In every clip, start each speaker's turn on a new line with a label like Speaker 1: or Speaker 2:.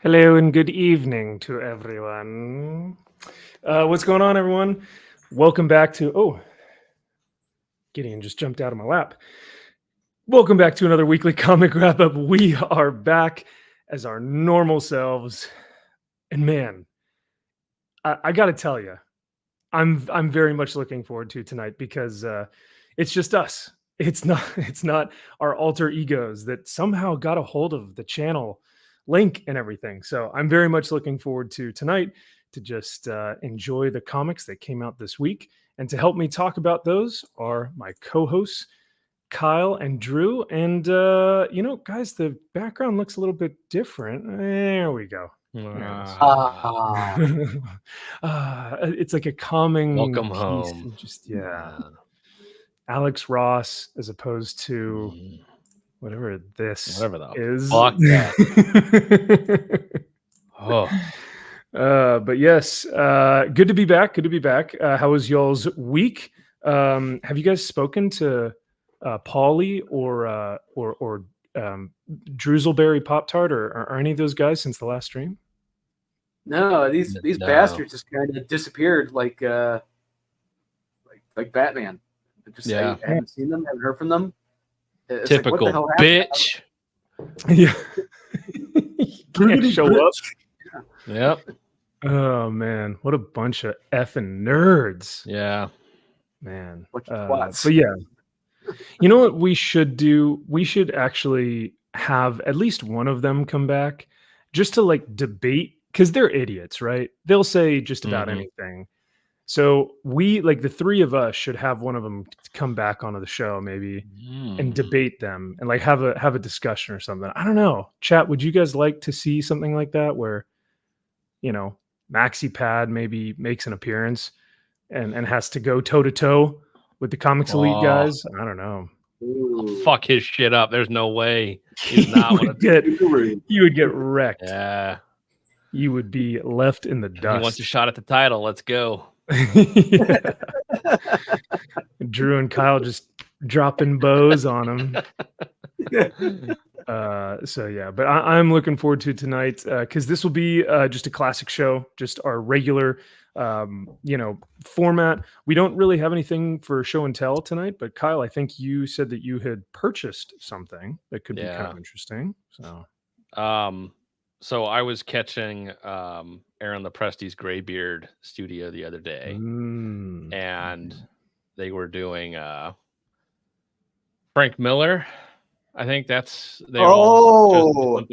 Speaker 1: Hello and good evening to everyone. What's going on, everyone? Welcome back to. Oh, Gideon just jumped out of my lap. Welcome back to another weekly comic wrap up. We are back as our normal selves, and man, I got to tell you, I'm very much looking forward to tonight because it's just us. It's not our alter egos that somehow got a hold of the channel link and everything. So I'm very much looking forward to tonight to just enjoy the comics that came out this week. And to help me talk about those are my co-hosts Kyle and Drew. And guys, the background looks a little bit different. There we go.
Speaker 2: Ah,
Speaker 1: It's like a calming
Speaker 2: welcome
Speaker 1: piece.
Speaker 2: home.
Speaker 1: Just Alex Ross as opposed to whatever this
Speaker 2: Whatever the
Speaker 1: is.
Speaker 2: fuck that. Oh,
Speaker 1: But yes, good to be back. Good to be back. How was y'all's week? Have you guys spoken to Paulie or Drizzleberry Pop Tart or any of those guys since the last stream?
Speaker 3: No, these
Speaker 2: No.
Speaker 3: bastards just kind of disappeared like Batman.
Speaker 2: Yeah.
Speaker 3: I haven't seen them, haven't heard from them. It's
Speaker 2: typical
Speaker 3: like, what the hell happened?
Speaker 2: bitch.
Speaker 1: Yeah, can't show up.
Speaker 2: Yep.
Speaker 1: Oh man, what a bunch of effing nerds,
Speaker 2: Yeah.
Speaker 1: man.
Speaker 3: Bunch of twats.
Speaker 1: But yeah, you know what we should do? We should actually have at least one of them come back just to like debate because they're idiots, right? They'll say just about
Speaker 2: Mhm.
Speaker 1: anything. So we, like the three of us, should have one of them come back onto the show maybe and debate them and like have a discussion or something. I don't know. Chat, would you guys like to see something like that where, Maxi Pad maybe makes an appearance and has to go toe to toe with the Comics Elite
Speaker 2: Oh.
Speaker 1: guys? I don't know.
Speaker 3: Ooh.
Speaker 2: Fuck his shit up. There's no way. He's not one of
Speaker 1: You would get wrecked.
Speaker 2: Yeah.
Speaker 1: You would be left in the
Speaker 2: He wants
Speaker 1: dust.
Speaker 2: a shot at the title. Let's go.
Speaker 1: Yeah. Drew and Kyle just dropping bows on him. So yeah, but I'm looking forward to tonight because this will be just a classic show, just our regular format. We don't really have anything for show and tell tonight, but Kyle, I think you said that you had purchased something that could be kind of interesting.
Speaker 2: So I was catching Aaron Lepresti's Graybeard studio the other day, and they were doing Frank Miller. I think something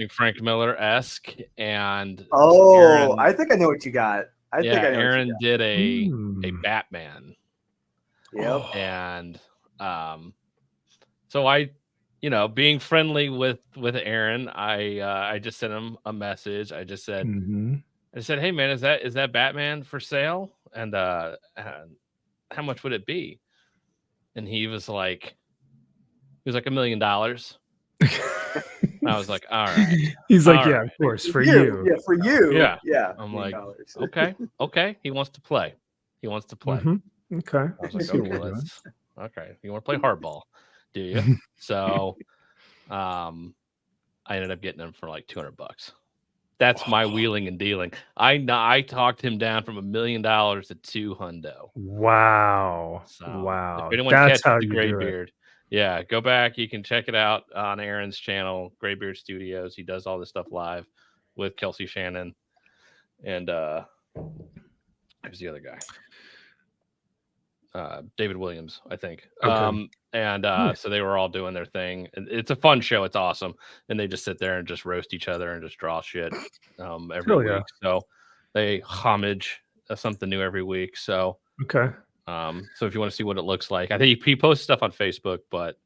Speaker 2: Frank Miller-esque. And
Speaker 3: Aaron, I think I know what you got.
Speaker 2: Aaron did a Batman.
Speaker 3: Yep.
Speaker 2: And so I, being friendly with Aaron, I just sent him a message. I just said, hey man, is that Batman for sale? And how much would it be? And he was like $1 million. I was like, all right.
Speaker 1: He's like, yeah, of course, for you.
Speaker 3: Yeah, for you.
Speaker 2: Yeah.
Speaker 3: Yeah.
Speaker 2: I'm like, okay. He wants to play.
Speaker 1: Okay.
Speaker 2: I was like, okay, you want to play hardball, do you? So I ended up getting him for like $200. That's my wheeling and dealing. I talked him down from $1 million to $200.
Speaker 1: Wow.
Speaker 2: So
Speaker 1: wow.
Speaker 2: If anyone catches the Graybeard, yeah, go back. You can check it out on Aaron's channel, Graybeard Studios. He does all this stuff live with Kelsey Shannon and who's the other guy? David Williams, I think.
Speaker 1: Okay.
Speaker 2: So they were all doing their thing. It's a fun show. It's awesome. And they just sit there and just roast each other and just draw shit every week.
Speaker 1: Yeah.
Speaker 2: So they homage something new every week. So
Speaker 1: okay.
Speaker 2: So if you want to see what it looks like, I think he posts stuff on Facebook, but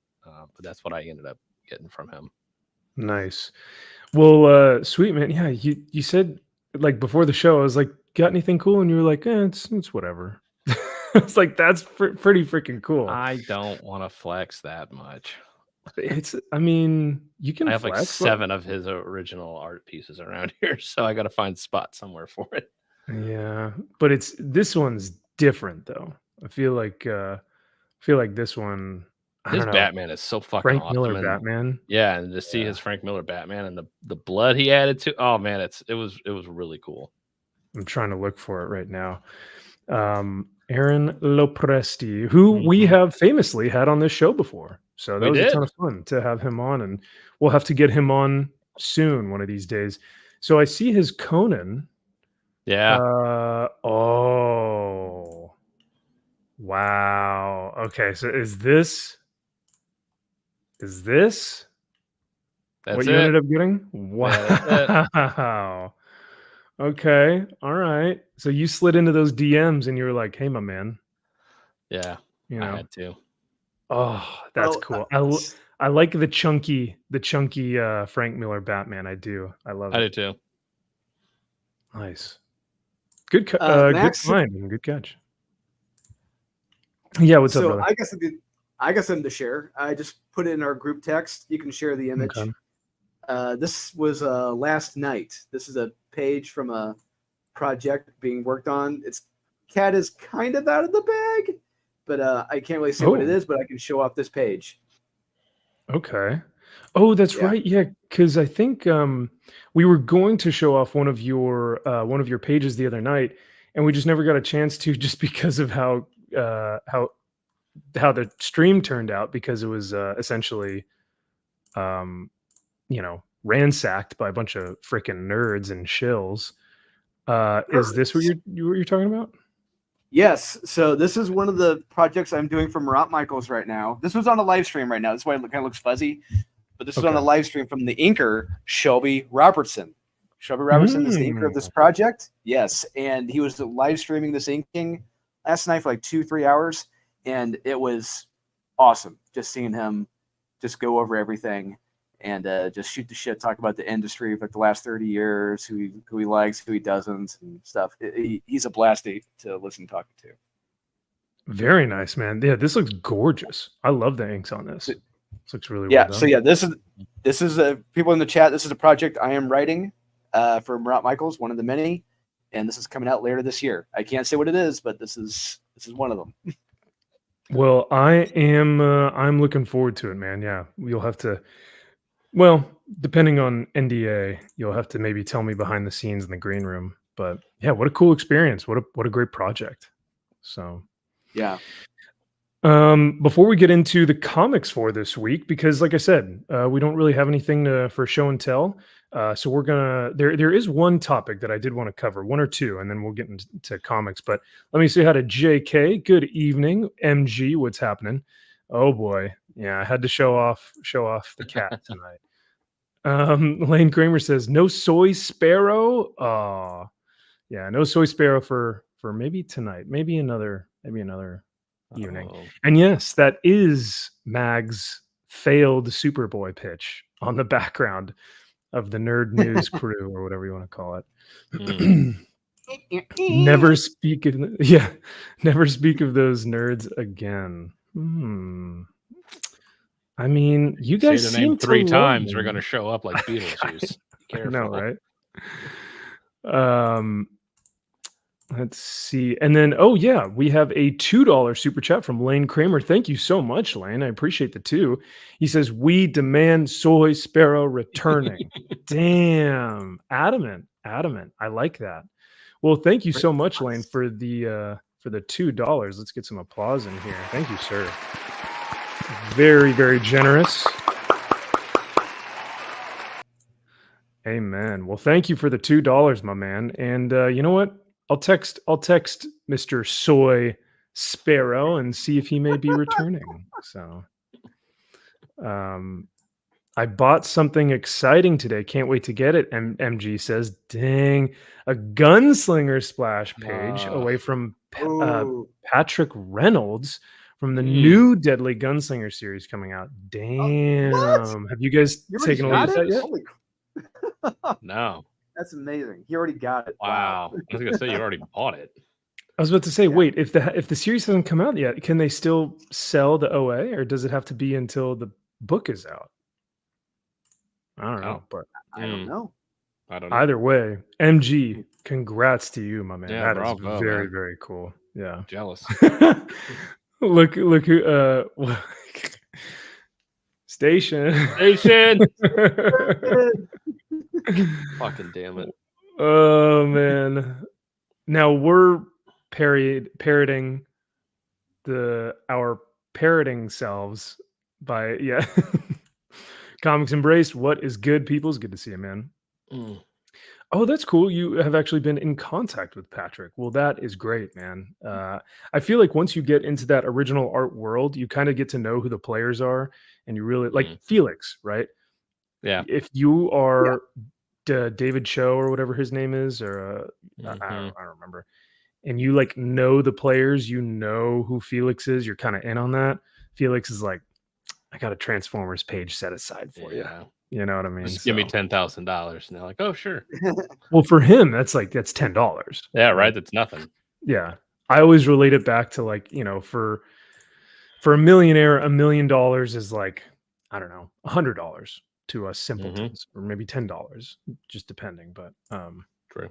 Speaker 2: that's what I ended up getting from him.
Speaker 1: Nice. Well, sweet man. Yeah, you said like before the show, I was like, got anything cool? And you were like, it's whatever. It's like that's pretty freaking cool.
Speaker 2: I don't want to flex that much.
Speaker 1: I mean, you can.
Speaker 2: I have like 7 of his original art pieces around here, so I got to find a spot somewhere for it.
Speaker 1: Yeah, but this one's different though. I feel like this one. I
Speaker 2: His
Speaker 1: don't know.
Speaker 2: Batman is so fucking
Speaker 1: Frank
Speaker 2: awesome.
Speaker 1: Miller
Speaker 2: and,
Speaker 1: Batman.
Speaker 2: Yeah, and to see his Frank Miller Batman and the blood he added to, oh man, it was really cool.
Speaker 1: I'm trying to look for it right now. Aaron Lopresti, who we have famously had on this show before. So that was a ton of fun to have him on, and we'll have to get him on soon one of these days. So I see his Conan.
Speaker 2: Yeah.
Speaker 1: Oh. Wow. Okay, so is this
Speaker 2: That's
Speaker 1: what you ended up getting? Wow.
Speaker 2: Yeah, that's
Speaker 1: Okay. All right. So you slid into those DMs and you were like, "Hey, my man."
Speaker 2: Yeah.
Speaker 1: You
Speaker 2: I
Speaker 1: know.
Speaker 2: had to.
Speaker 1: Oh, that's cool. I like the chunky Frank Miller Batman. I do. I love it.
Speaker 2: I do too.
Speaker 1: Nice. Good good
Speaker 3: Max,
Speaker 1: find and good catch. Yeah, what's up, brother?
Speaker 3: I got something to share. I just put it in our group text. You can share the image.
Speaker 1: Okay.
Speaker 3: This was last night. This is a page from a project being worked on. Cat is kind of out of the bag, but I can't really say what it is, but I can show off this page.
Speaker 1: Okay. Oh, that's right. Yeah, because I think we were going to show off one of your pages the other night, and we just never got a chance to, just because of how the stream turned out, because it was essentially ransacked by a bunch of freaking nerds and shills. Is this what you're talking about?
Speaker 3: Yes. So this is one of the projects I'm doing for Marat Michaels right now. This was on a live stream right now. That's why it kind of looks fuzzy. But this is on a live stream from the inker, Shelby Robertson. Shelby Robertson is the inker of this project. Yes. And he was live streaming this inking last night for like 2-3 hours. And it was awesome just seeing him just go over everything and just shoot the shit, talk about the industry for like the last 30 years, who he likes, who he doesn't, and stuff. He's a blast to listen to to.
Speaker 1: Very nice, man. Yeah, this looks gorgeous. I love the inks on this. This looks really
Speaker 3: well
Speaker 1: done.
Speaker 3: So yeah, this is people in the chat. This is a project I am writing for Marat Michaels, one of the many, and this is coming out later this year. I can't say what it is, but this is one of them.
Speaker 1: Well, I'm looking forward to it, man. Yeah, you'll have to. Well, depending on NDA, you'll have to maybe tell me behind the scenes in the green room. But yeah, what a cool experience. What a great project. So
Speaker 3: yeah.
Speaker 1: Before we get into the comics for this week, because like I said, we don't really have anything for show and tell. So we're gonna there is one topic that I did want to cover, one or two, and then we'll get into comics. But let me say hi to JK. Good evening, MG. What's happening? Oh boy, yeah, I had to show off the cat tonight. Lane Kramer says no soy sparrow. Yeah, no soy sparrow for maybe tonight, maybe another evening. And yes, that is Mag's failed Superboy pitch on the background of the Nerd News crew, or whatever you want to call it. Never speak of those nerds again. I mean, you guys
Speaker 2: say the name
Speaker 1: seem
Speaker 2: 3 times,
Speaker 1: them.
Speaker 2: we're going to show up like Beetlejuice. Careful.
Speaker 1: No, right? Let's see. And then, oh yeah, we have a $2 super chat from Lane Kramer. Thank you so much, Lane. I appreciate the 2. He says, we demand soy sparrow returning. Damn. Adamant. I like that. Well, thank you so much, Lane, for the $2. Let's get some applause in here. Thank you, sir. Very, very generous. Amen. Well, thank you for the $2, my man. And you know what? I'll text Mr. Soy Sparrow and see if he may be returning. So I bought something exciting today. Can't wait to get it. MG says, dang, a gunslinger splash page away from Patrick Reynolds from the new Deadly Gunslinger series coming out. Damn. Have you guys taken a look at that yet?
Speaker 2: No.
Speaker 3: That's amazing. He already got it.
Speaker 2: Wow. I was gonna say you already bought it.
Speaker 1: I was about to say, wait, if the series hasn't come out yet, can they still sell the OA, or does it have to be until the book is out? I don't know, but
Speaker 3: I don't know.
Speaker 1: Either way, MG, congrats to you, my man.
Speaker 2: Yeah,
Speaker 1: that is very,
Speaker 2: man.
Speaker 1: very cool. Yeah.
Speaker 2: Jealous.
Speaker 1: Look who Station.
Speaker 2: Fucking damn it.
Speaker 1: Oh man. Now we're parroting our parroting selves by Comics Embraced. What is good, people? It's good to see you, man. Oh, that's cool. You have actually been in contact with Patrick. Well, that is great, man. I feel like once you get into that original art world, you kind of get to know who the players are, and you really like Felix, right?
Speaker 2: Yeah.
Speaker 1: If you are David Cho or whatever his name is, or I don't remember, and you like know the players, you know who Felix is, you're kind of in on that. Felix is like, I got a Transformers page set aside for you. You know what I mean?
Speaker 2: Just give me $10,000. And they're like, oh, sure.
Speaker 1: Well, for him, that's $10.
Speaker 2: Yeah, right. That's nothing.
Speaker 1: Yeah. I always relate it back to like, for a millionaire, $1 million is like, I don't know, $100 to us simpletons, or maybe $10, just depending. But
Speaker 2: true.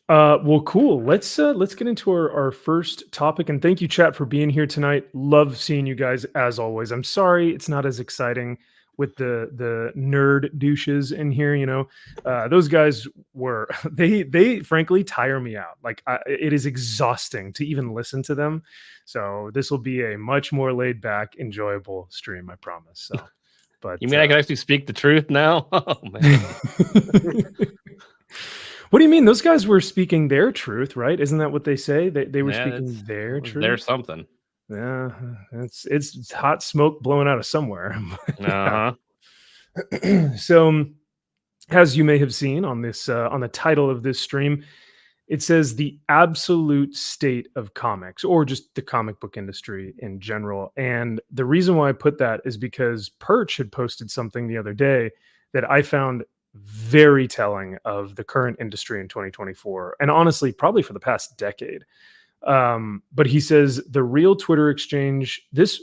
Speaker 1: Well, cool. Let's get into our first topic, and thank you, chat, for being here tonight. Love seeing you guys as always. I'm sorry it's not as exciting with the nerd douches in here. Those guys were they frankly tire me out. Like it is exhausting to even listen to them. So this will be a much more laid back, enjoyable stream, I promise. So, but
Speaker 2: you mean I can actually speak the truth now? Oh man.
Speaker 1: What do you mean? Those guys were speaking their truth, right? Isn't that what they say? They were speaking their truth.
Speaker 2: There's something.
Speaker 1: Yeah, it's hot smoke blowing out of somewhere. So, as you may have seen on this on the title of this stream, it says the absolute state of comics, or just the comic book industry in general. And the reason why I put that is because Perch had posted something the other day that I found very telling of the current industry in 2024, and honestly, probably for the past decade. But he says the real Twitter exchange, this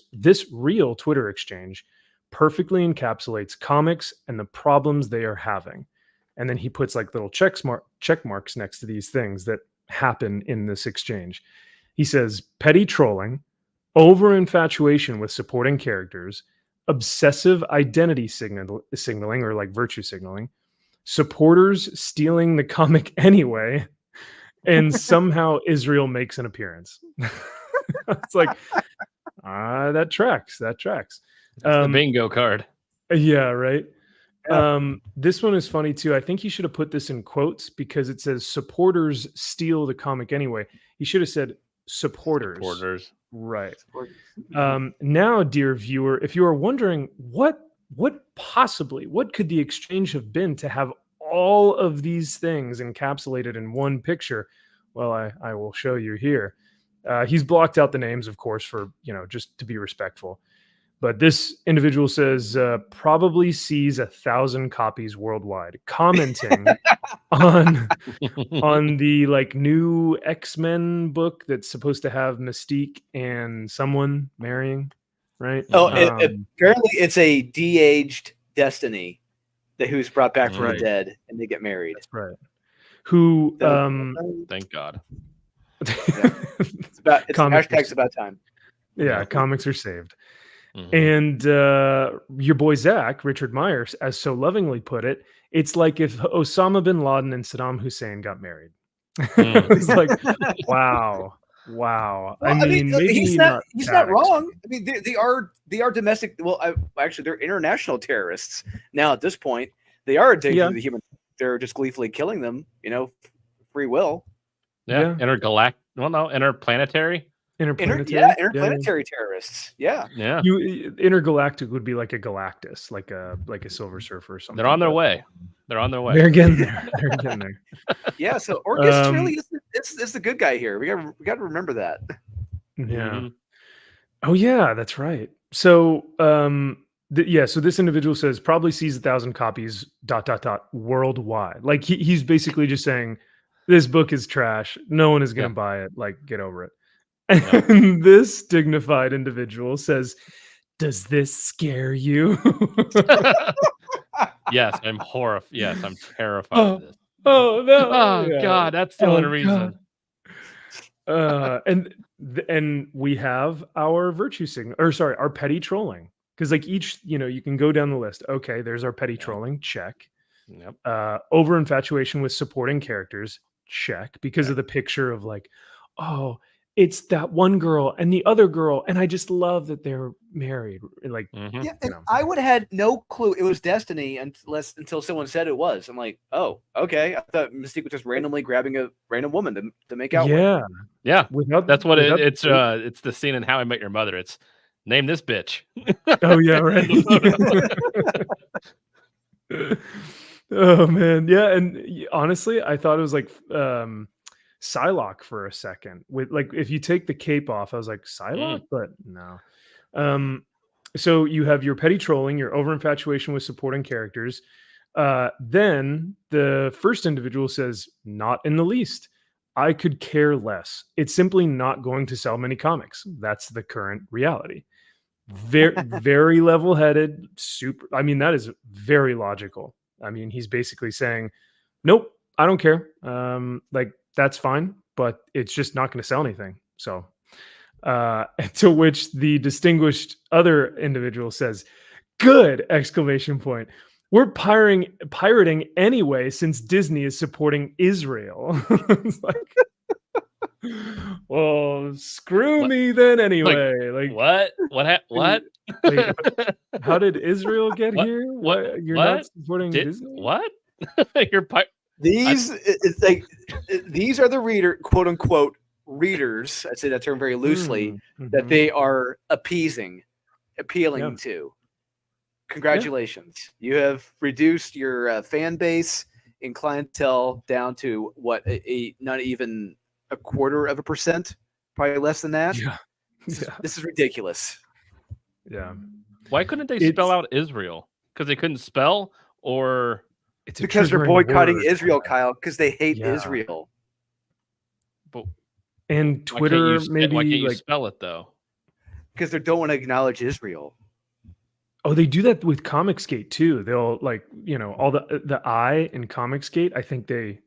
Speaker 1: real Twitter exchange, perfectly encapsulates comics and the problems they are having. And then he puts like little check marks next to these things that happen in this exchange. He says petty trolling, over infatuation with supporting characters, obsessive identity signaling or like virtue signaling, supporters stealing the comic anyway, and somehow Israel makes an appearance. It's like, that tracks.
Speaker 2: That's the bingo card.
Speaker 1: Yeah, right. This one is funny too. I think he should have put this in quotes because it says supporters steal the comic anyway. He should have said supporters. Right. Now, dear viewer, if you are wondering what could the exchange have been to have all of these things encapsulated in one picture, well, I will show you here. He's blocked out the names, of course, for just to be respectful. But this individual says probably sees 1,000 copies worldwide, commenting on the like new X-Men book that's supposed to have Mystique and someone marrying, right?
Speaker 3: Oh, apparently it's a de-aged Destiny that who's brought back from the dead, and they get married.
Speaker 1: That's right. Who?
Speaker 2: Thank God.
Speaker 3: It's hashtag's about time.
Speaker 1: Yeah, comics are saved. And your boy Zach, Richard Myers, as so lovingly put it, it's like if Osama bin Laden and Saddam Hussein got married. It's like, wow.
Speaker 3: Well,
Speaker 1: I mean maybe
Speaker 3: he's not wrong. I mean, they are domestic. Well, actually, they're international terrorists now. At this point, they are addicted to the human. They're just gleefully killing them. Free will.
Speaker 2: Yeah. Interplanetary.
Speaker 1: Interplanetary
Speaker 3: terrorists. Yeah.
Speaker 1: Intergalactic would be like a Galactus, like a Silver Surfer or something.
Speaker 2: They're on their way. They're getting there.
Speaker 3: Yeah. So Orcus really is the good guy here. We got to remember that.
Speaker 1: Yeah. Oh yeah, that's right. So so this individual says probably sees 1,000 copies ... worldwide. Like he's basically just saying this book is trash. No one is going to buy it. Like, get over it. And this dignified individual says, "Does this scare you?"
Speaker 2: Yes, I'm horrified. Yes, I'm terrified of this.
Speaker 1: Oh no!
Speaker 2: Oh God, that's the only reason.
Speaker 1: And we have our virtue signal, or sorry, our petty trolling. because like each, you can go down the list. Okay, there's our petty trolling, check.
Speaker 2: Yep.
Speaker 1: Over infatuation with supporting characters, check, because of the picture of like, oh, it's that one girl and the other girl, and I just love that they're married. Like,
Speaker 3: yeah, and I would have had no clue it was Destiny until someone said it was. I'm like, oh, okay. I thought Mystique was just randomly grabbing a random woman to make out with.
Speaker 2: Yeah. That's what it's the scene in How I Met Your Mother. It's name this bitch.
Speaker 1: Oh yeah, right. Oh man, yeah, and honestly, I thought it was like Psylocke for a second. With like, if you take the cape off, I was like Psylocke, but no. So you have your petty trolling, your over infatuation with supporting characters. Then the first individual says, "Not in the least. I could care less. It's simply not going to sell many comics. That's the current reality." Very, very level-headed. Super. I mean, that is very logical. I mean, he's basically saying, "Nope, I don't care. Like that's fine, but it's just not going to sell anything." So, to which the distinguished other individual says, "Good!" exclamation point. We're pirating anyway, since Disney is supporting Israel. It's like, well, screw me then anyway. Like
Speaker 2: what? What?
Speaker 1: Like, how did Israel get here?
Speaker 2: What?
Speaker 1: You're not supporting Disney?
Speaker 2: What? You're
Speaker 3: these are the quote unquote readers. I say that term very loosely. That they are appealing to. Congratulations, you have reduced your fan base and clientele down to what a not even 0.25%, probably less than that. This is ridiculous.
Speaker 1: Yeah.
Speaker 2: Why couldn't they spell out Israel? Because they couldn't spell, or
Speaker 3: it's because they're boycotting Israel, Kyle, because they hate Israel.
Speaker 2: But
Speaker 1: and Twitter, maybe
Speaker 2: why can't you spell it though?
Speaker 3: Because they don't want to acknowledge Israel.
Speaker 1: Oh, they do that with Comicsgate too. They'll like, all the I in Comicsgate. I think I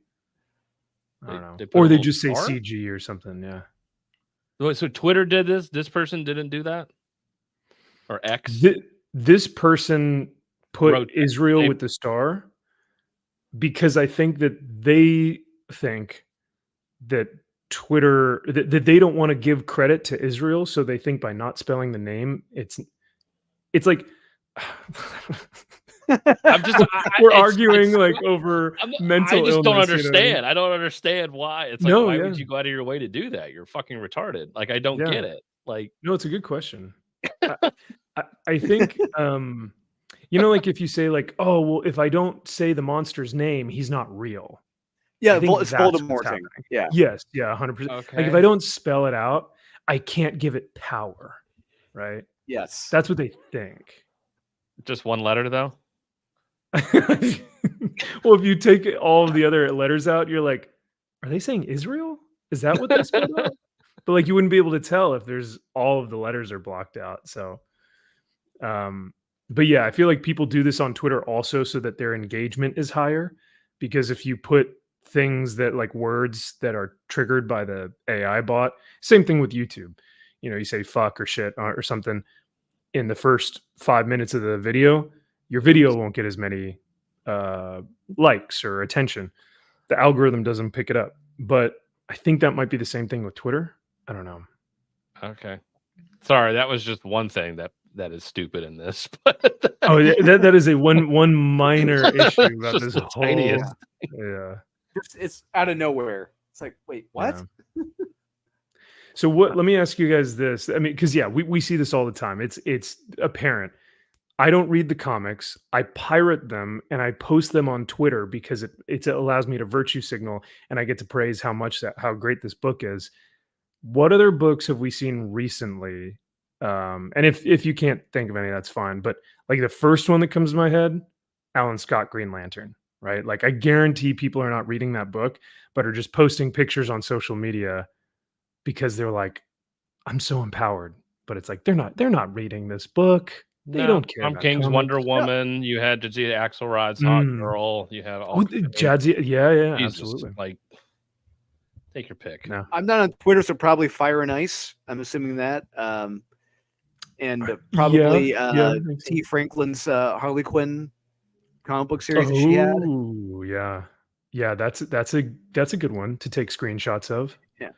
Speaker 1: don't know, or they just say CG or something. Yeah.
Speaker 2: So Twitter did this. This person didn't do that, or X.
Speaker 1: This person put Israel with the star because I think that they think that Twitter that they don't want to give credit to Israel, so they think by not spelling the name, it's like. We're arguing over mental illness.
Speaker 2: I just don't understand. I don't understand why. It's like, why would you go out of your way to do that? You're fucking retarded. Like, I don't get it. Like,
Speaker 1: no, it's a good question. I think, like if you say like, oh, well, if I don't say the monster's name, he's not real.
Speaker 3: Yeah, it's Voldemort thing. Yeah.
Speaker 1: Yes. Yeah. 100%.
Speaker 2: Okay.
Speaker 1: Like if I don't spell it out, I can't give it power. Right.
Speaker 3: Yes.
Speaker 1: That's what they think.
Speaker 2: Just one letter though.
Speaker 1: Well, if you take all of the other letters out, you're like, are they saying Israel? Is that what they spelled out? But like, you wouldn't be able to tell if there's all of the letters are blocked out. So, but yeah, I feel like people do this on Twitter also so that their engagement is higher, because if you put things that like words that are triggered by the AI bot, same thing with YouTube. You say fuck or shit or something in the first 5 minutes of the video, your video won't get as many likes or attention. The algorithm doesn't pick it up. But I think that might be the same thing with Twitter. I don't know.
Speaker 2: Okay. Sorry, that was just one thing that is stupid in this.
Speaker 1: Oh, that is a one minor issue about this whole.
Speaker 2: Tiniest.
Speaker 1: Yeah.
Speaker 3: It's out of nowhere. It's like, wait, what?
Speaker 1: Yeah. So what? Let me ask you guys this. I mean, because we see this all the time. It's apparent. I don't read the comics. I pirate them and I post them on Twitter because it allows me to virtue signal and I get to praise how great this book is. What other books have we seen recently? And if you can't think of any, that's fine. But like the first one that comes to my head, Alan Scott Green Lantern, right? Like I guarantee people are not reading that book, but are just posting pictures on social media because they're like, I'm so empowered. But it's like they're not reading this book. They don't care.
Speaker 2: Tom King's comics. Wonder Woman. You had to see Axelrod's Hot Girl. You have all
Speaker 1: Jadzia. Yeah,
Speaker 2: Jesus,
Speaker 1: absolutely.
Speaker 2: Like, take your pick.
Speaker 1: No.
Speaker 3: I'm not on Twitter, so probably Fire and Ice. I'm assuming that. and probably
Speaker 1: makes
Speaker 3: T.
Speaker 1: sense.
Speaker 3: Franklin's Harley Quinn comic book series that she had.
Speaker 1: Oh, yeah. That's a good one to take screenshots of.
Speaker 3: Yeah,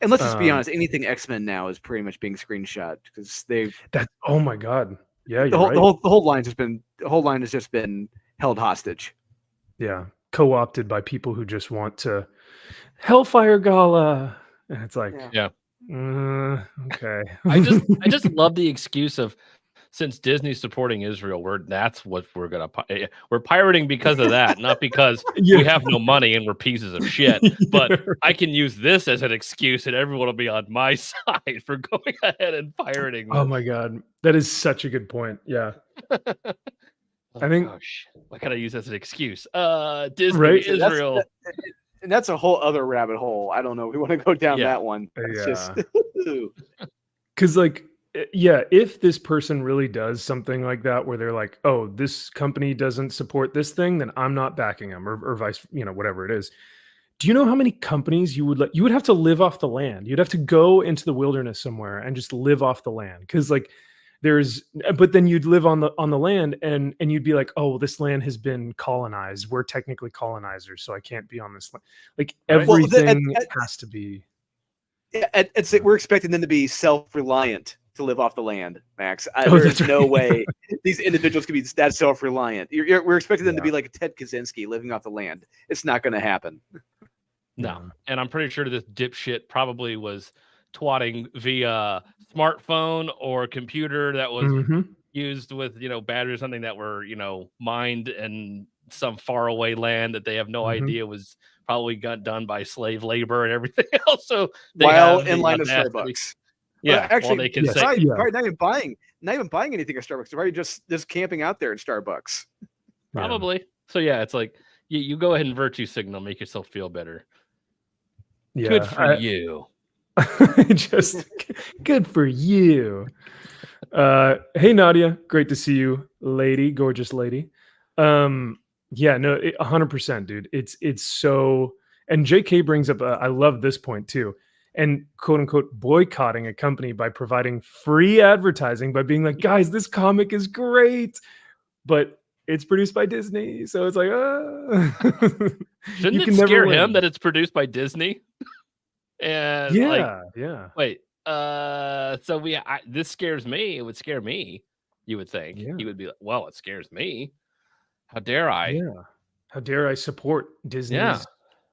Speaker 3: and let's just be honest. Anything X-Men now is pretty much being screenshot because they've.
Speaker 1: Oh my god. Yeah,
Speaker 3: the whole line has just been held hostage.
Speaker 1: Yeah, co-opted by people who just want to Hellfire Gala, and it's like,
Speaker 2: Yeah.
Speaker 1: Okay.
Speaker 2: I just love the excuse of, since Disney's supporting Israel, that's what we're gonna we're pirating because of that, not because we have no money and we're pieces of shit. But I can use this as an excuse, and everyone will be on my side for going ahead and pirating this.
Speaker 1: Oh my god, that is such a good point. Yeah. I think.
Speaker 2: Oh, shit. Why can't I use as an excuse? Disney,
Speaker 1: Right?
Speaker 2: Israel.
Speaker 3: And that's a whole other rabbit hole. I don't know. We want to go down that one.
Speaker 1: Because if this person really does something like that, where they're like, oh, this company doesn't support this thing, then I'm not backing them, or vice, whatever it is. Do you know how many companies you would have to live off the land? You'd have to go into the wilderness somewhere and just live off the land. Because but then you'd live on the land and you'd be like, oh, well, this land has been colonized. We're technically colonizers, so I can't be on this land. Like everything has to be.
Speaker 3: We're expecting them to be self-reliant to live off the land, Max. There's no way these individuals can be that self-reliant. We're expecting them to be like Ted Kaczynski living off the land. It's not going to happen.
Speaker 2: No, and I'm pretty sure this dipshit probably was twatting via smartphone or computer that was used with batteries or something that were mined in some faraway land that they have no idea was probably got done by slave labor and everything else. So
Speaker 3: while in line of Starbucks.
Speaker 2: Yeah,
Speaker 3: actually,
Speaker 2: they can say
Speaker 3: probably not even buying anything at Starbucks. They're probably just camping out there at Starbucks.
Speaker 2: Probably. Yeah. So yeah, it's like you go ahead and virtue signal, make yourself feel better. Yeah, good for you.
Speaker 1: Just good for you. Hey Nadia, great to see you, gorgeous lady. 100%, dude. It's so, and JK brings up I love this point too, and quote unquote boycotting a company by providing free advertising by being like, guys, this comic is great, but it's produced by Disney, so it's like
Speaker 2: shouldn't it scare him that it's produced by Disney? And wait, so this scares me. It would scare me. You would think he would be like, well, it scares me. How dare I?
Speaker 1: Yeah. How dare I support Disney's,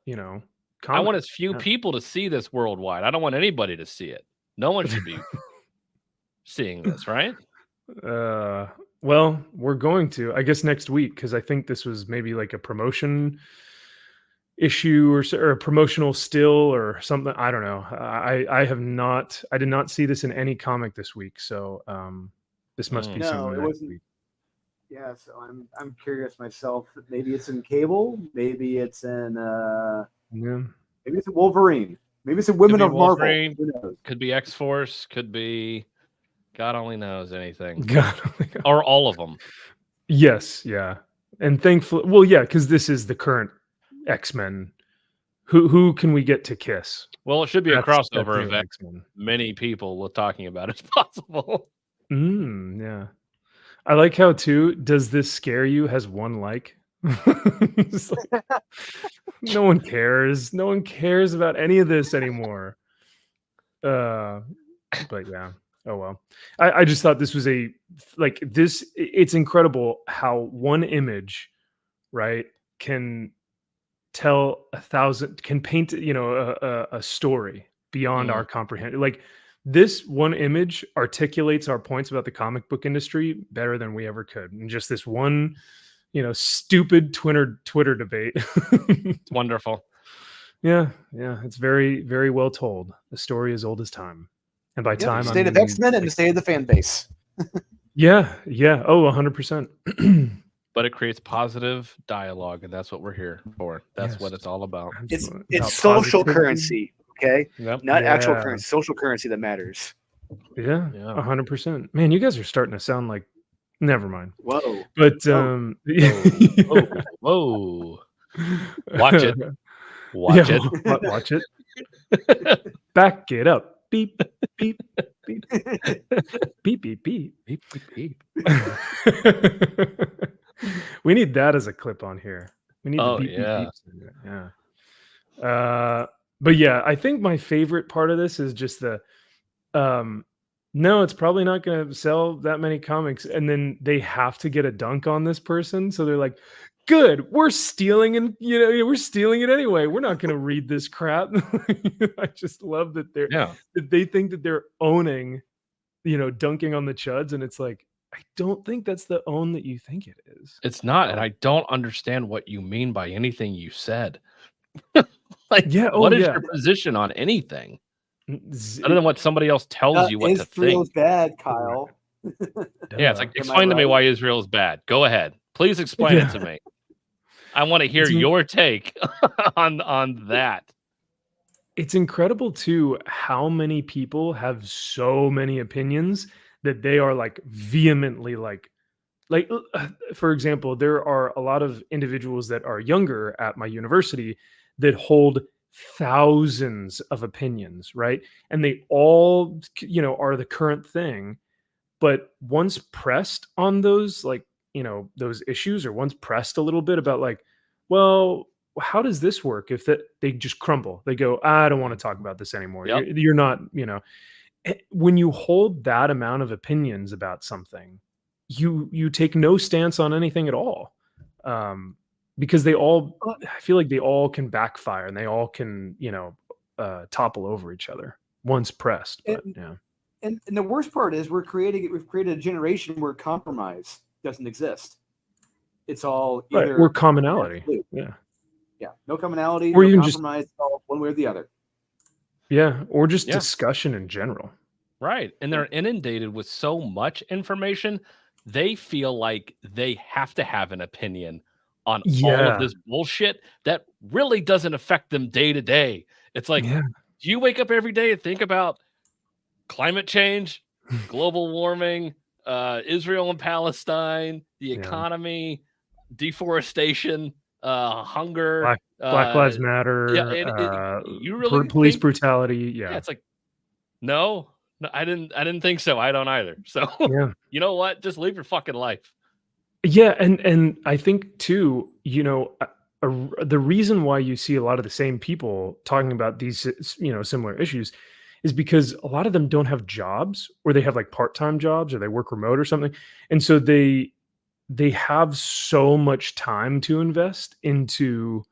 Speaker 1: comic.
Speaker 2: I want as few people to see this worldwide. I don't want anybody to see it. No one should be seeing this, right?
Speaker 1: Well, we're going to, I guess, next week, because I think this was maybe like a promotion issue or a promotional still or something. I don't know. I did not see this in any comic this week, so this must be something next week.
Speaker 3: Yeah, so I'm curious myself. Maybe it's in Cable. Maybe it's in maybe it's in Wolverine. Maybe it's in Women of Marvel.
Speaker 2: Could be X-Force. Could be God only knows anything.
Speaker 1: God only knows.
Speaker 2: Or all of them.
Speaker 1: Yes, yeah, and thankfully, because this is the current X-Men. Who can we get to kiss?
Speaker 2: Well, it should be a crossover event. X-Men. Many people were talking about it as possible.
Speaker 1: Yeah. I like how too, does this scare you? Has one like. No one cares. No one cares about any of this anymore. But yeah. Oh well. I just thought this was it's incredible how one image, right, can tell can paint a story beyond our comprehension. Like this one image articulates our points about the comic book industry better than we ever could. And just this one, stupid Twitter debate.
Speaker 2: It's wonderful.
Speaker 1: Yeah. It's very, very well told. The story is old as time. And by time,
Speaker 3: the state of X-Men and the state of the fan base.
Speaker 1: Yeah. Oh, 100%.
Speaker 2: But it creates positive dialogue, and that's what we're here for. That's what it's all about.
Speaker 3: It's social currency, okay? Yep. Not actual currency, social currency that matters.
Speaker 1: Yeah, 100%. Man, you guys are starting to sound like. Never mind.
Speaker 3: Whoa.
Speaker 1: But
Speaker 2: whoa. Watch it.
Speaker 1: Watch it. Back it up. Beep beep, beep, beep, beep, beep.
Speaker 2: Beep, beep, beep.
Speaker 1: We need that as a clip on here. We need the
Speaker 2: Oh,
Speaker 1: beep,
Speaker 2: yeah.
Speaker 1: beep, beeps in there. Yeah. But yeah, I think my favorite part of this is just the no, it's probably not going to sell that many comics, and then they have to get a dunk on this person, so they're like, good, we're stealing, and we're stealing it anyway, we're not going to read this crap. I just love that that they think that they're owning, dunking on the chuds, and it's like, I don't think that's the own that you think it is.
Speaker 2: It's not, and I don't understand what you mean by anything you said. Like,
Speaker 1: Yeah,
Speaker 2: what is your position on anything other than what somebody else tells you what to think?
Speaker 3: Israel's bad, Kyle.
Speaker 2: Yeah, it's like, explain to me why Israel is bad. Go ahead, please explain it to me. I want to hear your take on that.
Speaker 1: It's incredible too how many people have so many opinions that they are like vehemently like for example, there are a lot of individuals that are younger at my university that hold thousands of opinions, right? And they all, are the current thing. But once pressed on those, those issues, or once pressed a little bit about like, well, how does this work? If that they just crumble, they go, I don't want to talk about this anymore.
Speaker 2: Yep.
Speaker 1: You're not, when you hold that amount of opinions about something, you take no stance on anything at all. Because I feel like they all can backfire, and they all can, topple over each other once pressed. But yeah.
Speaker 3: And the worst part is we've created a generation where compromise doesn't exist. It's all either
Speaker 1: or commonality. Yeah.
Speaker 3: No commonality,
Speaker 1: or
Speaker 3: no
Speaker 1: even
Speaker 3: compromise, it's all one way or the other.
Speaker 1: Yeah, or just discussion in general.
Speaker 2: Right. And they're inundated with so much information, they feel like they have to have an opinion on all of this bullshit that really doesn't affect them day to day. It's like, do you wake up every day and think about climate change, global warming, Israel and Palestine, the economy, deforestation, hunger,
Speaker 1: Black Lives Matter,
Speaker 2: you really
Speaker 1: police brutality. Yeah.
Speaker 2: It's like, no, I didn't think so. I don't either. So you know what? Just live your fucking life.
Speaker 1: Yeah, and I think too, the reason why you see a lot of the same people talking about these, similar issues, is because a lot of them don't have jobs, or they have like part-time jobs, or they work remote or something, and so they have so much time to invest into,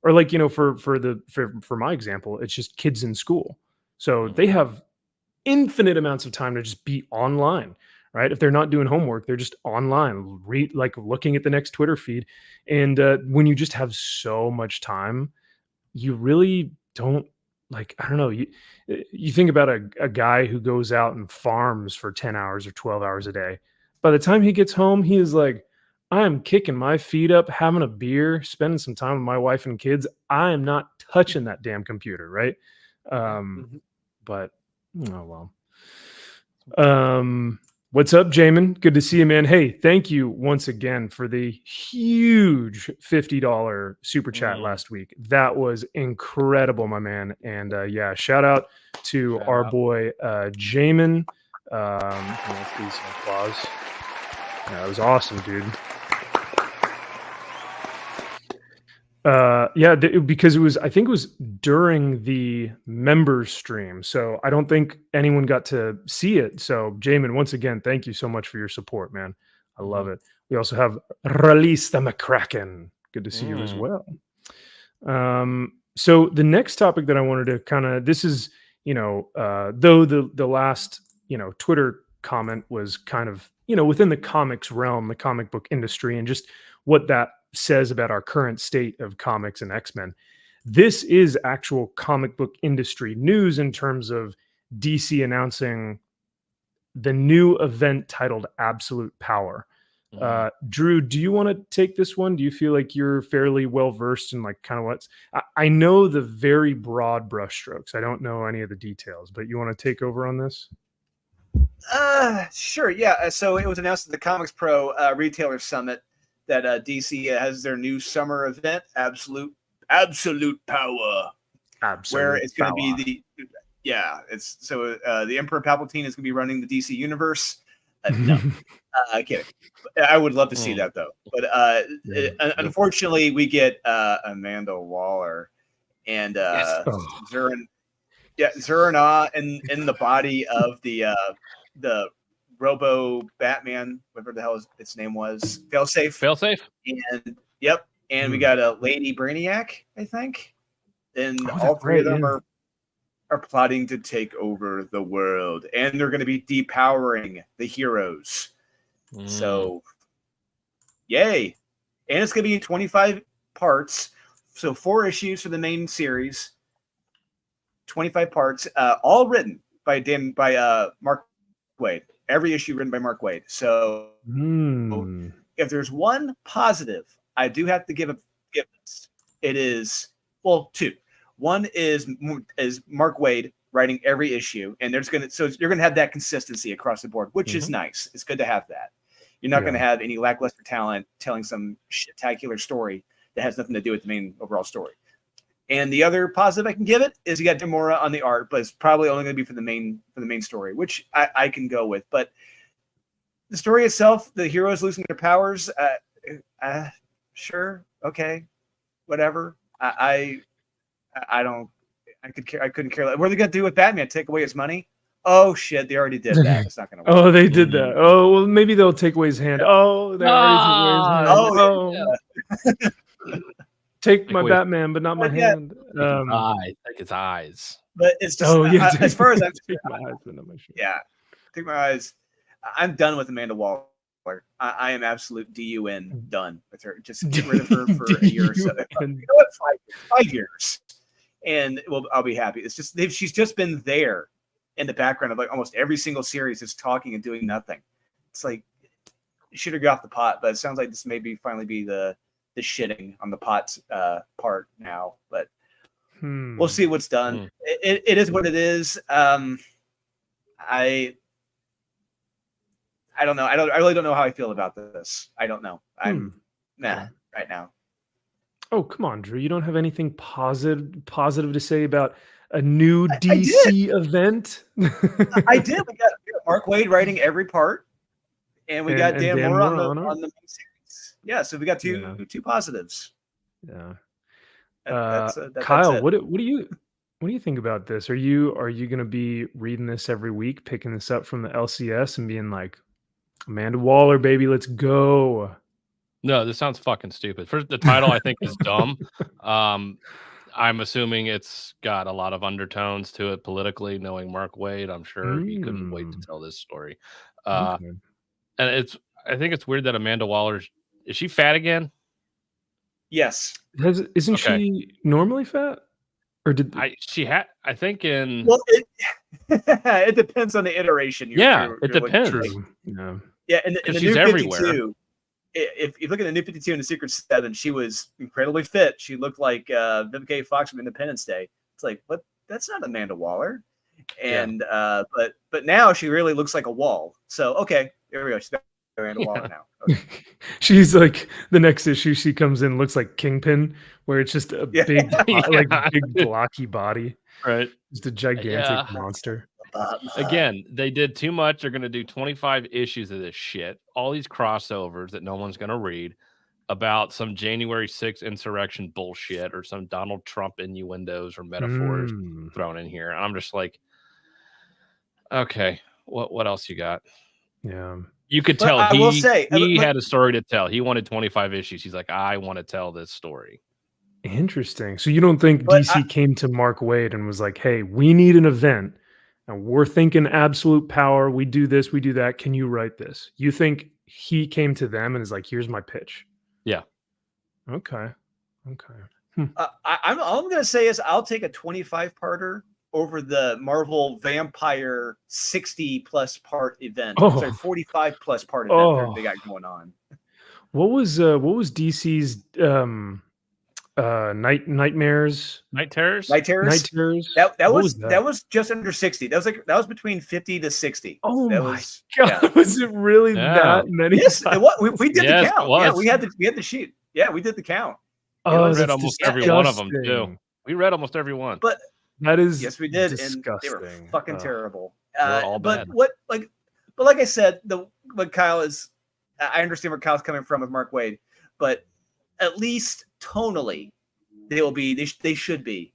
Speaker 1: or like for my example, it's just kids in school, so they have infinite amounts of time to just be online. Right? If they're not doing homework, they're just online, looking at the next Twitter feed. And when you just have so much time, you really don't I don't know. You think about a guy who goes out and farms for 10 hours or 12 hours a day. By the time he gets home, he is like, I am kicking my feet up, having a beer, spending some time with my wife and kids. I am not touching that damn computer. Right. But, oh well. What's up, Jamin? Good to see you, man. Hey, thank you once again for the huge $50 super chat last week. That was incredible, my man. And shout out to our boy Jamin. Please some applause. That was awesome, dude. Because I think it was during the members stream, so I don't think anyone got to see it. So Jamin, once again, thank you so much for your support, man. I love it. We also have Release the McCracken. Good to see you as well. So the next topic that I wanted to kind of, this is, though the last, Twitter comment was kind of, within the comics realm, the comic book industry, and just what that says about our current state of comics and X-Men. This is actual comic book industry news in terms of DC announcing the new event titled Absolute Power. Drew, do you want to take this one? Do you feel like you're fairly well versed in kind of what's, I know the very broad brushstrokes. I don't know any of the details, but you want to take over on this?
Speaker 3: Sure. Yeah. So it was announced at the Comics Pro Retailer Summit that DC has their new summer event, Absolute Power, where it's going to be Yeah, it's so the Emperor Palpatine is going to be running the DC universe. No, kidding. I would love to see that though, but unfortunately, we get Amanda Waller and Zurin. Yeah, Zurna in the body of the Robo Batman, whatever the hell its name was, Failsafe. And yep, and we got a Lady Brainiac, I think, and all three of them are plotting to take over the world, and they're going to be depowering the heroes. So, yay! And it's going to be 25 parts, so 4 issues for the main series. 25 parts, all written by Mark Waid. Every issue written by Mark Waid. So if there's one positive I do have to give this, it is, well, 2. One is Mark Waid writing every issue, and you're gonna have that consistency across the board, which is nice. It's good to have that. You're not gonna have any lackluster talent telling some spectacular story that has nothing to do with the main overall story. And the other positive I can give it is you got Demora on the art, but it's probably only going to be for the main story, which I can go with. But the story itself, the heroes losing their powers, sure, okay, whatever. I couldn't care less. What are they going to do with Batman? Take away his money? Oh shit, they already did that. It's not going to work.
Speaker 1: Oh, they did that. Oh, well, maybe they'll take away his hand. Oh, they already took away his hand. Take my Batman, but not my hand.
Speaker 2: Take his eyes.
Speaker 3: But it's just as far as I'm take my eyes, but not my shirt. Yeah, take my eyes. I'm done with Amanda Waller. I am absolute DUN done with her. Just get rid of her for a year or so. You know what? 5 years, and I'll be happy. It's just she's just been there in the background of like almost every single series, just talking and doing nothing. It's like you should have got off the pot, but it sounds like this may finally be the shitting on the pot part now, but we'll see what's done. It is what it is. I don't know. I really don't know how I feel about this. I don't know. I'm right now.
Speaker 1: Oh, come on, Drew. You don't have anything positive to say about a new DC event?
Speaker 3: I did. We got Mark Waid writing every part, and we got Dan Moore on the main series. Yeah, so we got two positives.
Speaker 1: Yeah.
Speaker 3: That's
Speaker 1: Kyle, what do you think about this? Are you going to be reading this every week, picking this up from the LCS and being like, Amanda Waller, baby, let's go?
Speaker 2: No, this sounds fucking stupid. First, the title I think is dumb. I'm assuming it's got a lot of undertones to it politically. Knowing Mark Waid, I'm sure he couldn't wait to tell this story. And I think it's weird that Amanda Waller. Is she fat again?
Speaker 3: Yes.
Speaker 1: Isn't she normally fat? Or did
Speaker 2: she had? I think in.
Speaker 3: Well, it depends on the iteration.
Speaker 2: It depends.
Speaker 3: Yeah, and the
Speaker 2: she's
Speaker 3: new
Speaker 2: everywhere.
Speaker 3: 52. If you look at the new 52 and the Secret 7, she was incredibly fit. She looked like Vivica Fox from Independence Day. It's like, what? That's not Amanda Waller. And but now she really looks like a wall. So okay, there we go. She's got Amanda Waller now. Okay.
Speaker 1: She's like the next issue she comes in looks like Kingpin, where it's just a big big blocky body,
Speaker 2: right?
Speaker 1: Just a gigantic monster.
Speaker 2: Again, they did too much. They're going to do 25 issues of this shit, all these crossovers that no one's going to read about some January 6th insurrection bullshit or some Donald Trump innuendos or metaphors thrown in here. And I'm just like, okay, what else you got?
Speaker 1: Yeah.
Speaker 2: You could tell he had a story to tell. He wanted 25 issues. He's like, I want to tell this story.
Speaker 1: Interesting. So you don't think DC came to Mark Waid and was like, hey, we need an event and we're thinking absolute power. We do this, we do that. Can you write this? You think he came to them and is like, here's my pitch?
Speaker 2: Yeah.
Speaker 1: Okay.
Speaker 3: All I'm going to say is I'll take a 25-parter over the Marvel Vampire 60+ part event. Sorry, 45+ part event they got going on.
Speaker 1: What was DC's Nightmares?
Speaker 2: Night Terrors?
Speaker 1: Night Terrors?
Speaker 3: That was just under 60. That was between 50 to 60.
Speaker 1: Oh my god. Was it really that many?
Speaker 3: Yes, we did the count. Yeah, we had the sheet. Yeah, we did the count.
Speaker 2: We read almost every one of them too. We read almost every one.
Speaker 3: But
Speaker 1: That is
Speaker 3: Yes, we did,
Speaker 1: disgusting.
Speaker 3: and they were fucking terrible.
Speaker 2: They're all
Speaker 3: but
Speaker 2: bad.
Speaker 3: but like I said, what Kyle is, I understand where Kyle's coming from with Mark Waid, but at least tonally, they should be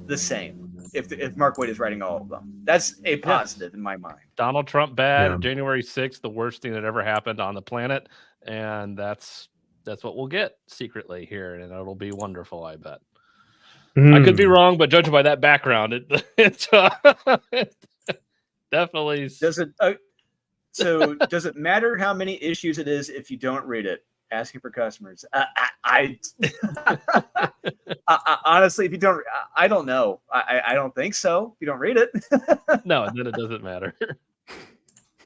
Speaker 3: the same if Mark Waid is writing all of them. That's a positive in my mind.
Speaker 2: Donald Trump bad.
Speaker 1: Yeah.
Speaker 2: January 6th, the worst thing that ever happened on the planet, and that's what we'll get secretly here, and it'll be wonderful. I bet. I could be wrong, but judging by that background, it definitely
Speaker 3: does it. So does it matter how many issues it is if you don't read it? Asking for customers. I honestly, if you don't, I don't know. I don't think so. If you don't read it,
Speaker 2: no, then it doesn't matter.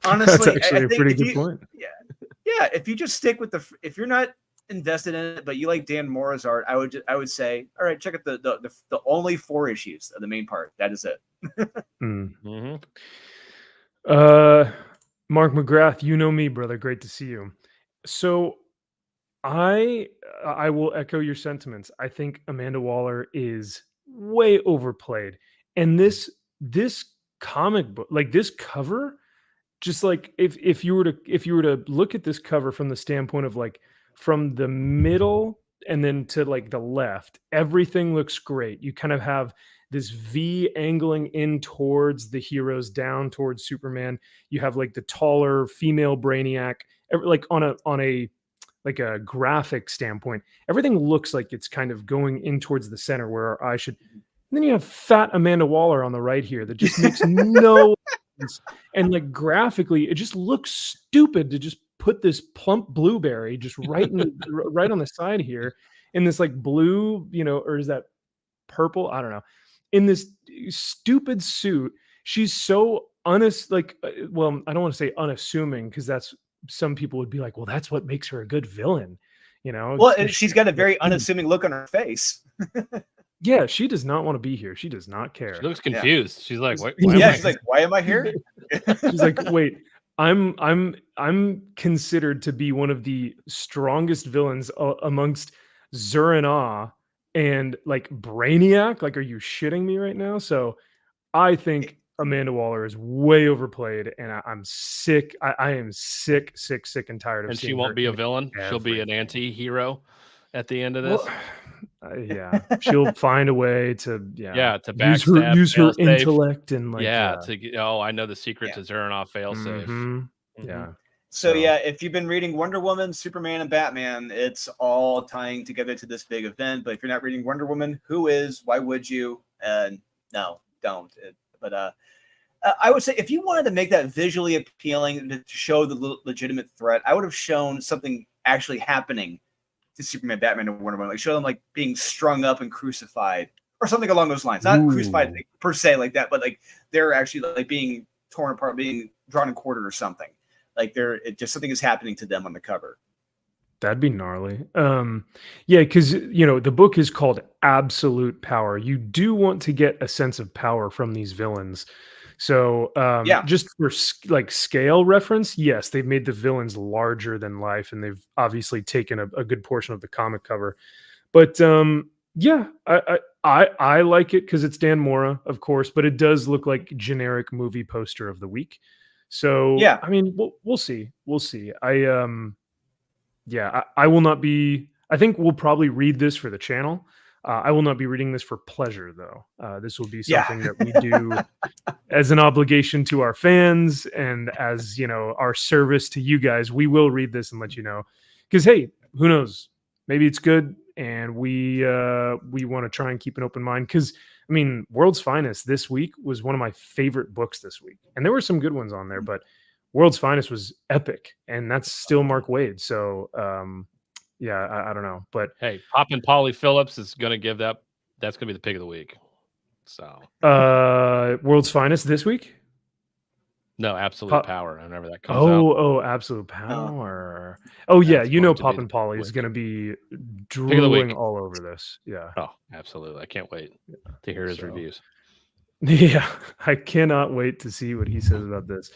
Speaker 3: Honestly,
Speaker 1: that's actually a pretty good point.
Speaker 3: Yeah. If you just stick with if you're not invested in it, but you like Dan Mora's art, I would say, all right, check out the only 4 issues of the main part. That is it.
Speaker 2: Mm-hmm.
Speaker 1: Mark McGrath, you know me, brother. Great to see you. So I will echo your sentiments. I think Amanda Waller is way overplayed. And this comic book, like this cover, just like if you were to look at this cover from the standpoint of like from the middle and then to like the left, everything looks great. You kind of have this V angling in towards the heroes, down towards Superman. You have like the taller female Brainiac, like on a like a graphic standpoint, everything looks like it's kind of going in towards the center where our eye should. And then you have fat Amanda Waller on the right here that just makes no sense. And like graphically, it just looks stupid to just put this plump blueberry just right on the side here in this like blue, or is that purple? I don't know. In this stupid suit, she's so well, I don't want to say unassuming because that's, some people would be like, well, that's what makes her a good villain,
Speaker 3: Well, and she's got a very unassuming look on her face.
Speaker 1: Yeah, she does not want to be here. She does not care.
Speaker 2: She looks confused. Yeah. She's like,
Speaker 3: she's like, why am I here?
Speaker 1: She's like, wait, I'm considered to be one of the strongest villains amongst Zur-En-Ah and like Brainiac. Like, are you shitting me right now? So I think Amanda Waller is way overplayed, and I'm sick. I am sick and tired of.
Speaker 2: And she won't be a villain. She'll be an anti-hero at the end of this.
Speaker 1: Well, yeah, she'll find a way to
Speaker 2: to backstab,
Speaker 1: use her intellect and like
Speaker 2: I know the secret to Zur-En-Ah failsafe.
Speaker 1: Mm-hmm. Yeah.
Speaker 3: So if you've been reading Wonder Woman, Superman, and Batman, it's all tying together to this big event. But if you're not reading Wonder Woman, who is? Why would you? No, don't. But I would say if you wanted to make that visually appealing to show the legitimate threat, I would have shown something actually happening to Superman, Batman, and Wonder Woman. Like show them like being strung up and crucified or something along those lines. Not crucified per se like that, but like they're actually like being torn apart, being drawn and quartered or something. Like just something is happening to them on the cover.
Speaker 1: That'd be gnarly. Because the book is called Absolute Power. You do want to get a sense of power from these villains. So just for like scale reference, yes, they've made the villains larger than life, and they've obviously taken a good portion of the comic cover. But I like it because it's Dan Mora, of course, but it does look like generic movie poster of the week. So I mean, we'll see. I will not be. I think we'll probably read this for the channel. I will not be reading this for pleasure, though. This will be something that we do as an obligation to our fans and as our service to you guys. We will read this and let you know, because hey, who knows? Maybe it's good, and we want to try and keep an open mind. Because I mean, World's Finest this week was one of my favorite books this week, and there were some good ones on there, but World's Finest was epic, and that's still Mark Waid. So. I don't know, but
Speaker 2: hey, Poppin' Polly Phillips is going to give that's going to be the pick of the week. So,
Speaker 1: World's Finest this week?
Speaker 2: No, Absolute Power. Whenever that comes out.
Speaker 1: Oh, Absolute Power. Oh yeah, Poppin' Polly is going to be drooling all over this. Yeah.
Speaker 2: Oh, absolutely. I can't wait to hear his reviews.
Speaker 1: Yeah, I cannot wait to see what he says about this.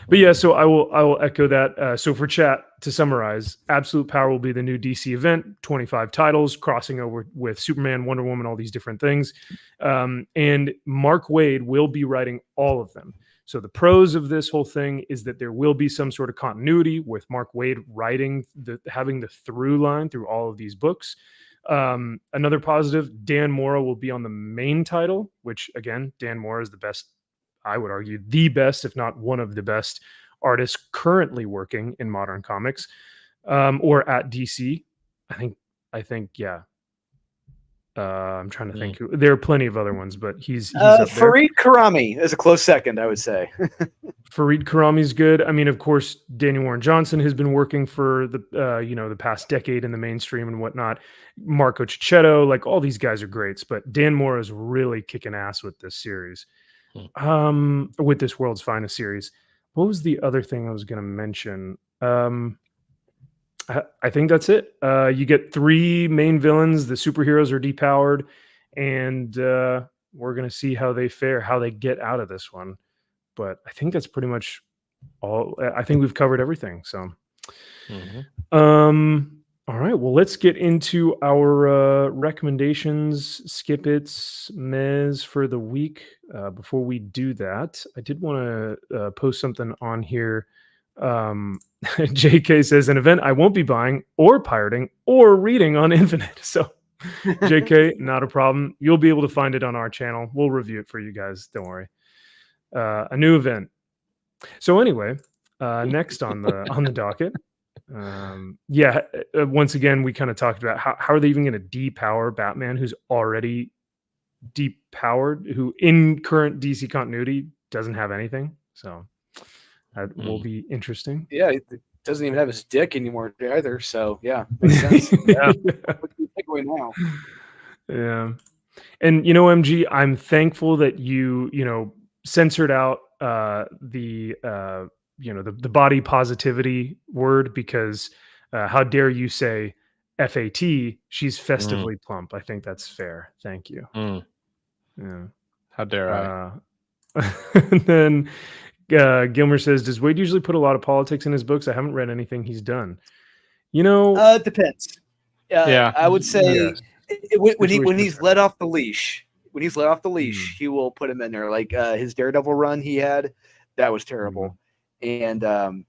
Speaker 1: But yeah, so I will echo that. So for chat, to summarize, Absolute Power will be the new DC event, 25 titles, crossing over with Superman, Wonder Woman, all these different things. And Mark Waid will be writing all of them. So the pros of this whole thing is that there will be some sort of continuity with Mark Waid writing, having the through line through all of these books. Another positive, Dan Mora will be on the main title, which again, Dan Mora is the best, I would argue, the best, if not one of the best artists currently working in modern comics, or at DC. I think, yeah. I'm trying to think. There are plenty of other ones, but he's up there.
Speaker 3: Fareed Karami is a close second, I would say.
Speaker 1: Fareed Karami's good. I mean, of course, Daniel Warren Johnson has been working for the the past decade in the mainstream and whatnot. Marco Cicchetto, like all these guys are greats, but Dan Mora is really kicking ass with this series, with this World's Finest series. What was the other thing I was going to mention? I think that's it. You get 3 main villains. The superheroes are depowered, and we're going to see how they fare, how they get out of this one. But I think that's pretty much all. I think we've covered everything. So, all right. Well, let's get into our recommendations, skip it's, mez for the week. Before we do that, I did want to post something on here. JK says, an event I won't be buying or pirating or reading on Infinite. So JK, not a problem. You'll be able to find it on our channel. We'll review it for you guys. Don't worry. A new event. So anyway, next on the docket. Once again, we kind of talked about how are they even going to depower Batman, who's already depowered, who in current DC continuity doesn't have anything. So that will be interesting.
Speaker 3: Yeah, it doesn't even have his dick anymore either. So yeah, makes sense. Yeah. What's the takeaway now?
Speaker 1: Yeah. And MG, I'm thankful that you censored out the body positivity word, because how dare you say FAT, she's festively plump. I think that's fair. Thank you. Yeah.
Speaker 2: How dare I?
Speaker 1: And then Gilmer says, does Wade usually put a lot of politics in his books? I haven't read anything he's done.
Speaker 3: It depends.
Speaker 2: Yeah,
Speaker 3: I would say when he's let off the leash, he will put him in there. Like his Daredevil run he had, that was terrible. And when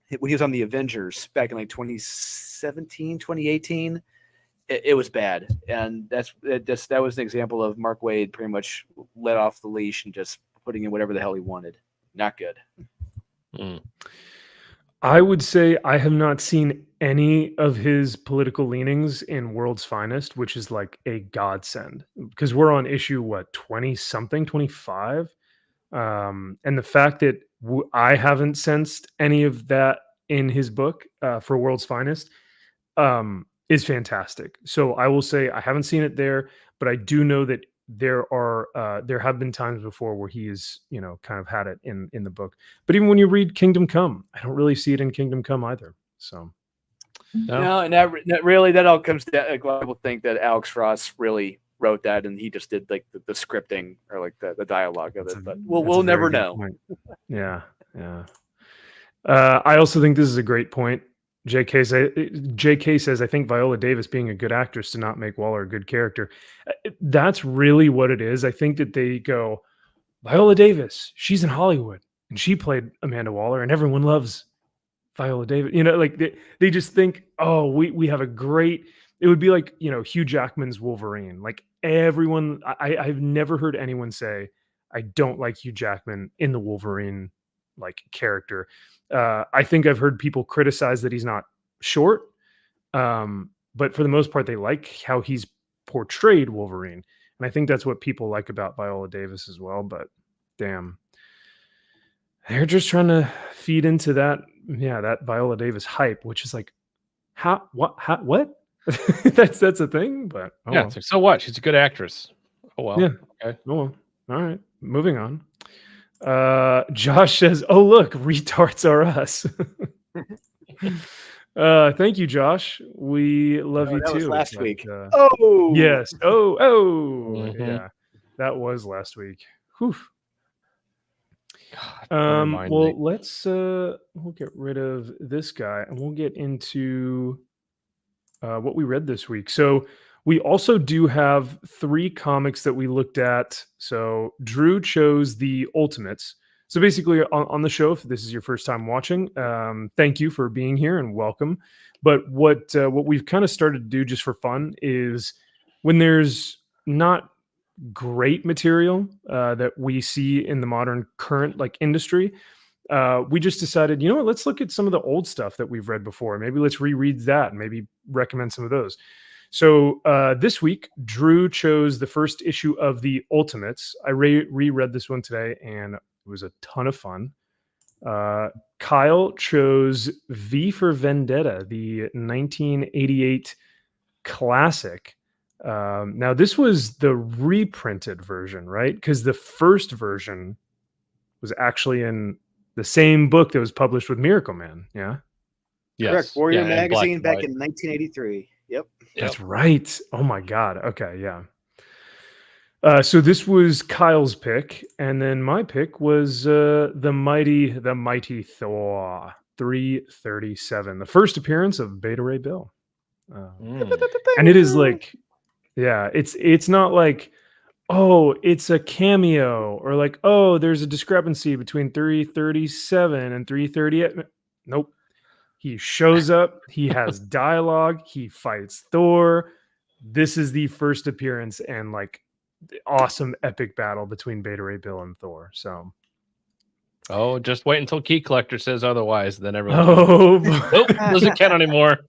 Speaker 3: he was on the Avengers back in like 2017, 2018, it was bad. And that was an example of Mark Waid pretty much let off the leash and just putting in whatever the hell he wanted. Not good.
Speaker 1: I would say I have not seen any of his political leanings in World's Finest, which is like a godsend, because we're on issue 20-something, 25, and the fact that I haven't sensed any of that in his book for World's Finest is fantastic. So I will say I haven't seen it there, but I do know that there have been times before where he is, kind of had it in the book. But even when you read Kingdom Come, I don't really see it in Kingdom Come either. So
Speaker 3: no, and that all comes down. Like, a lot of people think that Alex Ross really wrote that, and he just did like the scripting or like the dialogue of it. But we'll never know.
Speaker 1: Yeah. I also think this is a great point. JK says, I think Viola Davis being a good actress to not make Waller a good character. That's really what it is. I think that they go, Viola Davis, she's in Hollywood and she played Amanda Waller and everyone loves Viola Davis. Like they just think, oh, we have a great, it would be like, Hugh Jackman's Wolverine. Like everyone, I've never heard anyone say, I don't like Hugh Jackman in the Wolverine like character. I think I've heard people criticize that he's not short, but for the most part, they like how he's portrayed Wolverine, and I think that's what people like about Viola Davis as well. But damn, they're just trying to feed into that Viola Davis hype, which is like, what? that's a thing. But
Speaker 2: it's like, so what? She's a good actress. Oh well.
Speaker 1: Yeah.
Speaker 2: Okay.
Speaker 1: Oh well. All right. Moving on. Josh says, oh look, retards are us. Thank you, Josh. We love you
Speaker 3: that
Speaker 1: too.
Speaker 3: Was last week.
Speaker 1: Yes. Yeah, that was last week. Whew.
Speaker 2: God, never mind me.
Speaker 1: Well, let's we'll get rid of this guy and we'll get into what we read this week. So we also do have 3 comics that we looked at. So Drew chose the Ultimates. So basically on the show, if this is your first time watching, thank you for being here and welcome. But what we've kind of started to do just for fun is when there's not great material that we see in the modern current like industry, we just decided, you know what, let's look at some of the old stuff that we've read before. Maybe let's reread that and maybe recommend some of those. So this week, Drew chose the first issue of the Ultimates. I reread this one today and it was a ton of fun. Kyle chose V for Vendetta, the 1988 classic. Now, this was the reprinted version, right? Because the first version was actually in the same book that was published with Miracle Man. Yeah.
Speaker 2: Yes.
Speaker 3: Correct. Warrior
Speaker 2: in black
Speaker 3: Magazine
Speaker 2: and
Speaker 3: back
Speaker 2: white.
Speaker 3: in 1983. Yep.
Speaker 1: That's right. Oh my God. Okay. Yeah. So this was Kyle's pick, and then my pick was the mighty Thor 337, the first appearance of Beta Ray Bill, and it is like, yeah, it's not like, oh, it's a cameo or like, oh, there's a discrepancy between 337 and 338. Nope. He shows up, he has dialogue, he fights Thor. This is the first appearance and like awesome epic battle between Beta Ray Bill and Thor. So
Speaker 2: Oh, just wait until Key Collector says otherwise. Then everyone. Nope, doesn't count anymore.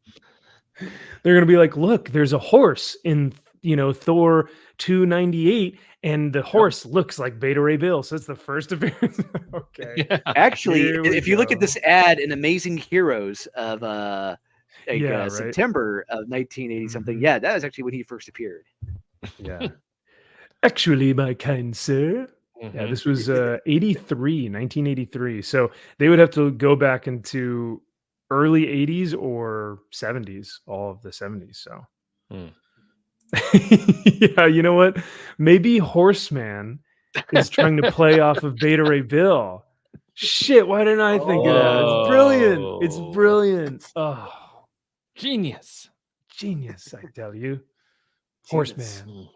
Speaker 1: They're gonna be like, look, there's a horse in Thor 298, and the horse looks like Beta Ray Bill. So it's the first appearance. Okay.
Speaker 2: Yeah.
Speaker 3: Actually,
Speaker 1: Here we
Speaker 3: if you look
Speaker 1: go.
Speaker 3: at this ad in Amazing Heroes of
Speaker 1: Right.
Speaker 3: September of 1980 something,
Speaker 1: Mhm.
Speaker 3: yeah, that was actually when he first appeared.
Speaker 1: Yeah. Actually, my kind sir. Yeah,
Speaker 2: Mhm.
Speaker 1: this was 1983. So they would have to go back into early 80s or 70s, all of the 70s. So yeah, you know what? Maybe Horseman is trying to play off of Beta Ray Bill. Shit, why didn't I think of that? It's brilliant. It's
Speaker 2: Oh.
Speaker 1: brilliant. Oh,
Speaker 2: Genius.
Speaker 1: genius, I tell you.
Speaker 3: Genius.
Speaker 1: Horseman.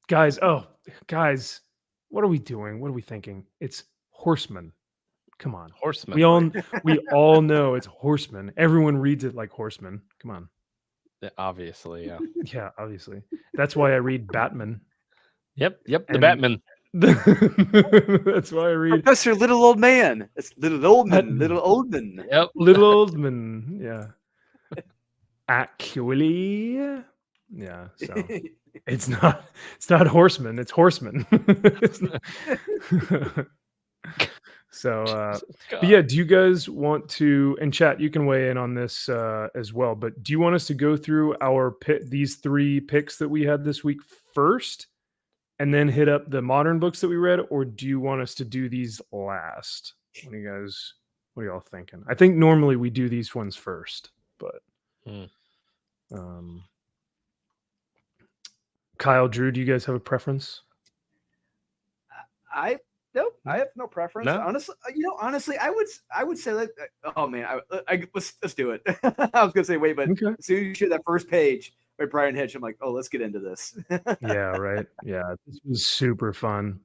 Speaker 1: Guys, what are we doing? What are we thinking? It's Horseman. Come on.
Speaker 2: Horseman.
Speaker 1: We all know it's Horseman. Everyone reads it like Horseman. Come on.
Speaker 2: Yeah, obviously, yeah.
Speaker 1: Yeah, obviously. That's why I read Batman.
Speaker 2: Yep. The
Speaker 1: And-
Speaker 2: Batman.
Speaker 1: That's why I read
Speaker 3: Professor Little Old Man. It's Little Old Man.
Speaker 1: Batman.
Speaker 3: Little Old Man.
Speaker 2: Yep.
Speaker 1: Little Old Man. Yeah. Actually, yeah. So it's not Horseman. It's Horseman. So, but yeah, do you guys want to? And chat, you can weigh in on this as well. But do you want us to go through these 3 picks that we had this week first, and then hit up the modern books that we read, or do you want us to do these last? What are y'all thinking? I think normally we do these ones first, but Kyle, Drew, do you guys have a preference?
Speaker 3: Nope, I have no preference.
Speaker 2: No?
Speaker 3: Honestly, I would say that. Oh man, let's do it. I was gonna say wait, but
Speaker 1: Okay.
Speaker 3: as soon as you share that first page by Brian Hitch, I'm like, oh, let's get into this.
Speaker 1: Yeah, right. Yeah, this was super fun.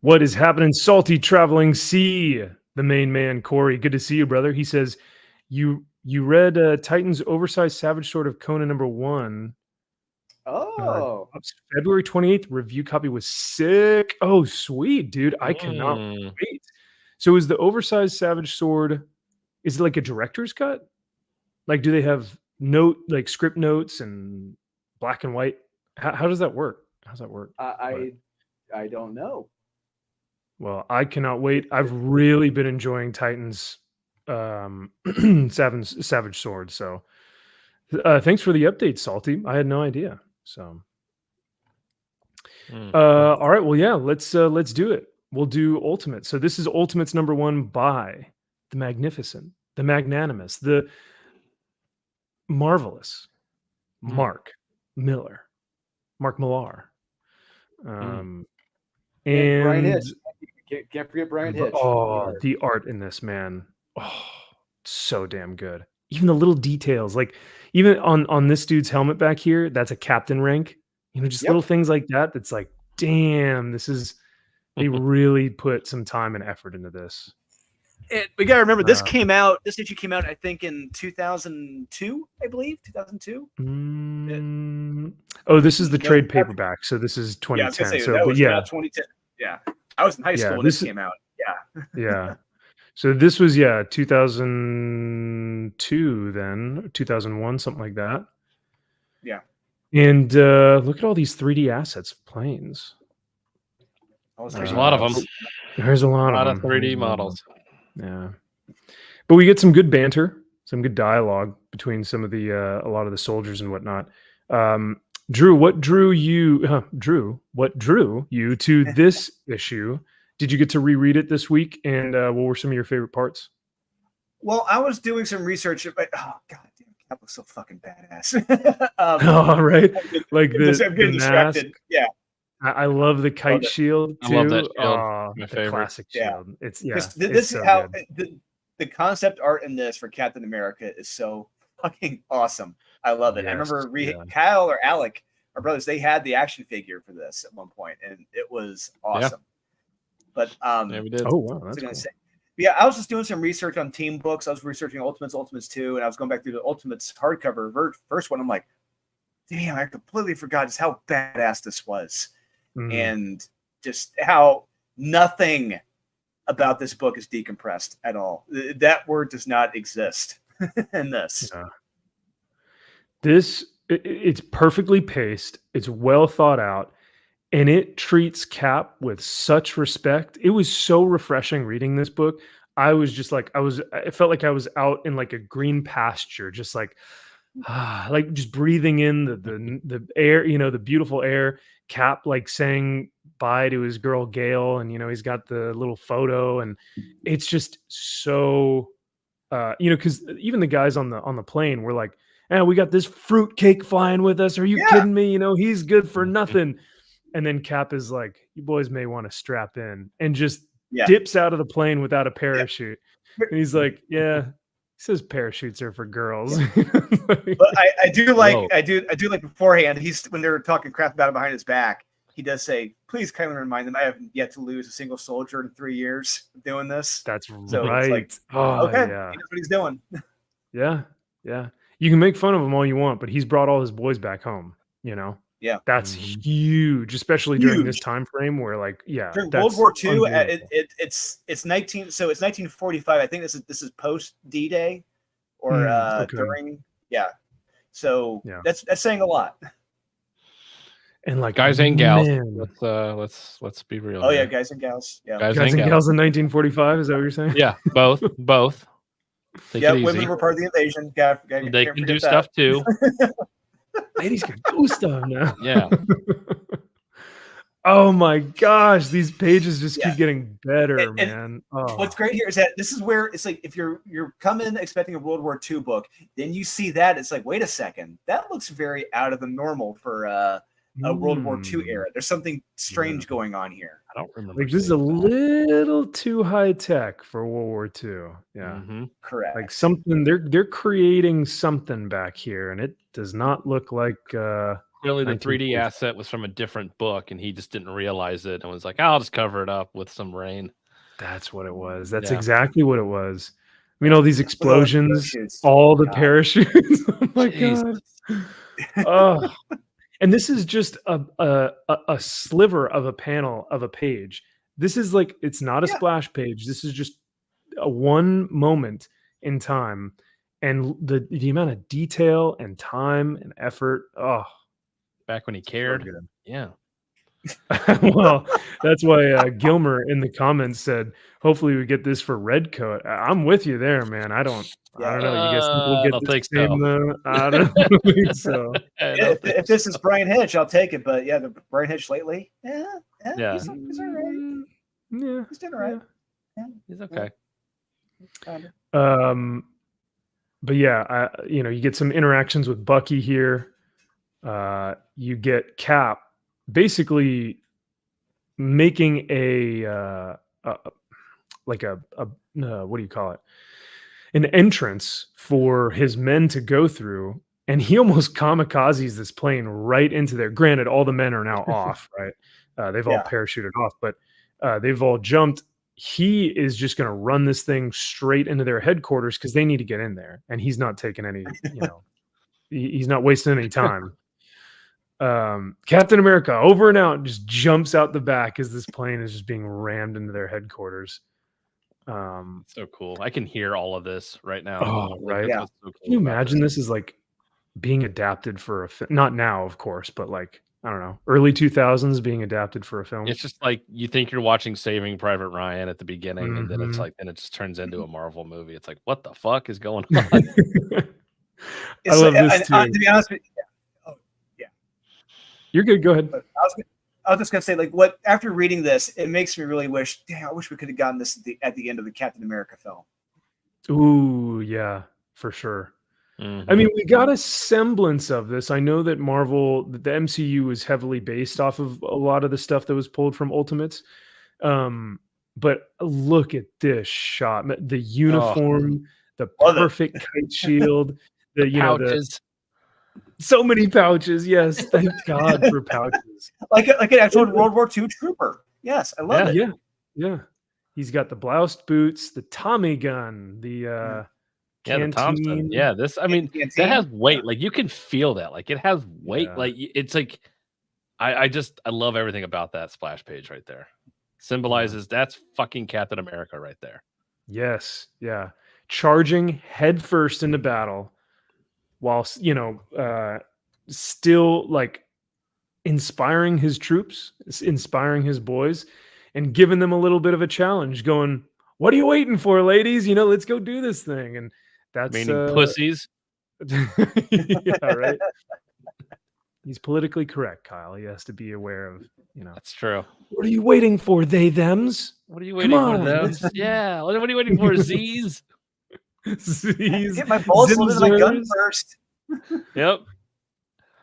Speaker 1: What is happening, Salty Traveling Sea? The main man, Corey. Good to see you, brother. He says, you read Titan's Oversized Savage Sword of Conan #1.
Speaker 3: Oh,
Speaker 1: February 28th. Review copy was sick. Oh, sweet, dude. I cannot wait. So is the Oversized Savage Sword, is it like a director's cut? Like, do they have script notes and black and white? How does that work? How's that work?
Speaker 3: I don't know.
Speaker 1: Well, I cannot wait. I've really been enjoying Titan's Savage Sword. So thanks for the update, Salty. I had no idea. So all right. Well, yeah, let's do it. We'll do Ultimate. So this is Ultimates #1 by the Magnificent, the Magnanimous, the Marvelous Mark Millar.
Speaker 3: And Brian
Speaker 1: And
Speaker 3: Hitch. Can't forget Brian Hitch.
Speaker 1: oh, the art in this, man. Oh, so damn good. Even the little details, like even on this dude's helmet back here, that's a captain rank. Just little things like that. That's like, damn, they really put some time and effort into this.
Speaker 3: And we gotta remember, this issue came out, I think, in 2002, I believe, 2002.
Speaker 1: Oh, this is the trade paperback, so this is 2010.
Speaker 3: Yeah, I was gonna say,
Speaker 1: so,
Speaker 3: that was
Speaker 1: 2010.
Speaker 3: Yeah, I was in high school when this came out. Yeah,
Speaker 1: yeah. So this was 2002, then 2001, something like that.
Speaker 3: Yeah.
Speaker 1: And look at all these 3D assets of planes.
Speaker 2: There's a lot of them.
Speaker 1: There's a lot
Speaker 2: of 3D models.
Speaker 1: Yeah, but we get some good banter, some good dialogue between some of the a lot of the soldiers and whatnot. Drew, what drew you to this issue? Did you get to reread it this week? And what were some of your favorite parts?
Speaker 3: Well, I was doing some research. But, oh god damn, that looks so fucking badass.
Speaker 1: Right, like
Speaker 3: I'm getting distracted.
Speaker 1: mask.
Speaker 3: Yeah.
Speaker 1: I love the kite shield too.
Speaker 2: I love that shield.
Speaker 1: Oh,
Speaker 2: My
Speaker 1: the
Speaker 2: favorite.
Speaker 1: classic shield. It's
Speaker 3: This
Speaker 1: it's
Speaker 3: is
Speaker 1: so
Speaker 3: how
Speaker 1: good.
Speaker 3: the concept art in this for Captain America is so fucking awesome. I love it. I remember Kyle or Alec, our brothers, they had the action figure for this at one point, and it was awesome. But
Speaker 2: we did.
Speaker 1: Oh wow, that's cool.
Speaker 3: Yeah, I was just doing some research on team books. I was researching Ultimates 2, and I was going back through the Ultimates hardcover first one. I'm like, damn, I completely forgot just how badass this was. And just how nothing about this book is decompressed at all. That word does not exist in this.
Speaker 1: Yeah. It's perfectly paced. It's well thought out, and it treats Cap with such respect. It was so refreshing reading this book. I was just like, I felt like I was out in like a green pasture, just like just breathing in the air, the beautiful air. Cap like saying bye to his girl Gail, and he's got the little photo, and it's just so because even the guys on the plane were like, we got this fruitcake flying with us. Are you kidding me? He's good for nothing. And then Cap is like, you boys may want to strap in, and just dips out of the plane without a parachute. And he's like, he says parachutes are for girls.
Speaker 3: But I do like beforehand, when they're talking crap about him behind his back, he does say, please kindly remind them I haven't yet to lose a single soldier in 3 years of doing this.
Speaker 1: That's
Speaker 3: so
Speaker 1: right.
Speaker 3: It's like, he knows what he's doing.
Speaker 1: Yeah. You can make fun of him all you want, but he's brought all his boys back home,
Speaker 3: Yeah.
Speaker 1: That's huge, especially during this time frame where
Speaker 3: during World War II, it's 1945. I think this is post D-Day or during So that's saying a lot.
Speaker 1: And
Speaker 2: guys and gals, let's be real.
Speaker 3: Oh yeah, guys and gals. Yeah,
Speaker 1: guys and gals in 1945. Is that what you're saying?
Speaker 2: Yeah, both.
Speaker 3: Women were part of the invasion.
Speaker 2: They can do stuff too.
Speaker 1: Ladies can do stuff now.
Speaker 2: Yeah.
Speaker 1: Oh my gosh, these pages just keep getting better, man.
Speaker 3: What's great here is that this is where it's like, if you're coming expecting a World War II book, then you see that it's like, wait a second, that looks very out of the normal for a World War II era. There's something strange going on here.
Speaker 2: I don't remember.
Speaker 1: This is a little too high tech for World War II. Yeah,
Speaker 3: correct.
Speaker 1: Like something they're creating something back here, and it does not look like.
Speaker 2: Really, the 3D asset was from a different book, and he just didn't realize it, and was like, "I'll just cover it up with some rain."
Speaker 1: That's what it was. That's exactly what it was. I mean, all these explosions, all the parachutes. Oh my god! Oh. And this is just a sliver of a panel of a page. This is like, it's not a splash page. This is just a one moment in time, and the amount of detail and time and effort. Oh,
Speaker 2: back when he cared. Yeah.
Speaker 1: Well, that's why Gilmer in the comments said, hopefully we get this for Redcoat. I'm with you there, man. I don't know. You guys think we'll get this same, I don't think so.
Speaker 3: If this is Brian Hitch, I'll take it. But the Brian Hitch lately, he's all right.
Speaker 1: Yeah,
Speaker 3: he's doing all right.
Speaker 2: Yeah, he's okay.
Speaker 1: But you get some interactions with Bucky here. You get Cap basically making like a what do you call it? An entrance for his men to go through, and he almost kamikazes this plane right into there. Granted, all the men are now off, right? They've all parachuted off, but they've all jumped. He is just going to run this thing straight into their headquarters because they need to get in there, and he's not taking any, he's not wasting any time. Captain America over and out, just jumps out the back as this plane is just being rammed into their headquarters.
Speaker 2: So cool. I can hear all of this right now.
Speaker 1: Oh, right.
Speaker 3: Yeah.
Speaker 2: So cool.
Speaker 1: Can you imagine this is like being adapted for a film? Not now, of course, but like, I don't know, early 2000s being adapted for a film.
Speaker 2: It's just like you think you're watching Saving Private Ryan at the beginning, and then it's like, then it just turns into a Marvel movie. It's like, what the fuck is going on?
Speaker 1: I love this too.
Speaker 3: To be honest with you,
Speaker 1: You're good. Go ahead.
Speaker 3: I was just gonna say, like, what after reading this, it makes me really wish. Damn, I wish we could have gotten this at the end of the Captain America film.
Speaker 1: Ooh, yeah, for sure. I mean, we got a semblance of this. I know that Marvel, the MCU is heavily based off of a lot of the stuff that was pulled from Ultimates. But look at this shot. The uniform, the perfect kite shield, the
Speaker 2: pouches.
Speaker 1: So many pouches. Yes, thank God for pouches.
Speaker 3: Like an actual World War II trooper. Yes, I love it.
Speaker 1: Yeah. He's got the bloused boots, the Tommy gun, the
Speaker 2: the Thompson. Yeah, this. I mean, that has weight. Like you can feel that. Like it has weight. Yeah. Like it's like, I love everything about that splash page right there. Symbolizes that's fucking Captain America right there.
Speaker 1: Yes. Yeah. Charging headfirst into battle, while still like inspiring his troops, inspiring his boys, and giving them a little bit of a challenge. Going, what are you waiting for, ladies? Let's go do this thing. And that's
Speaker 2: meaning pussies.
Speaker 1: Yeah, right. He's politically correct, Kyle. He has to be aware of,
Speaker 2: That's true.
Speaker 1: What are you waiting for, they thems?
Speaker 2: What are you waiting for, thems? Yeah. What are you waiting for, Z's?
Speaker 1: Z's.
Speaker 3: Get my bullets loaded in my gun first.
Speaker 2: Yep.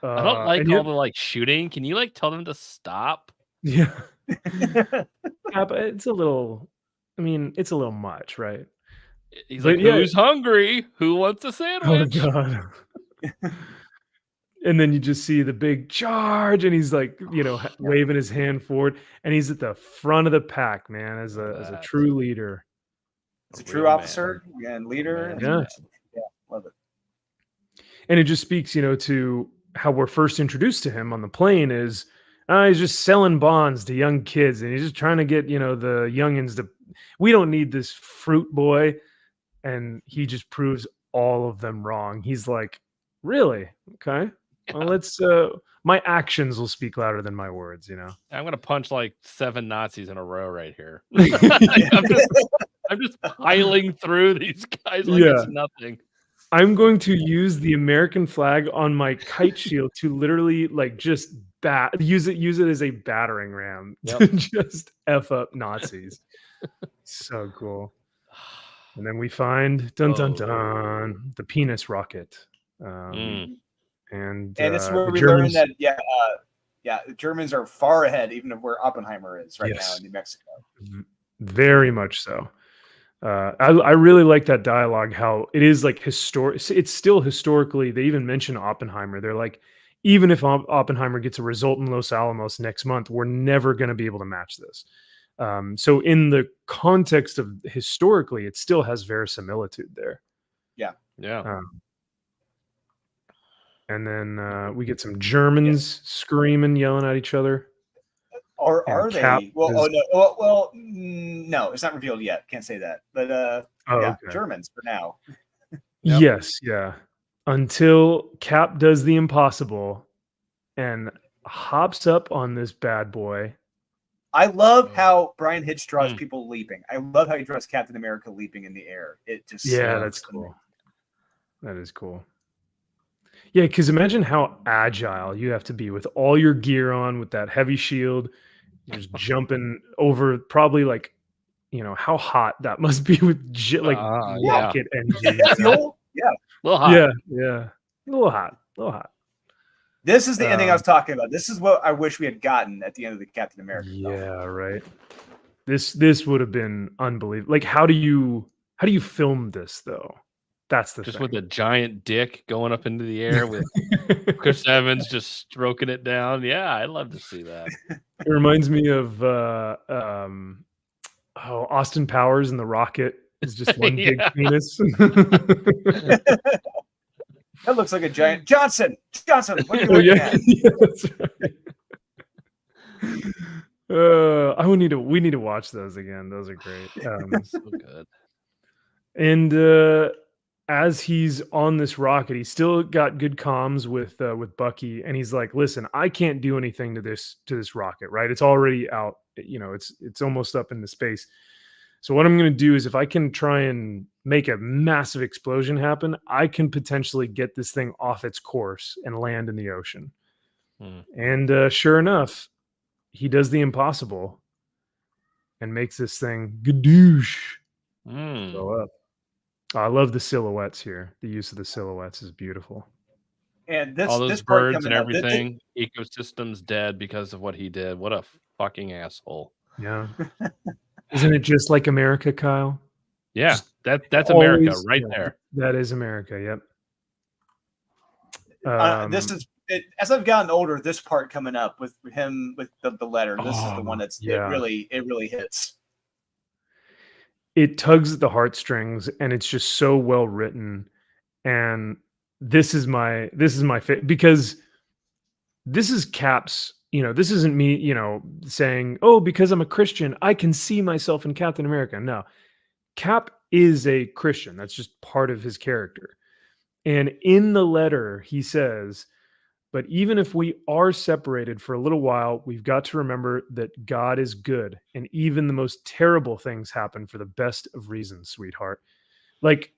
Speaker 2: I don't like all the like shooting. Can you like tell them to stop?
Speaker 1: Yeah. Yeah, but it's a little. I mean, it's a little much, right?
Speaker 2: He's like, who's hungry? Who wants a sandwich?
Speaker 1: Oh God. And then you just see the big charge, and he's like, waving his hand forward, and he's at the front of the pack, man, as a true leader.
Speaker 3: It's a true officer and leader.
Speaker 1: Yeah,
Speaker 3: love it.
Speaker 1: And it just speaks, to how we're first introduced to him on the plane is he's just selling bonds to young kids, and he's just trying to get, the youngins to. We don't need this fruit boy, and he just proves all of them wrong. He's like, really? Okay. Well, let's. My actions will speak louder than my words.
Speaker 2: I'm gonna punch like 7 Nazis in a row right here. I'm just piling through these guys like it's nothing.
Speaker 1: I'm going to use the American flag on my kite shield to literally like just use it as a battering ram to just F up Nazis. So cool. And then we find the penis rocket. And
Speaker 3: this is where we learn that the Germans are far ahead even of where Oppenheimer is right now in New Mexico.
Speaker 1: Very much so. I really like that dialogue, how it is like historic. It's still historically, they even mention Oppenheimer. They're like, even if Oppenheimer gets a result in Los Alamos next month, we're never going to be able to match this. So in the context of historically, it still has verisimilitude there.
Speaker 2: Yeah.
Speaker 1: And then we get some Germans screaming, yelling at each other.
Speaker 3: Or are they? Well, no, it's not revealed yet. Can't say that. But okay. Germans for now.
Speaker 1: Yes, yeah. Until Cap does the impossible and hops up on this bad boy.
Speaker 3: I love how Brian Hitch draws people leaping. I love how he draws Captain America leaping in the air. It just
Speaker 1: that's cool. That is cool. Yeah, because imagine how agile you have to be with all your gear on, with that heavy shield. You're just jumping over probably like, how hot that must be with rocket engines.
Speaker 3: Yeah.
Speaker 2: A little hot.
Speaker 1: Yeah. A little hot.
Speaker 3: This is the ending I was talking about. This is what I wish we had gotten at the end of the Captain America film.
Speaker 1: Yeah, right. This would have been unbelievable. Like, how do you film this though? That's the
Speaker 2: just
Speaker 1: thing.
Speaker 2: with a giant dick going up into the air with Chris Evans just stroking it down. Yeah, I'd love to see that.
Speaker 1: It reminds me of Austin Powers and the Rocket is just one big penis.
Speaker 3: That looks like a giant Johnson. What are you looking at?
Speaker 1: Yeah, that's right. We need to watch those again. Those are great.
Speaker 2: So good.
Speaker 1: And as he's on this rocket, he's still got good comms with Bucky, and he's like, "Listen, I can't do anything to this rocket, right? It's already out. It's almost up into space. So what I'm going to do is, if I can try and make a massive explosion happen, I can potentially get this thing off its course and land in the ocean." And sure enough, he does the impossible and makes this thing gadoosh go up. I love the silhouettes here. The use of the silhouettes is beautiful.
Speaker 3: And this,
Speaker 2: all those
Speaker 3: this part
Speaker 2: birds and
Speaker 3: coming up,
Speaker 2: everything, ecosystem's dead because of what he did. What a fucking asshole.
Speaker 1: Yeah. Isn't it just like America, Kyle?
Speaker 2: Yeah,
Speaker 1: Just
Speaker 2: that's America
Speaker 1: always-
Speaker 2: right
Speaker 1: yeah,
Speaker 2: there.
Speaker 1: That is America. Yep.
Speaker 3: this is it, as I've gotten older. This part coming up with him with the letter. This is the one that's it really hits.
Speaker 1: It tugs at the heartstrings, and it's just so well written. And this is my favorite, because this is Cap's. This isn't me, saying, "Oh, because I'm a Christian, I can see myself in Captain America." No, Cap is a Christian. That's just part of his character. And in the letter, he says, "But even if we are separated for a little while, we've got to remember that God is good, and even the most terrible things happen for the best of reasons, sweetheart." Like,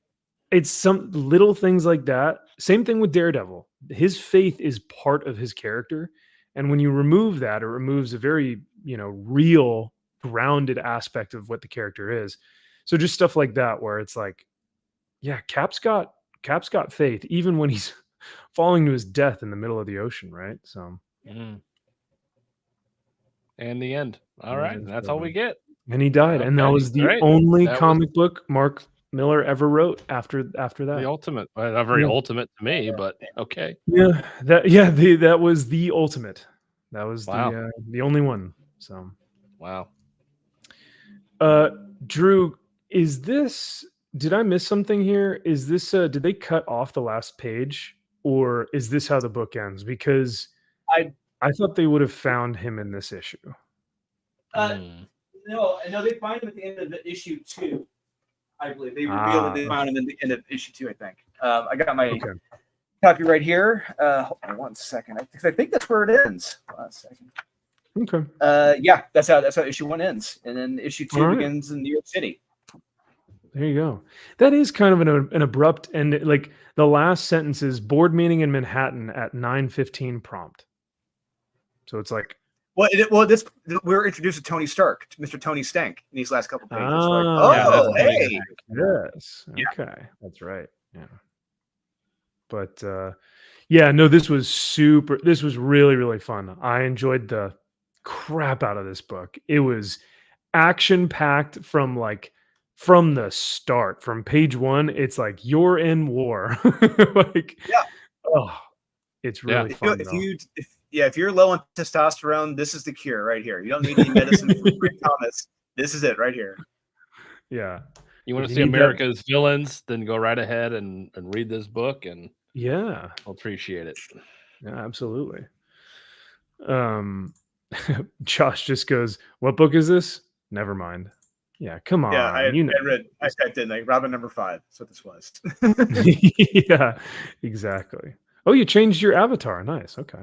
Speaker 1: it's some little things like that. Same thing with Daredevil. His faith is part of his character. And when you remove that, it removes a very, real, grounded aspect of what the character is. So just stuff like that, where it's like, yeah, Cap's got faith, even when he's falling to his death in the middle of the ocean, right? So,
Speaker 2: And the end. All
Speaker 1: Yeah,
Speaker 2: right,
Speaker 1: that's
Speaker 2: that's all we get.
Speaker 1: and he died, and that
Speaker 2: Okay,
Speaker 1: was the
Speaker 2: great.
Speaker 1: only
Speaker 2: That was-
Speaker 1: comic book Mark Miller ever wrote after that.
Speaker 2: The ultimate, not very
Speaker 1: Yeah.
Speaker 2: ultimate to me, but okay.
Speaker 1: Yeah, that was the ultimate. That was
Speaker 2: Wow.
Speaker 1: the only one. So,
Speaker 2: Wow.
Speaker 1: Drew, did I miss something here? Is this did they cut off the last page, or is this how the book ends? Because I thought they would have found him in this issue.
Speaker 3: No, they find him at the end of the issue 2. I believe they reveal that they found him in the end of issue 2. I think. I got my copy right here. Hold on 1 second. I think that's where it ends. 1 second.
Speaker 1: Okay.
Speaker 3: Yeah, that's how issue 1 ends, and then issue 2 begins in New York City.
Speaker 1: There you go. That is kind of an abrupt end. Like, the last sentence is board meeting in Manhattan at 9:15 prompt. So it's like,
Speaker 3: we're introduced to Tony Stark, to Mr. Tony Stank, in these last couple pages.
Speaker 2: hey.
Speaker 1: Yes.
Speaker 3: Yeah.
Speaker 1: Okay. That's right. Yeah. But this was really, really fun. I enjoyed the crap out of this book. It was action packed from the start. From page 1, it's like you're in war. It's really fun.
Speaker 3: If you're low on testosterone, this is the cure right here. You don't need any medicine from Frank Thomas. This is it right here.
Speaker 1: Yeah.
Speaker 2: You want to see America's villains? Then go right ahead and read this book, and
Speaker 1: I'll
Speaker 2: appreciate it.
Speaker 1: Yeah, absolutely. Josh just goes, "What book is this?" Never mind. Yeah, come on.
Speaker 3: Yeah, I typed in Robin number 5. That's what this was.
Speaker 1: Yeah, exactly. Oh, you changed your avatar. Nice. Okay.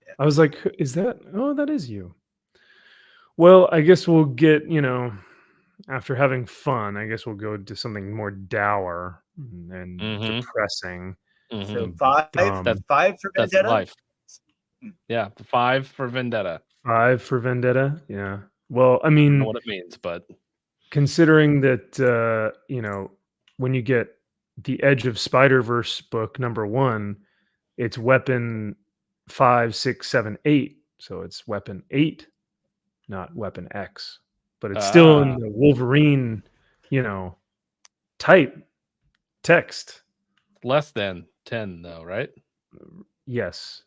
Speaker 1: Yeah. I was like, is that? Oh, that is you. Well, I guess we'll get, after having fun, I guess we'll go to something more dour and depressing.
Speaker 3: So 5 for Vendetta?
Speaker 2: That's life. Yeah, 5 for Vendetta.
Speaker 1: 5 for Vendetta. Yeah. Well, I mean,
Speaker 2: I don't know what it means, but
Speaker 1: considering that, when you get the Edge of Spider-Verse book number 1, it's weapon 5, 6, 7, 8. So it's weapon 8, not weapon X. But it's still in the Wolverine, type text.
Speaker 2: Less than 10, though, right?
Speaker 1: Yes.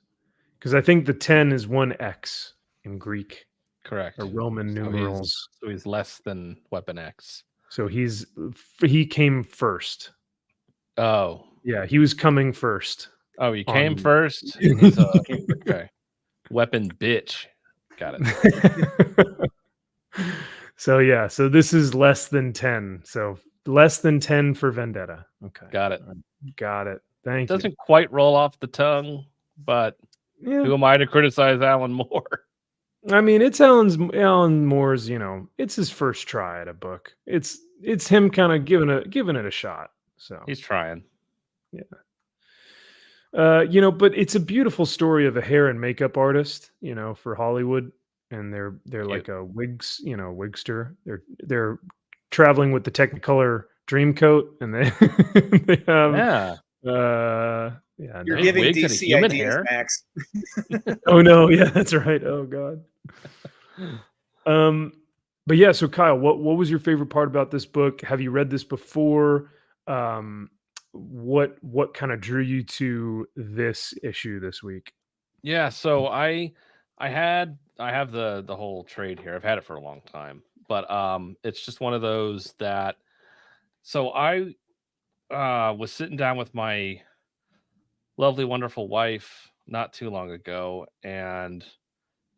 Speaker 1: Because I think the 10 is 1X in Greek.
Speaker 2: Correct.
Speaker 1: Or Roman numerals.
Speaker 2: So he's less than weapon X.
Speaker 1: So he came first.
Speaker 2: Oh.
Speaker 1: Yeah, he was coming first.
Speaker 2: Oh, he came first? He's okay. Weapon bitch. Got it.
Speaker 1: So this is less than 10. So less than 10 for Vendetta. Okay.
Speaker 2: Got it.
Speaker 1: Thank you.
Speaker 2: Doesn't quite roll off the tongue, but who am I to criticize Alan Moore?
Speaker 1: I mean, it's Alan Moore's, it's his first try at a book. It's him kind of giving it a shot. So
Speaker 2: he's trying.
Speaker 1: Yeah. But it's a beautiful story of a hair and makeup artist, for Hollywood. And they're
Speaker 2: Cute.
Speaker 1: like a wigster. They're traveling with the Technicolor Dreamcoat, and they have
Speaker 3: You're giving DC
Speaker 2: human
Speaker 3: ideas,
Speaker 2: hair.
Speaker 3: Max.
Speaker 1: Oh no, yeah, that's right. Oh god. But yeah, so Kyle, what was your favorite part about this book? Have you read this before? What kind of drew you to this issue this week?
Speaker 2: Yeah, so I have the whole trade here. I've had it for a long time, but it's just one of those that. So I was sitting down with my lovely, wonderful wife not too long ago, and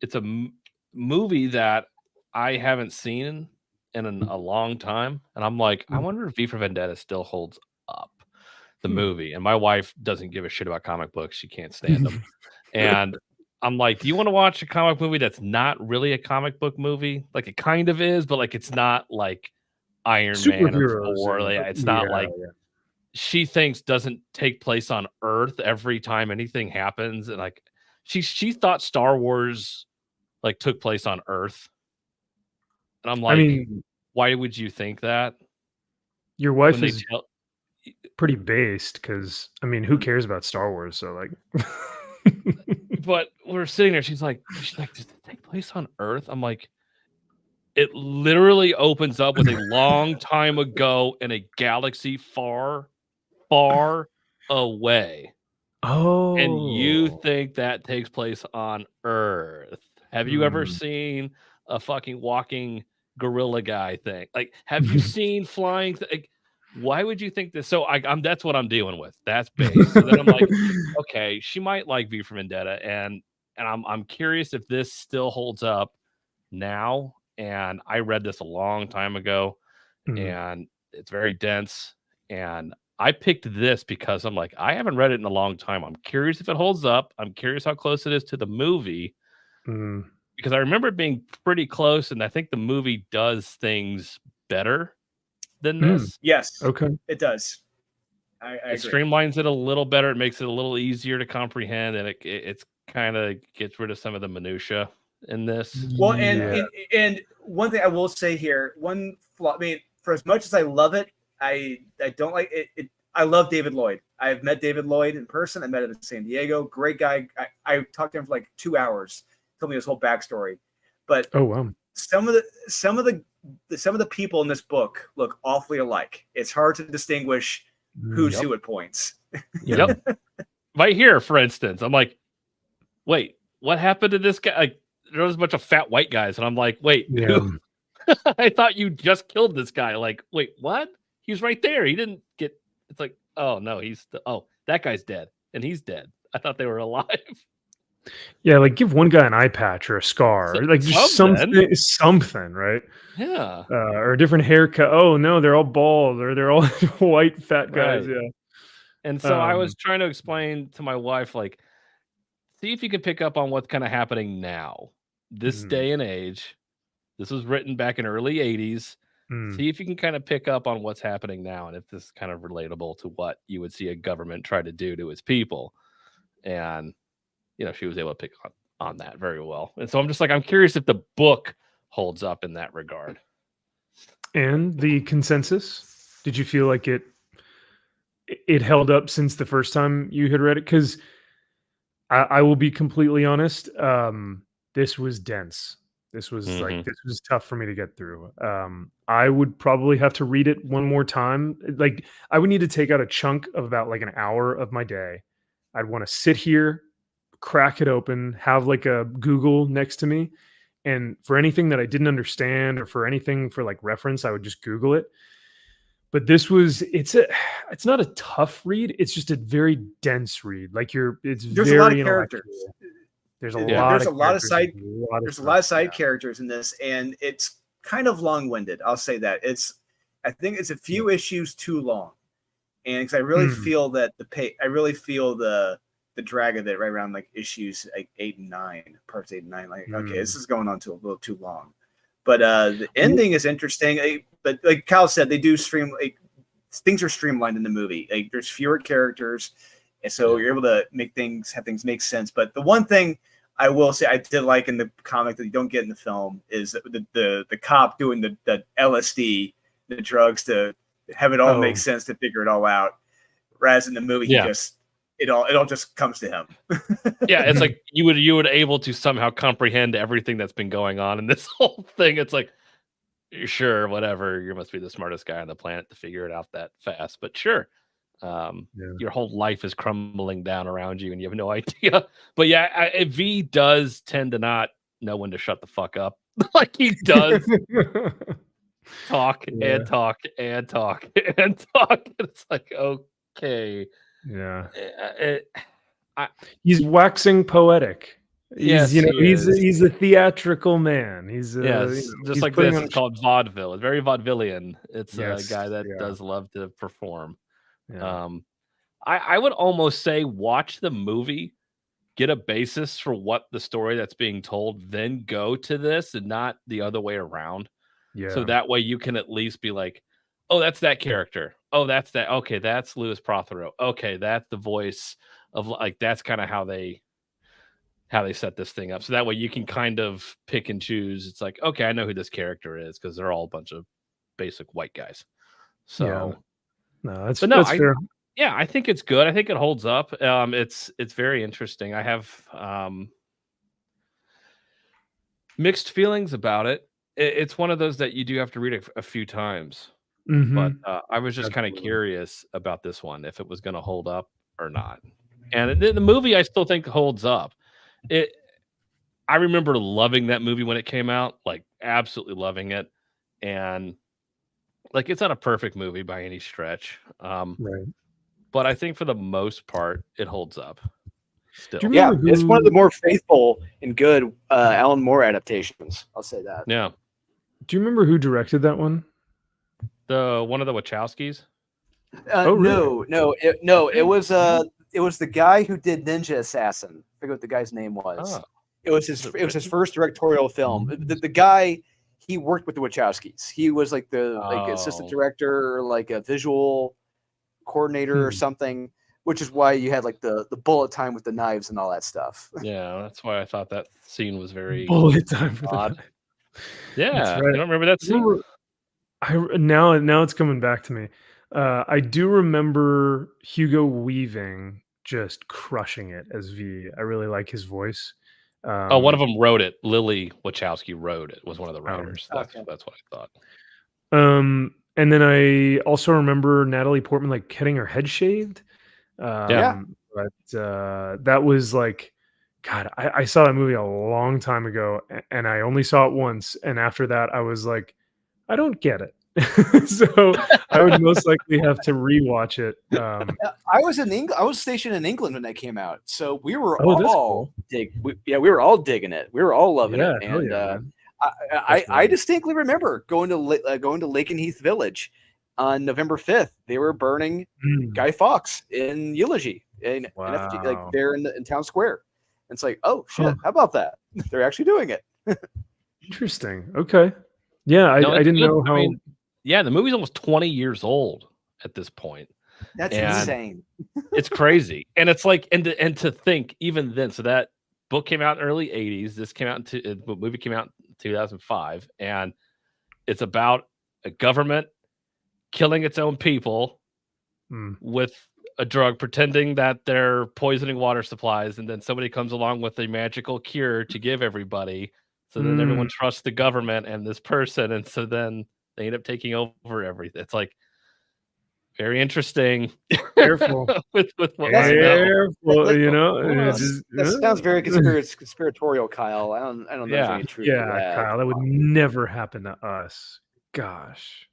Speaker 2: it's a movie that I haven't seen in a long time, and I'm like, I wonder if V for Vendetta still holds up, the movie. And my wife doesn't give a shit about comic books; she can't stand them, and I'm like, do you want to watch a comic movie that's not really a comic book movie? Like it kind of is, but like it's not like Iron Man or Thor. It's not like she thinks doesn't take place on Earth every time anything happens. And like she thought Star Wars like took place on Earth. And I'm like, why would you think that?
Speaker 1: Your wife is pretty based because who cares about Star Wars? So like
Speaker 2: but we're sitting there. She's like, does it take place on Earth? I'm like, it literally opens up with a long time ago in a galaxy far, far away.
Speaker 1: Oh,
Speaker 2: and you think that takes place on Earth? Have you ever seen a fucking walking gorilla guy thing? Like, have you seen flying? Why would you think this? So I'm that's what I'm dealing with. That's base. So then I'm like, okay, she might like V for Vendetta, and I'm curious if this still holds up now. And I read this a long time ago, and it's very dense. And I picked this because I'm like, I haven't read it in a long time. I'm curious if it holds up. I'm curious how close it is to the movie. Because I remember it being pretty close, and I think the movie does things better than this.
Speaker 3: Yes.
Speaker 1: Okay.
Speaker 3: It does. I
Speaker 2: it
Speaker 3: agree.
Speaker 2: Streamlines it a little better. It makes it a little easier to comprehend, and it's kind of gets rid of some of the minutia in this.
Speaker 3: Well, and one thing I will say here, one flaw. For as much as I love it, I don't like it. I love David Lloyd. I've met David Lloyd in person. I met him in San Diego. Great guy. I talked to him for like 2 hours. Told me his whole backstory. But
Speaker 1: oh wow, some of
Speaker 3: the people in this book look awfully alike. It's hard to distinguish who's who at points.
Speaker 2: Yep. Right here, for instance, I'm like, wait, what happened to this guy? Like, there was a bunch of fat white guys, and I'm like, wait, who? I thought you just killed this guy. Like, wait, what? He's right there. He didn't get. It's like, oh no, that guy's dead, and he's dead. I thought they were alive.
Speaker 1: Yeah, like give one guy an eye patch or a scar, like just something, right?
Speaker 2: Yeah,
Speaker 1: or a different haircut. Oh no, they're all bald, or they're all white fat guys. Right. Yeah.
Speaker 2: And so I was trying to explain to my wife, like, see if you can pick up on what's kind of happening now, this day and age. This was written back in early 80s. See if you can kind of pick up on what's happening now, and if this is kind of relatable to what you would see a government try to do to its people. And she was able to pick on that very well. And so I'm just like, I'm curious if the book holds up in that regard.
Speaker 1: And the consensus, did you feel like it held up since the first time you had read it? Because I will be completely honest. This was dense. This was this was tough for me to get through. I would probably have to read it one more time. Like I would need to take out a chunk of about like an hour of my day. I'd want to sit here, crack it open, have like a Google next to me, and for anything that I didn't understand or for anything for like reference, I would just Google it. But it's not a tough read. It's just a very dense read. Like there's
Speaker 3: a lot of characters.
Speaker 1: There's
Speaker 3: a lot of side characters in this, and it's kind of long-winded. I'll say that I think it's a few issues too long, and because I really feel that the drag of it right around like issues like 8 and 9, parts 8 and 9. Like, okay, this is going on to a little too long. But the ending is interesting. But like Kyle said, they do things are streamlined in the movie. Like there's fewer characters, and so you're able to have things make sense. But the one thing I will say I did like in the comic that you don't get in the film is the cop doing the LSD, the drugs to have it all make sense to figure it all out. Whereas in the movie, it all just comes to him.
Speaker 2: Yeah, it's like you would able to somehow comprehend everything that's been going on in this whole thing. It's like, sure, whatever. You must be the smartest guy on the planet to figure it out that fast. But sure, your whole life is crumbling down around you, and you have no idea. But yeah, V does tend to not know when to shut the fuck up. Like he does talk and talk and talk and talk. It's like, okay.
Speaker 1: Yeah, he's waxing poetic. He's he's a theatrical man. He's
Speaker 2: just like this. It's called vaudeville. It's very vaudevillian. It's a guy that does love to perform. Yeah. I would almost say watch the movie, get a basis for what the story that's being told, then go to this and not the other way around. Yeah. So that way you can at least be like, oh, that's that character. Oh, that's that. Okay, that's Louis Prothero. Okay, that's the voice of like that's kind of how they set this thing up. So that way you can kind of pick and choose. It's like, okay, I know who this character is because they're all a bunch of basic white guys. So
Speaker 1: that's fair.
Speaker 2: Yeah, I think it's good. I think it holds up. It's very interesting. I have mixed feelings about it. It's one of those that you do have to read a few times. But I was just kind of curious about this one, if it was going to hold up or not. And the movie, I still think holds up. I remember loving that movie when it came out, like absolutely loving it. And like, it's not a perfect movie by any stretch.
Speaker 1: Right.
Speaker 2: But I think for the most part, it holds up. Still.
Speaker 3: It's one of the more faithful and good Alan Moore adaptations. I'll say that.
Speaker 2: Yeah.
Speaker 1: Do you remember who directed that one?
Speaker 2: One of the Wachowskis?
Speaker 3: Really? No. It was the guy who did Ninja Assassin. I forget what the guy's name was. Oh. It was his first directorial film. The guy, he worked with the Wachowskis. He was like the assistant director or like a visual coordinator or something, which is why you had like the bullet time with the knives and all that stuff.
Speaker 2: Yeah, that's why I thought that scene was very
Speaker 1: bullet time
Speaker 2: odd. Yeah, right. I don't remember that scene.
Speaker 1: Now it's coming back to me. I do remember Hugo Weaving just crushing it as V. I really like his voice.
Speaker 2: One of them wrote it. Lily Wachowski wrote it. Was one of the writers. That's what I thought.
Speaker 1: And then I also remember Natalie Portman like getting her head shaved. But that was like, God, I saw that movie a long time ago, and I only saw it once. And after that, I was like, I don't get it. So I would most likely have to rewatch it.
Speaker 3: I was in England. I was stationed in England when that came out, so we were all we were all digging it. We were all loving it, and I distinctly remember going to Lakenheath Village on November 5th. They were burning Guy Fawkes in eulogy in effigy, like there in town square. And it's like, oh shit, how about that? They're actually doing it.
Speaker 1: Interesting. Okay. Yeah, I didn't know how.
Speaker 2: The movie's almost 20 years old at this point.
Speaker 3: That's insane.
Speaker 2: It's crazy. And it's like, and to think even then, so that book came out in the early 80s. This came out the movie came out in 2005. And it's about a government killing its own people with a drug, pretending that they're poisoning water supplies, and then somebody comes along with a magical cure to give everybody. So then everyone trusts the government and this person, and so then they end up taking over everything. It's like very interesting.
Speaker 1: Careful
Speaker 2: with what
Speaker 1: careful, you know.
Speaker 3: That sounds very conspiratorial, Kyle. I don't know if there's any truth to that.
Speaker 1: Kyle, that would never happen to us. Gosh.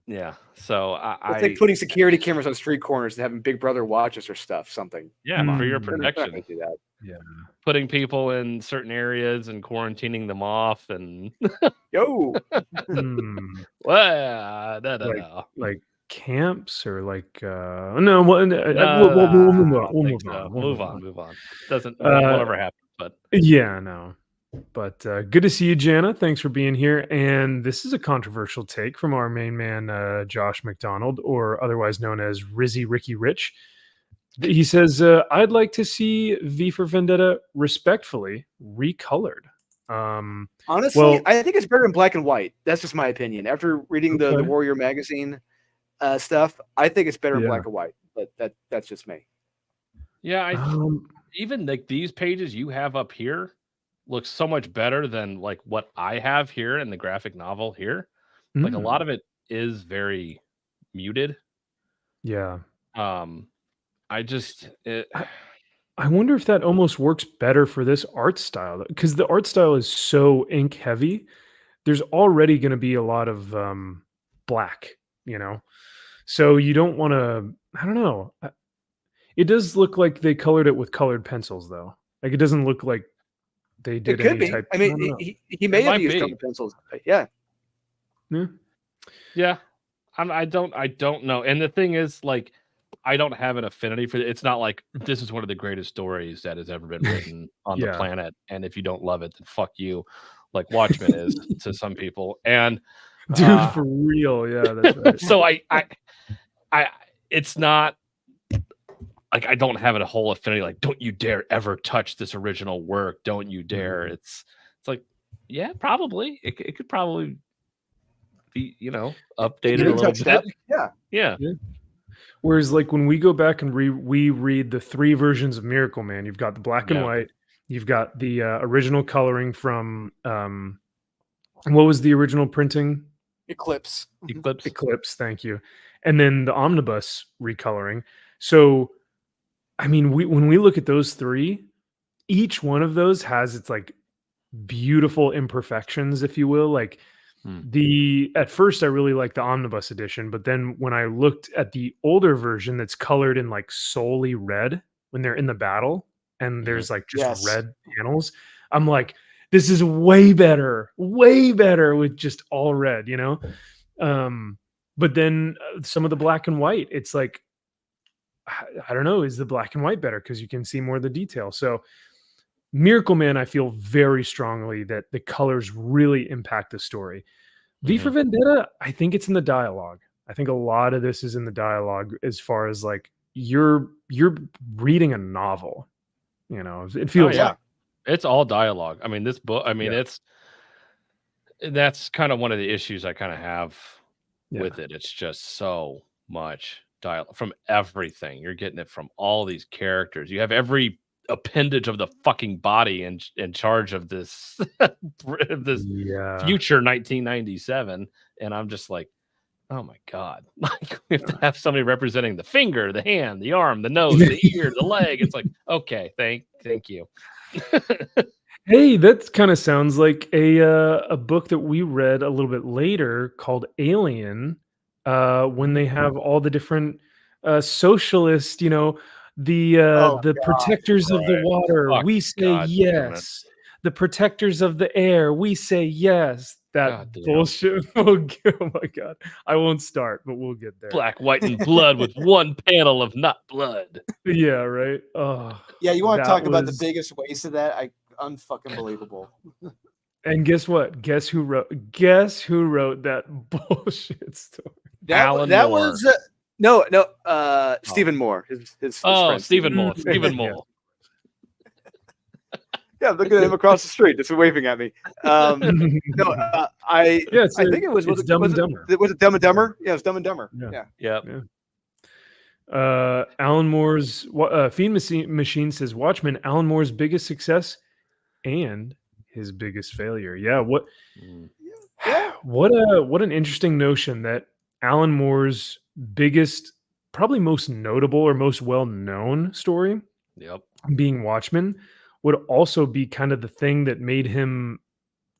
Speaker 2: Yeah, so
Speaker 3: it's like putting security cameras on street corners and having Big Brother watch us or stuff. Something.
Speaker 2: Yeah, for your protection.
Speaker 3: Do that.
Speaker 1: Yeah,
Speaker 2: putting people in certain areas and quarantining them off, and
Speaker 3: yo,
Speaker 2: well,
Speaker 1: like camps or like no. We'll move on.
Speaker 2: Doesn't whatever happen, but
Speaker 1: yeah, no. But good to see you, Jana. Thanks for being here. And this is a controversial take from our main man, Josh McDonald, or otherwise known as Rizzy Ricky Rich. He says, I'd like to see V for Vendetta respectfully recolored.
Speaker 3: Honestly, I think it's better in black and white. That's just my opinion. After reading the Warrior magazine stuff, I think it's better in black and white. But that's just me.
Speaker 2: Yeah, even like these pages you have up here looks so much better than like what I have here in the graphic novel here. Like a lot of it is very muted.
Speaker 1: Yeah.
Speaker 2: I
Speaker 1: wonder if that almost works better for this art style, because the art style is so ink heavy. There's already going to be a lot of black, you know, so you don't want to. I don't know. It does look like they colored it with colored pencils, though. Like it doesn't look like they did.
Speaker 3: It could
Speaker 1: any
Speaker 3: be.
Speaker 1: type.
Speaker 3: I mean, he may have used colored pencils. Yeah.
Speaker 2: I don't know. And the thing is, like, I don't have an affinity for it. It's not like this is one of the greatest stories that has ever been written on the planet. And if you don't love it, then fuck you. Like Watchmen is to some people. And
Speaker 1: dude, for real. Yeah. That's right.
Speaker 2: So I it's not like I don't have a whole affinity. Like, don't you dare ever touch this original work. Don't you dare. It's like, yeah, probably. It could probably be, you know, updated a little bit. Yeah.
Speaker 1: Whereas, like, when we go back and we read the 3 versions of Miracle Man, you've got the black and white, you've got the original coloring from what was the original printing?
Speaker 3: Eclipse.
Speaker 1: Thank you. And then the omnibus recoloring. So, I mean, when we look at those 3, each one of those has its like beautiful imperfections, if you will. Like at first I really liked the omnibus edition, but then when I looked at the older version that's colored in like solely red when they're in the battle and there's like just red panels, I'm like, this is way better with just all red, you know? But then some of the black and white, it's like, I don't know, is the black and white better because you can see more of the detail? So Miracle Man, I feel very strongly that the colors really impact the story. V for Vendetta, I think it's in the dialogue. I think a lot of this is in the dialogue as far as like you're reading a novel, you know, it feels like.
Speaker 2: It's all dialogue. I mean, this book, I mean, that's kind of one of the issues I kind of have with it. It's just so much dialogue from everything. You're getting it from all these characters. You have every appendage of the fucking body in charge of this future 1997, and I'm just like, oh my god, like we have to have somebody representing the finger, the hand, the arm, the nose, the ear, the leg. It's like, okay, thank you.
Speaker 1: Hey, that kind of sounds like a book that we read a little bit later called Alien, when they have all the different socialist, you know, the protectors of the water, we say yes. The protectors of the air, we say yes. That bullshit. Oh my god, I won't start, but we'll get there.
Speaker 2: Black, white, and blood with one panel of not blood.
Speaker 1: Yeah, right. Oh,
Speaker 3: yeah. You want to talk about the biggest waste of that? Unfucking believable.
Speaker 1: And guess what? Guess who wrote that bullshit story?
Speaker 3: That was no. Stephen Moore. His friend,
Speaker 2: Stephen Moore. Stephen Moore.
Speaker 3: Yeah, look at him across the street, just waving at me. I think it was Dumb and Dumber. Was it Dumb and Dumber? Yeah, it was Dumb and Dumber. Yeah.
Speaker 1: Alan Moore's Fiend Machine says Watchmen, Alan Moore's biggest success and his biggest failure. Yeah, what what an interesting notion that Alan Moore's biggest, probably most notable or most well-known story, being Watchmen, would also be kind of the thing that made him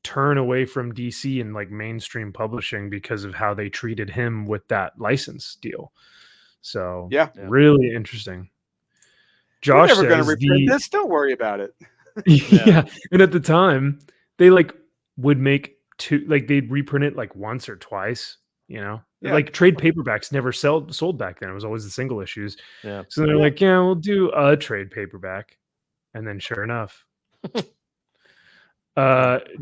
Speaker 1: turn away from DC and like mainstream publishing because of how they treated him with that license deal. So really interesting. Josh
Speaker 3: We're never going to
Speaker 1: says
Speaker 3: reprint this. Don't worry about it.
Speaker 1: Yeah, and at the time they like would make they'd reprint it like once or twice. You know, like trade paperbacks never sold back then. It was always the single issues.
Speaker 2: Yeah.
Speaker 1: So they're like, yeah, we'll do a trade paperback, and then sure enough.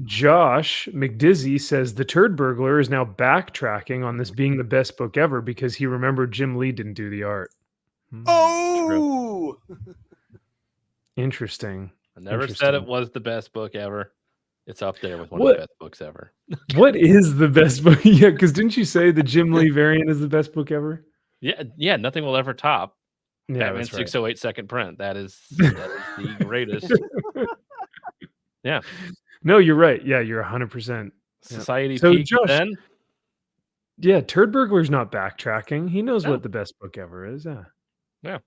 Speaker 1: Josh McDizzy says the Turd Burglar is now backtracking on this being the best book ever because he remembered Jim Lee didn't do the art.
Speaker 3: Oh,
Speaker 1: interesting.
Speaker 2: I never said it was the best book ever. It's up there with one of the best books ever.
Speaker 1: What is the best book? Yeah, because didn't you say the Jim Lee variant is the best book ever?
Speaker 2: Yeah, nothing will ever top Batman 608 second print. That is the greatest. Yeah.
Speaker 1: No, you're right. Yeah, you're 100%.
Speaker 2: Society peaked then.
Speaker 1: Yeah, Turd Burglar's not backtracking. He knows what the best book ever is.
Speaker 2: Yeah.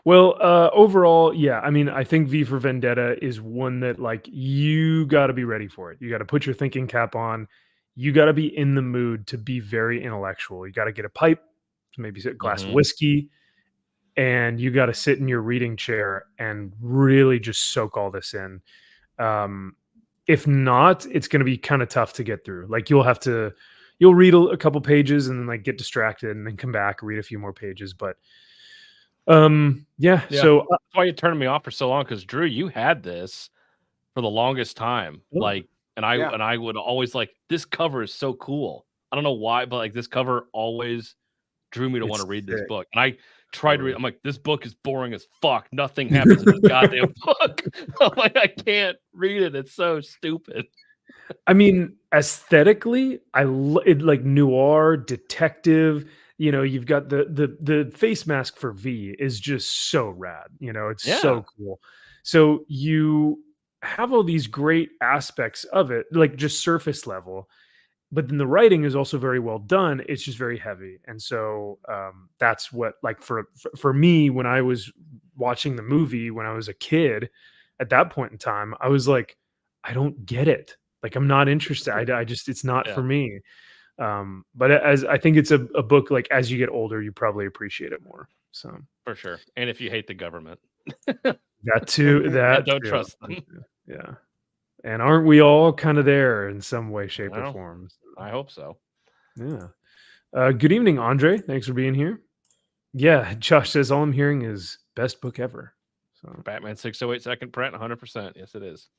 Speaker 1: Well, overall, yeah. I mean, I think V for Vendetta is one that like you got to be ready for it. You got to put your thinking cap on. You got to be in the mood to be very intellectual. You got to get a pipe, maybe a glass of whiskey, and you got to sit in your reading chair and really just soak all this in. If not, it's going to be kind of tough to get through. Like you'll read a couple pages and then like get distracted and then come back, read a few more pages. But so
Speaker 2: that's why you turned me off for so long, because Drew, you had this for the longest time. Like, and I would always like, this cover is so cool. I don't know why, but like this cover always drew me to want to read this book. And I tried to read. I'm like, this book is boring as fuck. Nothing happens in this goddamn book. I'm like, I can't read it. It's so stupid.
Speaker 1: I mean, aesthetically, it like noir detective. You know, you've got the face mask for V is just so rad. You know, it's so cool. So you have all these great aspects of it, like just surface level. But then the writing is also very well done. It's just very heavy. And so that's what, like, for me, when I was watching the movie, when I was a kid, at that point in time, I was like, I don't get it. Like, I'm not interested. I just, it's not for me. But as I think it's a book, like, as you get older, you probably appreciate it more. So
Speaker 2: for sure. And if you hate the government.
Speaker 1: That too.
Speaker 2: Don't trust them.
Speaker 1: Yeah. And aren't we all kind of there in some way, shape, or form?
Speaker 2: I hope so.
Speaker 1: Yeah. Good evening, Andre. Thanks for being here. Yeah, Josh says all I'm hearing is best book ever. So
Speaker 2: Batman 608 second print, 100%. Yes, it is.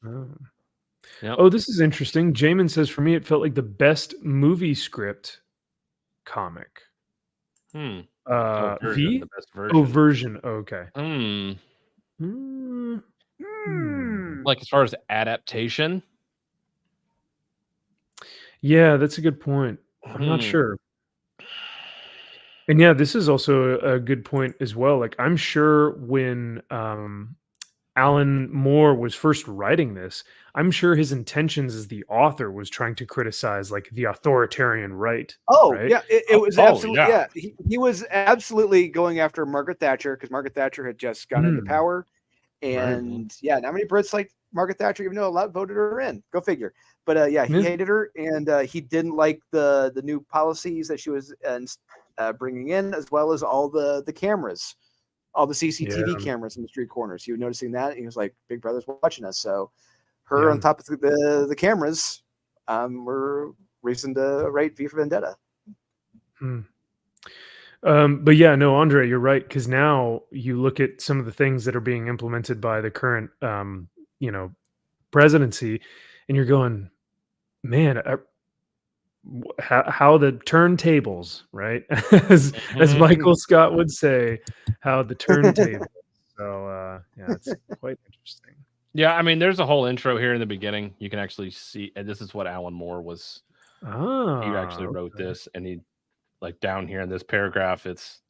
Speaker 1: Oh, this is interesting. Jamin says for me, it felt like the best movie script comic. V?
Speaker 2: The best version.
Speaker 1: Oh, version. Oh, okay.
Speaker 2: Like as far as adaptation?
Speaker 1: Yeah, that's a good point. I'm not sure. And yeah, this is also a good point as well. Like, I'm sure when Alan Moore was first writing this, I'm sure his intentions as the author was trying to criticize like the authoritarian right.
Speaker 3: Oh,
Speaker 1: right?
Speaker 3: Yeah, it was absolutely, He was absolutely going after Margaret Thatcher because Margaret Thatcher had just gone into power. And not many Brits like Margaret Thatcher, even though a lot voted her in. Go figure. But he hated her, and he didn't like the new policies that she was bringing in, as well as all the cameras, all the CCTV cameras in the street corners. He was noticing that, and he was like, "Big Brother's watching us." So, her on top of the cameras were reason to write V for Vendetta.
Speaker 1: But yeah, no, Andre, you're right. Because now you look at some of the things that are being implemented by the current, presidency, and you're going, man, how the turntables, right? as Michael Scott would say, how the turntables. So it's quite interesting.
Speaker 2: Yeah, I mean, there's a whole intro here in the beginning. You can actually see, and this is what Alan Moore was. He actually wrote this, and he like down here in this paragraph, it's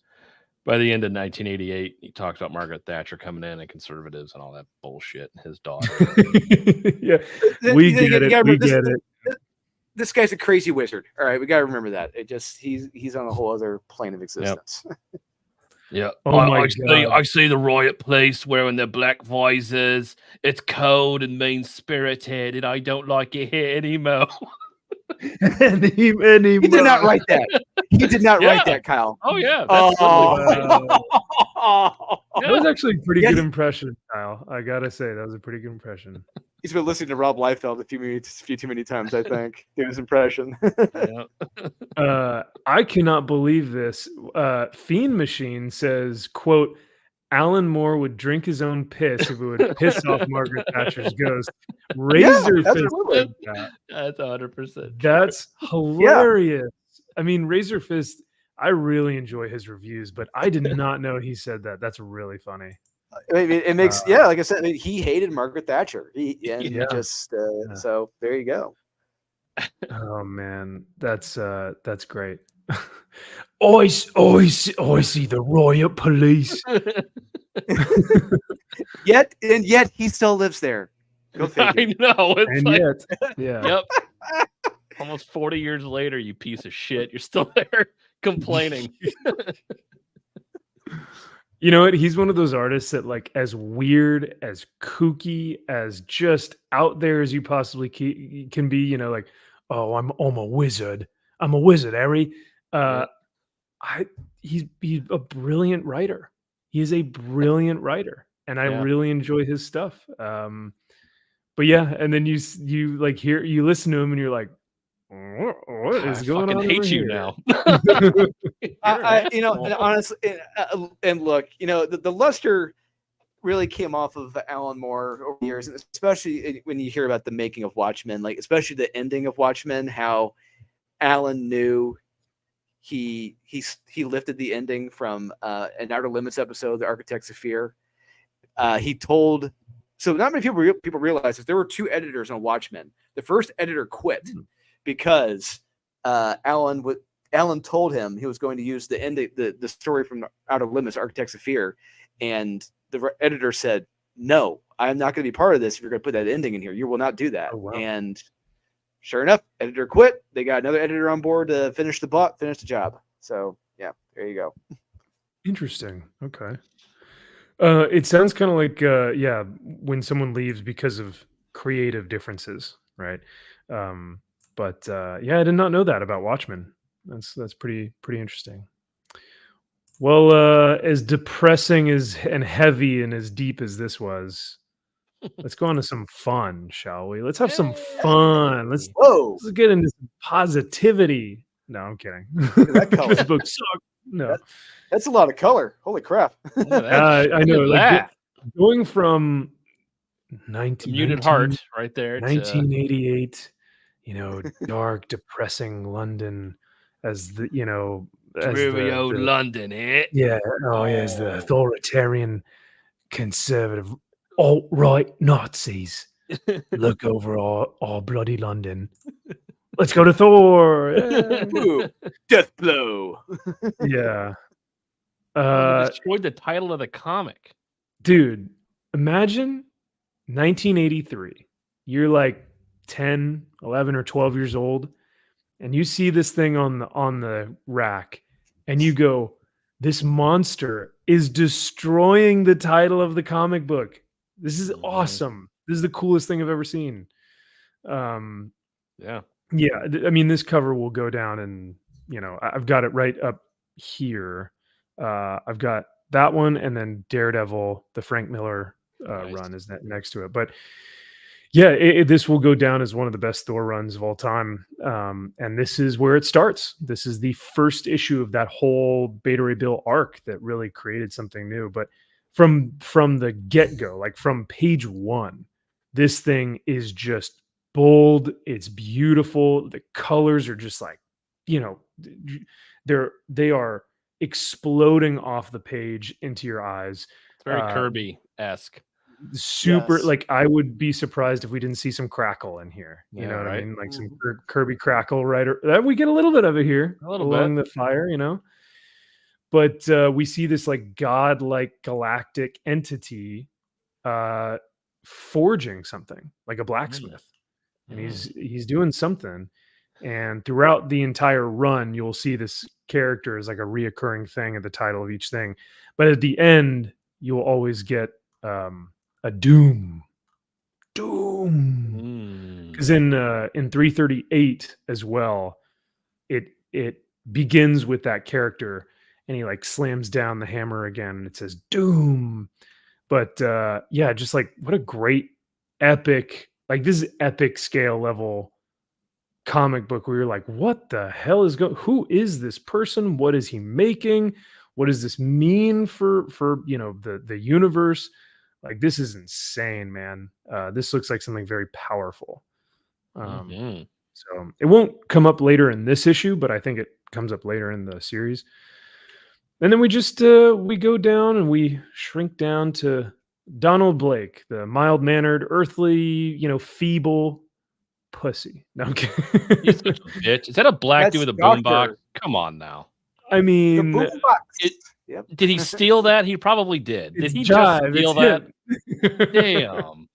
Speaker 2: by the end of 1988, he talks about Margaret Thatcher coming in and conservatives and all that bullshit. And his daughter.
Speaker 1: Yeah, we get it.
Speaker 3: This guy's a crazy wizard. All right, we got to remember that. It just he's on a whole other plane of existence.
Speaker 2: Yep. Yeah.
Speaker 1: Oh
Speaker 2: I see the riot police wearing their black visors. It's cold and mean spirited, and I don't like it here anymore.
Speaker 3: He did not write that. He did not write that, Kyle.
Speaker 2: Oh yeah.
Speaker 1: That was actually a pretty good impression, Kyle. I gotta say, that was a pretty good impression.
Speaker 3: He's been listening to Rob Liefeld a few too many times, I think. Do his impression.
Speaker 1: I cannot believe this. Fiend Machine says, quote, Alan Moore would drink his own piss if it would piss off Margaret Thatcher's ghost. Razor Fist.
Speaker 2: That's 100%.
Speaker 1: That's hilarious. Yeah. I mean, Razor Fist, I really enjoy his reviews, but I did not know he said that. That's really funny.
Speaker 3: It makes like I said, he hated Margaret Thatcher. So there you go.
Speaker 1: Oh man, that's great. I see the riot police.
Speaker 3: Yet he still lives there. Go figure.
Speaker 2: I know.
Speaker 1: Yep.
Speaker 2: Almost 40 years later, you piece of shit. You're still there complaining.
Speaker 1: You know what? He's one of those artists that, like, as weird, as kooky, as just out there as you possibly can be. You know, like, oh, I'm a wizard. I'm a wizard, Harry. He's a brilliant writer. He is a brilliant writer, and I really enjoy his stuff. But yeah, and then you like you listen to him, and you're like, what is going on?
Speaker 2: I hate you now.
Speaker 3: Honestly, and look, the luster really came off of Alan Moore over the years, and especially when you hear about the making of Watchmen, like especially the ending of Watchmen, how Alan knew he lifted the ending from an Outer Limits episode, The Architects of Fear. He told, so not many people realize that there were two editors on Watchmen. The first editor quit because Alan told him he was going to use the ending, the story from Outer Limits, Architects of Fear, and the editor said, "No, I'm not going to be part of this. If you're going to put that ending in here, you will not do that." Oh, wow. And sure enough, editor quit. They got another editor on board to finish the job. So yeah, there you go.
Speaker 1: Interesting. Okay. It sounds kind of like when someone leaves because of creative differences, right? But I did not know that about Watchmen. That's pretty interesting. Well, as depressing and heavy and as deep as this was, let's go on to some fun, shall we? Let's have some fun. Let's get into some positivity. No, I'm kidding. This book sucks. No,
Speaker 3: that's a lot of color. Holy crap!
Speaker 1: I know. Like, going from
Speaker 2: Muted Heart right there,
Speaker 1: 1988. Dark, depressing London as the
Speaker 2: dreary old London, eh?
Speaker 1: Yeah. Oh, yeah. As the authoritarian, conservative, alt-right Nazis look over our bloody London. Let's go to Thor.
Speaker 3: Ooh, death blow.
Speaker 1: Yeah.
Speaker 2: Destroyed the title of the comic.
Speaker 1: Dude, imagine 1983. You're like 10, 11, or 12 years old, and you see this thing on the rack, and you go, this monster is destroying the title of the comic book. This is awesome. This is the coolest thing I've ever seen. I mean, this cover will go down, and I've got it right up here. I've got that one, and then Daredevil, the Frank Miller run is next to it. But yeah, this will go down as one of the best Thor runs of all time. And this is where it starts. This is the first issue of that whole Beta Ray Bill arc that really created something new. But from the get-go, like from page one, this thing is just bold. It's beautiful. The colors are just like, they are exploding off the page into your eyes.
Speaker 2: It's very Kirby-esque.
Speaker 1: super.
Speaker 3: Yes.
Speaker 1: Like I would be surprised if we didn't see some crackle in here. You know what I mean? Like some Kirby crackle, right? That we get a little bit of it here along the fire. You know. But we see this like godlike galactic entity forging something, like a blacksmith, and he's doing something. And throughout the entire run, you'll see this character as like a reoccurring thing at the title of each thing. But at the end, you'll always get a doom, because in 338 as well, it begins with that character. And he like slams down the hammer again and it says doom. But yeah, just like what a great epic, like this is epic scale level comic book where you're like, what the hell is going, who is this person? What is he making? What does this mean for you know the universe? Like this is insane, man. This looks like something very powerful. So it won't come up later in this issue, but I think it comes up later in the series. And then we just we go down and we shrink down to Donald Blake, the mild-mannered, earthly, you know, feeble pussy. No, I'm kidding.
Speaker 2: He's such a bitch. Is that a black dude with a boombox? Come on now.
Speaker 1: I mean,
Speaker 3: the boombox.
Speaker 2: Did he steal that? He probably did. Did he
Speaker 1: jive,
Speaker 2: just steal that? Damn.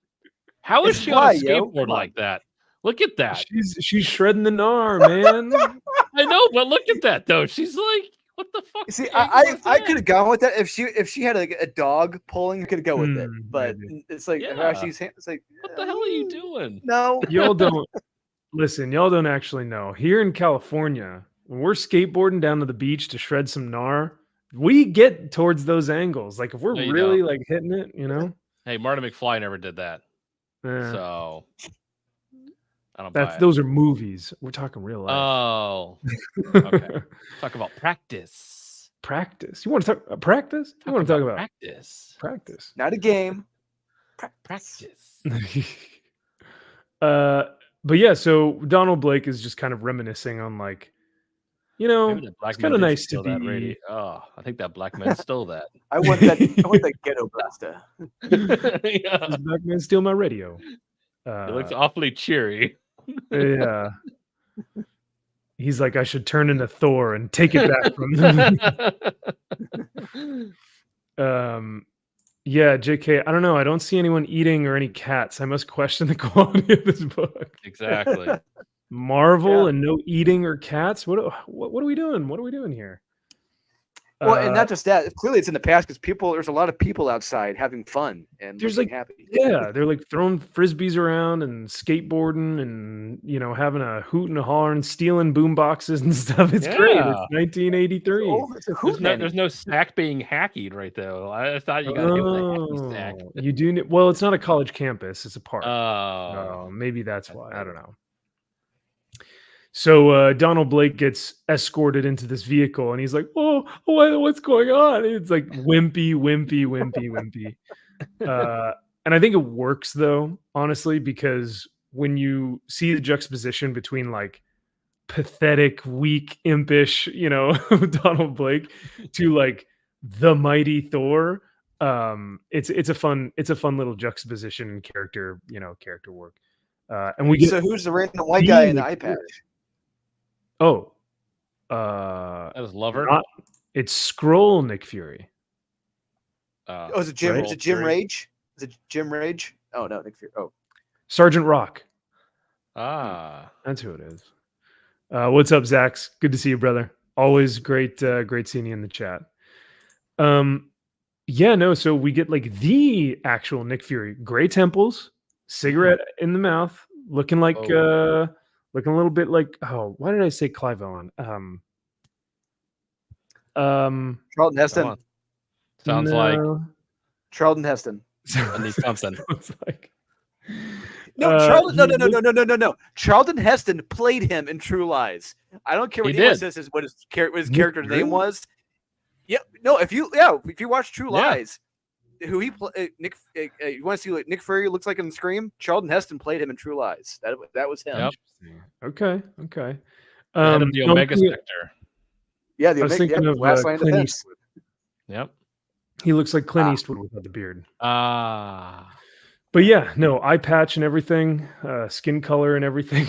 Speaker 2: How is she on a skateboard like that? Look at that.
Speaker 1: She's shredding the gnar, man.
Speaker 2: I know, but look at that though. She's like, what the fuck?
Speaker 3: See, I could have gone with that if she had like a dog pulling. I could go with it, but it's like it's like,
Speaker 2: what the hell are you doing?
Speaker 3: No,
Speaker 1: y'all don't listen. Y'all don't actually know. Here in California, when we're skateboarding down to the beach to shred some gnar, we get towards those angles. Like if we're really like hitting it, you know.
Speaker 2: Hey, Marty McFly never did that, so I don't.
Speaker 1: Those are movies. We're talking real life.
Speaker 2: Oh, okay. Talk about practice.
Speaker 1: Practice. You want to talk practice? You want to talk about
Speaker 2: practice?
Speaker 1: Practice.
Speaker 3: Not a game.
Speaker 2: Practice.
Speaker 1: But yeah, so Donald Blake is just kind of reminiscing on like, you know, it's kind of nice to be.
Speaker 2: That oh, I think that black man stole that.
Speaker 3: I want that ghetto blaster.
Speaker 1: This black man steal my radio.
Speaker 2: It looks awfully cheery.
Speaker 1: Yeah. He's like, I should turn into Thor and take it back from them. Yeah, JK, I don't know. I don't see anyone eating or any cats. I must question the quality of this book.
Speaker 2: Exactly.
Speaker 1: Marvel and no eating or cats. What are we doing? What are we doing here?
Speaker 3: Well, and not just that. Clearly, it's in the past because there's a lot of people outside having fun and
Speaker 1: there's
Speaker 3: looking
Speaker 1: like
Speaker 3: happy.
Speaker 1: Yeah, they're like throwing frisbees around and skateboarding and having a hoot and a holler and stealing boom boxes and stuff. It's great. It's 1983.
Speaker 2: There's no sack being hacky right there. I thought you got to give it a hacky sack.
Speaker 1: You do. Well, it's not a college campus. It's a park.
Speaker 2: Oh,
Speaker 1: maybe that's why. I don't know. So Donald Blake gets escorted into this vehicle, and he's like, "Oh, what's going on?" And it's like wimpy. And I think it works though, honestly, because when you see the juxtaposition between like pathetic, weak, impish, Donald Blake to like the mighty Thor, it's a fun little juxtaposition in character work. And we get
Speaker 3: who's the random white guy in the eye patch?
Speaker 1: Oh,
Speaker 2: that was Lover.
Speaker 1: It's Scroll Nick Fury.
Speaker 3: Is it Jim? Right? Is it Jim Rage? Is it Jim Rage? Oh no, Nick Fury. Oh,
Speaker 1: Sergeant Rock.
Speaker 2: That's
Speaker 1: who it is. What's up, Zaxx? Good to see you, brother. Always great seeing you in the chat. So we get like the actual Nick Fury, gray temples, cigarette in the mouth, looking like. Looking a little bit like, why did I say Clive Owen?
Speaker 3: Charlton Heston.
Speaker 2: Sounds like
Speaker 3: Charlton Heston.
Speaker 2: I need something.
Speaker 3: No. Charlton Heston played him in True Lies. I don't care what anyone says what his character's name was. Yeah, no. If you watch True Lies, who he Nick, you want to see what Nick Fury looks like in Scream? Charlton Heston played him in True Lies. That was him.
Speaker 2: Yep.
Speaker 1: Okay.
Speaker 2: The Omega Spectre.
Speaker 3: Yeah, the Omega. Last Line of Defense.
Speaker 2: Yep.
Speaker 1: He looks like Clint Eastwood without the beard.
Speaker 2: Ah.
Speaker 1: But yeah, no, eye patch and everything, skin color and everything.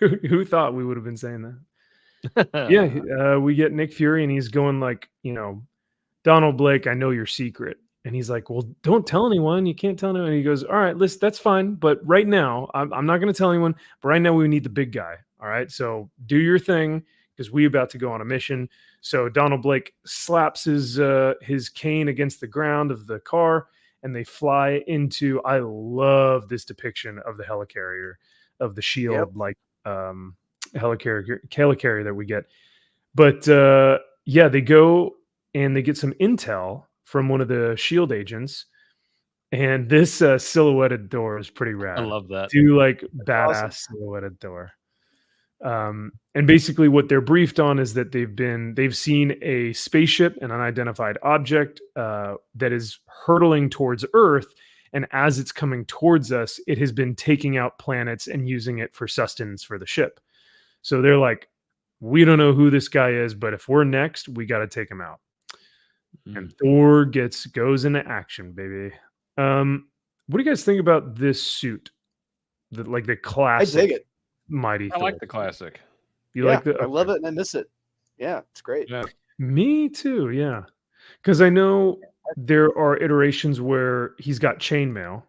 Speaker 1: Who thought we would have been saying that? Yeah, we get Nick Fury, and he's going like, Donald Blake, I know your secret. And he's like, well, don't tell anyone. You can't tell anyone. And he goes, all right, listen, that's fine. But right now, I'm not going to tell anyone. But right now, we need the big guy. All right, so do your thing because we're about to go on a mission. So Donald Blake slaps his cane against the ground of the car, and they fly into. I love this depiction of the helicarrier, of the shield like helicarrier that we get. But yeah, they go and they get some intel from one of the shield agents, and this silhouetted door is pretty rad.
Speaker 2: I love that.
Speaker 1: Do like badass silhouetted door. And basically what they're briefed on is that they've seen a spaceship, an unidentified object that is hurtling towards Earth, and as it's coming towards us, it has been taking out planets and using it for sustenance for the ship. So they're like, we don't know who this guy is, but if we're next, we got to take him out. And Thor goes into action, baby. What do you guys think about this suit? The classic.
Speaker 3: I dig it.
Speaker 1: Mighty
Speaker 2: I
Speaker 1: Thor.
Speaker 2: like the classic.
Speaker 1: You like the?
Speaker 3: I love it and I miss it. Yeah, it's great.
Speaker 2: Yeah.
Speaker 1: Me too. Yeah, because I know there are iterations where he's got chainmail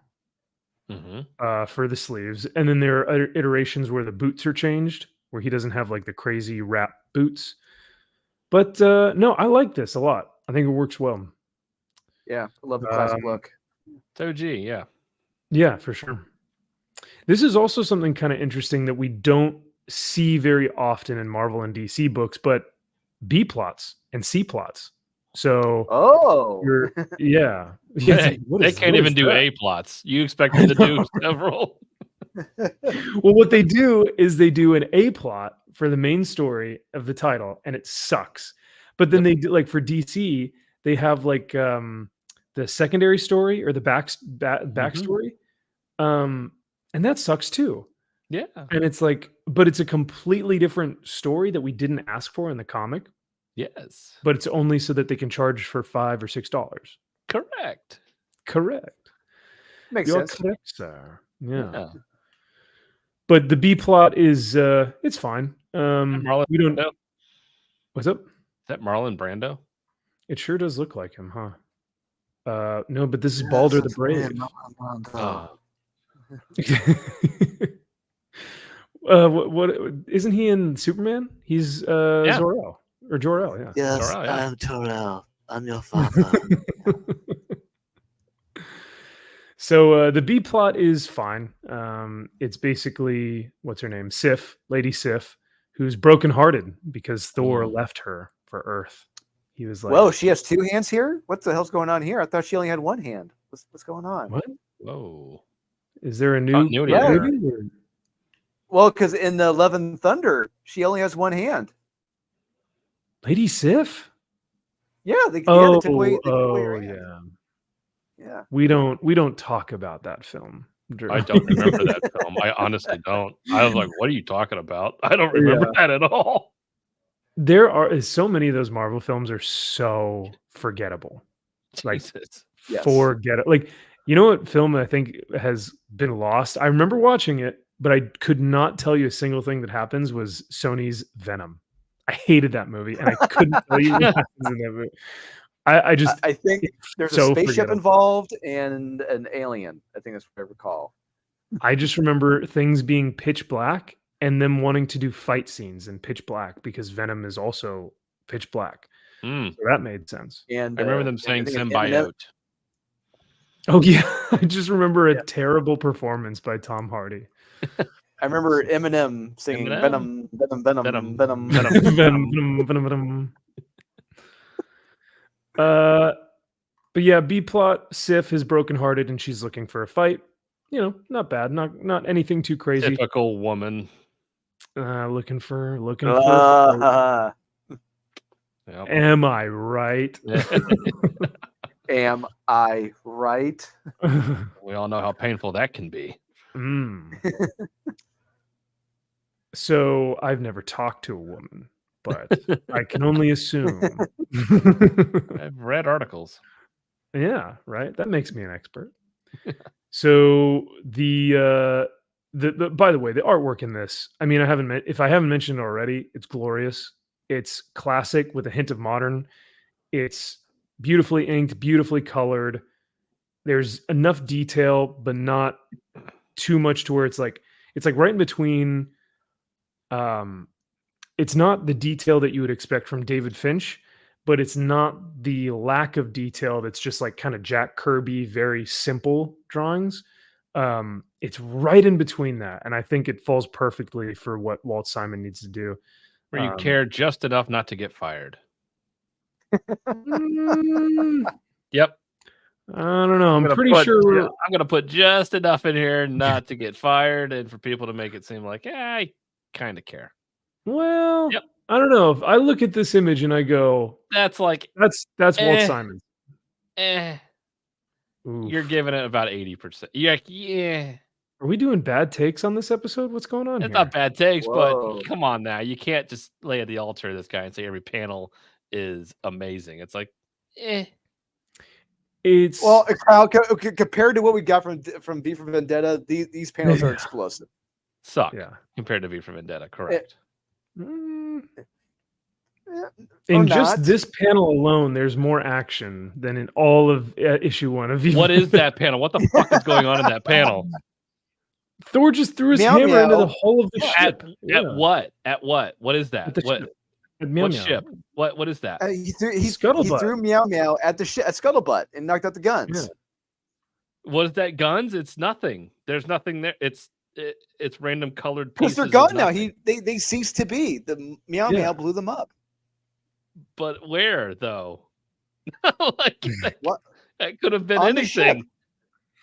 Speaker 1: for the sleeves, and then there are iterations where the boots are changed, where he doesn't have like the crazy wrap boots. But no, I like this a lot. I think it works well.
Speaker 3: Yeah, I love the classic look.
Speaker 2: It's OG, yeah.
Speaker 1: Yeah, for sure. This is also something kind of interesting that we don't see very often in Marvel and DC books, but B plots and C plots. So, yeah.
Speaker 2: They can't even do A plots. You expect them to do several.
Speaker 1: Well, what they do is they do an A plot for the main story of the title, and it sucks. But then they do, like for DC, they have like the secondary story or the backstory, and that sucks too.
Speaker 2: Yeah,
Speaker 1: and it's like, but it's a completely different story that we didn't ask for in the comic.
Speaker 2: Yes,
Speaker 1: but it's only so that they can charge for $5 or $6. Correct.
Speaker 3: Makes
Speaker 1: You're
Speaker 3: sense.
Speaker 1: correct, sir. Yeah. But the B plot is it's fine. We don't know. What's up?
Speaker 2: Is that Marlon Brando?
Speaker 1: It sure does look like him, huh? No, but this is Balder the Brave. What isn't he in Superman? He's Zor-El or Jor-El, yeah.
Speaker 4: Yes,
Speaker 2: Jor-El, yeah.
Speaker 4: I'm Jor-El. I'm your father.
Speaker 1: So the B plot is fine. It's basically what's her name, Lady Sif, who's brokenhearted because Thor left her for Earth. He was like,
Speaker 3: "Whoa, she has two hands here. What the hell's going on here? I thought she only had one hand. What's going on?
Speaker 1: What?
Speaker 2: Whoa!
Speaker 1: Is there a new
Speaker 2: movie?
Speaker 3: Well, because in the Love and Thunder, she only has one hand.
Speaker 1: Lady Sif?
Speaker 3: Yeah. They took away her hand.
Speaker 1: Yeah.
Speaker 3: Yeah.
Speaker 1: We don't talk about that film.
Speaker 2: I don't remember that film. I honestly don't. I was like, what are you talking about? I don't remember that at all.
Speaker 1: There are so many of those Marvel films are so forgettable. Like forget it. Like, you know what film I think has been lost? I remember watching it, but I could not tell you a single thing that happens was Sony's Venom. I hated that movie, and I couldn't tell you what happens in that movie. I think
Speaker 3: there's a spaceship involved and an alien. I think that's what I recall.
Speaker 1: I just remember things being pitch black and them wanting to do fight scenes in pitch black because Venom is also pitch black. So that made sense.
Speaker 3: And
Speaker 2: I remember them saying symbiote.
Speaker 1: Oh yeah, I just remember a terrible performance by Tom Hardy.
Speaker 3: I remember Eminem singing Venom, Venom, Venom, Venom, Venom,
Speaker 1: Venom, Venom, Venom, Venom. But yeah, B plot, Sif is brokenhearted and she's looking for a fight. You know, not bad, not anything too crazy.
Speaker 2: Typical woman.
Speaker 1: Looking for a fight.
Speaker 2: Yep.
Speaker 1: Am I right?
Speaker 3: Am I right?
Speaker 2: We all know how painful that can be.
Speaker 1: So I've never talked to a woman, but I can only assume.
Speaker 2: I've read articles.
Speaker 1: Yeah, right. That makes me an expert. So the by the way, the artwork in this, I mean, if I haven't mentioned it already, it's glorious. It's classic with a hint of modern. It's beautifully inked, beautifully colored. There's enough detail, but not too much to where it's like right in between. It's not the detail that you would expect from David Finch, but it's not the lack of detail that's just like kind of Jack Kirby, very simple drawings. It's right in between that, and I think it falls perfectly for what Walt Simon needs to do.
Speaker 2: Where you care just enough not to get fired. Yep.
Speaker 1: I don't know. I'm pretty sure
Speaker 2: I'm gonna put just enough in here not to get fired, and for people to make it seem like, I kind of care.
Speaker 1: Well, yep. I don't know. If I look at this image and I go,
Speaker 2: that's like
Speaker 1: that's Walt Simon.
Speaker 2: You're giving it about 80%. Yeah.
Speaker 1: Are we doing bad takes on this episode? What's going on?
Speaker 2: It's not bad takes, but come on now. You can't just lay at the altar of this guy and say every panel is amazing. It's like,
Speaker 1: It's
Speaker 3: Kyle, compared to what we got from V for Vendetta, these panels are explosive.
Speaker 2: Suck. Yeah, compared to V for Vendetta, correct.
Speaker 1: In just this panel alone, there's more action than in all of issue 1 of V.
Speaker 2: What is that panel? What the fuck is going on in that panel?
Speaker 1: Thor just threw his hammer into the hull of the ship.
Speaker 2: At what? At what? What is that? What ship? What is that?
Speaker 3: He threw Meow Meow at the ship at Scuttlebutt and knocked out the guns.
Speaker 2: Yeah. What is that? Guns? It's nothing. There's nothing there. It's random colored pieces.
Speaker 3: Because they're gone now. They ceased to be. The Meow Meow blew them up.
Speaker 2: But where though?
Speaker 3: What?
Speaker 2: That could have been on anything.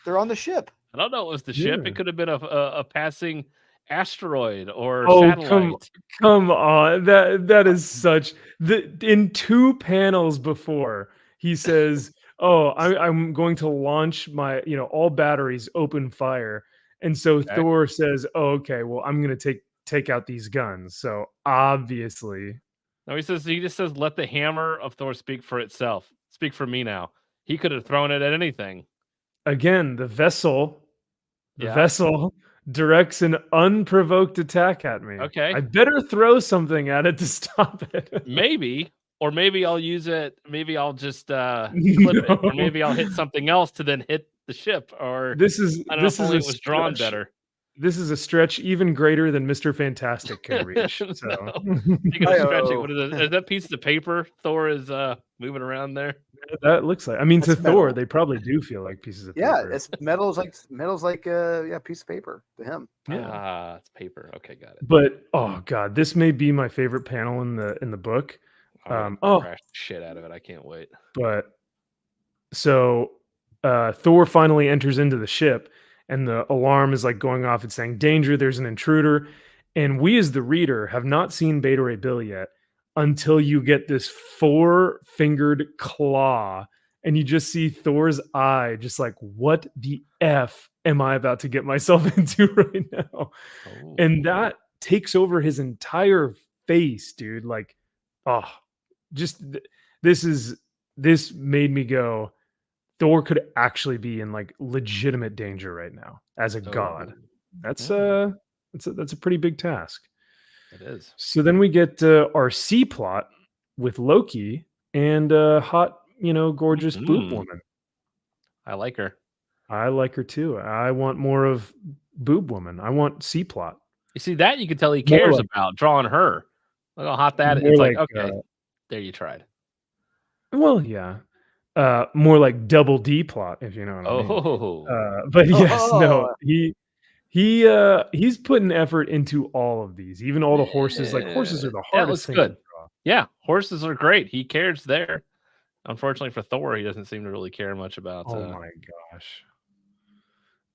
Speaker 3: They're on the ship.
Speaker 2: I don't know. It was the ship. It could have been a passing asteroid or
Speaker 1: satellite. Come on. That is such in 2 panels before he says, I'm going to launch my, all batteries, open fire. And so Thor says, okay, well, I'm going to take out these guns. So obviously.
Speaker 2: No, he just says, let the hammer of Thor speak for itself. Speak for me now. He could have thrown it at anything.
Speaker 1: Again, the vessel directs an unprovoked attack at me.
Speaker 2: Okay.
Speaker 1: I better throw something at it to stop it.
Speaker 2: Maybe. Or maybe I'll use it. Maybe I'll just clip it. Or maybe I'll hit something else to then hit the ship. Or
Speaker 1: this is
Speaker 2: it was drawn better.
Speaker 1: This is a stretch even greater than Mr. Fantastic can reach. So.
Speaker 2: Speaking of stretching, what is that piece of paper Thor is moving around there?
Speaker 1: That looks like. I mean, to metal. Thor, they probably do feel like pieces of paper.
Speaker 3: Yeah, it's metal's like a piece of paper to him.
Speaker 2: Yeah, it's paper. Okay, got it.
Speaker 1: But oh god, this may be my favorite panel in the book.
Speaker 2: Crash the shit out of it. I can't wait.
Speaker 1: But so Thor finally enters into the ship. And the alarm is like going off. It's saying, danger, there's an intruder. And we as the reader have not seen Beta Ray Bill yet until you get this 4-fingered claw. And you just see Thor's eye just like, what the F am I about to get myself into right now? Oh. And that takes over his entire face, dude. Like, this made me go, Thor could actually be in like legitimate danger right now as a god. That's a pretty big task.
Speaker 2: It is.
Speaker 1: So then we get our C plot with Loki and hot, gorgeous boob woman.
Speaker 2: I like her.
Speaker 1: I like her too. I want more of boob woman. I want C plot.
Speaker 2: You see that you can tell he cares about drawing her. Look how hot that is. It's like okay, there you tried.
Speaker 1: Well, yeah. More like double D plot, if you know what I mean. But yes, no, he's putting effort into all of these, even all the horses. Like horses are the hardest thing to draw.
Speaker 2: Yeah, horses are great. He cares there. Unfortunately for Thor, he doesn't seem to really care much about.
Speaker 1: Oh my gosh!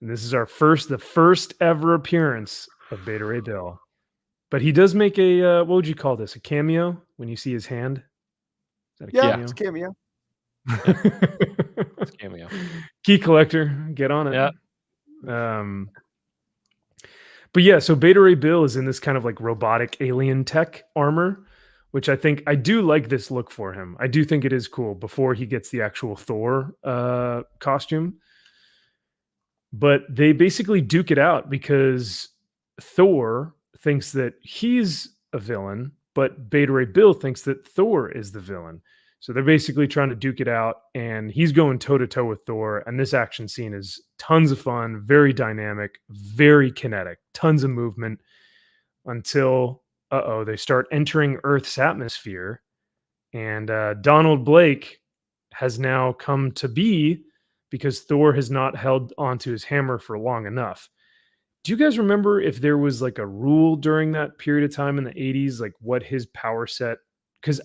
Speaker 1: And this is the first ever appearance of Beta Ray Bill, but he does make a what would you call this? A cameo when you see his hand.
Speaker 3: Is that a cameo? It's a cameo.
Speaker 2: It's cameo.
Speaker 1: Key collector, get on it.
Speaker 2: Yeah.
Speaker 1: But yeah, so Beta Ray Bill is in this kind of like robotic alien tech armor which I do like this look for him. I do think it is cool before he gets the actual Thor costume. But they basically duke it out because Thor thinks that he's a villain, but Beta Ray Bill thinks that Thor is the villain. So they're basically trying to duke it out, and he's going toe to toe with Thor. And this action scene is tons of fun, very dynamic, very kinetic, tons of movement until they start entering Earth's atmosphere. And Donald Blake has now come to be because Thor has not held onto his hammer for long enough. Do you guys remember if there was like a rule during that period of time in the 80s, like what his power set? Because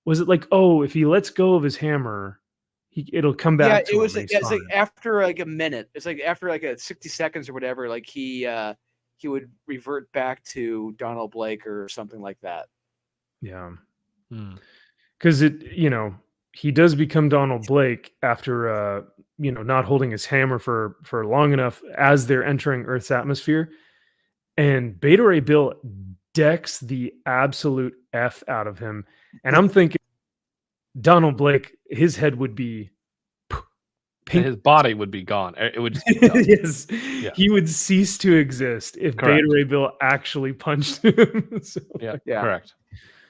Speaker 1: was it like, if he lets go of his hammer, it'll come back to him?
Speaker 3: It's like after like a minute. It's like after like 60 seconds or whatever, like he would revert back to Donald Blake or something like that.
Speaker 1: Yeah. Because he does become Donald Blake after not holding his hammer for long enough as they're entering Earth's atmosphere. And Beta Ray Bill decks the absolute F out of him. And I'm thinking Donald Blake, his head would be
Speaker 2: pink. And his body would be gone. It would just be gone.
Speaker 1: Yes. Yeah. He would cease to exist if Beta Ray Bill actually punched him. So,
Speaker 2: yeah, correct.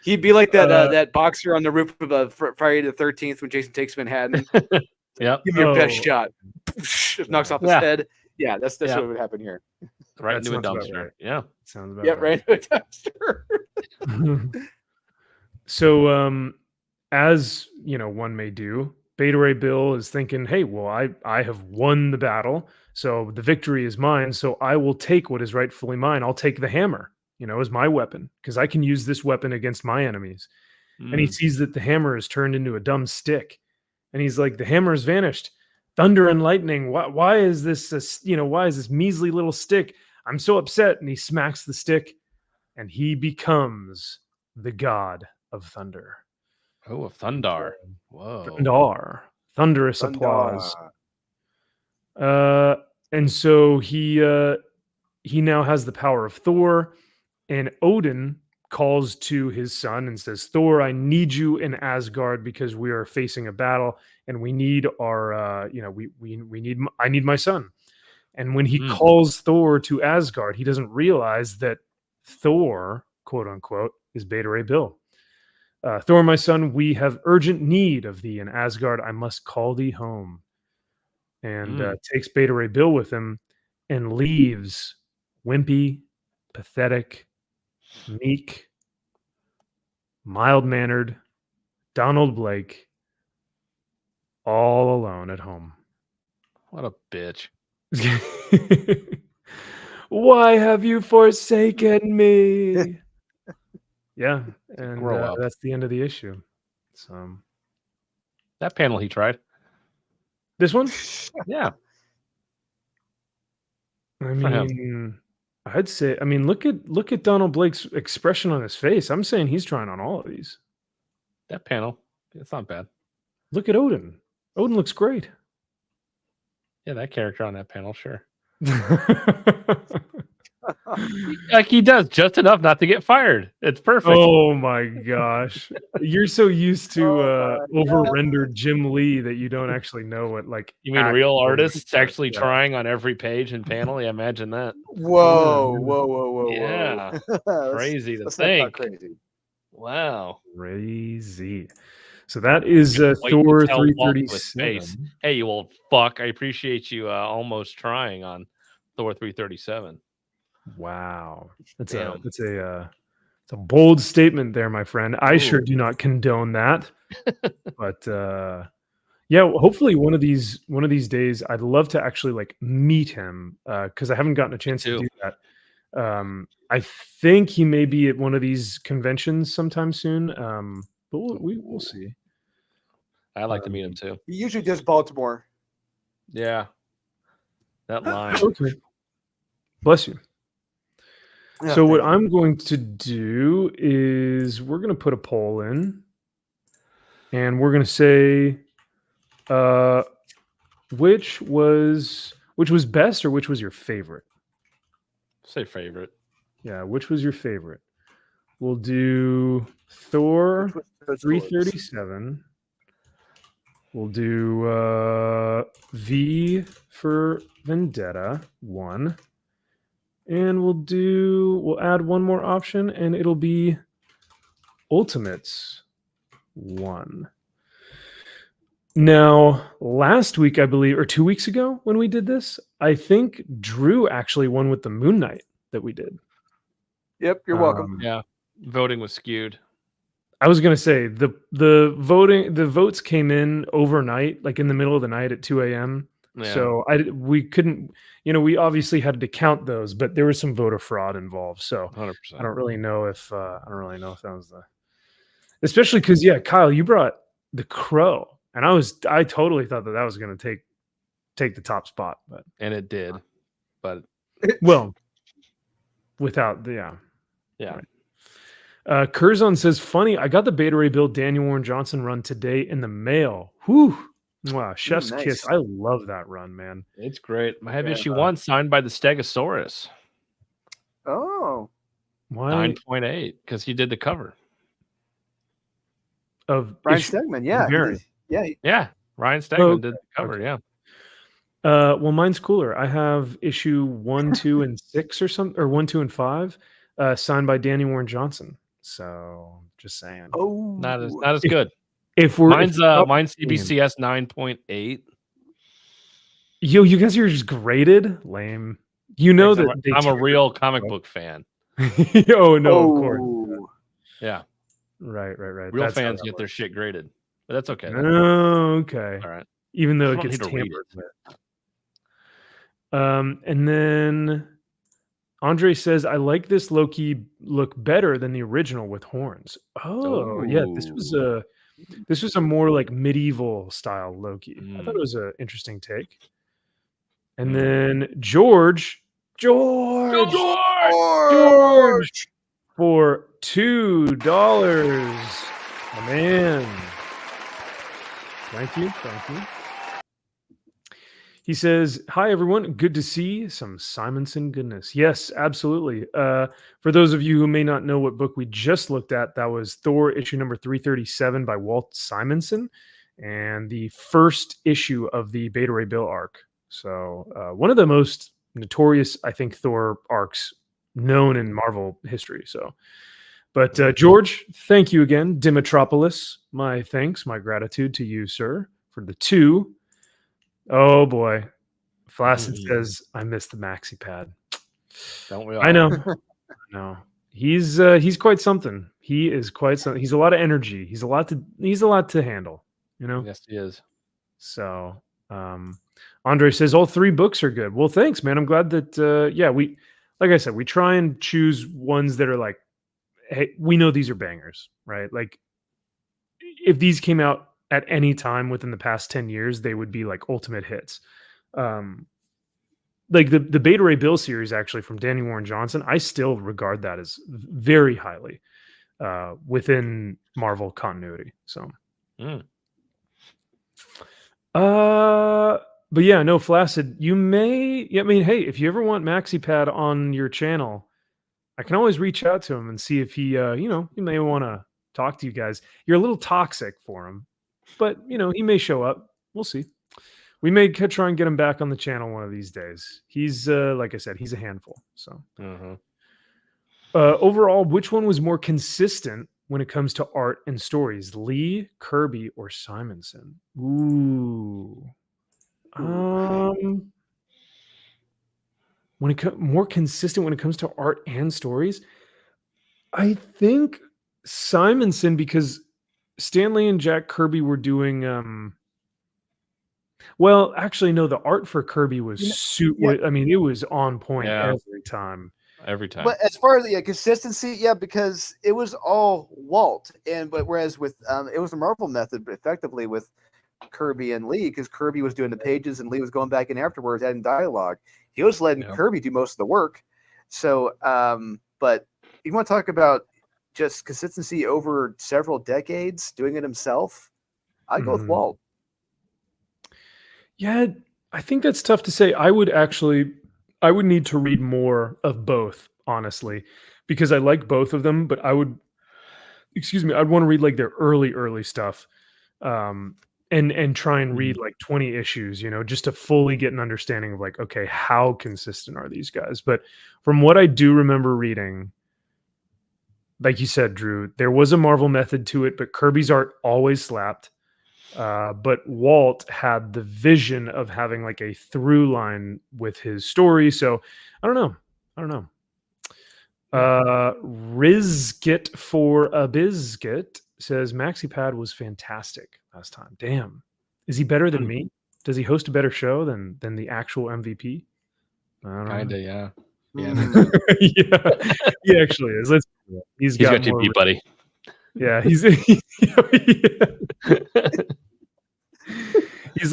Speaker 3: He'd be like that boxer on the roof of Friday the 13th when Jason Takes Manhattan.
Speaker 2: Yep.
Speaker 3: Give me your best shot. Knocks off his head. Yeah, that's what would happen here.
Speaker 2: Right into a dumpster. Right. Yeah.
Speaker 1: Sounds about
Speaker 3: right into a dumpster.
Speaker 1: So as one may do, Beta Ray Bill is thinking, hey, well, I have won the battle, so the victory is mine, so I will take what is rightfully mine. I'll take the hammer, as my weapon, because I can use this weapon against my enemies. And he sees that the hammer is turned into a dumb stick. And he's like, the hammer has vanished. Thunder and lightning. Why is this, why is this measly little stick? I'm so upset. And he smacks the stick and he becomes the god of thunder.
Speaker 2: Oh, of Thundar. Whoa.
Speaker 1: Thundar. Thunderous applause. And so he now has the power of Thor. And Odin calls to his son and says, Thor, I need you in Asgard because we are facing a battle and we need our, I need my son. And when he calls Thor to Asgard, he doesn't realize that Thor, quote unquote, is Beta Ray Bill. Thor, my son, we have urgent need of thee in Asgard. I must call thee home. And takes Beta Ray Bill with him and leaves wimpy, pathetic, meek, mild-mannered Donald Blake all alone at home.
Speaker 2: What a bitch.
Speaker 1: Why have you forsaken me? Yeah, and that's the end of the issue. So
Speaker 2: that panel he tried.
Speaker 1: This one?
Speaker 2: Yeah.
Speaker 1: I mean, I'd say, look at Donald Blake's expression on his face. I'm saying he's trying on all of these.
Speaker 2: That panel, it's not bad.
Speaker 1: Look at Odin. Odin looks great.
Speaker 2: Yeah, that character on that panel, sure. Like he does just enough not to get fired. It's perfect.
Speaker 1: Oh my gosh. You're so used to over-rendered Jim Lee that you don't actually know what, like,
Speaker 2: you mean real artists actually trying on every page and panel? Yeah, imagine that.
Speaker 3: Whoa.
Speaker 2: Yeah. Crazy to think. Crazy. Wow.
Speaker 1: Crazy. So that is Thor 337.
Speaker 2: Hey, you old fuck. I appreciate you almost trying on Thor 337.
Speaker 1: Wow. It's a bold statement there, my friend. I sure do not condone that. But yeah, hopefully one of these days I'd love to actually like meet him because I haven't gotten a chance to do that. I think he may be at one of these conventions sometime soon. But we'll see.
Speaker 2: I'd like to meet him too.
Speaker 3: He usually does Baltimore.
Speaker 2: Yeah. That line.
Speaker 1: Okay. Bless you. Yeah, so what I'm going to do is we're going to put a poll in and we're going to say which was best or which was your favorite?
Speaker 2: Say favorite.
Speaker 1: Yeah, which was your favorite? We'll do Thor
Speaker 3: Which was those
Speaker 1: 337. We'll do V for Vendetta 1. And we'll add one more option, and it'll be Ultimates 1. Now, last week, I believe, or 2 weeks ago when we did this, I think Drew actually won with the Moon Knight that we did.
Speaker 3: Yep, you're welcome.
Speaker 2: Yeah, voting was skewed.
Speaker 1: I was gonna say the votes came in overnight, like in the middle of the night at 2 a.m.
Speaker 2: Yeah.
Speaker 1: So we couldn't, we obviously had to count those, but there was some voter fraud involved. So
Speaker 2: 100%.
Speaker 1: I don't really know if that was the, especially because Kyle, you brought the Crow, and I totally thought that was gonna take the top spot, but
Speaker 2: And it did, but
Speaker 1: well, without the
Speaker 2: yeah.
Speaker 1: Right. Curzon says, funny, I got the Beta Ray Bill Daniel Warren Johnson run today in the mail. Whew. Wow, chef's
Speaker 3: nice.
Speaker 1: kiss. I love that run, man.
Speaker 2: It's great. I have
Speaker 1: Yeah.
Speaker 2: issue 1 signed by the Stegosaurus.
Speaker 3: Oh,
Speaker 1: Why
Speaker 2: 9.8 because he did the cover.
Speaker 1: of
Speaker 3: Brian
Speaker 1: issue-
Speaker 3: Stegman. Yeah, he
Speaker 1: Baron.
Speaker 3: did. Yeah.
Speaker 2: Yeah, Ryan Stegman
Speaker 1: Oh,
Speaker 2: did the cover.
Speaker 1: okay.
Speaker 2: Yeah.
Speaker 1: Well, mine's cooler. I have issue 1, 2, and 6 or something, or 1, 2, and 5, signed by Danny Warren Johnson. So just saying.
Speaker 3: Oh,
Speaker 2: Not as good.
Speaker 1: If we're
Speaker 2: Mine's
Speaker 1: if-
Speaker 2: mine's CBCS 9.8.
Speaker 1: Yo, you guys are just graded? Lame. You know that
Speaker 2: I'm a
Speaker 1: they-
Speaker 2: real comic book fan.
Speaker 1: Oh no, of course.
Speaker 3: Oh.
Speaker 2: Yeah.
Speaker 1: Right.
Speaker 2: Real
Speaker 1: That's how
Speaker 2: fans
Speaker 1: that
Speaker 2: get their
Speaker 1: works.
Speaker 2: shit graded. But that's okay.
Speaker 1: Oh, okay.
Speaker 2: All right.
Speaker 1: Even though
Speaker 2: I
Speaker 1: it
Speaker 2: don't
Speaker 1: gets
Speaker 2: need to read
Speaker 1: tampered with. And then Andre says, I like this Loki look better than the original with horns. Oh, yeah. This was a more like medieval style Loki. I thought it was an interesting take. And then George for $2. Oh, man. Thank you. He says, hi, everyone. Good to see some Simonson goodness. Yes, absolutely. For those of you who may not know what book we just looked at, that was Thor issue number 337 by Walt Simonson and the first issue of the Beta Ray Bill arc. So one of the most notorious, I think, Thor arcs known in Marvel history. So, but George, thank you again. Dimitropolis, my thanks, my gratitude to you, sir, for the 2. Oh boy. Flaccid says, I miss the maxi pad.
Speaker 2: Don't we all?
Speaker 1: I know. No. He's quite something. He is quite something. He's a lot of energy. He's a lot to handle,
Speaker 2: Yes, he is.
Speaker 1: So Andre says all 3 books are good. Well, thanks, man. I'm glad that we, like I said, we try and choose ones that are like, hey, we know these are bangers, right? Like if these came out at any time within the past 10 years, they would be like ultimate hits. Like the Beta Ray Bill series, actually, from Danny Warren Johnson, I still regard that as very highly within Marvel continuity. So, but yeah, no, Flaccid, you may, I mean, hey, if you ever want MaxiPad on your channel, I can always reach out to him and see if he, he may want to talk to you guys. You're a little toxic for him, but he may show up. We'll see. We may try and get him back on the channel one of these days. He's, like I said, he's a handful. So, overall, which one was more consistent when it comes to art and stories, Lee, Kirby, or Simonson? Ooh. More consistent when it comes to art and stories, I think Simonson, because Stanley and Jack Kirby were doing well, actually no, the art for Kirby was I mean, it was on point every time.
Speaker 3: But as far as the consistency, because it was all Walt, but whereas with it was the Marvel method, but effectively with Kirby and Lee, because Kirby was doing the pages and Lee was going back in afterwards adding dialogue. He was letting Kirby do most of the work. So, but you want to talk about just consistency over several decades doing it himself? I go with Walt.
Speaker 1: Yeah, I think that's tough to say. I would need to read more of both, honestly, because I like both of them, but I'd want to read like their early stuff. And try and read like 20 issues, just to fully get an understanding of like, okay, how consistent are these guys? But from what I do remember reading, like you said, Drew, there was a Marvel method to it, but Kirby's art always slapped. But Walt had the vision of having like a through line with his story. So I don't know. Rizkit for a biscuit says MaxiPad was fantastic last time. Damn. Is he better than me? Does he host a better show than the actual MVP?
Speaker 2: Kinda, yeah.
Speaker 1: Yeah. Yeah, he actually is. He's got
Speaker 2: you beat, buddy.
Speaker 1: Yeah, he's he's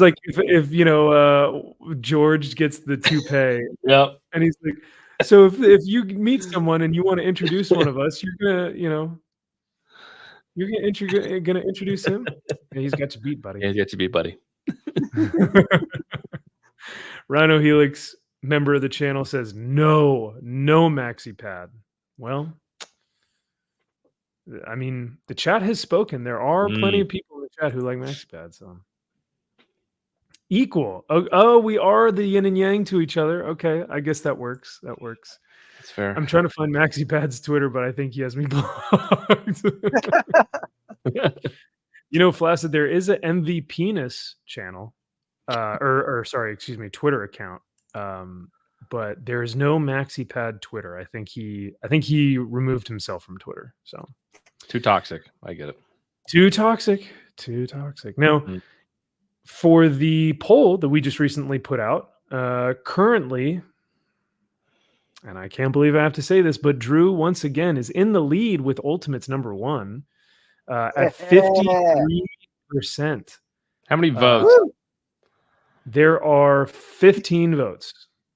Speaker 1: like if George gets the toupee.
Speaker 2: Yep.
Speaker 1: And he's like, so if you meet someone and you want to introduce one of us, you're gonna introduce him. And he's got you beat, buddy.
Speaker 2: Yeah, he's got you beat, buddy.
Speaker 1: Rhino Helix, member of the channel, says no MaxiPad. Well, I mean, the chat has spoken. There are plenty of people in the chat who like MaxiPad. So equal. Oh, we are the yin and yang to each other. Okay, I guess that works.
Speaker 2: That's fair.
Speaker 1: I'm trying to find MaxiPad's Twitter, but I think he has me blocked. Flaccid, there is an MVPness channel, Twitter account. But there is no MaxiPad Twitter. I think he removed himself from Twitter. So
Speaker 2: too toxic. I get it.
Speaker 1: Too toxic. Now, for the poll that we just recently put out, currently, and I can't believe I have to say this, but Drew once again is in the lead with Ultimates #1 at 53%.
Speaker 2: How many votes?
Speaker 1: There are 15 votes.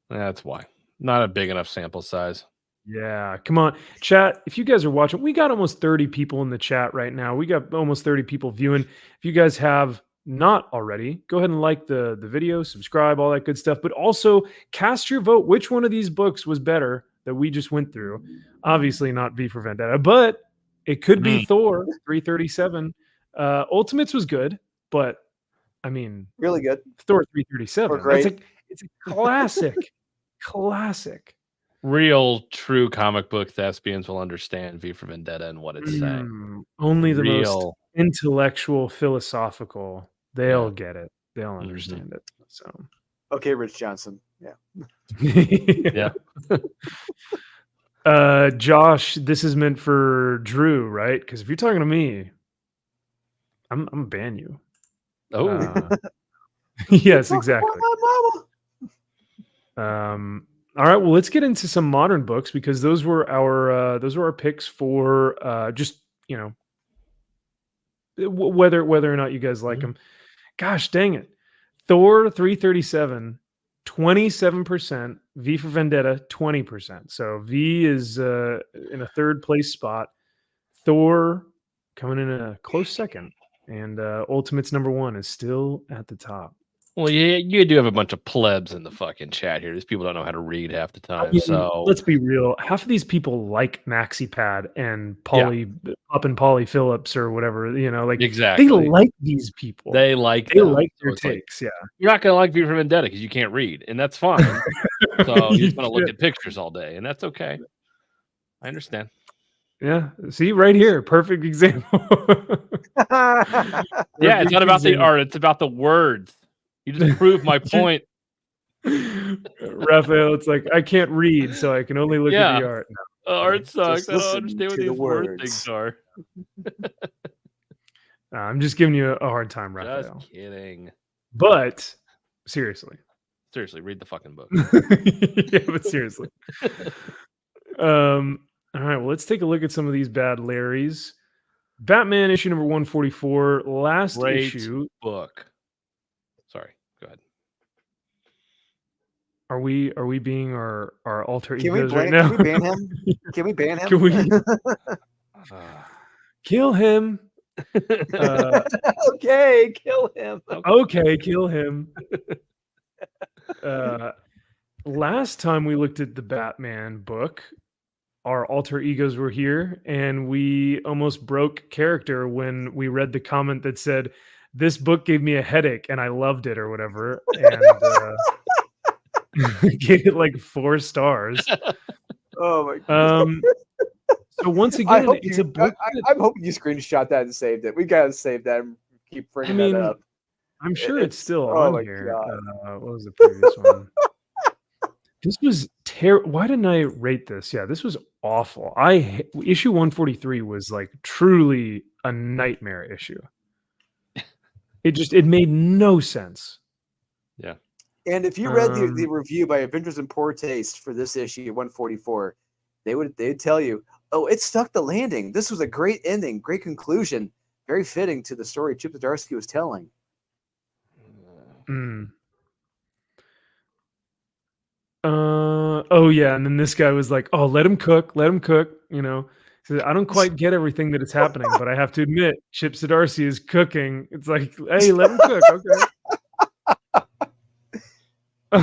Speaker 2: That's why. Not a big enough sample size.
Speaker 1: Yeah, come on. Chat, if you guys are watching, we got almost 30 people in the chat right now. We got almost 30 people viewing. If you guys have not already, go ahead and like the video, subscribe, all that good stuff. But also cast your vote. Which one of these books was better that we just went through? Obviously not V for Vendetta, but it could be Thor 337. Ultimates was good, but I mean,
Speaker 3: really good.
Speaker 1: Thor 337. It's a classic. Classic.
Speaker 2: Real true comic book thespians will understand V for Vendetta and what it's saying.
Speaker 1: Only the most intellectual, philosophical, they'll get it. They'll understand it. So
Speaker 3: okay, Rich Johnson. Yeah.
Speaker 2: Yeah.
Speaker 1: Josh, this is meant for Drew, right? Because if you're talking to me, I'm gonna ban you.
Speaker 2: Oh.
Speaker 1: Yes, exactly. All right, well, let's get into some modern books because those were our picks for just whether or not you guys like them. Gosh dang it, Thor 337, 27%, V for Vendetta 20%. So V is in a third place spot. Thor coming in a close second, and Ultimates #1 is still at the top.
Speaker 2: Well, you do have a bunch of plebs in the fucking chat here. These people don't know how to read half the time.
Speaker 1: I mean,
Speaker 2: so
Speaker 1: let's be real. Half of these people like MaxiPad and Polly Phillips or whatever.
Speaker 2: Exactly.
Speaker 1: They like these people.
Speaker 2: They like
Speaker 1: their takes. Yeah,
Speaker 2: you're not gonna like V for Vendetta because you can't read, and that's fine. So you're just gonna look at pictures all day, and that's okay. I understand.
Speaker 1: Yeah. See, right here, perfect example.
Speaker 2: Yeah, it's not about the art; it's about the words. You just proved my point.
Speaker 1: Raphael, it's like I can't read, so I can only look at the art.
Speaker 2: No. Art sucks. I don't understand what these word things are.
Speaker 1: I'm just giving you a hard time, Raphael.
Speaker 2: Just kidding.
Speaker 1: But seriously,
Speaker 2: read the fucking book.
Speaker 1: Yeah, but seriously. All right, well, let's take a look at some of these bad Larrys. Batman issue number 144, last issue
Speaker 2: book. Sorry, go ahead.
Speaker 1: Are we being our alter
Speaker 3: Can
Speaker 1: egos right now?
Speaker 3: Can we ban him? Can we ban him?
Speaker 1: Can we kill him?
Speaker 3: Okay, kill him.
Speaker 1: Okay, kill him. Last time we looked at the Batman book, our alter egos were here, and we almost broke character when we read the comment that said, "This book gave me a headache and I loved it," or whatever, and gave it like 4 stars.
Speaker 3: Oh my god.
Speaker 1: So once again, it's a book.
Speaker 3: I'm hoping you screenshot that and saved it. We gotta save that and keep bringing that up.
Speaker 1: I'm sure it's still
Speaker 3: oh
Speaker 1: on here.
Speaker 3: God.
Speaker 1: What was the previous one? This was terrible. Why didn't I rate this? Yeah, this was awful. Issue 143 was like truly a nightmare issue. It made no sense.
Speaker 2: Yeah.
Speaker 3: And if you read the review by Avengers in Poor Taste for this issue 144, they'd tell you, "Oh, it stuck the landing. This was a great ending, great conclusion, very fitting to the story Chip Zdarsky was telling."
Speaker 1: Oh yeah, and then this guy was like, "Oh, let him cook, you know." So I don't quite get everything that is happening, but I have to admit, Chip Zdarsky is cooking. It's like, hey, let him cook, okay.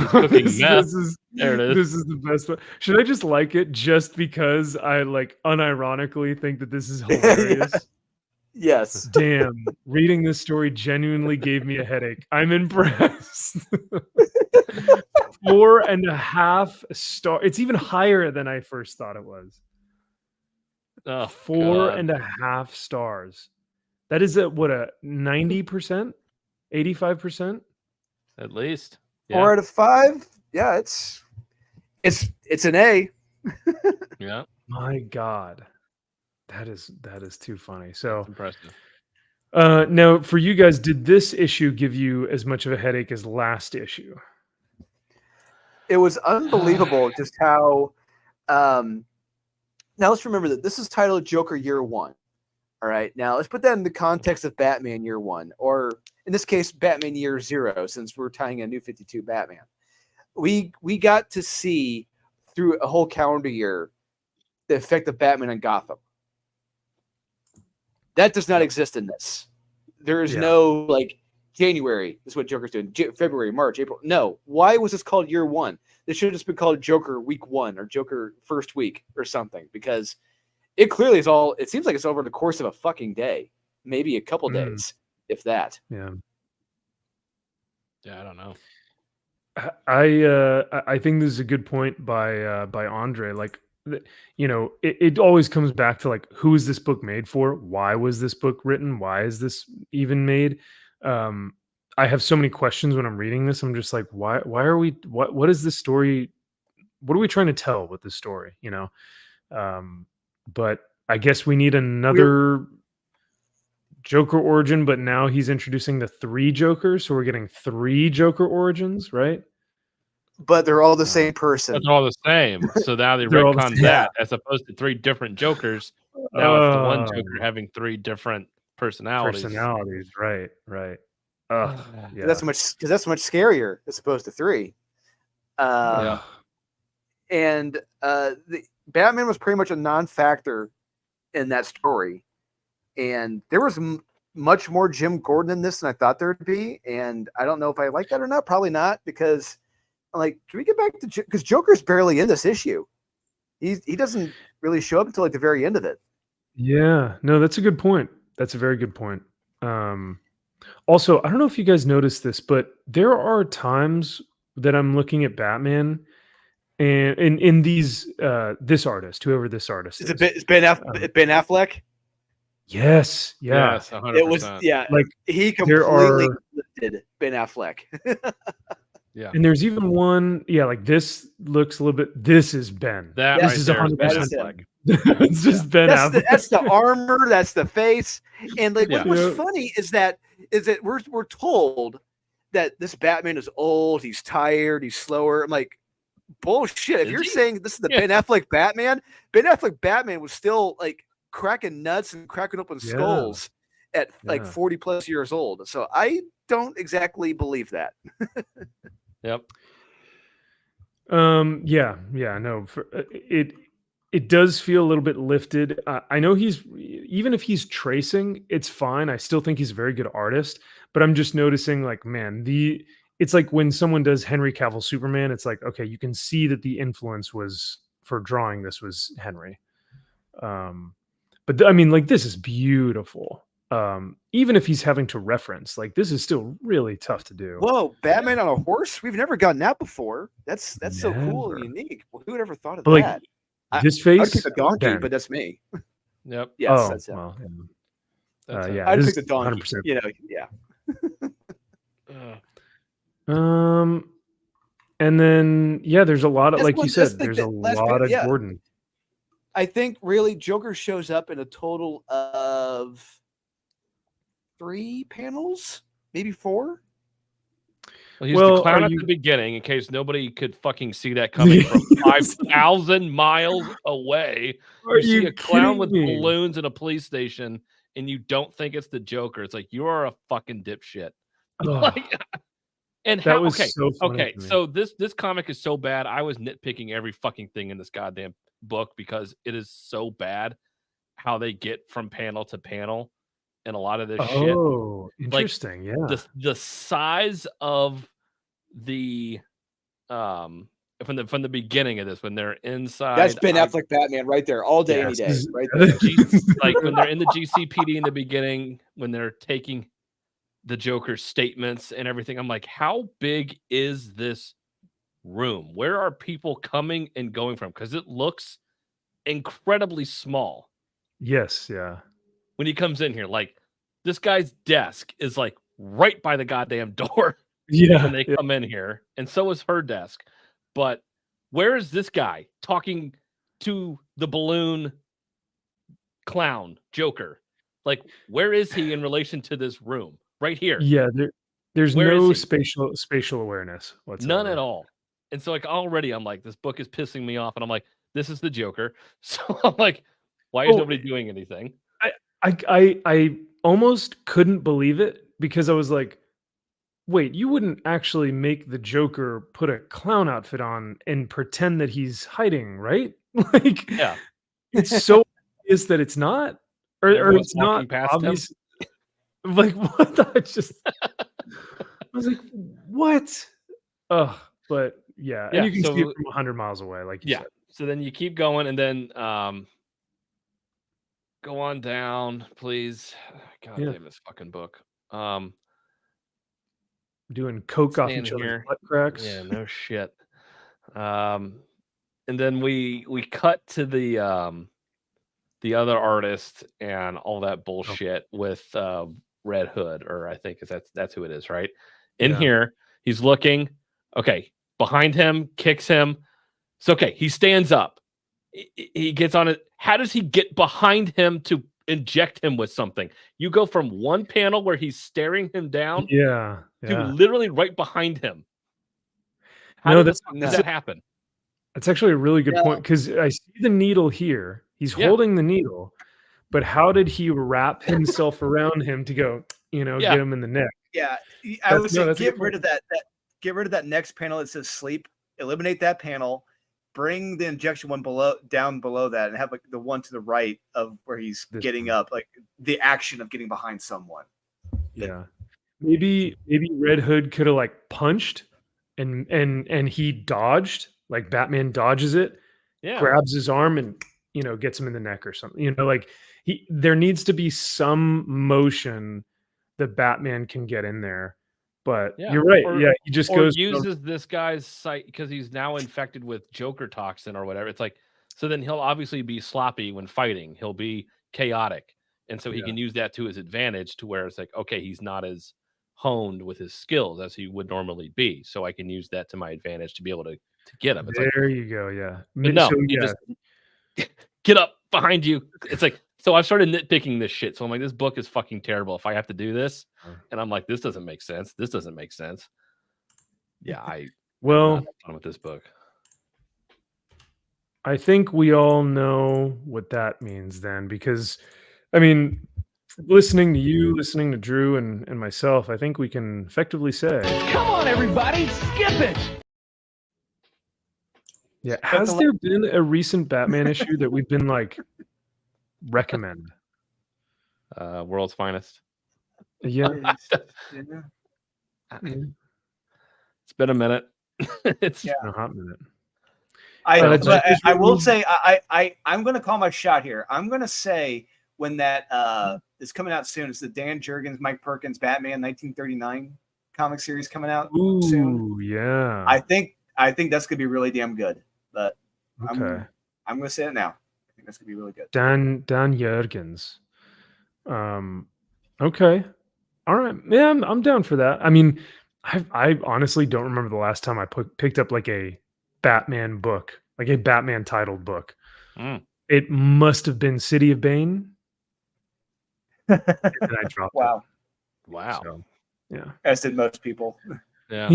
Speaker 2: Cooking meth.
Speaker 1: There it is. This is the best one. Should I just like it just because I like unironically think that this is hilarious?
Speaker 3: Yes.
Speaker 1: Damn, reading this story genuinely gave me a headache. I'm impressed. 4.5 star. It's even higher than I first thought it was. 4.5 stars. That is a 90%, 85%,
Speaker 2: at least.
Speaker 3: 4 out of 5. Yeah, it's an A.
Speaker 2: Yeah.
Speaker 1: My God, that is too funny. So
Speaker 2: that's impressive.
Speaker 1: Now for you guys, did this issue give you as much of a headache as last issue?
Speaker 3: It was unbelievable just how. Now let's remember that this is titled Joker Year 1. All right. Now let's put that in the context of Batman Year 1, or in this case, Batman Year 0, since we're tying a New 52 Batman. We got to see through a whole calendar year the effect of Batman on Gotham. That does not exist in this. There is no like January. This is what Joker's doing. February, March, April. No. Why was this called Year 1? This should have just been called Joker Week 1 or Joker First Week or something, because it clearly is all. It seems like it's over the course of a fucking day, maybe a couple days, if that.
Speaker 1: Yeah.
Speaker 2: Yeah, I don't know.
Speaker 1: I think this is a good point by Andre. Like, you know, it always comes back to like, who is this book made for? Why was this book written? Why is this even made? I have so many questions when I'm reading this. I'm just like, why are we? What is this story? What are we trying to tell with this story? You know, but I guess we need another Joker origin, but now he's introducing the 3 Jokers, so we're getting 3 Joker origins, right?
Speaker 3: But they're all the same person.
Speaker 2: But they're all the same. So now they retcon that as opposed to 3 different Jokers. Now it's the one Joker having 3 different personalities.
Speaker 1: Right.
Speaker 3: Yeah. That's much scarier as opposed to 3. And the Batman was pretty much a non-factor in that story, and there was much more Jim Gordon in this than I thought there would be. And I don't know if I like that or not. Probably not, because like, can we get back to because Joker's barely in this issue. He doesn't really show up until like the very end of it.
Speaker 1: Yeah, no, that's a good point. That's a very good point. Also, I don't know if you guys noticed this, but there are times that I'm looking at Batman, and in these this artist, whoever this artist is,
Speaker 3: it's Ben Affleck.
Speaker 1: Yes, yeah,
Speaker 2: yes, 100%.
Speaker 3: It was like he completely lifted Ben Affleck.
Speaker 2: Yeah,
Speaker 1: and there's even one, like this looks a little bit. This is Ben.
Speaker 2: This
Speaker 1: is 100%
Speaker 2: like
Speaker 1: it's just Ben Affleck.
Speaker 3: That's the armor. That's the face. And like, what's funny is that we're told that this Batman is old. He's tired. He's slower. I'm like, bullshit. If you're saying this is the Ben Affleck Batman was still like cracking nuts and cracking open skulls at like 40 plus years old. So I don't exactly believe that.
Speaker 2: Yep.
Speaker 1: No. It does feel a little bit lifted. I know even if he's tracing, it's fine. I still think he's a very good artist, but I'm just noticing like, man, it's like when someone does Henry Cavill Superman, it's like, okay, you can see that the influence was for drawing this was Henry. But I mean, like, this is beautiful. Even if he's having to reference, like, this is still really tough to do.
Speaker 3: Whoa, Batman on a horse? We've never gotten that before. That's so cool and
Speaker 1: Never.
Speaker 3: unique. Well, who would ever thought of
Speaker 1: But, like,
Speaker 3: that?
Speaker 1: this
Speaker 3: I'd
Speaker 1: face,
Speaker 3: pick a donkey,
Speaker 1: Ben.
Speaker 3: but that's me.
Speaker 2: Yep.
Speaker 3: Yes,
Speaker 1: Oh,
Speaker 3: that's him.
Speaker 1: well,
Speaker 2: That's it.
Speaker 1: yeah,
Speaker 3: I'd
Speaker 1: this
Speaker 3: pick
Speaker 1: is
Speaker 3: the donkey.
Speaker 1: 100%.
Speaker 3: You know, yeah.
Speaker 1: And then there's a lot of,
Speaker 3: That's
Speaker 1: like you
Speaker 3: one-
Speaker 1: said,
Speaker 3: that's like
Speaker 1: there's
Speaker 3: the
Speaker 1: a
Speaker 3: last
Speaker 1: lot
Speaker 3: panel,
Speaker 1: of
Speaker 3: yeah.
Speaker 1: Gordon.
Speaker 3: I think really Joker shows up in a total of 3 panels, maybe 4.
Speaker 2: Well, he's
Speaker 1: Well,
Speaker 2: the clown
Speaker 1: are
Speaker 2: at
Speaker 1: you-
Speaker 2: the beginning, in case nobody could fucking see that coming from 5,000 miles away.
Speaker 1: Are
Speaker 2: You see
Speaker 1: you
Speaker 2: a clown with
Speaker 1: kidding me?
Speaker 2: balloons in a police station, and you don't think it's the Joker. It's like, you are a fucking dipshit.
Speaker 1: Ugh,
Speaker 2: Like, and
Speaker 1: that
Speaker 2: how?
Speaker 1: was
Speaker 2: Okay,
Speaker 1: so funny
Speaker 2: okay.
Speaker 1: to me.
Speaker 2: So this comic is so bad. I was nitpicking every fucking thing in this goddamn book because it is so bad how they get from panel to panel, and a lot of this shit.
Speaker 1: Oh, interesting. Yeah.
Speaker 2: The size of the from the beginning of this, when they're inside,
Speaker 3: That's Ben Affleck Batman right there, all day, any
Speaker 1: Yes.
Speaker 3: day, right there.
Speaker 2: like when they're in the GCPD in the beginning, when they're taking the Joker's statements and everything. I'm like, how big is this room? Where are people coming and going from? Because it looks incredibly small
Speaker 1: Yes. Yeah.
Speaker 2: when he comes in here. Like, this guy's desk is like right by the goddamn door
Speaker 1: Yeah.
Speaker 2: when they come in here, and so is her desk. But where is this guy talking to the balloon clown Joker? Like, where is he in relation to this room? Right here.
Speaker 1: Yeah. There's
Speaker 2: Where
Speaker 1: no
Speaker 2: is he?
Speaker 1: spatial awareness whatsoever.
Speaker 2: None at all. And so, like, already I'm like, this book is pissing me off. And I'm like, this is the Joker. So I'm like, why is nobody doing anything?
Speaker 1: I almost couldn't believe it because I was like, wait, you wouldn't actually make the Joker put a clown outfit on and pretend that he's hiding, right? Like,
Speaker 2: Yeah.
Speaker 1: it's so obvious that it's not, or
Speaker 2: Everyone's
Speaker 1: it's not
Speaker 2: walking past him.
Speaker 1: obvious. Like, what? I was like, what? Ugh. But yeah,
Speaker 2: Yeah,
Speaker 1: and you can see
Speaker 2: so-
Speaker 1: it from 100 miles away, like you
Speaker 2: Yeah.
Speaker 1: said.
Speaker 2: So then you keep going, and then go on down, please. God
Speaker 1: Yeah.
Speaker 2: damn this fucking book.
Speaker 1: Doing coke off
Speaker 2: Stand
Speaker 1: each other's
Speaker 2: here.
Speaker 1: butt cracks.
Speaker 2: Yeah, no shit. And then we cut to the other artist and all that bullshit with Red Hood, or I think that's who it is, right? In
Speaker 1: Yeah.
Speaker 2: here, he's looking. Okay, behind him, kicks him. It's okay. He stands up. He gets on it. How does he get behind him to inject him with something? You go from one panel where he's staring him down
Speaker 1: Yeah.
Speaker 2: to
Speaker 1: Yeah.
Speaker 2: literally right behind him. How
Speaker 1: No,
Speaker 2: did
Speaker 1: that's
Speaker 2: that happen?
Speaker 1: That's actually a really good
Speaker 3: Yeah.
Speaker 1: point because I see the needle here. He's
Speaker 2: Yeah.
Speaker 1: holding the needle, but how did he wrap himself around him to go,
Speaker 2: Yeah.
Speaker 1: get him in the neck?
Speaker 3: Yeah,
Speaker 1: That's-
Speaker 3: I would
Speaker 1: no,
Speaker 3: say
Speaker 1: that's a
Speaker 3: get
Speaker 1: good
Speaker 3: rid of that. Get rid of that next panel that says sleep. Eliminate that panel. Bring the injection one down below that, and have like the one to the right of where he's
Speaker 1: This
Speaker 3: getting
Speaker 1: one.
Speaker 3: up, like the action of getting behind someone.
Speaker 1: Yeah. Maybe Red Hood could have like punched and he dodged, like Batman dodges it,
Speaker 2: Yeah.
Speaker 1: grabs his arm and gets him in the neck or something. Like there needs to be some motion that Batman can get in there. But
Speaker 2: Yeah,
Speaker 1: you're right.
Speaker 2: or-
Speaker 1: Yeah, he just
Speaker 2: Or
Speaker 1: goes
Speaker 2: uses this guy's sight because he's now infected with Joker toxin or whatever. It's like, so then he'll obviously be sloppy when fighting. He'll be chaotic. And so he
Speaker 1: Yeah.
Speaker 2: can use that to his advantage, to where it's like, okay, he's not as honed with his skills as he would normally be. So I can use that to my advantage to be able to get him. It's like,
Speaker 1: there you go. Yeah.
Speaker 2: but no,
Speaker 1: So,
Speaker 2: he
Speaker 1: yeah.
Speaker 2: just get up behind you. It's like, so I've started nitpicking this shit. So I'm like, this book is fucking terrible if I have to do this. And I'm like, this doesn't make sense. This doesn't make sense. Yeah,
Speaker 1: Well,
Speaker 2: not fun with this book.
Speaker 1: I think we all know what that means then, because I mean, listening to you, listening to Drew and myself, I think we can effectively say,
Speaker 5: Come on, everybody, skip it!
Speaker 1: yeah, has there been a recent Batman issue that we've been like recommend?
Speaker 2: World's Finest.
Speaker 1: Yeah.
Speaker 2: It's been a minute. It's
Speaker 1: In a hot minute.
Speaker 3: I will say I'm going to call my shot here. I'm going to say when that is coming out soon, it's the Dan Jurgens, Mike Perkins, Batman 1939 comic series coming out soon.
Speaker 1: Yeah.
Speaker 3: I think that's going to be really damn good. But
Speaker 1: Okay.
Speaker 3: I'm going to say it now. I think that's going to be really good.
Speaker 1: Dan Jurgens. Okay. All right. Yeah, I'm down for that. I mean, I honestly don't remember the last time I picked up like a Batman book, like a Batman titled book. It must have been City of Bane. And then I dropped
Speaker 3: Wow.
Speaker 1: it.
Speaker 2: Wow.
Speaker 1: So, yeah.
Speaker 3: As did most people.
Speaker 1: Yeah.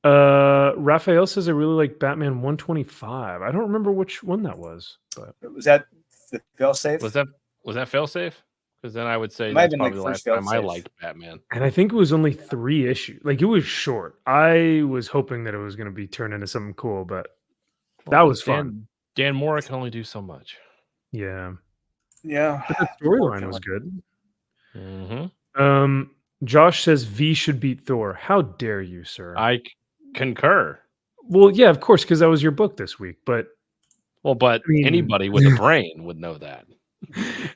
Speaker 1: Raphael says I really like Batman 125. I don't remember which one that was, but
Speaker 3: Was that the failsafe?
Speaker 2: Was that failsafe? Because then I would say
Speaker 3: Might have
Speaker 2: that's
Speaker 3: been,
Speaker 2: probably
Speaker 3: like,
Speaker 2: the
Speaker 3: first
Speaker 2: last time I
Speaker 3: failsafe.
Speaker 2: liked Batman.
Speaker 1: and I think it was only 3 issues. Like it was short. I was hoping that it was going to be turned into something cool, but that was fun.
Speaker 2: Dan Mora can only do so much.
Speaker 1: Yeah.
Speaker 3: Yeah.
Speaker 1: But the storyline was good.
Speaker 2: Mm-hmm.
Speaker 1: Josh says V should beat Thor. How dare you, sir?
Speaker 2: I concur.
Speaker 1: Well, yeah, of course, because that was your book this week. But
Speaker 2: But
Speaker 1: I mean-
Speaker 2: anybody with a brain would know that.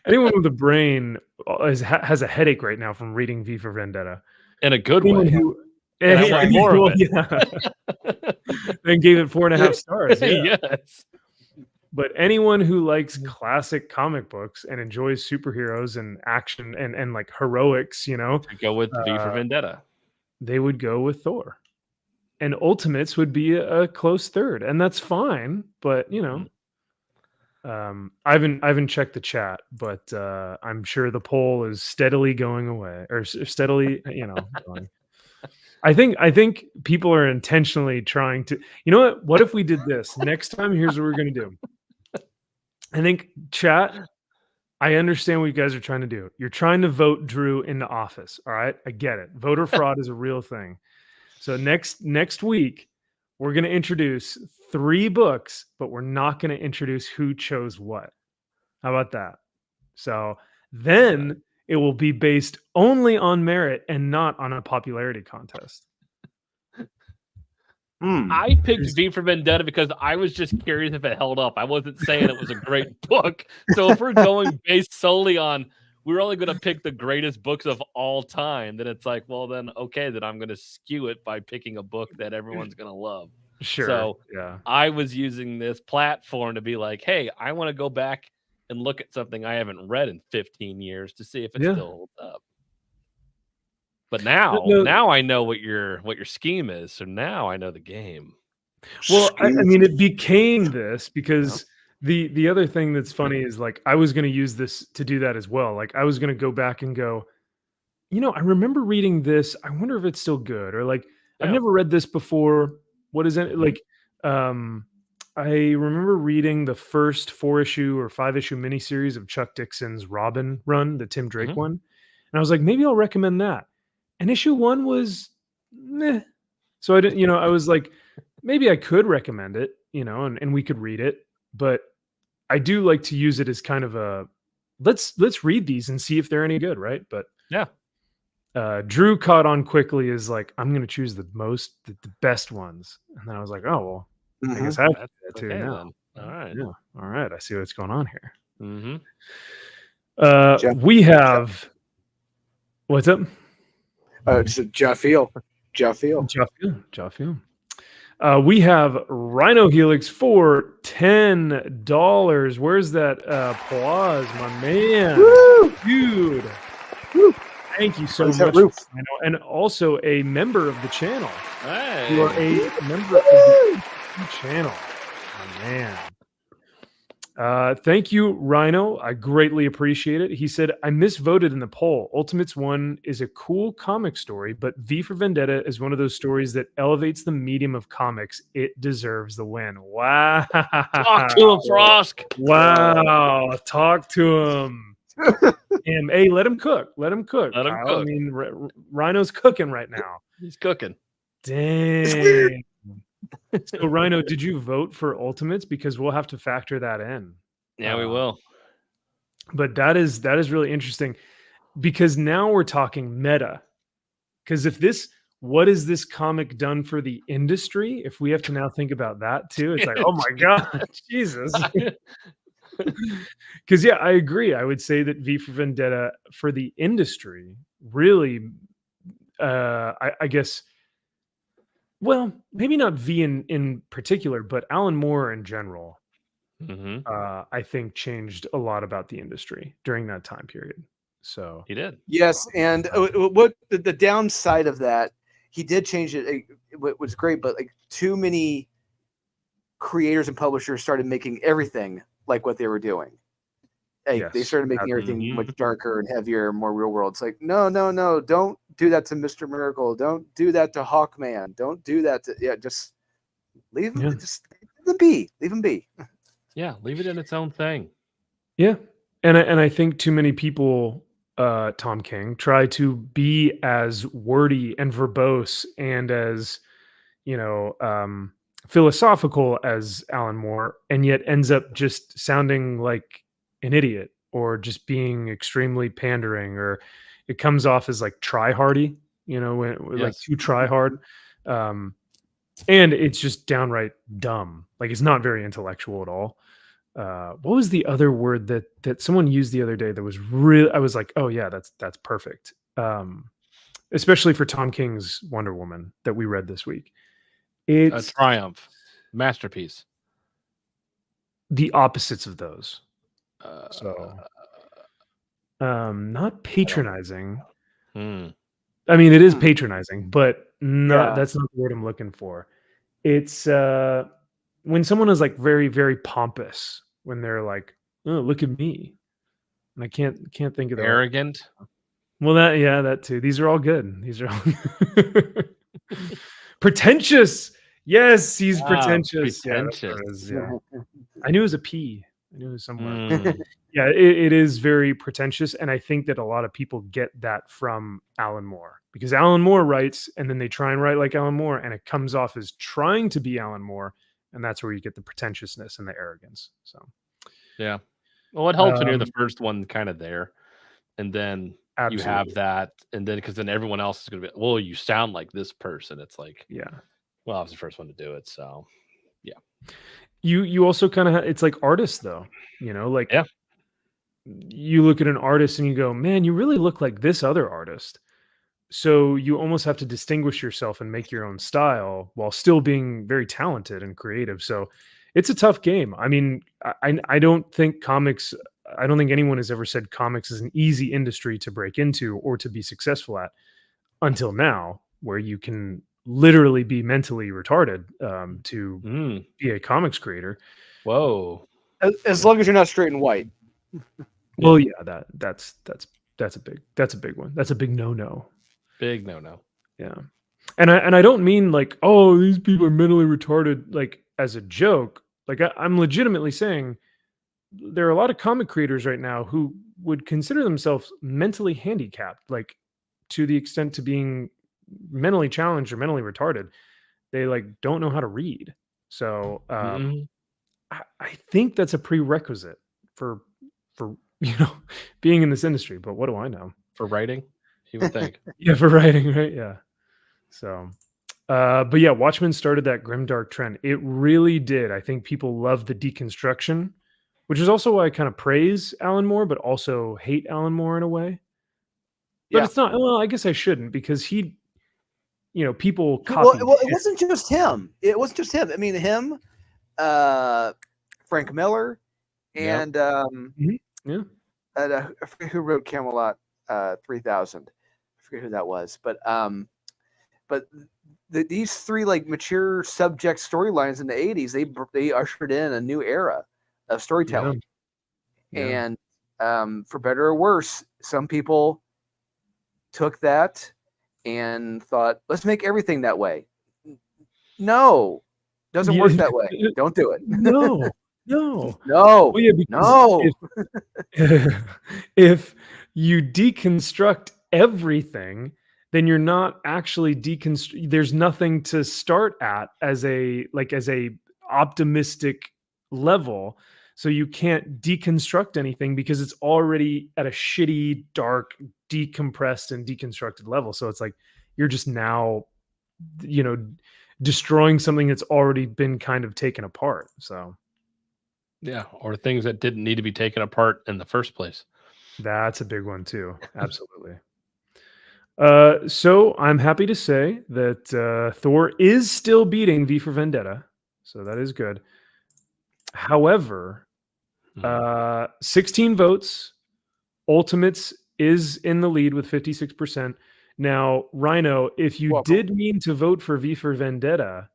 Speaker 1: anyone with a brain has a headache right now from reading V for Vendetta.
Speaker 2: In a good
Speaker 1: Anyone
Speaker 2: way.
Speaker 1: who
Speaker 2: And I want more of it.
Speaker 1: Yeah. And gave it 4.5 stars. Yeah.
Speaker 2: Yes.
Speaker 1: But anyone who likes classic comic books and enjoys superheroes and action and like heroics,
Speaker 2: To go with V for Vendetta.
Speaker 1: they would go with Thor. And Ultimates would be a close third, and that's fine. But I haven't checked the chat, but I'm sure the poll is steadily going away, or steadily, going. I think people are intentionally trying to. You know what? What if we did this next time? Here's what we're gonna do. I think chat. I understand what you guys are trying to do. You're trying to vote Drew into office. All right, I get it. Voter fraud is a real thing. So next week, we're going to introduce 3 books, but we're not going to introduce who chose what. How about that? So then it will be based only on merit and not on a popularity contest.
Speaker 2: I picked V for Vendetta because I was just curious if it held up. I wasn't saying it was a great book. So if we're going based solely on we're only going to pick the greatest books of all time, then it's like, well, then okay, then I'm going to skew it by picking a book that everyone's going to love.
Speaker 1: Sure.
Speaker 2: So
Speaker 1: yeah,
Speaker 2: I was using this platform to be like, hey, I want to go back and look at something I haven't read in 15 years to see if it still holds up. But now I know what your scheme is. So now I know the game.
Speaker 1: Well, I mean, it became this because the other thing that's funny is like I was going to use this to do that as well. Like I was going to go back and go, I remember reading this. I wonder if it's still good, or like I've never read this before. What is it like? I remember reading the first 4-issue or 5-issue miniseries of Chuck Dixon's Robin run, the Tim Drake one, and I was like, maybe I'll recommend that. And issue 1 was, meh. So I didn't, I was like, maybe I could recommend it, and we could read it. But I do like to use it as kind of a let's read these and see if they're any good, right? But Drew caught on quickly as like, I'm going to choose the best ones, and then I was like, oh well, I guess I have that too now.
Speaker 2: Then. All right,
Speaker 1: all right, I see what's going on here. We have what's up?
Speaker 3: It's Jaffiel.
Speaker 1: We have Rhino Helix for $10. Where's that applause, my man?
Speaker 3: Woo!
Speaker 1: Dude.
Speaker 3: Woo!
Speaker 1: Thank you so
Speaker 3: Where's
Speaker 1: much,
Speaker 3: that roof?
Speaker 1: Rhino, and also a member of the channel.
Speaker 2: Hey.
Speaker 1: You are a member of the channel, my man. Thank you, Rhino. I greatly appreciate it. He said, I misvoted in the poll. Ultimates 1 is a cool comic story, but V for Vendetta is one of those stories that elevates the medium of comics. It deserves the win. Wow.
Speaker 2: Talk to him, Frosk.
Speaker 1: Wow. Talk to him. Hey, let him cook. Let him cook.
Speaker 2: Let him
Speaker 1: Kyle.
Speaker 2: cook.
Speaker 1: I mean, Rhino's cooking right now.
Speaker 2: He's cooking.
Speaker 1: Dang. So Rhino, did you vote for Ultimates? Because we'll have to factor that in.
Speaker 2: Yeah, we will.
Speaker 1: But that is really interesting because now we're talking meta. Because if this what has this comic done for the industry? If we have to now think about that too, it's like, oh my God, Jesus. Because yeah, I agree. I would say that V for Vendetta for the industry really, I guess, well, maybe not V in particular, but Alan Moore in general, I think changed a lot about the industry during that time period. So
Speaker 2: He did.
Speaker 3: Yes, and what the downside of that, he did change it. It was great, but like too many creators and publishers started making everything like what they were doing. Like, they started making everything much darker and heavier, more real world. It's like, no, don't do that to Mr. Miracle. Don't do that to Hawkman. Don't do that to just leave him. Just leave him be. Leave him be.
Speaker 2: Yeah, leave it in its own thing.
Speaker 1: Yeah, and I think too many people, Tom King, try to be as wordy and verbose and as philosophical as Alan Moore, and yet ends up just sounding like an idiot or just being extremely pandering, or it comes off as like try-hardy, like too try-hard. And it's just downright dumb. Like, it's not very intellectual at all. What was the other word that someone used the other day that was really, I was like, oh yeah, that's perfect. Especially for Tom King's Wonder Woman that we read this week. It's
Speaker 2: a triumph, masterpiece.
Speaker 1: The opposites of those. Not patronizing. I mean, it is patronizing, but that's not the word I'm looking for. It's when someone is like very, very pompous, when they're like, oh, look at me. And I can't think of the
Speaker 2: arrogant.
Speaker 1: Well, that too. These are all good. These are all pretentious. Yes, he's pretentious.
Speaker 2: Pretentious.
Speaker 1: Yeah. I knew it was a P. I knew it was somewhere. Yeah, it is very pretentious. And I think that a lot of people get that from Alan Moore, because Alan Moore writes and then they try and write like Alan Moore, and it comes off as trying to be Alan Moore. And that's where you get the pretentiousness and the arrogance. So,
Speaker 2: yeah. Well, it helps when you're the first one kind of there. And then you have that. And then, because then everyone else is going to be, well, you sound like this person. It's like, well, I was the first one to do it. So, yeah.
Speaker 1: You also kind of, it's like artists though, like, you look at an artist and you go, man, you really look like this other artist. So you almost have to distinguish yourself and make your own style while still being very talented and creative. So it's a tough game. I mean, I don't think anyone has ever said comics is an easy industry to break into or to be successful at until now, where you can literally be mentally retarded to be a comics creator.
Speaker 2: Whoa.
Speaker 3: As long as you're not straight and white.
Speaker 1: Well, yeah, that's a big one. That's a big no-no.
Speaker 2: Big no-no.
Speaker 1: Yeah. And I don't mean like, oh, these people are mentally retarded, like as a joke. Like, I'm legitimately saying there are a lot of comic creators right now who would consider themselves mentally handicapped, like to the extent to being mentally challenged or mentally retarded. They like don't know how to read. So I think that's a prerequisite for being in this industry. But what do I know?
Speaker 2: For writing, you would think.
Speaker 1: Yeah, for writing, right? Yeah. So, but yeah, Watchmen started that grimdark trend. It really did. I think people love the deconstruction, which is also why I kind of praise Alan Moore, but also hate Alan Moore in a way. But it's not. Well, I guess I shouldn't, because he, people copy.
Speaker 3: Well, it wasn't just him. It wasn't just him. I mean, him, Frank Miller, and I forget who wrote Camelot 3000. I forget who that was, but these three like mature subject storylines in the 80s, they ushered in a new era of storytelling. And for better or worse, some people took that and thought, let's make everything that way. No, doesn't work that way. Don't do it.
Speaker 1: No.
Speaker 3: Well,
Speaker 1: if you deconstruct everything, then you're not actually there's nothing to start at as a optimistic level. So you can't deconstruct anything because it's already at a shitty, dark, decompressed and deconstructed level. So it's like you're just now destroying something that's already been kind of taken apart. So
Speaker 2: Yeah, or things that didn't need to be taken apart in the first place.
Speaker 1: that's a big one too. Absolutely. So I'm happy to say that Thor is still beating V for Vendetta. So that is good. However, 16 votes. Ultimates is in the lead with 56%. Now, Rhino, if you did mean to vote for V for Vendetta,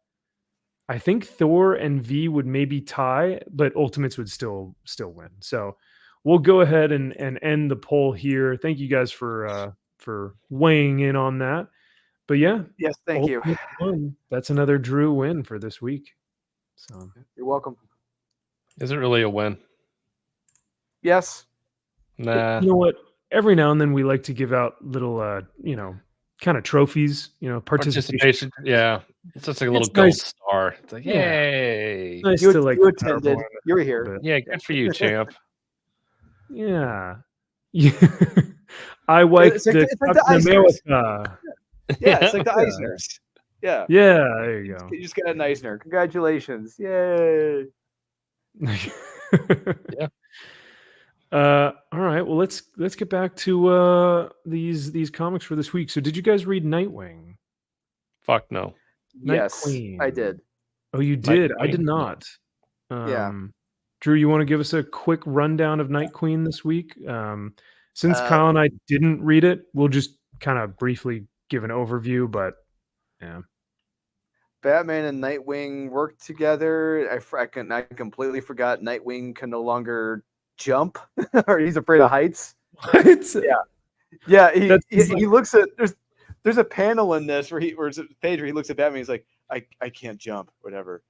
Speaker 1: I think Thor and V would maybe tie, but Ultimates would still win. So we'll go ahead and end the poll here. Thank you guys for weighing in on that. But yeah,
Speaker 3: yes, thank you.
Speaker 1: That's another Drew win for this week. So
Speaker 3: you're welcome.
Speaker 2: Is it really a win?
Speaker 3: Yes.
Speaker 2: Nah.
Speaker 1: You know what? Every now and then we like to give out little, kind of trophies. Participation.
Speaker 2: Yeah, it's just like a little gold star. It's like, yay!
Speaker 1: Nice
Speaker 3: you
Speaker 1: attended.
Speaker 3: You were here.
Speaker 2: Yeah, good for you, champ.
Speaker 1: Yeah. I wiped the America.
Speaker 3: Yeah, it's like the Eisners. Yeah.
Speaker 1: Yeah, there you go.
Speaker 3: You just got an Eisner. Congratulations. Yay.
Speaker 2: Yeah.
Speaker 1: All right. Well, let's get back to these comics for this week. So, did you guys read Nightwing?
Speaker 2: Fuck no.
Speaker 3: Yes,
Speaker 1: Queen.
Speaker 3: I did.
Speaker 1: Oh, you did?
Speaker 2: Night
Speaker 1: I did
Speaker 2: Queen?
Speaker 1: not.
Speaker 3: Yeah.
Speaker 1: Drew, you want to give us a quick rundown of Night Queen this week? Since Kyle and I didn't read it, we'll just kind of briefly give an overview. But yeah.
Speaker 3: Batman and Nightwing work together. I completely forgot Nightwing can no longer jump, or he's afraid of heights. Yeah. He looks at there's a panel in this where it's a page where he looks at Batman. He's like, I can't jump, whatever.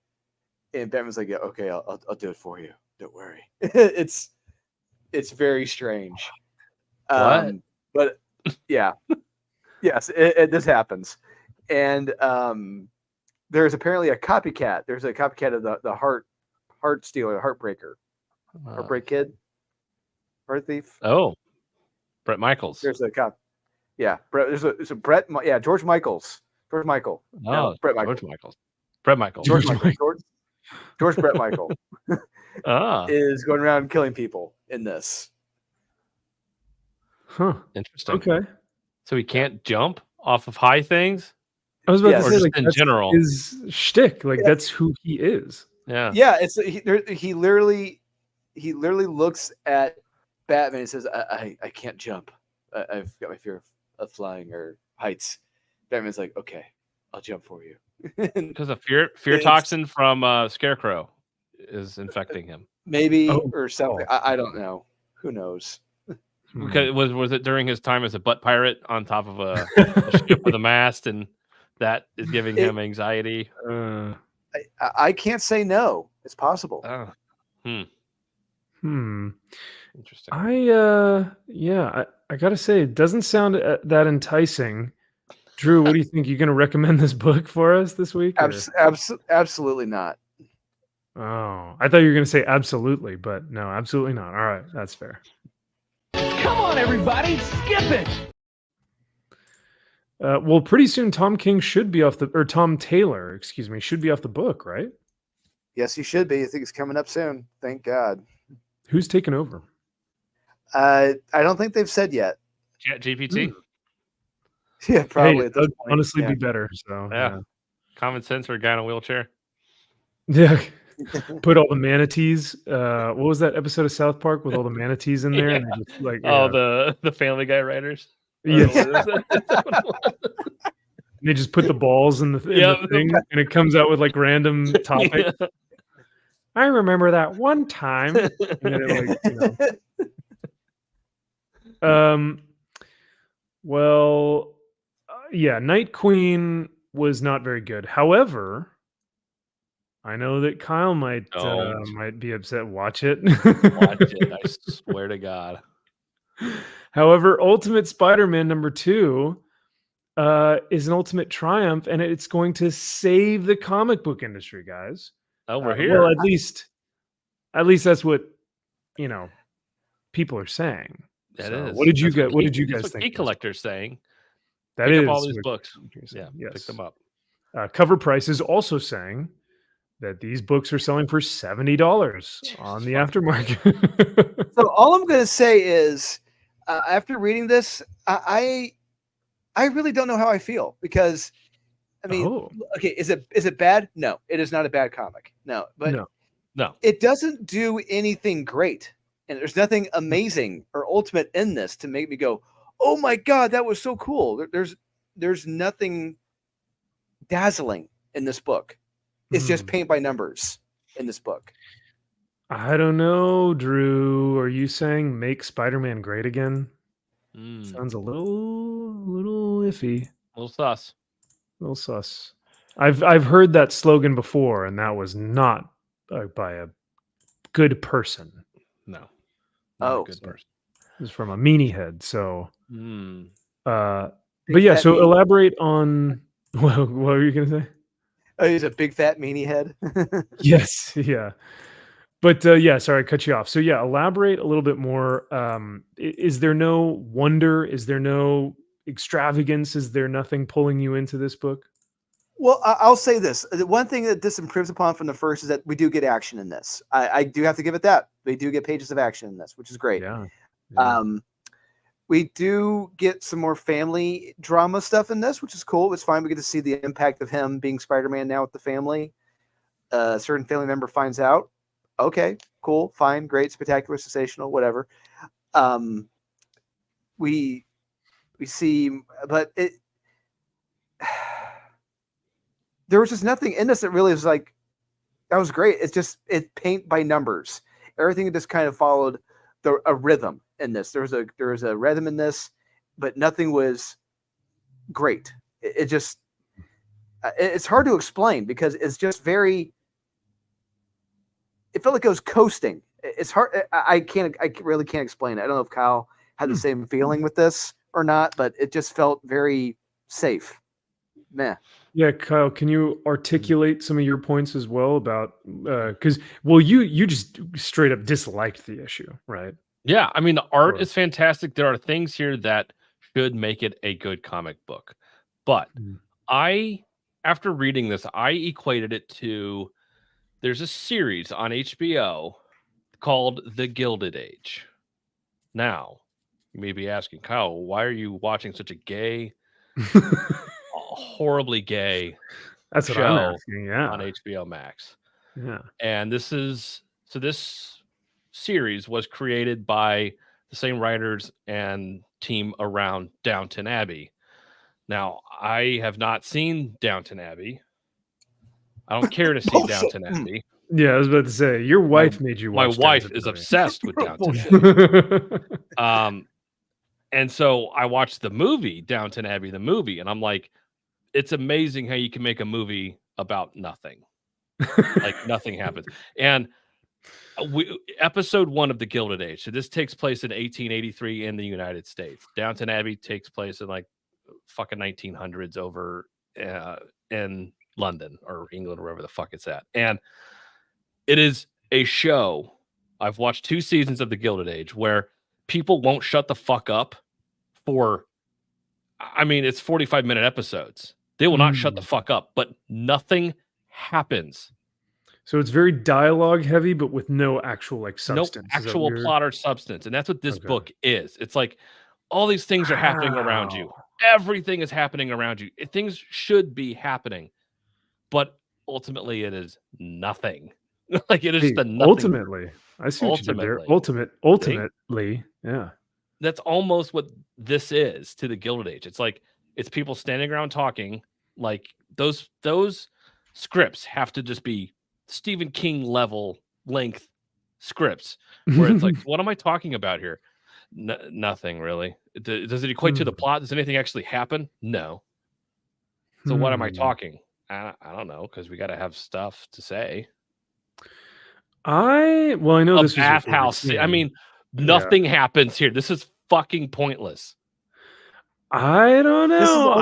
Speaker 3: And Batman's like, yeah, okay, I'll do it for you. Don't worry. It's very strange. But yeah, yes, this happens, and there's apparently a copycat. There's a copycat of the heart stealer, heartbreaker. Heartbreak Kid, Heart Thief.
Speaker 2: Oh, Bret Michaels.
Speaker 3: There's a cop. Yeah, Brett. There's a Brett. Yeah, George Michaels. George Michael.
Speaker 2: Oh,
Speaker 3: no, Brett Michael.
Speaker 2: George Michaels. Brett Michael.
Speaker 3: George Michael. George Brett Michael is going around killing people in this.
Speaker 1: Huh.
Speaker 2: Interesting.
Speaker 1: Okay.
Speaker 2: So he can't jump off of high things?
Speaker 1: I was about to
Speaker 2: or
Speaker 1: say,
Speaker 2: just
Speaker 1: like,
Speaker 2: in
Speaker 1: that's
Speaker 2: general.
Speaker 1: his shtick. Like, that's who he is.
Speaker 2: Yeah.
Speaker 3: Yeah, it's he literally looks at Batman and says, I can't jump. I've got my fear of flying or heights. Batman's like, okay, I'll jump for you.
Speaker 2: Because a fear toxin from Scarecrow is infecting him.
Speaker 3: Maybe or something. I don't know. Who knows?
Speaker 2: Because was it during his time as a butt pirate on top of a ship with a mast, and that is giving him anxiety?
Speaker 3: I can't say no. It's possible.
Speaker 2: Interesting.
Speaker 1: I gotta say, it doesn't sound that enticing. Drew, what do you think? You gonna recommend this book for us this week?
Speaker 3: Absolutely not.
Speaker 1: Oh, I thought you were gonna say absolutely, but no, absolutely not. All right, that's fair.
Speaker 5: Come on, everybody, skip it.
Speaker 1: Well, pretty soon Tom Taylor, excuse me, should be off the book, right?
Speaker 3: Yes, he should be. I think it's coming up soon. Thank God.
Speaker 1: Who's taking over?
Speaker 3: I don't think they've said yet.
Speaker 2: ChatGPT.
Speaker 3: Yeah, probably.
Speaker 1: Hey,
Speaker 3: at this
Speaker 1: that'd
Speaker 3: point.
Speaker 1: honestly be better. So
Speaker 2: Yeah. Common sense for a guy in a wheelchair.
Speaker 1: Yeah. Put all the manatees. What was that episode of South Park with all the manatees in there?
Speaker 2: Yeah.
Speaker 1: And they just, like,
Speaker 2: the Family Guy writers.
Speaker 1: Yes. They just put the balls in the thing, and it comes out with like random topics. Yeah. I remember that one time. And then it, well, yeah, Night Queen was not very good. However, I know that Kyle might be upset. Watch it.
Speaker 2: Watch it. I swear to God.
Speaker 1: However, Ultimate Spider-Man #2 is an ultimate triumph, and it's going to save the comic book industry, guys.
Speaker 2: Oh, we're here.
Speaker 1: Well, at least that's what people are saying.
Speaker 2: That
Speaker 1: so,
Speaker 2: is.
Speaker 1: What did you get? What did you guys think?
Speaker 2: Key collectors saying.
Speaker 1: That
Speaker 2: pick
Speaker 1: is
Speaker 2: up all these books. Yeah,
Speaker 1: yes.
Speaker 2: pick them up.
Speaker 1: Cover Price is also saying that these books are selling for $70 on the aftermarket.
Speaker 3: So all I'm going to say is, after reading this, I really don't know how I feel, because, I mean, okay, is it bad? No, it is not a bad comic. No, but
Speaker 2: no,
Speaker 3: it doesn't do anything great, and there's nothing amazing or ultimate in this to make me go, "Oh my god, that was so cool." There's nothing dazzling in this book. It's just paint by numbers in this book.
Speaker 1: I don't know, Drew. Are you saying make Spider-Man great again? Sounds a little iffy.
Speaker 2: A little sus.
Speaker 1: A little sus. I've heard that slogan before, and that was not by a good person.
Speaker 2: No.
Speaker 3: Not
Speaker 2: a good person.
Speaker 1: It was from a meanie head. So, but
Speaker 3: Big
Speaker 1: yeah.
Speaker 3: fat
Speaker 1: So
Speaker 3: meanie.
Speaker 1: elaborate on what were you gonna say?
Speaker 3: Oh, he's a big fat meanie head.
Speaker 1: Yes, yeah. But yeah, sorry, I cut you off. So yeah, elaborate a little bit more. Is there no wonder? Is there no extravagance? Is there nothing pulling you into this book?
Speaker 3: Well, I'll say this. The one thing that this improves upon from the first is that we do get action in this. I do have to give it that. We do get pages of action in this, which is great.
Speaker 1: Yeah.
Speaker 3: We do get some more family drama stuff in this, which is cool. It's fine. We get to see the impact of him being Spider-Man now with the family. A certain family member finds out. Okay, cool, fine, great, spectacular, sensational, whatever. We see, but it there was just nothing in this that really was like, that was great. It's just paint by numbers. Everything just kind of followed a rhythm in this. There was a rhythm in this, but nothing was great. It just it's hard to explain because it's just very. It felt like it was coasting. It's hard. I really can't explain it. I don't know if Kyle had the same feeling with this or not, but it just felt very safe. Meh.
Speaker 1: Yeah, Kyle, can you articulate some of your points as well about because you just straight up disliked the issue, right?
Speaker 2: Yeah, I mean the art is fantastic. There are things here that should make it a good comic book, but after reading this, I equated it to there's a series on HBO called The Gilded Age. Now, you may be asking, Kyle, why are you watching such a gay, horribly gay
Speaker 1: That's what
Speaker 2: show
Speaker 1: I'm asking, yeah.
Speaker 2: on HBO Max?
Speaker 1: Yeah.
Speaker 2: And this series was created by the same writers and team around Downton Abbey. Now, I have not seen Downton Abbey. I don't care to see Downton Abbey.
Speaker 1: Yeah, I was about to say, your wife made you watch.
Speaker 2: My wife is obsessed with Downton Abbey. And so I watched the movie, Downton Abbey, the movie, and I'm like, it's amazing how you can make a movie about nothing. Like nothing happens. And episode 1 of The Gilded Age. So this takes place in 1883 in the United States. Downton Abbey takes place in like fucking 1900s over in London or England or wherever the fuck it's at. And it is a show. I've watched 2 seasons of The Gilded Age where people won't shut the fuck up for, I mean, it's 45-minute episodes. They will not shut the fuck up, but nothing happens.
Speaker 1: So it's very dialogue heavy, but with no actual like substance.
Speaker 2: No actual plot or substance. And that's what this book is. It's like all these things are happening around you. Everything is happening around you. Things should be happening, but ultimately it is nothing. Like it is just a nothing.
Speaker 1: Ultimately, I see what you did there. Ultimately, yeah.
Speaker 2: That's almost what this is to The Gilded Age. It's like it's people standing around talking. Like those scripts have to just be Stephen King level length scripts where it's like, what am I talking about here? Nothing really. Does it equate to the plot? Does anything actually happen? No. So what am I talking? I don't know, because we got to have stuff to say.
Speaker 1: I know this
Speaker 2: bathhouse. I mean, nothing happens here. This is fucking pointless.
Speaker 1: I don't know.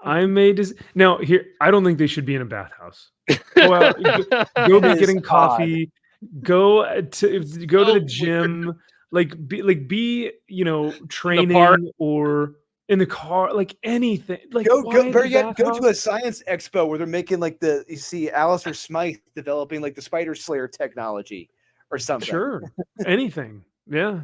Speaker 1: I may now here. I don't think they should be in a bathhouse. Go out, go be getting coffee. Go to the gym. Like be training or in the car, like anything. Like
Speaker 3: Go
Speaker 1: why
Speaker 3: better
Speaker 1: the
Speaker 3: yet, go to a
Speaker 1: bathhouse?
Speaker 3: science expo where they're making like you see Alistair Smythe developing like the Spider Slayer technology or something.
Speaker 1: Sure, anything. Yeah.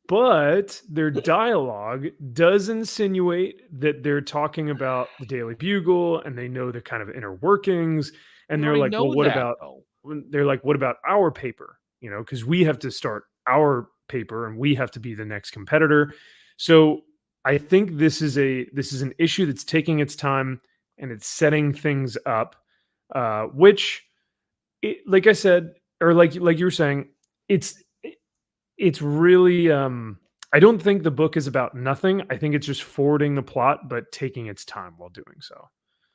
Speaker 1: But their dialogue does insinuate that they're talking about the Daily Bugle and they know the kind of inner workings. And
Speaker 2: We
Speaker 1: they're
Speaker 2: already
Speaker 1: like, well,
Speaker 2: know
Speaker 1: what
Speaker 2: that,
Speaker 1: about,
Speaker 2: though.
Speaker 1: they're like, what about our paper? You know, because we have to start our paper and we have to be the next competitor. So I think this is an issue that's taking its time and it's setting things up, which, like I said, or like you were saying, it's really I don't think the book is about nothing. I think it's just forwarding the plot but taking its time while doing so.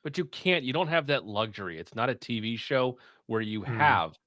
Speaker 2: But you don't have that luxury. It's not a TV show where you
Speaker 1: Mm.
Speaker 2: have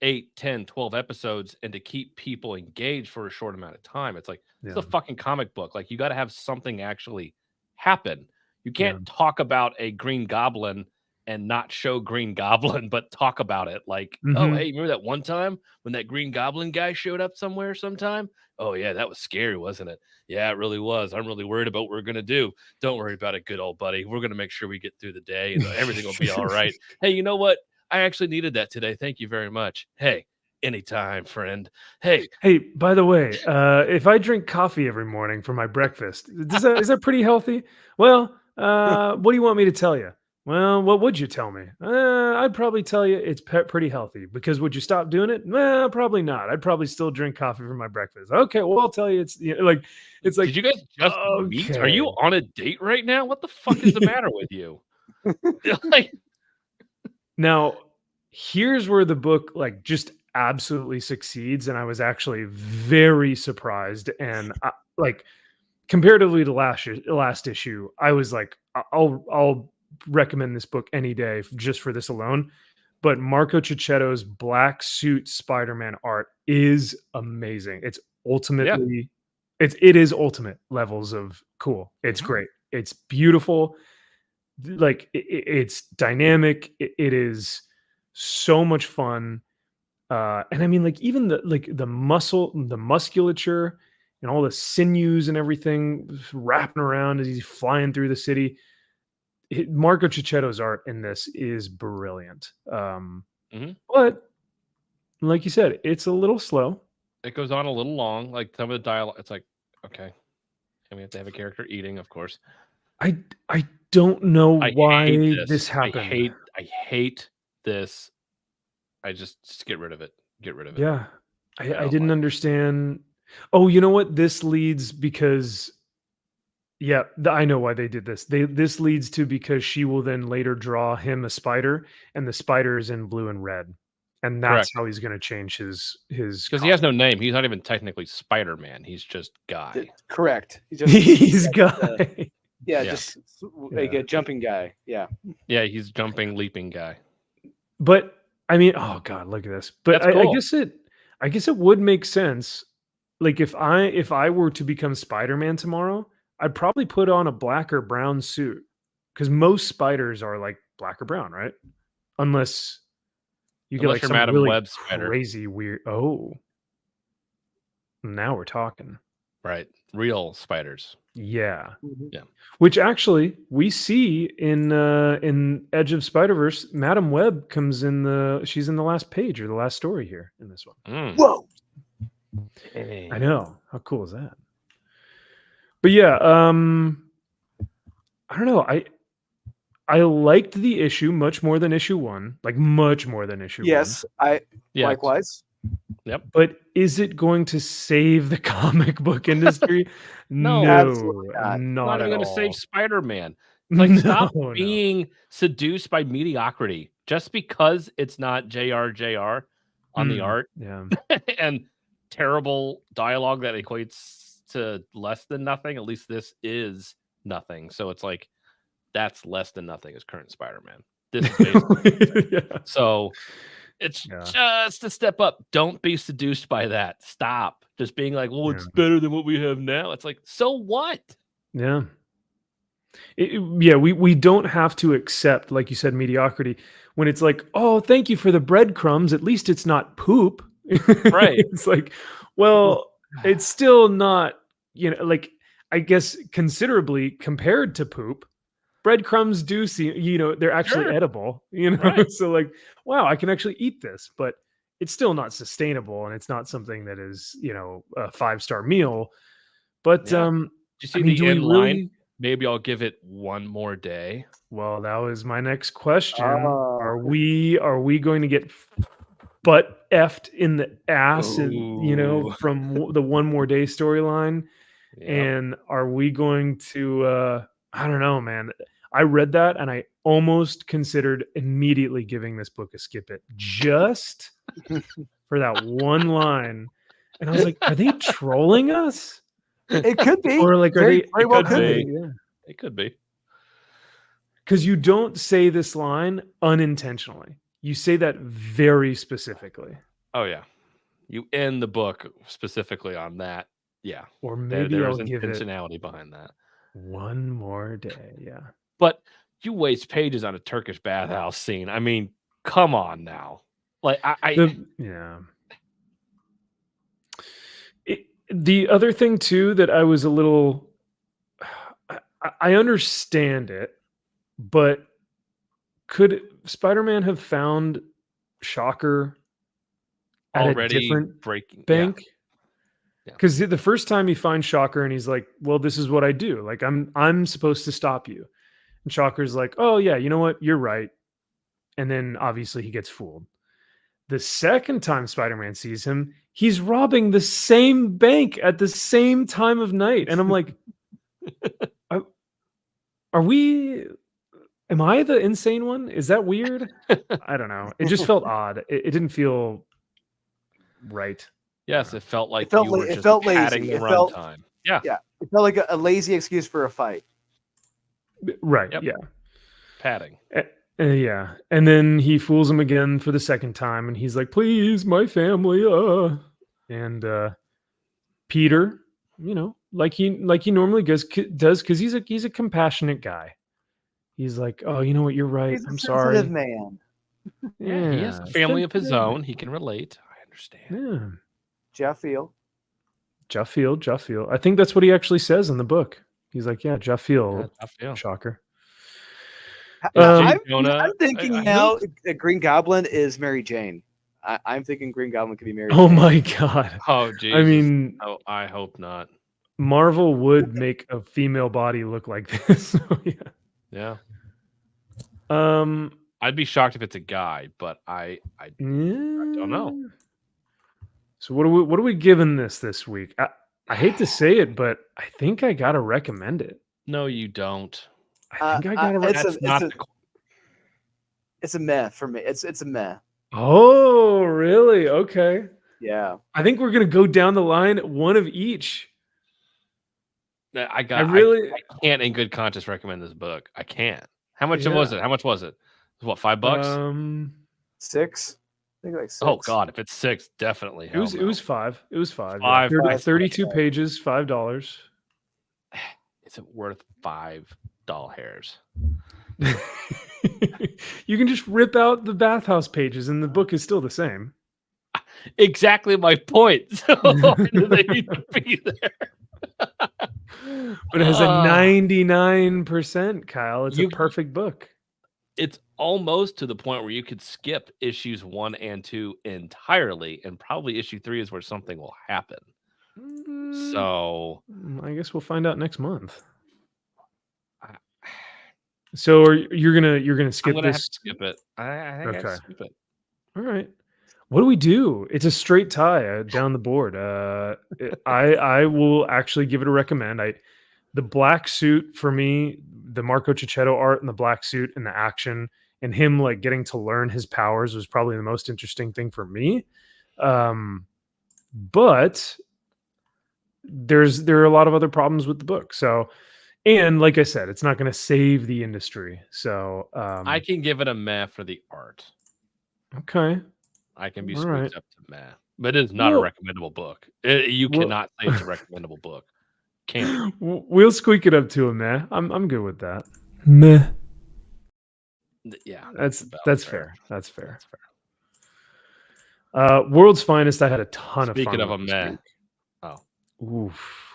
Speaker 2: 8, 10, 12 episodes and to keep people engaged for a short amount of time. It's like it's a fucking comic book. Like you got to have something actually happen. You can't talk about a Green Goblin and not show Green Goblin, but talk about it. Like, oh, hey, remember that one time when that Green Goblin guy showed up somewhere sometime? Oh, yeah, that was scary, wasn't it? Yeah, it really was. I'm really worried about what we're going to do. Don't worry about it, good old buddy. We're going to make sure we get through the day and everything will be all right. Hey, you know what? I actually needed that today. Thank you very much. Hey, anytime, friend. Hey,
Speaker 1: by the way, if I drink coffee every morning for my breakfast, is that pretty healthy? Well, what do you want me to tell you? Well, what would you tell me? I'd probably tell you it's pretty healthy. Because would you stop doing it? Well, probably not. I'd probably still drink coffee for my breakfast. Okay, well, I'll tell you it's like
Speaker 2: did you guys just meet? Are you on a date right now? What the fuck is the matter with you? Like,
Speaker 1: now, here's where the book like just absolutely succeeds, and I was actually very surprised. And like comparatively to last issue, I was like, I'll recommend this book any day just for this alone. But Marco Cicchetto's Black Suit Spider-Man art is amazing. It's ultimately it is ultimate levels of cool. It's great. It's beautiful. Like it's dynamic. It is so much fun. And I mean, like even the musculature and all the sinews and everything wrapping around as he's flying through the city. Marco Cicchetto's art in this is brilliant. But like you said, it's a little slow.
Speaker 2: It goes on a little long. Like some of the dialogue, it's like, okay, and we have to have a character eating, of course.
Speaker 1: I don't know why this happened.
Speaker 2: I hate this. I just get rid of it. Get rid of it.
Speaker 1: Yeah. I didn't understand. Oh, you know what? This leads because I know why they did this. This leads to because she will then later draw him a spider, and the spider is in blue and red. And that's how he's going to change his
Speaker 2: because he has no name. He's not even technically Spider-Man. He's just Guy.
Speaker 3: Correct.
Speaker 1: He's Guy.
Speaker 3: Just like a jumping guy. Yeah.
Speaker 2: Yeah, he's jumping, leaping guy.
Speaker 1: But I mean, oh god, look at this. But
Speaker 2: cool.
Speaker 1: I guess it would make sense. Like if I were to become Spider-Man tomorrow, I'd probably put on a black or brown suit because most spiders are like black or brown, right? Unless you get like some
Speaker 2: Madam
Speaker 1: really
Speaker 2: Web spider.
Speaker 1: Crazy weird. Oh, now we're talking.
Speaker 2: Right, real spiders.
Speaker 1: Yeah,
Speaker 2: yeah.
Speaker 1: Which actually we see in Edge of Spider-Verse. Madam Web comes in she's in the last page or the last story here in this one.
Speaker 3: Whoa!
Speaker 1: I know, how cool is that? But yeah, I don't know. I liked the issue much more than issue 1, like much more than issue 1.
Speaker 3: Yes, likewise.
Speaker 2: Yep.
Speaker 1: But is it going to save the comic book industry?
Speaker 2: No,
Speaker 1: not
Speaker 2: even going
Speaker 1: to
Speaker 2: save Spider-Man. Like, stop being seduced by mediocrity just because it's not JRJR on the art.
Speaker 1: Yeah.
Speaker 2: And terrible dialogue that equates to less than nothing. At least this is nothing. So it's like that's less than nothing as current Spider-Man. This is basically so it's just a step up. Don't be seduced by that. Stop just being like, well, it's better than what we have now. It's like, so what?
Speaker 1: Yeah. We don't have to accept, like you said, mediocrity when it's like, oh, thank you for the breadcrumbs. At least it's not poop.
Speaker 2: Right.
Speaker 1: It's like, well, it's still not like I guess considerably compared to poop, breadcrumbs do seem, they're actually
Speaker 2: Sure.
Speaker 1: edible,
Speaker 2: Right.
Speaker 1: So like, wow, I can actually eat this, but it's still not sustainable, and it's not something that is, a 5-star meal. But
Speaker 2: Yeah. Did you see
Speaker 1: I mean,
Speaker 2: the
Speaker 1: do we
Speaker 2: end line?
Speaker 1: really?
Speaker 2: Maybe I'll give it one more day.
Speaker 1: Well, that was my next question.
Speaker 3: Oh.
Speaker 1: Are we going to get butt effed in the ass,
Speaker 2: Ooh.
Speaker 1: from the one more day storyline?
Speaker 2: Yep.
Speaker 1: And are we going to I don't know, man. I read that and I almost considered immediately giving this book a skip it just for that one line. And I was like, are they trolling us?
Speaker 3: It could be.
Speaker 1: Or like, are
Speaker 3: very,
Speaker 1: they?
Speaker 3: very well
Speaker 2: could be.
Speaker 1: Yeah.
Speaker 2: It could be.
Speaker 1: Because you don't say this line unintentionally. You say that very specifically.
Speaker 2: Oh yeah. You end the book specifically on that. Yeah.
Speaker 1: Or maybe
Speaker 2: there
Speaker 1: I'll
Speaker 2: was
Speaker 1: give it
Speaker 2: intentionality behind that.
Speaker 1: one more day. Yeah.
Speaker 2: But you waste pages on a Turkish bathhouse scene. I mean, come on now. Like
Speaker 1: the other thing too that I was a little, I understand it, but could Spider-Man have found Shocker at
Speaker 2: already
Speaker 1: a different
Speaker 2: breaking
Speaker 1: bank?
Speaker 2: Yeah.
Speaker 1: Because the first time he finds Shocker and he's like, well, this is what I do. Like, I'm supposed to stop you. And Shocker's like, oh yeah, you know what? You're right. And then obviously he gets fooled. The second time Spider-Man sees him, he's robbing the same bank at the same time of night. And I'm like, am I the insane one? Is that weird? I don't know. It just felt odd. It didn't feel right.
Speaker 2: Yes, it felt like
Speaker 3: It felt
Speaker 2: you
Speaker 3: like-
Speaker 2: were
Speaker 3: it
Speaker 2: just
Speaker 3: felt
Speaker 2: padding
Speaker 3: lazy.
Speaker 2: the
Speaker 3: It felt-
Speaker 2: runtime. Yeah.
Speaker 3: Yeah. It felt like a lazy excuse for a fight.
Speaker 1: Right.
Speaker 2: Yep.
Speaker 1: Yeah.
Speaker 2: Padding.
Speaker 1: Yeah. And then he fools him again for the second time. And he's like, please, my family. And Peter, like he normally does, because he's a compassionate guy. He's like, oh, you know what? You're right.
Speaker 3: He's a
Speaker 1: I'm sorry.
Speaker 3: sensitive man.
Speaker 2: Yeah, he has a family of his own. He can relate. I understand.
Speaker 1: Yeah.
Speaker 3: Jeff Field.
Speaker 1: Juffield. I think that's what he actually says in the book. He's like, yeah, Juffield.
Speaker 2: I feel.
Speaker 1: Shocker.
Speaker 3: I'm thinking
Speaker 2: I
Speaker 3: now Green Goblin is Mary Jane. I'm thinking Green Goblin could be Mary Jane.
Speaker 1: Oh my God.
Speaker 2: Oh, Jesus.
Speaker 1: I mean,
Speaker 2: oh, I hope not.
Speaker 1: Marvel would make a female body look like this. So, yeah.
Speaker 2: Yeah. I'd be shocked if it's a guy, but I don't know.
Speaker 1: So what are we giving this week? I hate to say it, but I think I gotta recommend it.
Speaker 2: No, you don't.
Speaker 1: I think I gotta recommend it.
Speaker 3: It's a meh for me. It's a meh.
Speaker 1: Oh, really? Okay.
Speaker 3: Yeah.
Speaker 1: I think we're gonna go down the line, one of each.
Speaker 2: I can't in good conscience recommend this book. I can't. How much was it? How much was it? It was what, $5?
Speaker 3: 6. I think like 6.
Speaker 2: Oh God, if it's 6, definitely.
Speaker 1: It was 5. It was 5.
Speaker 2: $5.
Speaker 1: Yeah. 32 pages, $5.
Speaker 2: Is it worth $5 hairs?
Speaker 1: You can just rip out the bathhouse pages and the book is still the same.
Speaker 2: Exactly my point. So why do they need to be there?
Speaker 1: But it has a 99%, Kyle. It's a perfect book.
Speaker 2: It's almost to the point where you could skip issues 1 and 2 entirely, and probably issue 3 is where something will happen. So
Speaker 1: I guess we'll find out next month. So you're gonna skip
Speaker 2: I'm gonna
Speaker 1: this?
Speaker 2: have to skip it. I think I have to skip it.
Speaker 1: All right. What do we do? It's a straight tie down the board. I will actually give it a recommend. The black suit for me, the Marco Cicchetto art and the black suit and the action and him like getting to learn his powers was probably the most interesting thing for me. But there are a lot of other problems with the book. So, and like I said, it's not going to save the industry. So
Speaker 2: I can give it a meh for the art.
Speaker 1: Okay.
Speaker 2: I can be squeezed up to meh, but it is not a recommendable book. You cannot say it's a recommendable book. Can't.
Speaker 1: We'll squeak it up to a meh. I'm good with that. Meh.
Speaker 2: Yeah,
Speaker 1: that's fair. That's fair. World's Finest. I had a ton of fun.
Speaker 2: Speaking of a meh.
Speaker 1: Oh. Oof.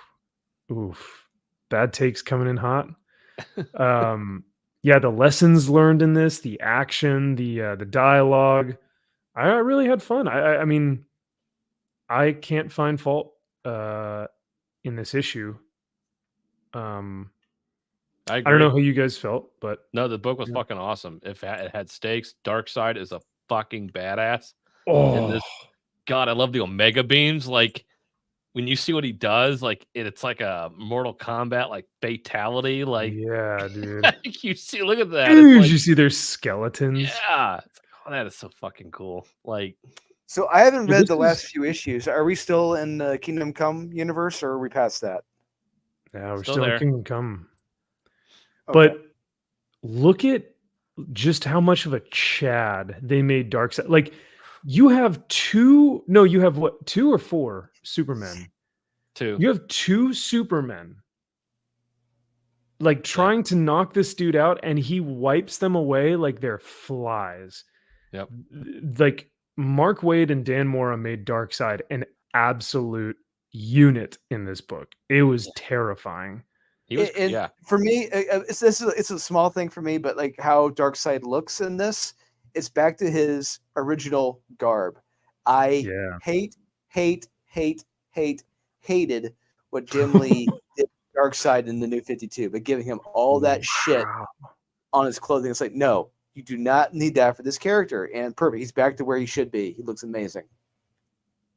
Speaker 1: Oof. Bad takes coming in hot. Yeah, the lessons learned in this, the action, the dialogue. I really had fun. I mean, I can't find fault in this issue.
Speaker 2: I
Speaker 1: I don't know
Speaker 2: agree.
Speaker 1: how you guys felt, but
Speaker 2: No, the book was
Speaker 1: yeah.
Speaker 2: fucking awesome. It had stakes. Darkseid is a fucking badass. In
Speaker 1: Oh,
Speaker 2: this, God, I love the Omega beams. Like when you see what he does, like it's like a Mortal Kombat like fatality. Like
Speaker 1: yeah, dude.
Speaker 2: you see, look at that. It's
Speaker 1: Dude,
Speaker 2: like,
Speaker 1: you see their skeletons.
Speaker 2: yeah, it's like, oh, that is so fucking cool. Like,
Speaker 3: So I haven't
Speaker 1: Yeah,
Speaker 3: read
Speaker 1: this
Speaker 3: the last
Speaker 1: is-
Speaker 3: few issues. Are we still in the Kingdom Come universe, or are we past that?
Speaker 1: Yeah, we're
Speaker 2: Still
Speaker 1: still in
Speaker 2: there.
Speaker 1: Kingdom Come.
Speaker 3: Okay.
Speaker 1: But look at just how much of a Chad they made Darkseid. Like you have two or four Supermen.
Speaker 2: two.
Speaker 1: You have two Supermen like trying to knock this dude out, and he wipes them away like they're flies.
Speaker 2: Yep.
Speaker 1: Like Mark Waid and Dan Mora made Darkseid an absolute unit in this book. It was terrifying.
Speaker 2: He was,
Speaker 3: And
Speaker 2: yeah.
Speaker 3: for me, it's a small thing for me, but like how Darkseid looks in this, it's back to his original garb. I hated what Jim Lee did to Darkseid in the New 52, but giving him all that shit
Speaker 1: Wow.
Speaker 3: on his clothing. It's like, no, you do not need that for this character. And perfect. He's back to where he should be. He looks amazing.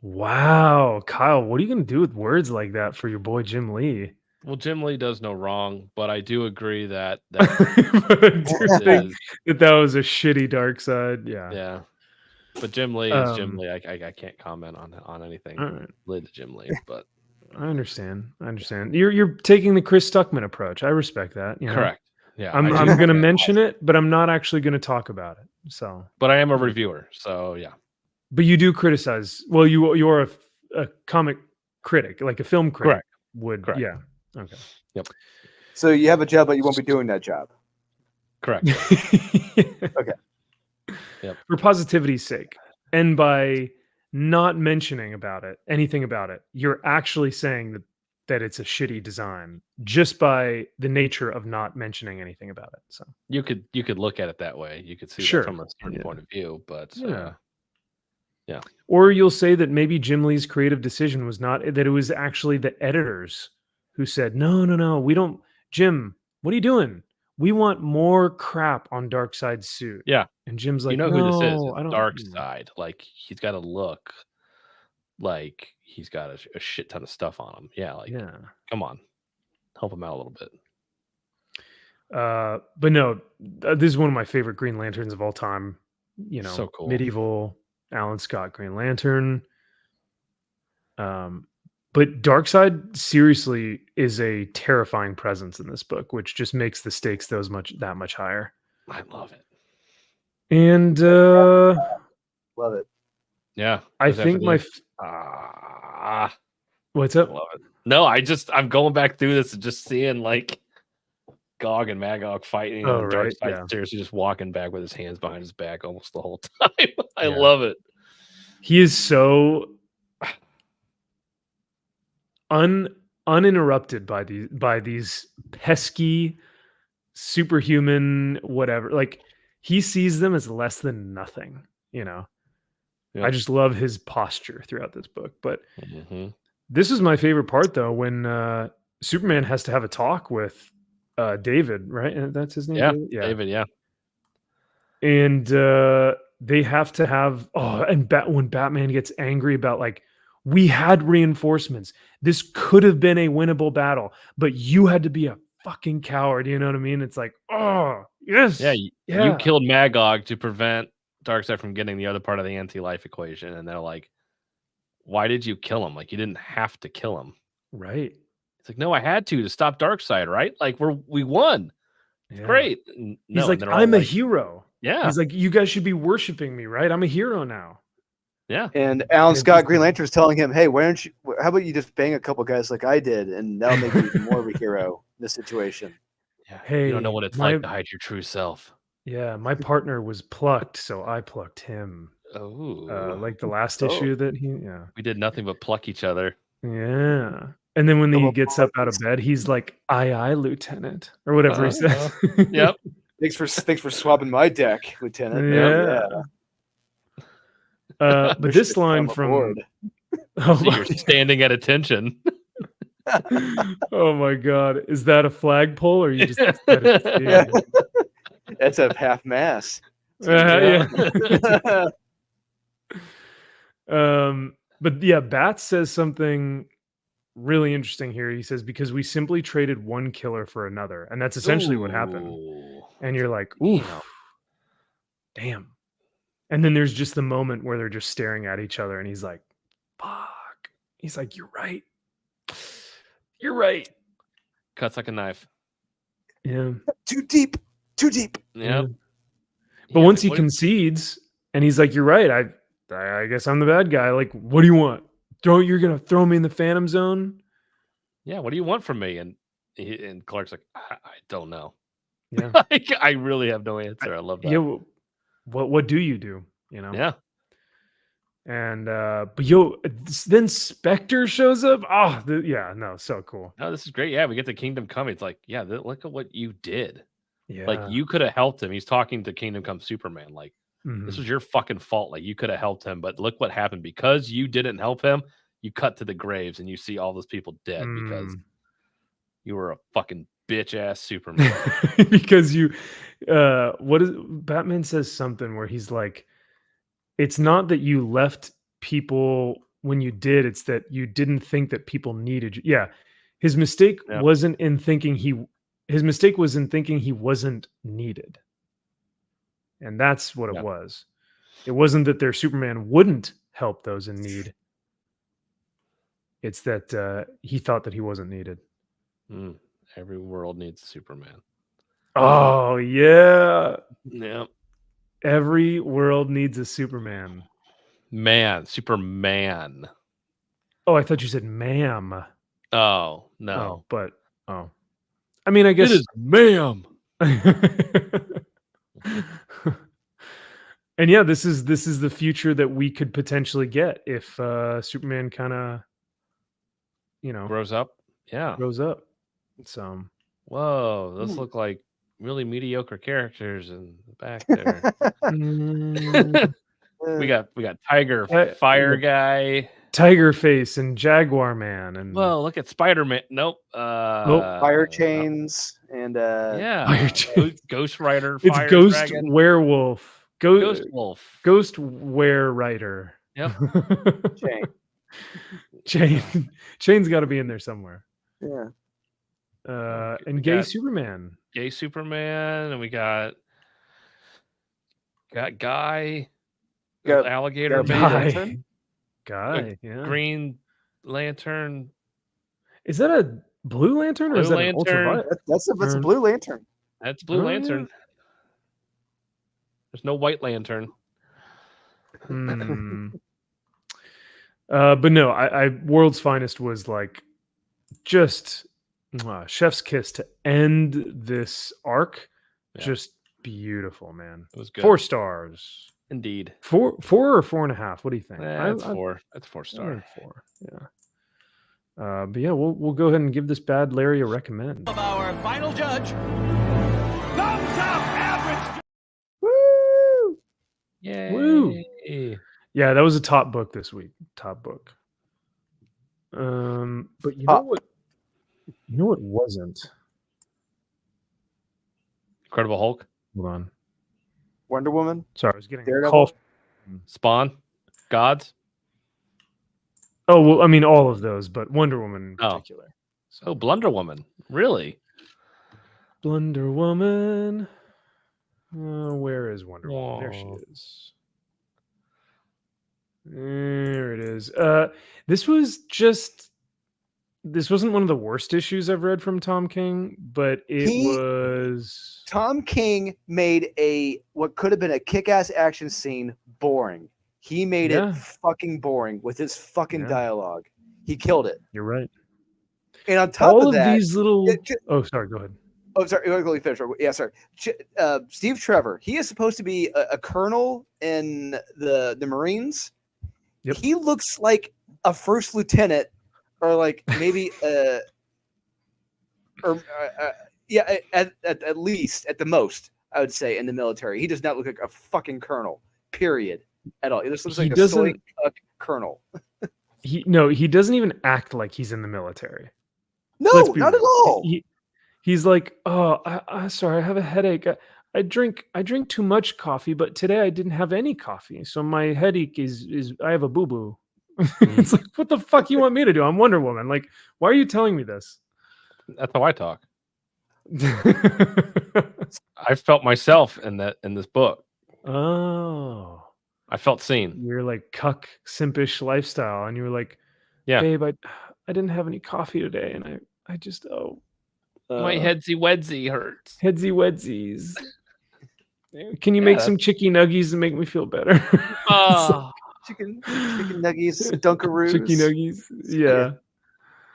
Speaker 1: Wow, Kyle, what are you gonna do with words like that for your boy Jim Lee?
Speaker 2: Well, Jim Lee does no wrong, but I do agree that
Speaker 1: But I do
Speaker 2: it
Speaker 1: think
Speaker 2: is,
Speaker 1: that was a shitty Darkseid. Yeah.
Speaker 2: yeah. But Jim Lee is Jim
Speaker 1: Um,
Speaker 2: Lee. I can't comment on anything
Speaker 1: all right.
Speaker 2: related to Jim Lee, but
Speaker 1: I understand. You're taking the Chris Stuckman approach. I respect that. You know?
Speaker 2: correct. Yeah,
Speaker 1: I'm
Speaker 2: I do.
Speaker 1: gonna mention it, but I'm not actually gonna talk about it. So,
Speaker 2: But I am a reviewer, so yeah.
Speaker 1: but you do criticize. Well, you're a comic critic, like a film critic
Speaker 2: Correct.
Speaker 1: would.
Speaker 2: Correct.
Speaker 1: Yeah. Okay.
Speaker 3: So you have a job, but you won't be doing that job.
Speaker 2: Correct.
Speaker 3: Okay.
Speaker 2: Yep.
Speaker 1: For positivity's sake, and by not mentioning anything about it, you're actually saying that it's a shitty design just by the nature of not mentioning anything about it. So
Speaker 2: You could look at it that way. You could see
Speaker 1: Sure.
Speaker 2: that from a certain
Speaker 1: Yeah.
Speaker 2: point of view, but
Speaker 1: Yeah.
Speaker 2: yeah.
Speaker 1: Or you'll say that maybe Jim Lee's creative decision was not that it was actually the editors who said, no, we don't. Jim, what are you doing? We want more crap on Darkseid's suit.
Speaker 2: Yeah.
Speaker 1: And Jim's like,
Speaker 2: you know who this is?
Speaker 1: no, I don't.
Speaker 2: Dark Side. Like he's got a look like he's got a shit ton of stuff on him. Yeah, like
Speaker 1: Yeah.
Speaker 2: come on. Help him out a little bit.
Speaker 1: But no, this is one of my favorite Green Lanterns of all time. You know,
Speaker 2: So cool.
Speaker 1: medieval Alan Scott Green Lantern. But Darkseid seriously is a terrifying presence in this book, which just makes the stakes that much higher.
Speaker 2: I love it.
Speaker 1: And
Speaker 3: Love it.
Speaker 2: Yeah.
Speaker 1: I
Speaker 2: goes after
Speaker 1: think
Speaker 2: the
Speaker 1: my
Speaker 2: end.
Speaker 1: what's
Speaker 2: I
Speaker 1: up?
Speaker 2: love it. No, I'm going back through this and just seeing like Gog and Magog fighting,
Speaker 1: Oh,
Speaker 2: and
Speaker 1: right,
Speaker 2: Darkseid
Speaker 1: yeah.
Speaker 2: seriously just walking back with his hands behind his back almost the whole time. I
Speaker 1: Yeah.
Speaker 2: love it.
Speaker 1: He is so uninterrupted by these pesky superhuman whatever. Like he sees them as less than nothing, you know.
Speaker 2: Yeah.
Speaker 1: I just love his posture throughout this book. But
Speaker 2: Mhm.
Speaker 1: this is my favorite part though, when Superman has to have a talk with David, right? And that's his name.
Speaker 2: Yeah, David, yeah.
Speaker 1: And they have to have when Batman gets angry about like, we had reinforcements, this could have been a winnable battle, but you had to be a fucking coward, you know what I mean? It's like, oh yes,
Speaker 2: Yeah, you killed Magog to prevent Darkseid from getting the other part of the anti-life equation, and they're like, why did you kill him? Like you didn't have to kill him.
Speaker 1: right.
Speaker 2: It's like, no, I had to stop Darkseid, right? Like we won.
Speaker 1: Yeah.
Speaker 2: Great.
Speaker 1: He's
Speaker 2: No,
Speaker 1: like,
Speaker 2: and they're all
Speaker 1: I'm a
Speaker 2: like,
Speaker 1: hero.
Speaker 2: Yeah.
Speaker 1: He's like, you guys should be worshiping me, right? I'm a hero now.
Speaker 2: Yeah.
Speaker 3: And Alan
Speaker 1: And
Speaker 3: Scott
Speaker 1: he's-
Speaker 3: Green Lantern's telling him, hey, why don't you? How about you just bang a couple guys like I did, and that'll make you even more of a hero in this situation.
Speaker 2: Yeah.
Speaker 1: Hey,
Speaker 2: you don't know what it's like to hide your true self.
Speaker 1: Yeah, my partner was plucked, so I plucked him.
Speaker 2: Oh,
Speaker 1: Like the last issue that he, yeah.
Speaker 2: we did nothing but pluck each other.
Speaker 1: Yeah. And then when he gets up out of bed, he's like, "Aye, Lieutenant," or whatever he says.
Speaker 2: Yep.
Speaker 3: Thanks for swabbing my deck, Lieutenant.
Speaker 1: Yeah. But
Speaker 3: Wish
Speaker 1: this
Speaker 3: you could
Speaker 1: line
Speaker 3: come
Speaker 1: from
Speaker 3: aboard.
Speaker 2: So you're standing at attention.
Speaker 1: oh my god, is that a flagpole or you just
Speaker 3: Yeah. That's a half mass.
Speaker 1: yeah. But yeah, Bats says something really interesting here. He says, because we simply traded one killer for another, and that's essentially what happened.
Speaker 2: Ooh.
Speaker 1: And you're like, ooh, damn. And then there's just the moment where they're just staring at each other, and he's like, fuck. He's like, you're right. You're right.
Speaker 2: Cuts like a knife.
Speaker 1: Yeah.
Speaker 3: Too deep.
Speaker 2: Yep.
Speaker 1: But once he concedes and he's like, you're right, I guess I'm the bad guy. Like, what do you want? You're gonna throw me in the Phantom Zone?
Speaker 2: Yeah, what do you want from me? And Clark's like, I don't know.
Speaker 1: Yeah.
Speaker 2: Like, I really have no answer. I love that.
Speaker 1: Yeah. What do you do? You know?
Speaker 2: Yeah.
Speaker 1: And but then Spectre shows up. Oh, so cool.
Speaker 2: No, this is great. Yeah, we get the Kingdom Come. It's like, yeah, look at what you did.
Speaker 1: Yeah.
Speaker 2: Like, you could have helped him. He's talking to Kingdom Come Superman. Like, this was your fucking fault. Like, you could have helped him, but look what happened. Because you didn't help him, you cut to the graves and you see all those people dead because you were a fucking bitch ass Superman.
Speaker 1: Because Batman says something where he's like, it's not that you left people when you did, it's that you didn't think that people needed you. Yeah. His mistake wasn't in thinking his mistake was in thinking he wasn't needed. And that's what it was. It wasn't that their Superman wouldn't help those in need. It's that he thought that he wasn't needed.
Speaker 2: Every world needs a Superman.
Speaker 1: Oh, yeah.
Speaker 2: Yeah.
Speaker 1: Every world needs a Superman.
Speaker 2: Superman.
Speaker 1: Oh, I thought you said ma'am.
Speaker 2: Oh, no.
Speaker 1: I mean, I guess
Speaker 2: it is ma'am.
Speaker 1: And yeah, this is the future that we could potentially get if Superman kind of,
Speaker 2: grows up. Yeah.
Speaker 1: Grows up. So,
Speaker 2: whoa, those look like really mediocre characters in the back there. we got Tiger Fire Guy,
Speaker 1: Tiger Face, and Jaguar Man, and
Speaker 2: look at Spider-Man. Nope.
Speaker 3: Fire Chains and
Speaker 2: Fire Chains. Ghost Rider.
Speaker 1: It's
Speaker 2: Fire
Speaker 1: Ghost
Speaker 2: Dragon.
Speaker 1: Werewolf.
Speaker 2: Ghost Wolf.
Speaker 1: Ghost Were Rider.
Speaker 2: Yep.
Speaker 1: Chain's got to be in there somewhere.
Speaker 3: Yeah.
Speaker 1: And Gay Superman.
Speaker 2: Gay Superman, and we got Guy.
Speaker 3: Got
Speaker 2: Alligator
Speaker 3: Guy.
Speaker 1: Guy. Yeah.
Speaker 2: Green Lantern.
Speaker 1: Is that a Blue Lantern or is that an ultraviolet?
Speaker 3: That's a Blue Lantern.
Speaker 2: That's Blue Lantern.
Speaker 1: Yeah.
Speaker 2: There's no White Lantern.
Speaker 1: But no, I World's Finest was like just chef's kiss to end this arc. Yeah. Just beautiful, man.
Speaker 2: It was good.
Speaker 1: 4 stars.
Speaker 2: Indeed.
Speaker 1: 4 or 4.5. What do you think?
Speaker 2: That's 4. That's 4 star.
Speaker 1: 4. Yeah. But yeah, we'll go ahead and give this bad Larry a recommend.
Speaker 5: Of our final judge. Thumbs up, average.
Speaker 3: Woo!
Speaker 2: Yay.
Speaker 1: Woo! Yeah, that was a top book this week. Top book. But you know what? You know what wasn't?
Speaker 2: Incredible Hulk.
Speaker 1: Hold on.
Speaker 3: Wonder Woman.
Speaker 1: Sorry, I was getting
Speaker 3: Daredevil.
Speaker 1: a call.
Speaker 2: Spawn. Gods.
Speaker 1: Oh well, I mean all of those, but Wonder Woman in particular.
Speaker 2: So Blunder Woman. Really?
Speaker 1: Blunder Woman. Where is Wonder Woman? There she is. There it is. This wasn't one of the worst issues I've read from Tom King, but it was.
Speaker 3: Tom King made what could have been a kick-ass action scene boring. He made it fucking boring with his fucking dialogue. He killed it.
Speaker 1: You're right.
Speaker 3: And on top of that,
Speaker 1: these little. Oh, sorry. Go ahead.
Speaker 3: Oh, sorry. Let me finish. Yeah, sorry. Steve Trevor. He is supposed to be a colonel in the Marines.
Speaker 1: Yep.
Speaker 3: He looks like a first lieutenant or like maybe at least at the most I would say in the military. He does not look like a fucking colonel. Period. At all. He just looks
Speaker 1: He
Speaker 3: like a
Speaker 1: doesn't-
Speaker 3: soy colonel.
Speaker 1: He doesn't even act like he's in the military.
Speaker 3: No,
Speaker 1: Let's be
Speaker 3: not at
Speaker 1: real.
Speaker 3: all.
Speaker 1: He's like, oh, I sorry, I have a headache. I drink too much coffee, but today I didn't have any coffee, so my headache is I have a boo boo. It's like, what the fuck you want me to do? I'm Wonder Woman. Like, why are you telling me this?
Speaker 2: That's how I talk. I felt myself in this book.
Speaker 1: Oh,
Speaker 2: I felt seen.
Speaker 1: you're like cuck simpish lifestyle, and you were like,
Speaker 2: Yeah.
Speaker 1: babe, I didn't have any coffee today, and I just
Speaker 2: My headsy wedsy hurts.
Speaker 1: headsy wedsies. Can you make some chicky nuggies and make me feel better?
Speaker 2: Oh,
Speaker 3: Chicken nuggies, Dunkaroos.
Speaker 1: Chicky nuggies. Yeah.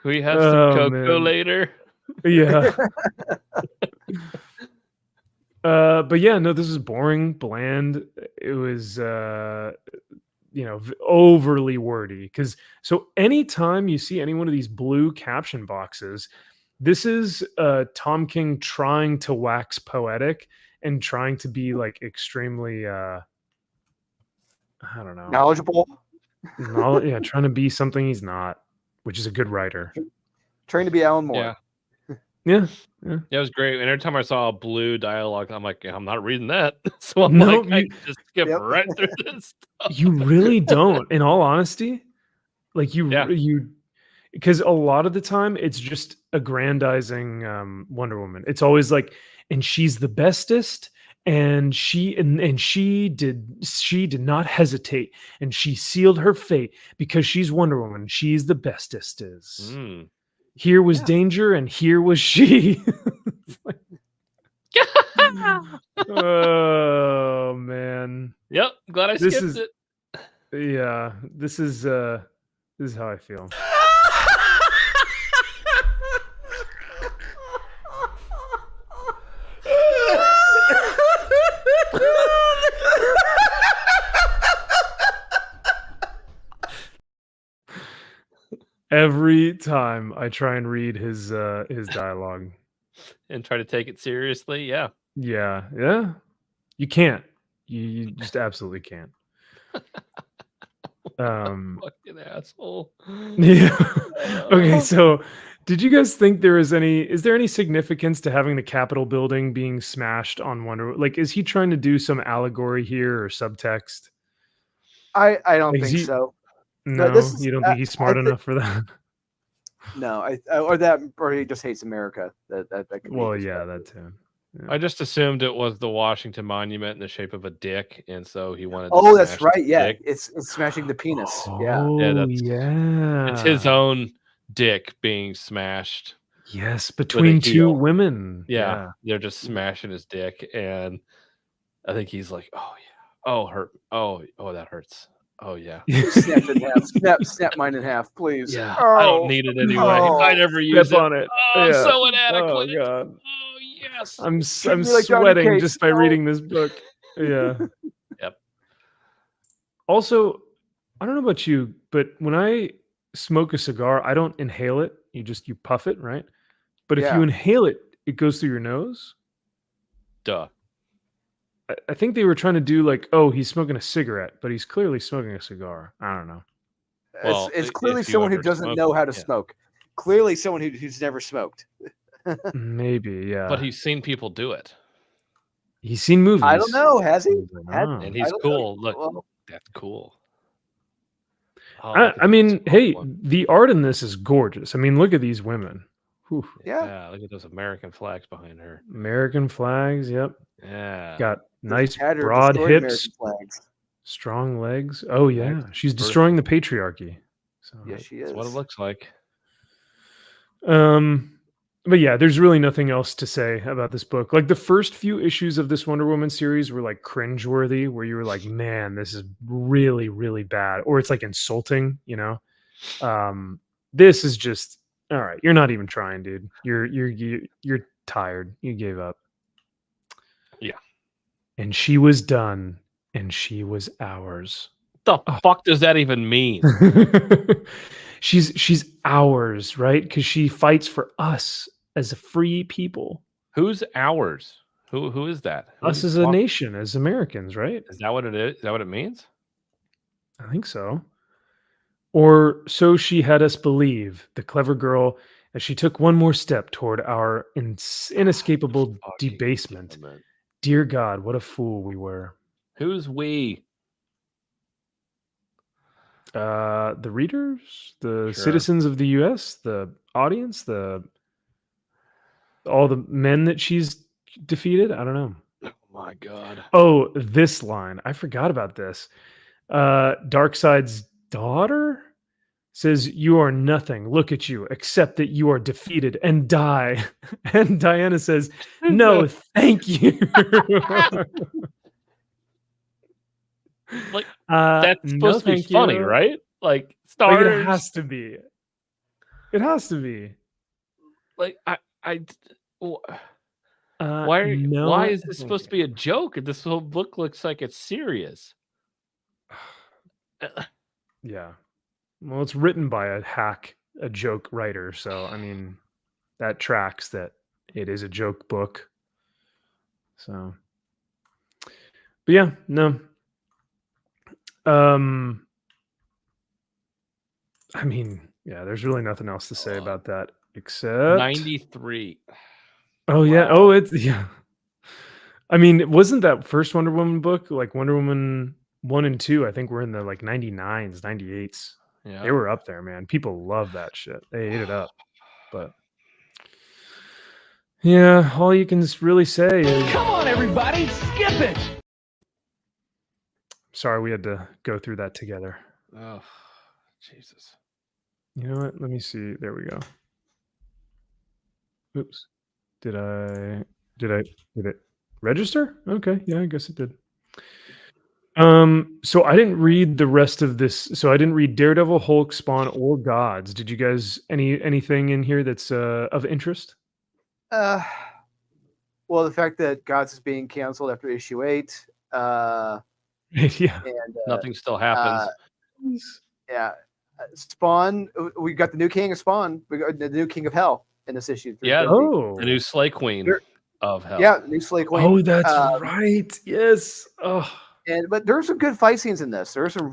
Speaker 2: can we have some
Speaker 1: Oh,
Speaker 2: cocoa
Speaker 1: man.
Speaker 2: later?
Speaker 1: Yeah. But yeah, no, this is boring, bland. It was overly wordy. So anytime you see any one of these blue caption boxes, this is Tom King trying to wax poetic and trying to be like extremely I don't know.
Speaker 3: Knowledgeable.
Speaker 1: Trying to be something he's not, which is a good writer.
Speaker 3: Trying to be Alan Moore.
Speaker 2: Yeah.
Speaker 1: Yeah.
Speaker 2: Yeah, it was great. And every time I saw a blue dialogue, I'm like, I'm not reading that. So I'm
Speaker 1: No,
Speaker 2: like, I can just skip
Speaker 3: Yep.
Speaker 2: right through this.
Speaker 1: You really don't, in all honesty. Like you because a lot of the time it's just aggrandizing Wonder Woman. It's always like, and she's the bestest, and she did not hesitate, and she sealed her fate because she's Wonder Woman. She's the bestest is.
Speaker 2: Mm.
Speaker 1: Here was danger, and here was she. Oh man.
Speaker 2: Yep, glad I
Speaker 1: This
Speaker 2: skipped
Speaker 1: is-
Speaker 2: it.
Speaker 1: Yeah, this is how I feel. Every time I try and read his dialogue.
Speaker 2: And try to take it seriously. Yeah.
Speaker 1: Yeah. You can't. You just absolutely can't.
Speaker 2: Fucking asshole.
Speaker 1: Yeah. Okay, so did you guys think is there any significance to having the Capitol building being smashed on Wonder? Like, is he trying to do some allegory here or subtext?
Speaker 3: I don't
Speaker 1: Like,
Speaker 3: think
Speaker 1: is he-
Speaker 3: so.
Speaker 1: No,
Speaker 3: this is-
Speaker 1: you don't think he's smart enough for that?
Speaker 3: No, or he just hates America. That could be
Speaker 1: Well,
Speaker 3: his
Speaker 1: yeah,
Speaker 3: perspective.
Speaker 1: that too.
Speaker 2: I just assumed it was the Washington Monument in the shape of a dick, and so he wanted to
Speaker 3: Oh, that's
Speaker 2: smash the
Speaker 3: right. Yeah,
Speaker 2: dick.
Speaker 3: it's smashing the penis. Yeah.
Speaker 1: Oh,
Speaker 2: that's-
Speaker 1: yeah.
Speaker 2: It's his own dick being smashed.
Speaker 1: Yes, between two
Speaker 2: heel.
Speaker 1: women.
Speaker 2: Yeah, they're just smashing his dick, and I think he's like, "Oh yeah, oh hurt, oh that hurts, oh yeah,
Speaker 3: Snap it in half. Snap mine in half, please.
Speaker 2: yeah,
Speaker 3: Oh,
Speaker 2: I don't need it anyway.
Speaker 3: oh,
Speaker 2: I never use
Speaker 1: Step
Speaker 2: it.
Speaker 1: on it.
Speaker 2: Oh, I'm
Speaker 1: Yeah.
Speaker 2: so inadequate.
Speaker 1: Oh god.
Speaker 2: Oh yes,
Speaker 1: I'm
Speaker 3: Treat me like Johnny
Speaker 1: sweating
Speaker 3: Cage.
Speaker 1: just by
Speaker 3: Oh.
Speaker 1: reading this book. Yeah.
Speaker 2: Yep.
Speaker 1: Also, I don't know about you, but when I smoke a cigar, I don't inhale it. You puff it, right? But if
Speaker 3: Yeah.
Speaker 1: you inhale it, it goes through your nose.
Speaker 2: duh.
Speaker 1: I think they were trying to do like, oh, he's smoking a cigarette, but he's clearly smoking a cigar. I don't know.
Speaker 2: Well,
Speaker 3: it's
Speaker 2: if
Speaker 3: clearly
Speaker 2: you
Speaker 3: someone who
Speaker 2: ever
Speaker 3: doesn't
Speaker 2: smoked
Speaker 3: know
Speaker 2: it,
Speaker 3: how to
Speaker 2: yeah.
Speaker 3: smoke. Clearly someone who's never smoked.
Speaker 1: Maybe, yeah.
Speaker 2: But he's seen people do it,
Speaker 1: he's seen movies.
Speaker 3: I don't know. Has he?
Speaker 1: I don't know.
Speaker 2: and
Speaker 3: I
Speaker 2: he's
Speaker 3: don't know.
Speaker 2: cool. Look,
Speaker 3: Well,
Speaker 2: that's cool. Oh,
Speaker 1: I
Speaker 2: think
Speaker 1: mean,
Speaker 2: that's a
Speaker 1: hey,
Speaker 2: one.
Speaker 1: the art in this is gorgeous. I mean, look at these women. Whew.
Speaker 3: yeah.
Speaker 2: Look at those American flags behind her.
Speaker 1: American flags. Yep.
Speaker 2: Yeah,
Speaker 1: Got nice
Speaker 3: Had her
Speaker 1: broad
Speaker 3: destroyed
Speaker 1: hips,
Speaker 3: American flags.
Speaker 1: strong legs. Oh yeah,
Speaker 2: Legs,
Speaker 1: she's
Speaker 2: birth.
Speaker 1: destroying the patriarchy. So,
Speaker 3: Yes, she is.
Speaker 2: that's what it looks like.
Speaker 1: but yeah, there's really nothing else to say about this book. Like the first few issues of this Wonder Woman series were like cringeworthy, where you were like, man, this is really, really bad, or it's like insulting, you know. This is just all right. You're not even trying, dude. You're tired. You gave up.
Speaker 2: Yeah.
Speaker 1: And she was done, and she was ours.
Speaker 2: What the fuck does that even mean?
Speaker 1: she's ours, right? Because she fights for us as a free people.
Speaker 2: Who's ours? Who is that? Who
Speaker 1: Us
Speaker 2: is
Speaker 1: as a nation, as Americans, right?
Speaker 2: Is that what it is? Is that what it means?
Speaker 1: I think so. Or so she had us believe, the clever girl, as she took one more step toward our inescapable
Speaker 2: Fucking
Speaker 1: debasement.
Speaker 2: damn it.
Speaker 1: Dear God, what a fool we were.
Speaker 2: Who's we?
Speaker 1: The readers, the
Speaker 2: Sure.
Speaker 1: citizens of the U.S., the audience, all the men that she's defeated. I don't know.
Speaker 2: Oh my God.
Speaker 1: Oh, this line. I forgot about this. Darkseid's daughter says, "You are nothing. Look at you, except that you are defeated and die." And Diana says, "No, thank you."
Speaker 2: Like,
Speaker 1: No,
Speaker 2: that's supposed to be
Speaker 1: thank
Speaker 2: funny,
Speaker 1: you.
Speaker 2: right? Like
Speaker 1: Like,
Speaker 2: stars.
Speaker 1: it has to be. It has to be.
Speaker 2: Like I. Why
Speaker 1: No,
Speaker 2: why is this
Speaker 1: thank
Speaker 2: supposed to be a joke? This whole book looks like it's serious.
Speaker 1: Yeah. Well, it's written by a joke writer. So, I mean, that tracks that it is a joke book. So, but yeah, no. I mean, yeah, there's really nothing else to say about that except
Speaker 2: 93.
Speaker 1: Oh, yeah.
Speaker 2: Wow.
Speaker 1: Oh, it's, yeah. I mean, wasn't that first Wonder Woman book like Wonder Woman 1 and 2? I think we're in the like 99s, 98s.
Speaker 2: Yeah.
Speaker 1: They were up there, man. People love that shit. They ate it up. But yeah, all you can really say is
Speaker 5: Come on, everybody, skip it.
Speaker 1: sorry we had to go through that together.
Speaker 2: Oh, Jesus.
Speaker 1: You know what? Let me see. There we go. Oops. Did it register? Okay, yeah, I guess it did. So I didn't read the rest of this. So I didn't read Daredevil, Hulk, Spawn, or Gods. Did you guys anything in here that's of interest?
Speaker 3: Well, the fact that Gods is being canceled after issue 8.
Speaker 1: Yeah.
Speaker 3: And
Speaker 2: Nothing still happens.
Speaker 3: yeah, Spawn. We got the new King of Spawn. We got the new King of Hell in this issue.
Speaker 2: Yeah.
Speaker 3: 350.
Speaker 1: Oh.
Speaker 2: The new Slay Queen
Speaker 3: There-
Speaker 2: of Hell.
Speaker 3: Yeah, new Slay Queen.
Speaker 1: Oh, that's right. Yes. Oh.
Speaker 3: But there's some good fight scenes in this. There's some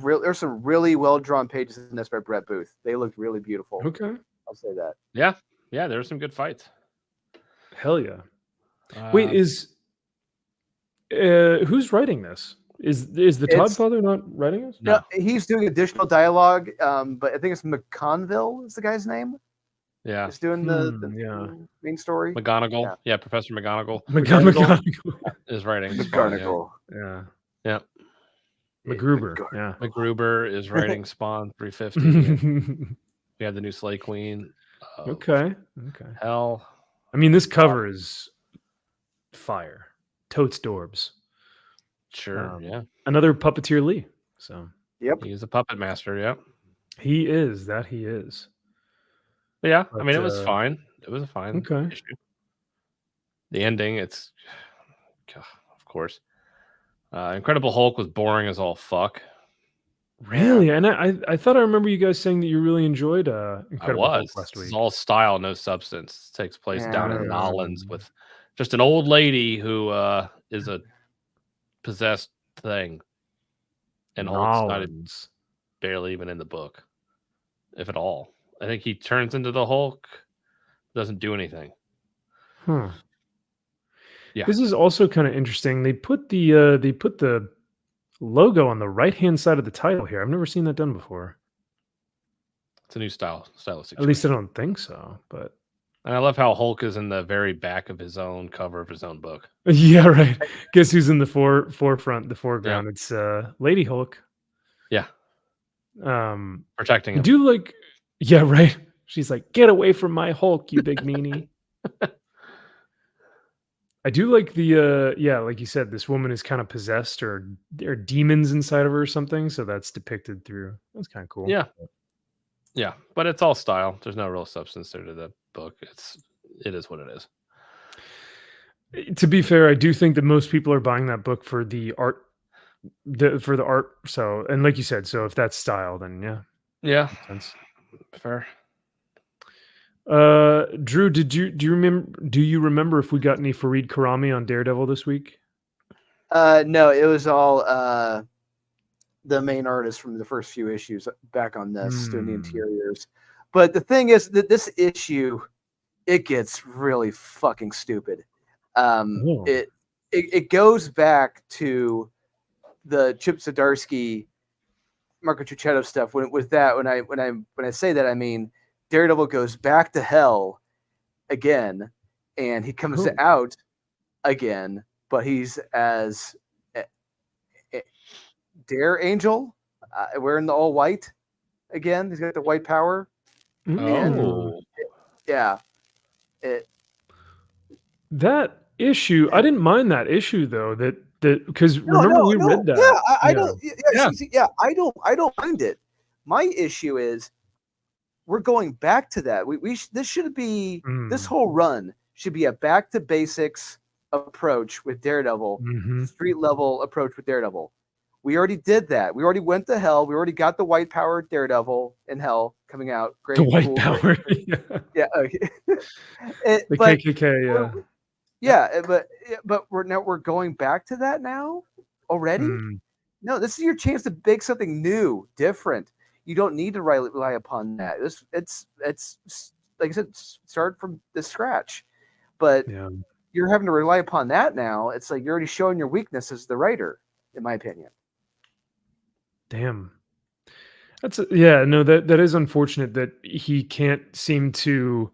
Speaker 3: really well drawn pages in this by Brett Booth. They looked really beautiful.
Speaker 1: Okay.
Speaker 3: I'll say that.
Speaker 2: Yeah. There were some good fights.
Speaker 1: Hell yeah. Wait, is who's writing this? Is the Todd
Speaker 3: It's-
Speaker 1: father not writing this?
Speaker 2: No.
Speaker 3: He's doing additional dialogue, but I think it's McConville is the guy's name.
Speaker 2: Yeah.
Speaker 3: He's doing
Speaker 1: yeah.
Speaker 3: the main story.
Speaker 2: McGonagall. Yeah. Professor McGonagall
Speaker 1: McGonagall.
Speaker 2: is writing. Spawn,
Speaker 3: McGonagall.
Speaker 1: Yeah.
Speaker 2: Yeah.
Speaker 1: McGruber. Yeah.
Speaker 2: McGruber is writing Spawn 350. We have the new Slay Queen. of
Speaker 1: Okay.
Speaker 2: Hell.
Speaker 1: I mean, this cover is fire. Totes Dorbs.
Speaker 2: Sure. Yeah.
Speaker 1: Another puppeteer Lee. So
Speaker 3: Yep.
Speaker 2: He's a puppet master. Yeah.
Speaker 1: he is. He is.
Speaker 2: But yeah. I
Speaker 1: But,
Speaker 2: mean, it was fine. It was a fine
Speaker 1: Okay.
Speaker 2: issue. The ending, it's of course. Incredible Hulk was boring as all fuck.
Speaker 1: Really? And I thought I remember you guys saying that you really enjoyed
Speaker 2: I
Speaker 1: Incredible Hulk
Speaker 2: was.
Speaker 1: last
Speaker 2: It's
Speaker 1: week.
Speaker 2: all style, no substance. It takes place down in
Speaker 3: Yeah.
Speaker 2: Nolans with just an old lady who is a possessed thing. And Hulk's not
Speaker 1: Nolans.
Speaker 2: barely even in the book, if at all. I think he turns into the Hulk, doesn't do anything.
Speaker 1: Huh.
Speaker 2: Yeah.
Speaker 1: This is also kind of interesting. They put the logo on the right-hand side of the title here. I've never seen that done before.
Speaker 2: It's a new stylistic.
Speaker 1: At least I
Speaker 2: choice.
Speaker 1: don't think so. But
Speaker 2: And I love how Hulk is in the very back of his own cover of his own book.
Speaker 1: yeah, right. Guess who's in the forefront, the foreground? It's Lady Hulk.
Speaker 2: Yeah. Protecting
Speaker 1: I
Speaker 2: him.
Speaker 1: do like, yeah, right. She's like, get away from my Hulk, you big meanie. I do like the yeah, like you said, this woman is kind of possessed or there are demons inside of her or something. So that's depicted through. That's kind of cool.
Speaker 2: Yeah. Yeah, but it's all style. There's no real substance there to the book. It is what it is.
Speaker 1: To be fair, I do think that most people are buying that book for the art, for the art. So, and like you said, so if that's style, then yeah,
Speaker 2: Yeah.
Speaker 1: makes sense.
Speaker 2: Fair.
Speaker 1: Drew, do you remember if we got any Fareed Karami on Daredevil this week?
Speaker 3: No, it was all the main artist from the first few issues back on this doing the interiors. But the thing is that this issue, it gets really fucking stupid. It goes back to the Chip Zdarsky, Marco Cicchetto stuff. When I say that, I mean Daredevil goes back to hell again, and he comes out again, but he's as Dare Angel, wearing the all white again. He's got the white power.
Speaker 1: That issue, I didn't mind that issue though. That because remember we read that.
Speaker 3: I don't. I don't mind it. My issue is we're going back to that. This should be this whole run should be a back to basics approach with Daredevil, street level approach with Daredevil. We already did that. We already went to hell. We already got the white power Daredevil in hell coming out. Great,
Speaker 1: the white power.
Speaker 3: Yeah.
Speaker 1: The KKK.
Speaker 3: Yeah, but we're going back to that now already. No, this is your chance to make something new, different. You don't need to rely upon that. It's like I said, start from the scratch. But you're having to rely upon that now. It's like you're already showing your weakness as the writer, in my opinion.
Speaker 1: Damn. That is unfortunate that he can't seem to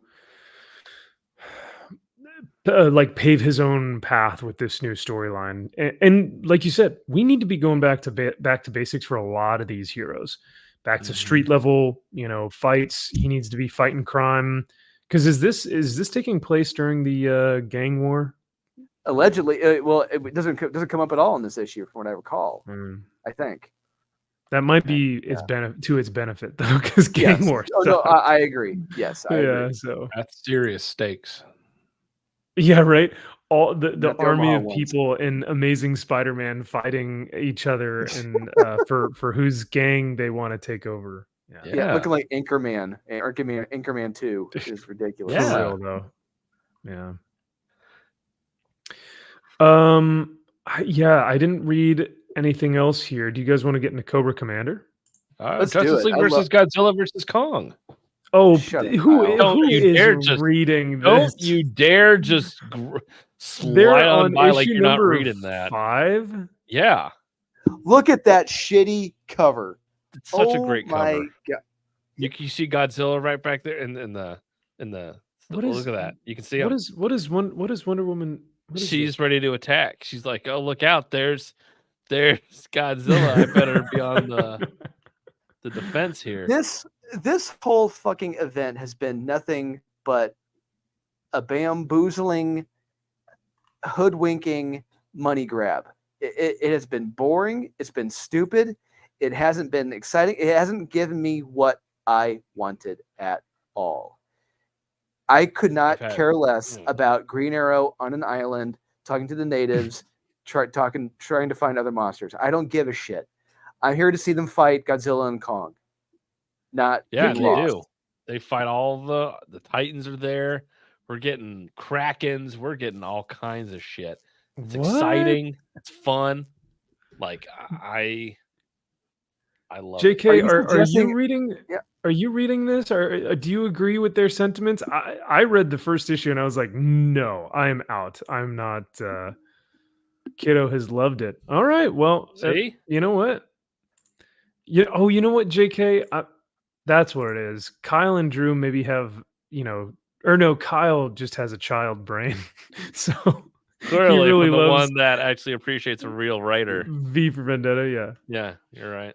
Speaker 1: like pave his own path with this new storyline. And like you said, we need to be going back to basics for a lot of these heroes. Back to street level, fights. He needs to be fighting crime. Because is this taking place during the gang war?
Speaker 3: Allegedly, well, it doesn't come up at all in this issue, from what I recall. I think
Speaker 1: that might be to its benefit though, because gang war.
Speaker 3: Oh no, I agree. Yes, I agree.
Speaker 1: So
Speaker 2: that's serious stakes.
Speaker 1: Yeah, right. All the army of people in Amazing Spider-Man fighting each other and for whose gang they want to take over.
Speaker 3: Yeah, looking like Anchorman. Anchorman 2 is ridiculous.
Speaker 1: For real though. Yeah. I didn't read anything else here. Do you guys want to get into Cobra Commander?
Speaker 2: Justice League versus Godzilla versus Kong.
Speaker 1: Oh, who is reading this?
Speaker 2: Don't you dare just slide on by like you're not reading that.
Speaker 1: 5?
Speaker 2: Yeah.
Speaker 3: Look at that shitty cover.
Speaker 2: It's such a great cover. God. You see Godzilla right back there in the look at that. You can see
Speaker 1: what is Wonder Woman?
Speaker 2: She's ready to attack. She's like, oh, look out, there's Godzilla. I better be on the defense here.
Speaker 3: This whole fucking event has been nothing but a bamboozling, hoodwinking money grab. It has been boring. It's been stupid. It hasn't been exciting. It hasn't given me what I wanted at all. I could not care less about Green Arrow on an island, talking to the natives, trying to find other monsters. I don't give a shit. I'm here to see them fight Godzilla and Kong.
Speaker 2: They do. They fight all the Titans are there. We're getting Krakens. We're getting all kinds of shit. It's exciting. It's fun. Like I love
Speaker 1: JK, are you reading? Yeah. Are you reading this? Or do you agree with their sentiments? I read the first issue and I was like, no, I'm out. I'm not. Kiddo has loved it. All right. Well,
Speaker 2: see,
Speaker 1: you know what? You know what, JK? That's what it is. Kyle and Drew maybe have, or no, Kyle just has a child brain. So
Speaker 2: clearly, really the one that actually appreciates a real writer.
Speaker 1: V for Vendetta, yeah.
Speaker 2: Yeah, you're right.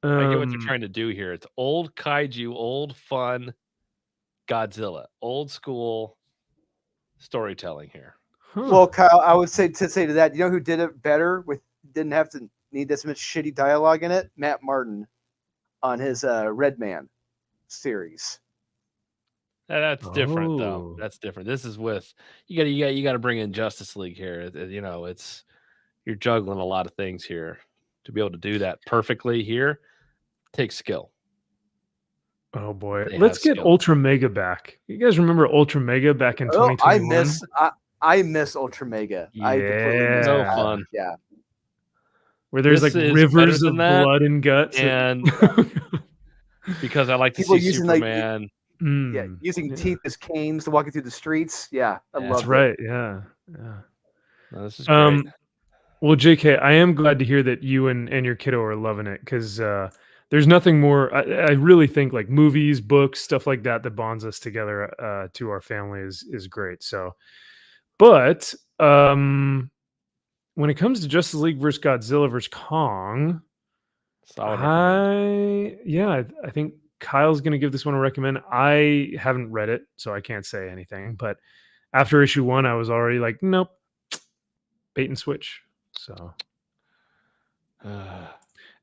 Speaker 2: I get what they're trying to do here. It's old kaiju, old fun Godzilla, old school storytelling here.
Speaker 3: Well, Kyle, I would say to that, you know who did it better didn't have to need this much shitty dialogue in it? Matt Martin on his Red Man series.
Speaker 2: That's different though. That's different. This is with you got to bring in Justice League here. It's you're juggling a lot of things here to be able to do that perfectly here takes skill.
Speaker 1: Oh boy,
Speaker 2: They
Speaker 1: let's
Speaker 2: have
Speaker 1: get
Speaker 2: skill.
Speaker 1: Ultra Mega back. You guys remember Ultra Mega back in
Speaker 3: Oh,
Speaker 1: 2021?
Speaker 3: I miss Ultra Mega. I completely miss
Speaker 2: So
Speaker 3: that.
Speaker 2: fun.
Speaker 3: Yeah.
Speaker 1: Where there's
Speaker 2: This
Speaker 1: like
Speaker 2: is
Speaker 1: rivers
Speaker 2: better
Speaker 1: of
Speaker 2: than that,
Speaker 1: blood and guts.
Speaker 2: and because I like to
Speaker 3: People
Speaker 2: see
Speaker 3: using, like,
Speaker 2: Superman.
Speaker 3: using
Speaker 1: yeah.
Speaker 3: teeth as canes to walking through the streets. Yeah, I
Speaker 2: Yeah.
Speaker 3: love
Speaker 1: That's right. Yeah.
Speaker 2: No, this is great.
Speaker 1: Well, JK, I am glad to hear that you and your kiddo are loving it because there's nothing more. I really think like movies, books, stuff like that bonds us together to our family is great. So, but when it comes to Justice League versus Godzilla versus Kong,
Speaker 2: Solid recommend.
Speaker 1: I think Kyle's going to give this one a recommend. I haven't read it, so I can't say anything. But after issue 1, I was already like, nope, bait and switch. So.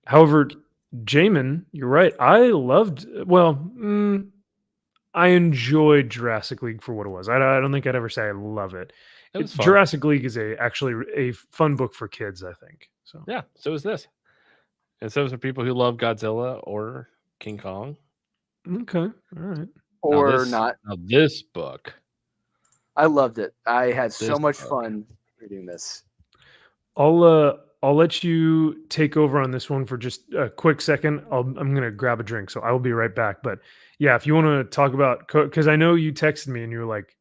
Speaker 1: However, Jamin, you're right. I enjoyed Jurassic League for what it was. I don't think I'd ever say I love it.
Speaker 2: It was fun.
Speaker 1: Jurassic League is actually a fun book for kids, I think. So
Speaker 2: Yeah, so is this. And so is for people who love Godzilla or King Kong.
Speaker 1: okay, all right.
Speaker 3: Or not.
Speaker 2: Now this book.
Speaker 3: I loved it. I had so
Speaker 2: This
Speaker 3: much
Speaker 2: book.
Speaker 3: fun reading this.
Speaker 1: I'll let you take over on this one for just a quick second. I'm gonna grab a drink, so I will be right back. But yeah, if you want to talk about, because I know you texted me and you were like,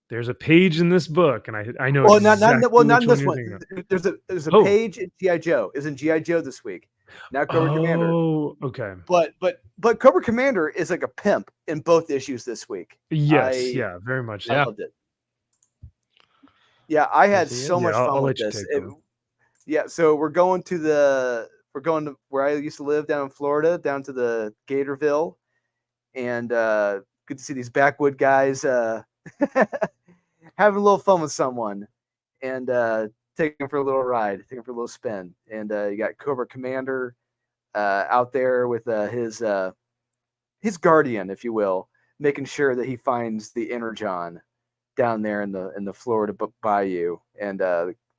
Speaker 1: "There's a page in this book," and I know.
Speaker 3: Well,
Speaker 1: exactly
Speaker 3: not in
Speaker 1: which
Speaker 3: this
Speaker 1: you're
Speaker 3: one.
Speaker 1: thinking of.
Speaker 3: There's a
Speaker 1: Oh.
Speaker 3: page in GI Joe. Is in GI Joe this week. Not Cobra Commander.
Speaker 1: Oh, okay.
Speaker 3: But Cobra Commander is like a pimp in both issues this week.
Speaker 1: Yes, yeah, very much.
Speaker 3: I
Speaker 1: So.
Speaker 3: loved it. Yeah, I had
Speaker 2: Yes, he
Speaker 3: so
Speaker 2: is.
Speaker 3: much
Speaker 1: Yeah,
Speaker 3: fun
Speaker 1: I'll
Speaker 3: with
Speaker 1: let you
Speaker 3: this.
Speaker 1: take over.
Speaker 3: Yeah, so we're going to where I used to live down in Florida, down to the Gatorville, and good to see these backwood guys having a little fun with someone, and taking them for a little ride, taking them for a little spin. And you got Cobra Commander out there with his guardian, if you will, making sure that he finds the Energon down there in the Florida bayou, and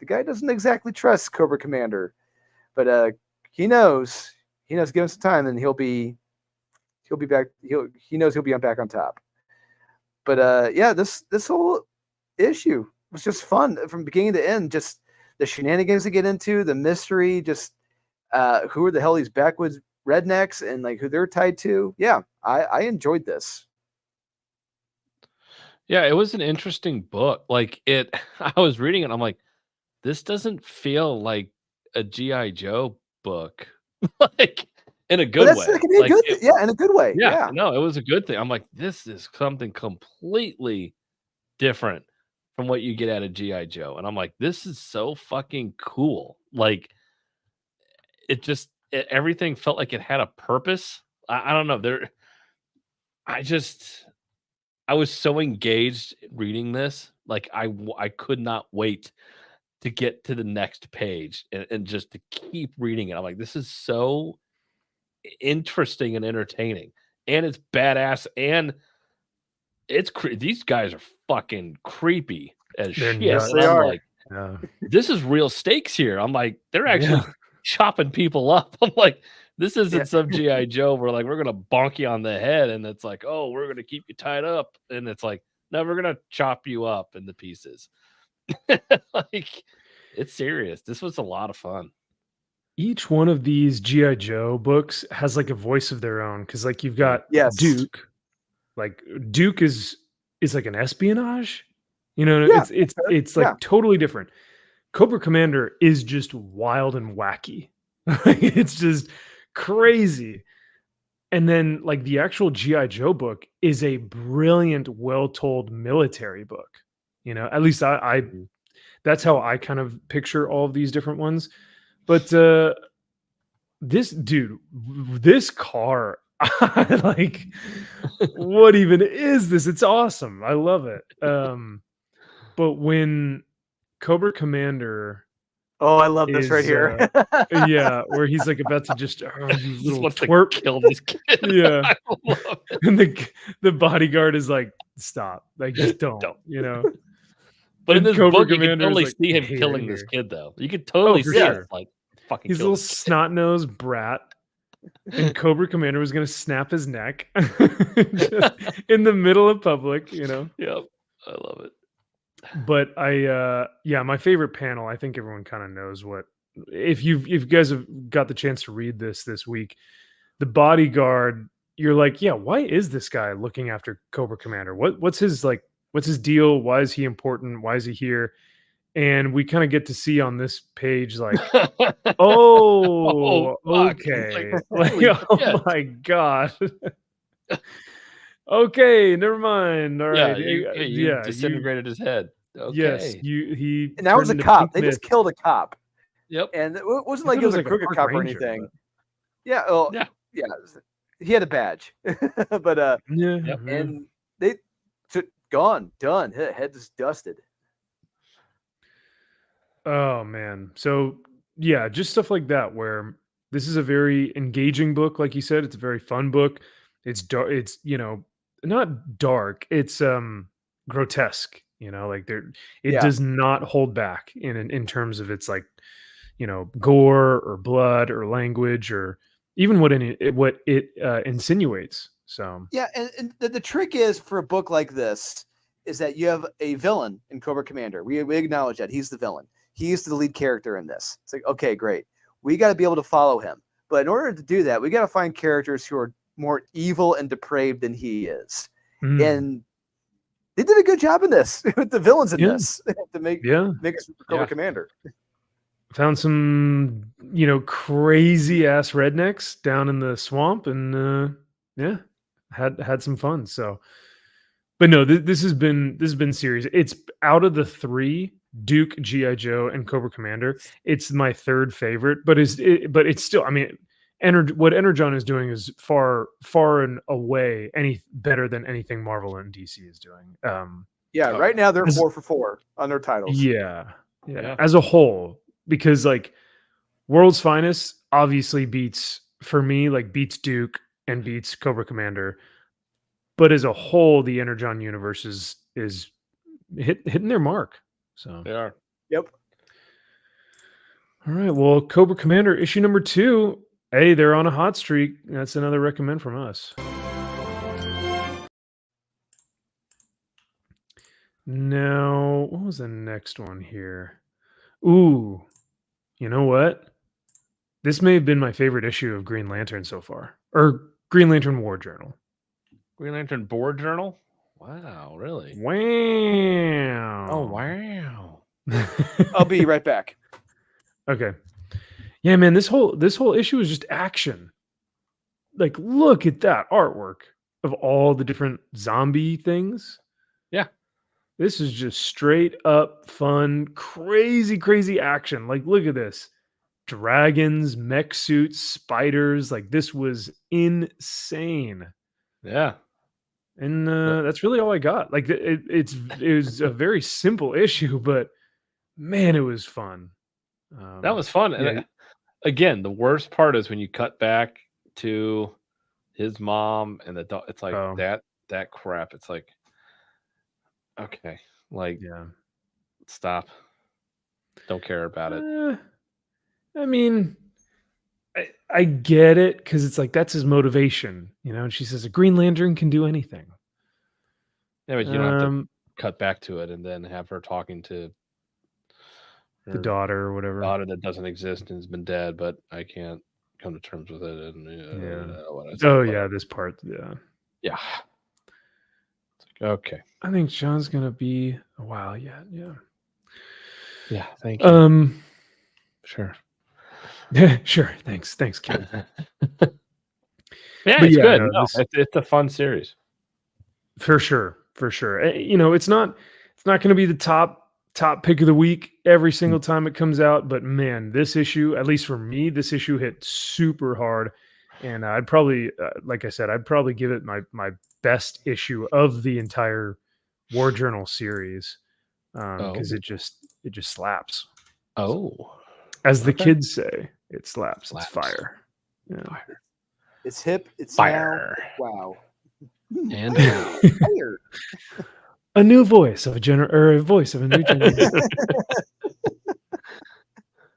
Speaker 3: the guy doesn't exactly trust Cobra Commander, but he knows. Give him some time, and he'll be back. He knows he'll be back on top. But yeah, this whole issue was just fun from beginning to end. Just the shenanigans to get into, the mystery, just who are the hell these backwoods rednecks and like who they're tied to. Yeah, I enjoyed this.
Speaker 2: Yeah, it was an interesting book. Like I was reading it, I'm like, this doesn't feel like a G.I. Joe book. Like in a good way.
Speaker 3: That can be a good thing. Yeah, in a good way. Yeah.
Speaker 2: No, it was a good thing. I'm like, this is something completely different from what you get out of G.I. Joe. And I'm like, this is so fucking cool. Like everything felt like it had a purpose. I don't know. I was so engaged reading this. Like I could not wait to get to the next page and just to keep reading it. I'm like, this is so interesting and entertaining, and it's badass, and it's these guys are fucking creepy as shit.
Speaker 1: nuts.
Speaker 2: And I'm like,
Speaker 1: Yeah.
Speaker 2: this is real stakes here. I'm like, they're actually chopping people up. I'm like, this isn't some G.I. Joe where like we're gonna bonk you on the head and it's like, oh, we're gonna keep you tied up, and it's like, no, we're gonna chop you up into pieces. Like, it's serious. This was a lot of fun.
Speaker 1: Each one of these G.I. Joe books has like a voice of their own, because like you've got
Speaker 3: Yes.
Speaker 1: Duke. Like Duke is like an espionage. You know,
Speaker 3: Yeah,
Speaker 1: it's like totally different. Cobra Commander is just wild and wacky. It's just crazy. And then like the actual G.I. Joe book is a brilliant, well-told military book. You know, at least I that's how I kind of picture all of these different ones. But this car, like, what even is this? It's awesome. I love it. But when Cobra Commander,
Speaker 3: oh, I love this right here.
Speaker 1: yeah, where he's like about to just you
Speaker 2: Just
Speaker 1: little
Speaker 2: wants to
Speaker 1: twerp.
Speaker 2: kill this kid.
Speaker 1: Yeah.
Speaker 2: I love it.
Speaker 1: And the bodyguard is like, stop, like just don't. You know.
Speaker 2: But in
Speaker 1: And
Speaker 2: this
Speaker 1: Cobra
Speaker 2: book, you can
Speaker 1: Commander is
Speaker 2: totally
Speaker 1: like,
Speaker 2: see him
Speaker 1: "Hey,
Speaker 2: killing
Speaker 1: right
Speaker 2: this
Speaker 1: here."
Speaker 2: kid, though. You could totally
Speaker 1: for
Speaker 2: see
Speaker 1: sure.
Speaker 2: it, like fucking
Speaker 1: He's a
Speaker 2: kill
Speaker 1: little
Speaker 2: this kid.
Speaker 1: snot-nosed brat. and Cobra Commander was going to snap his neck just in the middle of public,
Speaker 2: Yep, I love it.
Speaker 1: But my favorite panel, I think everyone kind of knows what. If you guys have got the chance to read this week, the bodyguard, you're like, yeah, why is this guy looking after Cobra Commander? What's his deal? Why is he important? Why is he here? And we kind of get to see on this page, like, oh,
Speaker 2: fuck.
Speaker 1: okay,
Speaker 2: Holy
Speaker 1: oh
Speaker 2: shit.
Speaker 1: my god. Okay, never mind. All right,
Speaker 2: you disintegrated his head. Okay.
Speaker 1: Yes, he.
Speaker 3: And that was a
Speaker 1: turned into
Speaker 3: cop.
Speaker 1: pink
Speaker 3: They just
Speaker 1: mist.
Speaker 3: killed a cop.
Speaker 2: Yep.
Speaker 3: And it wasn't
Speaker 1: I
Speaker 3: like
Speaker 1: thought
Speaker 3: it was a
Speaker 1: like
Speaker 3: crooked
Speaker 1: park
Speaker 3: cop or
Speaker 1: ranger,
Speaker 3: anything.
Speaker 1: but-
Speaker 3: Yeah. Well,
Speaker 2: Yeah.
Speaker 3: yeah. He had a badge, but
Speaker 1: Yeah,
Speaker 2: Yep.
Speaker 1: yeah.
Speaker 3: and they gone, done. Head is dusted.
Speaker 1: Oh man. So yeah, just stuff like that where this is a very engaging book, like you said. It's a very fun book. It's dark, it's not dark, it's grotesque, like it
Speaker 3: Yeah.
Speaker 1: does not hold back in terms of its like, gore or blood or language or even what it insinuates. So
Speaker 3: Yeah, and the trick is for a book like this is that you have a villain in Cobra Commander. We acknowledge that he's the villain. He's the lead character in this. It's like, okay, great. We got to be able to follow him. But in order to do that, we got to find characters who are more evil and depraved than he is. And they did a good job in this with the villains in this to make us Cobra Commander.
Speaker 1: Found some, crazy ass rednecks down in the swamp, and had some fun. So, but no, this has been serious. It's out of the three, Duke, G.I. Joe, and Cobra Commander, it's my third favorite. But it's still, I mean, what Energon is doing is far and away better than anything Marvel and DC is doing.
Speaker 3: Right now they're 4 for 4 on their titles.
Speaker 1: Yeah. As a whole, because like World's Finest obviously beats Duke and beats Cobra Commander, but as a whole, the Energon universe is hitting their mark. So
Speaker 2: They are.
Speaker 3: Yep.
Speaker 1: All right. Well, Cobra Commander issue number 2. Hey, they're on a hot streak. That's another recommend from us. Now, what was the next one here? Ooh, you know what? This may have been my favorite issue of Green Lantern so far, or Green Lantern War Journal.
Speaker 2: Green Lantern Board Journal? Wow, really?
Speaker 1: Wow.
Speaker 2: Oh, wow.
Speaker 3: I'll be right back.
Speaker 1: Okay. Yeah, man, this whole issue is just action. Like, look at that artwork of all the different zombie things.
Speaker 2: Yeah.
Speaker 1: This is just straight up fun, crazy action. Like, look at this. Dragons, mech suits, spiders. Like, this was insane.
Speaker 2: Yeah.
Speaker 1: And that's really all I got. Like, it was a very simple issue, but man, it was fun.
Speaker 2: That was fun.
Speaker 1: Yeah.
Speaker 2: And again, the worst part is when you cut back to his mom and the dog. It's like that crap. It's like, okay, like, stop. Don't care about it.
Speaker 1: I mean, I get it because it's like that's his motivation, And she says a Green Lantern can do anything.
Speaker 2: Yeah, but you don't have to cut back to it and then have her talking to
Speaker 1: the daughter or whatever.
Speaker 2: Daughter that doesn't exist and has been dead, but I can't come to terms with it. And
Speaker 1: this part, yeah.
Speaker 2: It's like, okay.
Speaker 1: I think Sean's gonna be a while yet.
Speaker 2: Yeah. Thank you. Sure.
Speaker 1: Sure. Thanks, Ken.
Speaker 2: It's good. No, it's a fun series.
Speaker 1: For sure. It's not going to be the top pick of the week every single time it comes out, but man, this issue, at least for me, this issue hit super hard, and I'd probably, like I said, I'd probably give it my best issue of the entire War Journal series, because it just slaps.
Speaker 2: Oh,
Speaker 1: as the kids say, it slaps. It's fire. Yeah.
Speaker 3: Fire. It's hip. It's
Speaker 2: fire.
Speaker 3: Now. Wow.
Speaker 2: And
Speaker 3: fire.
Speaker 1: A new voice of a voice of a new generation.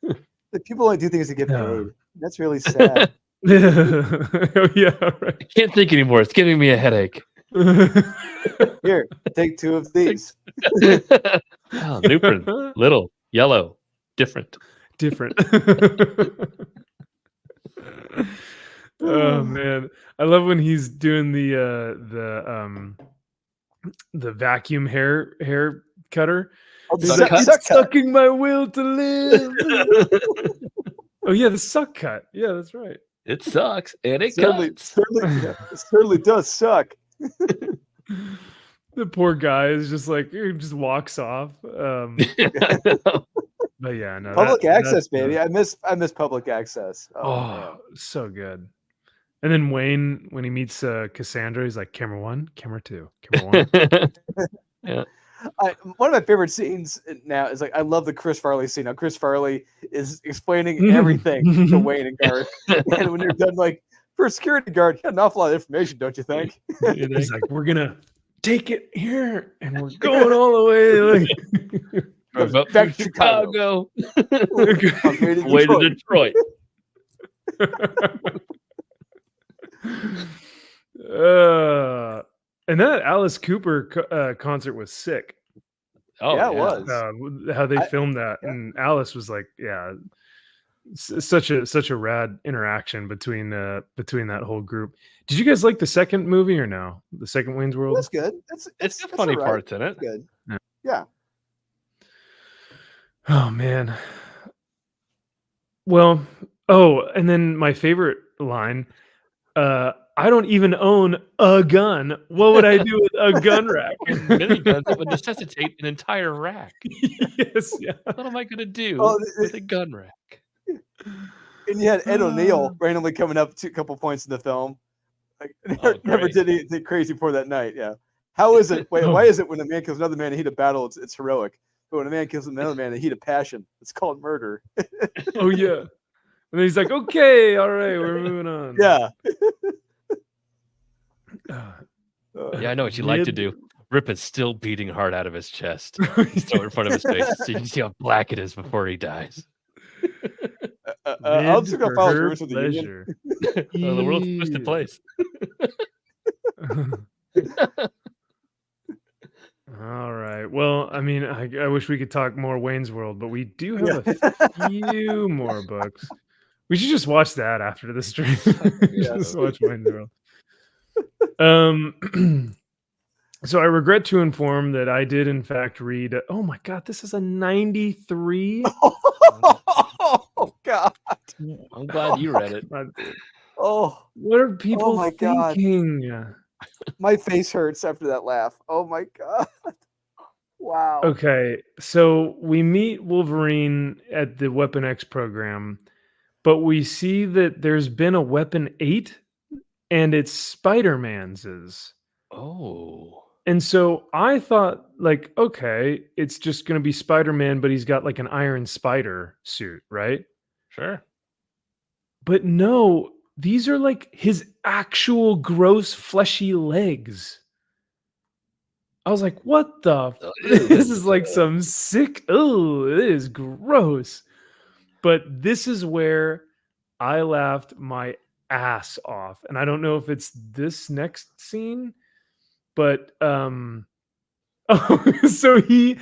Speaker 3: The people only do things to get paid. That's really sad.
Speaker 1: Oh yeah,
Speaker 2: I
Speaker 1: right.
Speaker 2: can't think anymore. It's giving me a headache.
Speaker 3: Here, take 2 of these.
Speaker 2: Oh, new print. Little, yellow, different.
Speaker 1: Different. Oh man, I love when he's doing the vacuum hair cutter.
Speaker 3: Oh,
Speaker 1: He's
Speaker 2: Suck
Speaker 1: like,
Speaker 2: cut?
Speaker 1: it's sucking my will to live. Oh yeah, the suck cut. Yeah, that's right.
Speaker 2: It sucks and it
Speaker 3: certainly,
Speaker 2: cuts.
Speaker 3: it certainly does suck.
Speaker 1: The poor guy is just like he just walks off. But yeah, no,
Speaker 3: Public access,
Speaker 1: that's,
Speaker 3: baby. I miss public access.
Speaker 1: Oh, so good. And then Wayne, when he meets Cassandra, he's like, camera 1, camera 2, camera 1.
Speaker 2: Yeah.
Speaker 3: One of my favorite scenes now is like I love the Chris Farley scene. Now Chris Farley is explaining everything to Wayne and Garth, and when you're done, like for a security guard, you got an awful lot of information, don't you think?
Speaker 1: He's like, we're gonna take it here, and we're going all the way. Like,
Speaker 2: Back to Chicago.
Speaker 3: Way
Speaker 2: to Detroit.
Speaker 1: And that Alice Cooper concert was sick.
Speaker 3: Oh yeah, it was.
Speaker 1: How they filmed that, and Alice was like, yeah, such a rad interaction between that whole group. Did you guys like the second movie or no? The second Wayne's World?
Speaker 3: That's good.
Speaker 2: It's got funny parts in it.
Speaker 3: Good. Yeah.
Speaker 1: Oh man. Well, and then my favorite line, I don't even own a gun. What would I do with a gun rack?
Speaker 2: Miniguns that would necessitate an entire rack.
Speaker 1: Yes, yeah.
Speaker 2: What am I gonna do
Speaker 3: Oh,
Speaker 2: with a gun rack?
Speaker 3: And you had Ed O'Neill randomly coming up to a couple points in the film. Like never
Speaker 2: great.
Speaker 3: did anything crazy before that night. Yeah. How is it? Wait, why is it when a man kills another man in heat of battle, it's heroic? But when a man kills another man in heat of passion, it's called murder.
Speaker 1: Oh yeah. And then he's like, okay, all right, we're moving on.
Speaker 3: Yeah.
Speaker 2: Yeah, I know what you like to do. Rip is still beating hard out of his chest. He's still in front of his face, so you can see how black it is before he dies.
Speaker 3: I'll just go follow Bruce with the Union.
Speaker 2: The world's a twisted place.
Speaker 1: All right. Well, I mean, I wish we could talk more Wayne's World, but we do have a few more books. We should just watch that after the stream. Just watch Wayne's World. So I regret to inform that I did in fact read. Oh my God, this is a 93.
Speaker 3: Oh God!
Speaker 2: I'm glad you read it.
Speaker 3: Oh,
Speaker 1: what are people
Speaker 3: my
Speaker 1: thinking?
Speaker 3: God. My face hurts after that laugh. Oh my God! Wow.
Speaker 1: Okay, so we meet Wolverine at the Weapon X program, but we see that there's been a Weapon 8, and it's Spider-Man's.
Speaker 2: Oh.
Speaker 1: And so I thought, like, okay, it's just going to be Spider-Man, but he's got like an Iron Spider suit, right?
Speaker 2: Sure.
Speaker 1: But no, these are like his actual gross fleshy legs. I was like, what the? This is like some sick. Oh, it is gross. But this is where I laughed my ass off. And I don't know if it's this next scene, but so he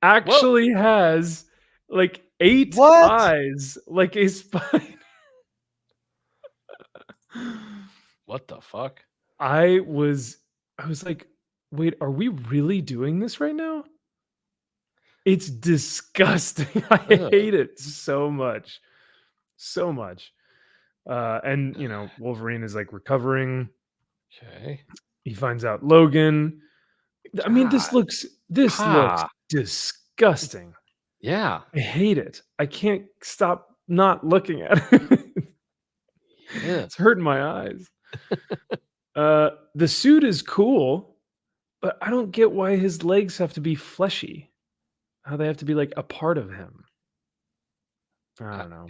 Speaker 1: actually has like 8 eyes, like a spider.
Speaker 2: What the fuck?
Speaker 1: I was like, wait, are we really doing this right now? It's disgusting. I hate it so much. So much. And you know, Wolverine is like recovering.
Speaker 2: Okay.
Speaker 1: He finds out Logan. I mean, this looks disgusting.
Speaker 2: Yeah.
Speaker 1: I hate it. I can't stop not looking at it. It's hurting my eyes. The suit is cool, but I don't get why his legs have to be fleshy. How they have to be like a part of him. I don't know.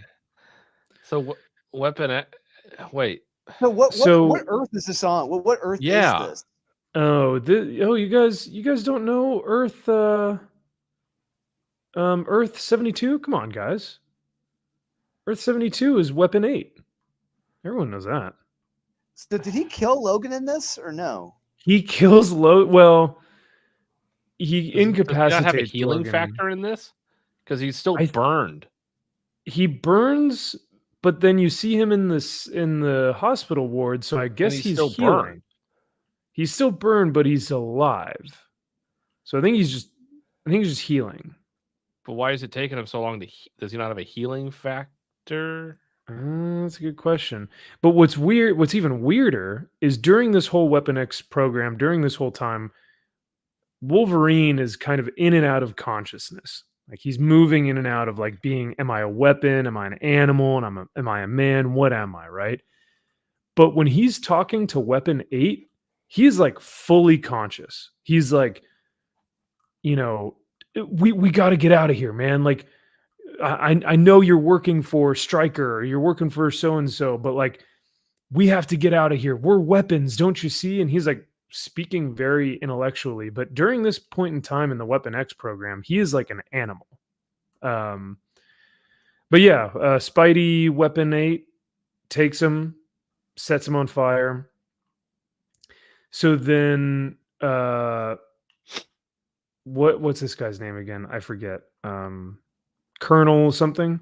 Speaker 2: So Weapon. Wait.
Speaker 3: So what Earth is this on? What Earth is this?
Speaker 1: Oh, you guys don't know Earth. Earth 72. Come on, guys. Earth 72 is Weapon 8. Everyone knows that.
Speaker 3: So did he kill Logan in this or no?
Speaker 1: He kills Well, he
Speaker 2: Does he not
Speaker 1: incapacitates
Speaker 2: have a healing
Speaker 1: Logan.
Speaker 2: factor in this? Because he's still
Speaker 1: I-
Speaker 2: burned.
Speaker 1: He burns, but then you see him in the hospital ward, so I guess
Speaker 2: he's
Speaker 1: he's
Speaker 2: still
Speaker 1: healing.
Speaker 2: burned.
Speaker 1: He's still burned, but he's alive. So I think he's just healing.
Speaker 2: But why is it taking him so long to? Does he not have a healing factor?
Speaker 1: That's a good question. But what's even weirder is during this whole Weapon X program, during this whole time, Wolverine is kind of in and out of consciousness. Like he's moving in and out of like being, am I a weapon? Am I an animal? And am I a man? What am I, right? But when he's talking to Weapon 8, he's like fully conscious. He's like, we got to get out of here, man. Like, I know you're working for Stryker or you're working for so-and-so, but like, we have to get out of here. We're weapons, don't you see? And he's like speaking very intellectually, but during this point in time in the Weapon X program, he is like an animal. But yeah, Spidey Weapon 8 takes him, sets him on fire. So then, what's this guy's name again? I forget. Colonel something,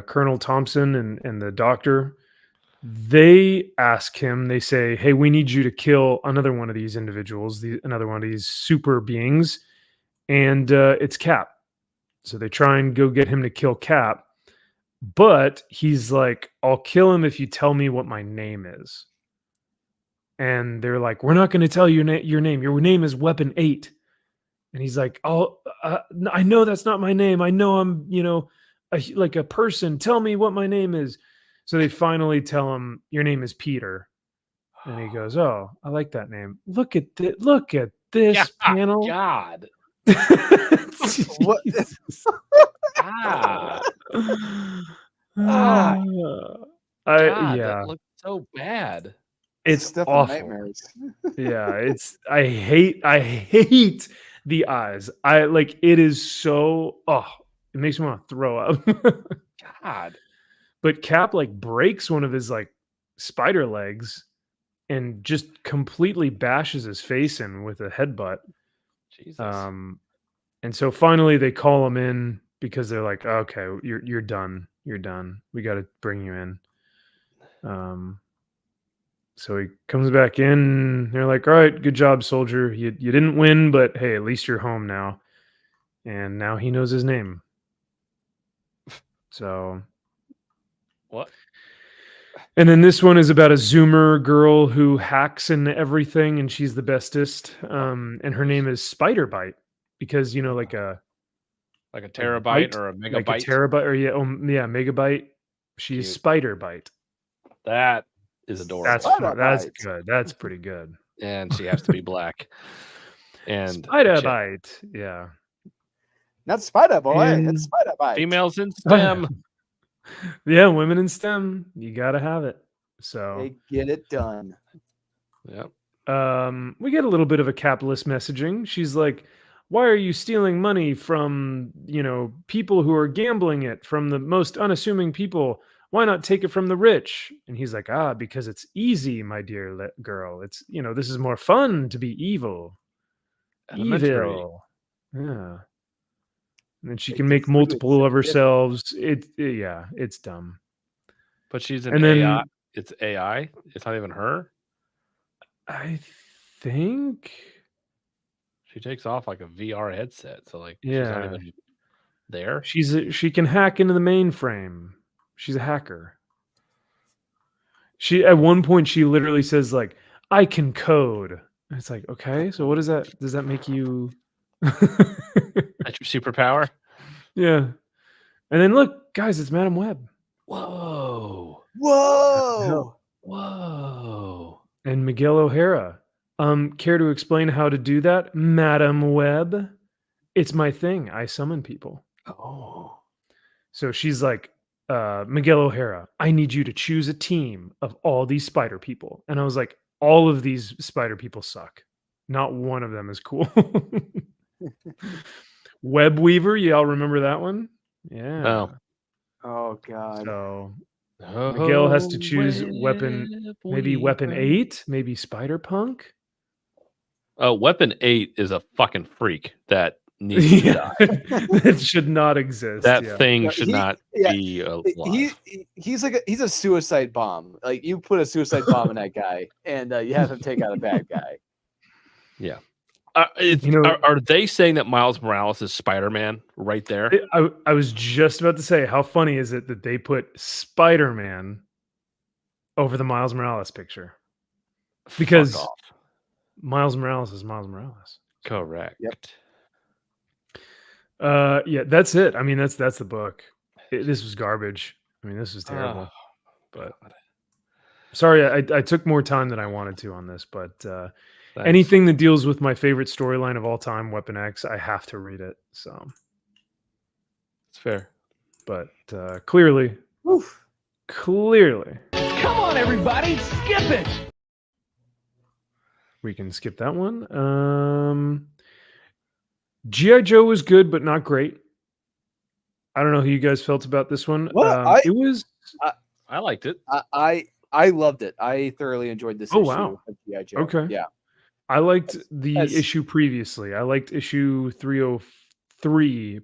Speaker 1: Colonel Thompson and the doctor, they ask him, they say, hey, we need you to kill another one of these individuals, another one of these super beings, and it's Cap. So they try and go get him to kill Cap, but he's like, I'll kill him if you tell me what my name is. And they're like, we're not going to tell you your name. Your name is Weapon 8. And he's like, oh, I know that's not my name. I know I'm, like a person. Tell me what my name is. So they finally tell him, your name is Peter. And he goes, oh, I like that name. Look at this panel.
Speaker 2: God.
Speaker 3: What?
Speaker 2: God,
Speaker 1: yeah,
Speaker 2: that looks so bad.
Speaker 1: it's
Speaker 3: Stuff of
Speaker 1: awful.
Speaker 3: nightmares.
Speaker 1: Yeah, I hate the eyes. It is so, it makes me want to throw up.
Speaker 2: God.
Speaker 1: But Cap breaks one of his spider legs and just completely bashes his face in with a headbutt.
Speaker 2: Jesus.
Speaker 1: And so finally they call him in because they're like, okay, you're done. You're done. We got to bring you in. So he comes back in. They're like, all right, good job, soldier. You didn't win, but hey, at least you're home now. And now he knows his name. So
Speaker 2: what?
Speaker 1: And then this one is about a Zoomer girl who hacks into everything, and she's the bestest. And her name is Spiderbite because like a
Speaker 2: terabyte or a megabyte.
Speaker 1: Like a terabyte or megabyte. She's
Speaker 2: Cute.
Speaker 1: Spiderbite.
Speaker 2: That is adorable.
Speaker 1: That's good. That's pretty good.
Speaker 2: And she has to be black. And
Speaker 1: Spiderbite, yeah.
Speaker 3: Not Spider Boy, it's Spiderbite.
Speaker 2: Females in STEM.
Speaker 1: Yeah, women in STEM. You gotta have it. So
Speaker 3: they get it done.
Speaker 2: Yep.
Speaker 1: We get a little bit of a capitalist messaging. She's like, why are you stealing money from, people who are gambling it, from the most unassuming people? Why not take it from the rich? And he's like, because it's easy, my dear girl. It's, this is more fun to be evil.
Speaker 2: Elementary.
Speaker 1: Evil. Yeah. And then she can make multiple of herself. It's dumb.
Speaker 2: But she's an
Speaker 1: and then,
Speaker 2: AI. It's AI. It's not even her.
Speaker 1: I think
Speaker 2: she takes off like a VR headset. So she's not even there.
Speaker 1: She can hack into the mainframe. She's a hacker. She at one point she literally says I can code. And it's like, okay, so what does that make you?
Speaker 2: That's your superpower?
Speaker 1: Yeah. And then look, guys, it's Madam Web.
Speaker 2: Whoa. And
Speaker 1: Miguel O'Hara. Care to explain how to do that, Madam Web? It's my thing. I summon people.
Speaker 2: Oh.
Speaker 1: So she's like, Miguel O'Hara, I need you to choose a team of all these spider people. And I was like, all of these spider people suck. Not one of them is cool. Web Weaver, y'all remember that one? Yeah.
Speaker 2: No.
Speaker 3: Oh God.
Speaker 1: So Miguel has to choose weapon, maybe weapon 8, maybe Spider Punk.
Speaker 2: Weapon 8 is a fucking freak that needs to die.
Speaker 1: That should not exist.
Speaker 2: That
Speaker 1: yeah.
Speaker 2: thing
Speaker 3: No,
Speaker 2: should
Speaker 3: he-
Speaker 2: not
Speaker 3: yeah,
Speaker 2: be alive.
Speaker 3: He's a suicide bomb. Like you put a suicide bomb in that guy, and you have him take out a bad guy.
Speaker 2: Yeah. Are they saying that Miles Morales is Spider-Man right there?
Speaker 1: I was just about to say, how funny is it that they put Spider-Man over the Miles Morales picture? Because
Speaker 2: Fuck off.
Speaker 1: Miles Morales is Miles Morales.
Speaker 2: Correct.
Speaker 3: Yep.
Speaker 1: Yeah, that's it. I mean, that's the book. This was garbage. I mean, this was terrible. But sorry, I took more time than I wanted to on this. But anything that deals with my favorite storyline of all time, Weapon X, I have to read it. So
Speaker 2: it's fair.
Speaker 1: But clearly,
Speaker 5: Come on, everybody, skip it.
Speaker 1: We can skip that one. G.I. Joe was good, but not great. I don't know how you guys felt about this one.
Speaker 3: Well,
Speaker 2: I liked it.
Speaker 3: I loved it. I thoroughly enjoyed this issue of G.I. Joe.
Speaker 1: Okay.
Speaker 3: Yeah.
Speaker 1: I liked the issue previously. I liked issue 303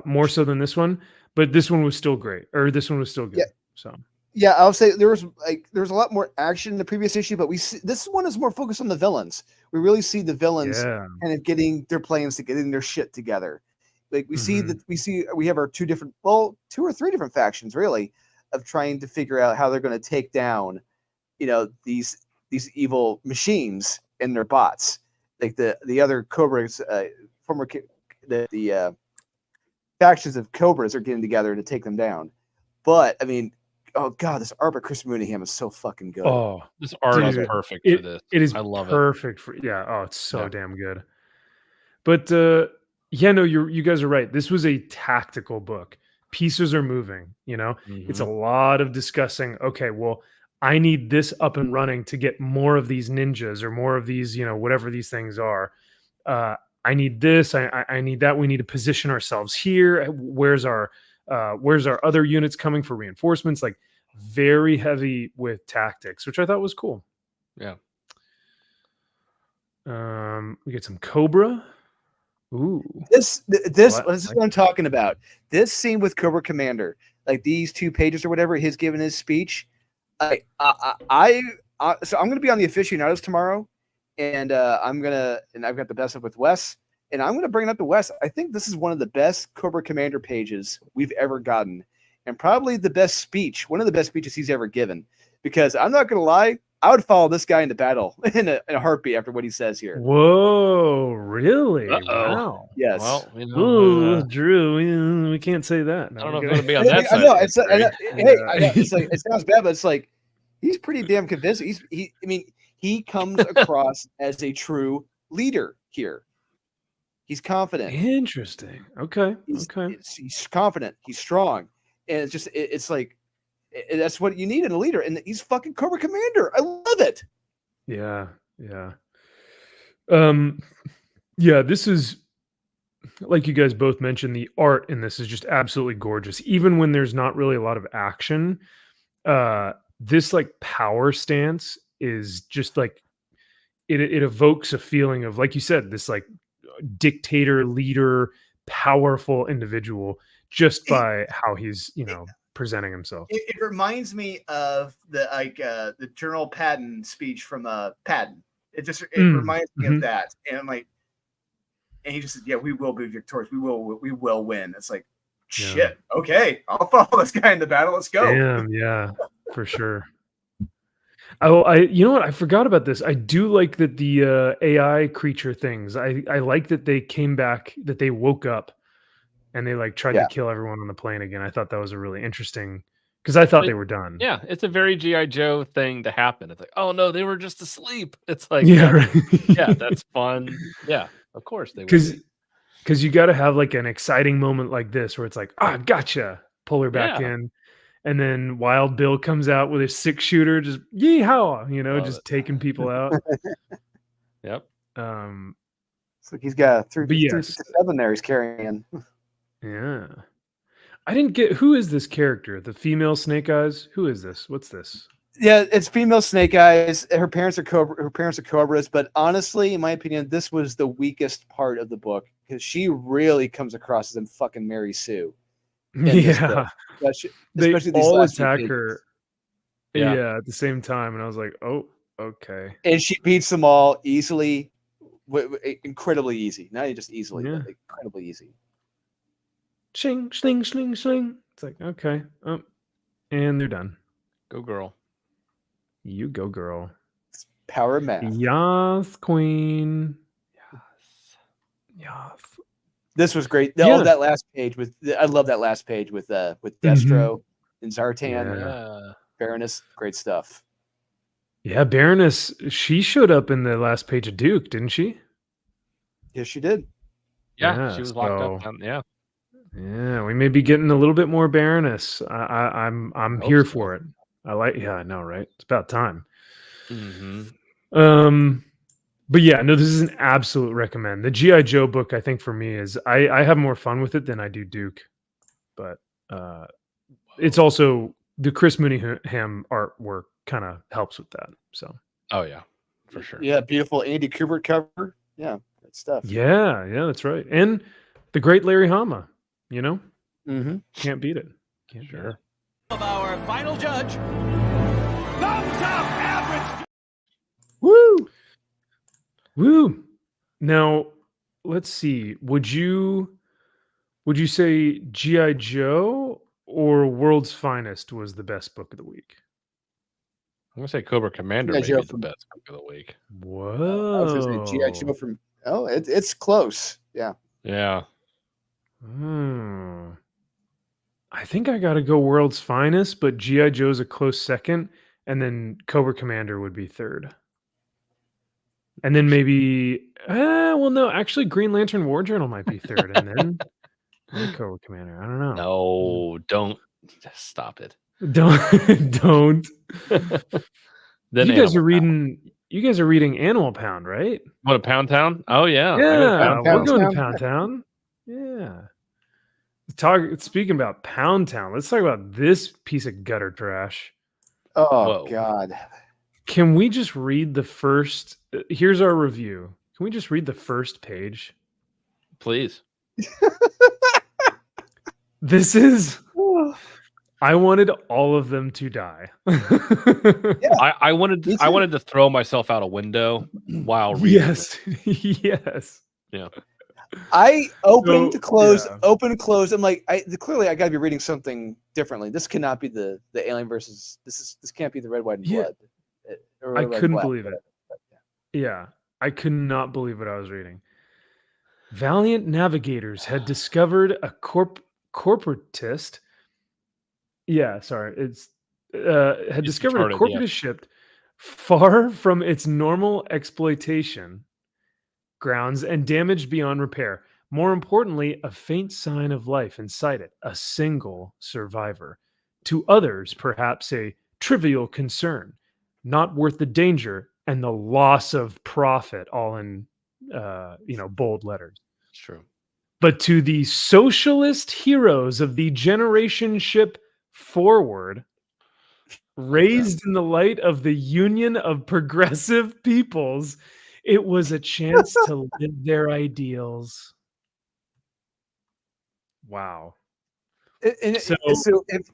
Speaker 1: more so than this one, but this one was still great. Or this one was still good.
Speaker 3: Yeah.
Speaker 1: So
Speaker 3: yeah, I'll say there was a lot more action in the previous issue, but this one is more focused on the villains. We really see the villains kind of getting their plans to getting their shit together. Like we see that we have our two or three different factions really of trying to figure out how they're going to take down, these evil machines and their bots. Like the other Cobras, the factions of Cobras are getting together to take them down. But I mean, oh god, this art by Chris Mooneyham is so fucking good.
Speaker 2: Oh, this art is perfect for this.
Speaker 1: It is
Speaker 2: I love
Speaker 1: perfect for it's so damn good. But no, you guys are right. This was a tactical book. Pieces are moving, It's a lot of discussing, okay, well, I need this up and running to get more of these ninjas or more of these, whatever these things are. I need this, I need that. We need to position ourselves here. Where's our other units coming for reinforcements? Like very heavy with tactics, which I thought was cool.
Speaker 2: Yeah.
Speaker 1: We get some Cobra. Ooh.
Speaker 3: This is what I'm talking about. This scene with Cobra Commander, like these 2 pages or whatever, his giving his speech. So I'm going to be on the aficionados tomorrow, and I've got the best of with Wes, and I'm going to bring it up to Wes. I think this is one of the best Cobra Commander pages we've ever gotten, and probably the best speech, one of the best speeches he's ever given. Because I'm not going to lie, I would follow this guy into battle in a heartbeat after what he says here.
Speaker 1: Whoa, really?
Speaker 2: Uh-oh.
Speaker 1: Wow.
Speaker 3: Yes.
Speaker 2: Well,
Speaker 1: Drew, we can't say that.
Speaker 2: I don't know if I'm going to be on that side.
Speaker 3: I know. It sounds bad, but it's like he's pretty damn convincing. He comes across as a true leader here. He's confident.
Speaker 1: Interesting. Okay.
Speaker 3: He's confident. He's strong, and it's like that's what you need in a leader. And he's fucking Cobra Commander. I love it.
Speaker 1: Yeah. This is, like you guys both mentioned, the art in this is just absolutely gorgeous. Even when there's not really a lot of action, this like power stance is just like it evokes a feeling of, like you said, this like dictator, leader, powerful individual just by how he's presenting himself.
Speaker 3: It reminds me of the General Patton speech from Patton. It reminds me of that, and I'm like, and he just said, "Yeah, we will be victorious. We will win." It's like, shit. Okay, I'll follow this guy in the battle. Let's go.
Speaker 1: Damn, yeah, for sure. You know what? I forgot about this. I do like that the AI creature things. I like that they came back, that they woke up, and they like tried to kill everyone on the plane again. I thought that was a really interesting, because I thought they were done.
Speaker 2: Yeah, it's a very G.I. Joe thing to happen. It's like, oh no, they were just asleep. It's like, yeah, that's fun. Yeah, of course they would.
Speaker 1: Because you got to have like an exciting moment like this where it's like, gotcha, pull her back in. And then Wild Bill comes out with his 6-shooter, just yeehaw, just taking people out.
Speaker 2: Yep.
Speaker 3: It's like he's got a 357 there he's carrying.
Speaker 1: Yeah. I didn't get who is this character? The female Snake Eyes? Who is this? What's this?
Speaker 3: Yeah, it's female Snake Eyes. Her parents are cobras, but honestly, in my opinion, this was the weakest part of the book because she really comes across as a fucking Mary Sue.
Speaker 1: Yeah,
Speaker 3: especially
Speaker 1: they
Speaker 3: these
Speaker 1: all
Speaker 3: last few
Speaker 1: attack
Speaker 3: pages.
Speaker 1: her.
Speaker 2: Yeah.
Speaker 1: Yeah, at the same time, and I was like, oh, okay.
Speaker 3: And she beats them all easily, incredibly easy. Not just easily,
Speaker 1: Yeah.
Speaker 3: but incredibly easy.
Speaker 1: Shing, shling, shling, shling. It's like, okay. And they're done.
Speaker 2: Go girl.
Speaker 1: You go, girl.
Speaker 3: It's power of math.
Speaker 1: Yes, queen.
Speaker 2: Yes.
Speaker 1: Yes.
Speaker 3: This was great.
Speaker 1: Yeah.
Speaker 3: Oh, that last page I love that last page with Destro and Zartan,
Speaker 2: Yeah.
Speaker 3: Baroness. Great stuff.
Speaker 1: Yeah, Baroness, she showed up in the last page of Duke, didn't she?
Speaker 3: Yes, she did.
Speaker 2: Yeah,
Speaker 1: Yeah,
Speaker 2: she was locked up.
Speaker 1: so-
Speaker 2: Yeah.
Speaker 1: Yeah, we may be getting a little bit more Baroness. I'm
Speaker 2: hope
Speaker 1: here
Speaker 2: so.
Speaker 1: for it. Yeah, I know, right? It's about time.
Speaker 2: Mm-hmm.
Speaker 1: But yeah, no, this is an absolute recommend. The G.I. Joe book, I think for me is I have more fun with it than I do Duke. But it's also the Chris Mooneyham artwork kind of helps with that. So
Speaker 2: Oh yeah, for sure.
Speaker 3: Yeah, beautiful Andy Kubert cover. Yeah, great stuff.
Speaker 1: yeah, that's right. And the great Larry Hama,
Speaker 3: Mm-hmm.
Speaker 1: can't beat it. Can't beat it.
Speaker 2: Sure.
Speaker 5: Of our final judge, thumbs up, average.
Speaker 3: Woo!
Speaker 1: Woo. Now, let's see. Would you say G.I. Joe or World's Finest was the best book of the week?
Speaker 2: I'm gonna say Cobra Commander
Speaker 3: G.I.
Speaker 2: may
Speaker 3: Joe
Speaker 2: be the
Speaker 3: from-
Speaker 2: best book of the week.
Speaker 1: Whoa.
Speaker 3: I was gonna say G.I. Joe from. Oh, it's close. Yeah.
Speaker 2: Yeah.
Speaker 1: I think I got to go World's Finest, but G.I. Joe's a close second, and then Cobra Commander would be third. And then maybe, no, actually Green Lantern War Journal might be third, and then Cobra Commander. I don't know.
Speaker 2: No, don't just stop it.
Speaker 1: Don't.
Speaker 2: Then
Speaker 1: You guys are
Speaker 2: Animal
Speaker 1: reading Animal Pound, right?
Speaker 2: Pound. What, a Pound Town? Oh yeah. I go to
Speaker 1: Yeah,
Speaker 2: Pound
Speaker 1: we're
Speaker 2: Town.
Speaker 1: going to Pound Town. Yeah. Speaking about Pound Town, let's talk about this piece of gutter trash.
Speaker 3: Oh
Speaker 2: Whoa.
Speaker 3: God.
Speaker 1: Can we just read the first? Here's our review. Can we just read the first page?
Speaker 2: Please.
Speaker 1: This is. I wanted all of them to die.
Speaker 2: I wanted
Speaker 3: Me
Speaker 2: I
Speaker 3: too.
Speaker 2: wanted to throw myself out a window while reading.
Speaker 1: Yes. Yes.
Speaker 2: Yeah.
Speaker 3: I opened,
Speaker 1: So,
Speaker 3: closed,
Speaker 1: yeah.
Speaker 3: opened, closed. I'm like, clearly I got to be reading something differently. This cannot be the Alien versus. This can't be the Red, White, and
Speaker 1: Yeah.
Speaker 3: Blood. Or
Speaker 1: I
Speaker 3: Red, White, and
Speaker 1: couldn't
Speaker 3: Black,
Speaker 1: believe it.
Speaker 3: but
Speaker 1: Yeah. I could not believe what I was reading. Valiant navigators had discovered a corporatist. Yeah, sorry. It's had
Speaker 2: It's
Speaker 1: discovered a
Speaker 2: retarded,
Speaker 1: corporatist ship far from its normal exploitation grounds and damaged beyond repair. More importantly, a faint sign of life inside it, a single survivor. To others, perhaps a trivial concern, not worth the danger and the loss of profit, all in bold letters.
Speaker 2: It's true.
Speaker 1: But to the socialist heroes of the generation ship Forward, raised in the light of the Union of Progressive Peoples, it was a chance to live their ideals. Wow.
Speaker 3: so
Speaker 1: So-
Speaker 3: if,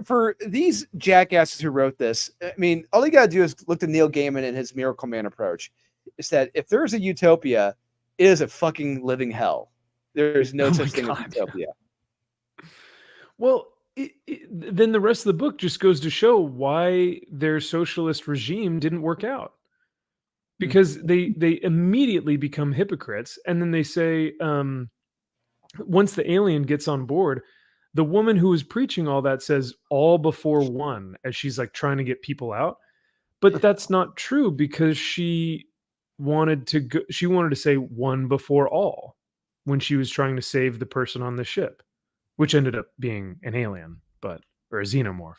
Speaker 3: for these jackasses who wrote this, I mean, all you got to do is look to Neil Gaiman and his Miracle Man approach. Is that if there's a utopia, it is a fucking living hell. There is no
Speaker 1: Oh
Speaker 3: such
Speaker 1: my
Speaker 3: thing as
Speaker 1: God.
Speaker 3: utopia.
Speaker 1: Well, then the rest of the book just goes to show why their socialist regime didn't work out. Because they immediately become hypocrites, and then they say, once the alien gets on board, the woman who was preaching all that says all before one, as she's like trying to get people out. But that's not true, because she wanted to say one before all when she was trying to save the person on the ship, which ended up being an alien, or a xenomorph.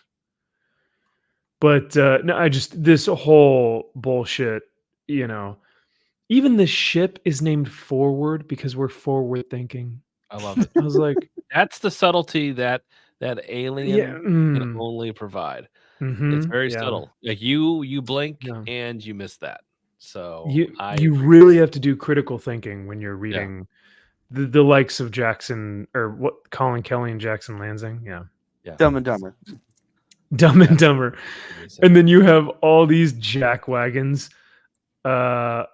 Speaker 1: But no, this whole bullshit, even the ship is named Forward because we're forward thinking.
Speaker 2: I love it.
Speaker 1: I was like,
Speaker 2: That's the subtlety that alien can only provide. It's very subtle. Like you blink and you miss that. So
Speaker 1: you really have to do critical thinking when you're reading the likes of Jackson or what Colin Kelly and Jackson Lansing. Yeah.
Speaker 3: Dumb and Dumber.
Speaker 1: Dumb and Dumber. And then you have all these jackwagons. Rayan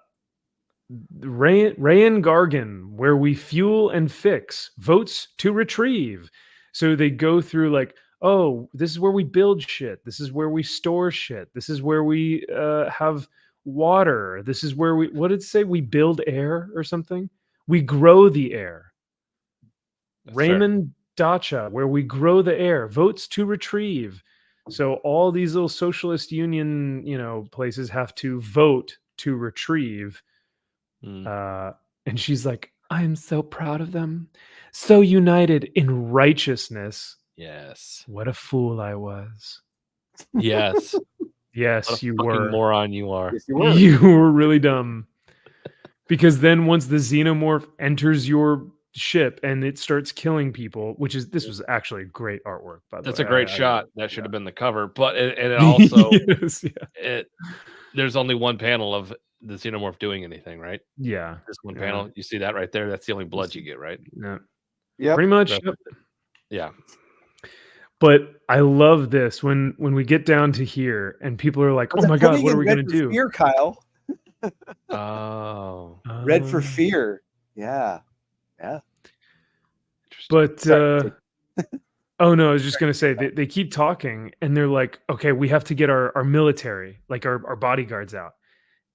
Speaker 1: Gargan, where we fuel and fix, votes to retrieve. So they go through like, oh, this is where we build shit. This is where we store shit. This is where we have water. This is where what did it say? We build air or something? We grow the air. Raymond Dacha, where we grow the air, votes to retrieve. So all these little socialist union, places have to vote to retrieve. And she's like, I'm so proud of them. So united in righteousness.
Speaker 2: Yes.
Speaker 1: What a fool I was.
Speaker 2: Yes.
Speaker 1: Yes, you were.
Speaker 2: Moron you are.
Speaker 3: Yes, you were.
Speaker 1: You were really dumb. Because then once the xenomorph enters your ship and it starts killing people, this was actually great artwork, by the way.
Speaker 2: That's a great shot. That should have been the cover. But it also there's only one panel of the xenomorph doing anything, right?
Speaker 1: Yeah.
Speaker 2: This one panel. You see that right there? That's the only blood you get, right?
Speaker 3: Yeah.
Speaker 1: Pretty much.
Speaker 2: So, yeah.
Speaker 1: But I love this when we get down to here and people are like, oh my God, what are we going to do?
Speaker 3: Fear, Kyle.
Speaker 2: Oh.
Speaker 3: Red for fear. Yeah.
Speaker 1: But oh no, I was just gonna say they keep talking and they're like, okay, we have to get our military, like our bodyguards out.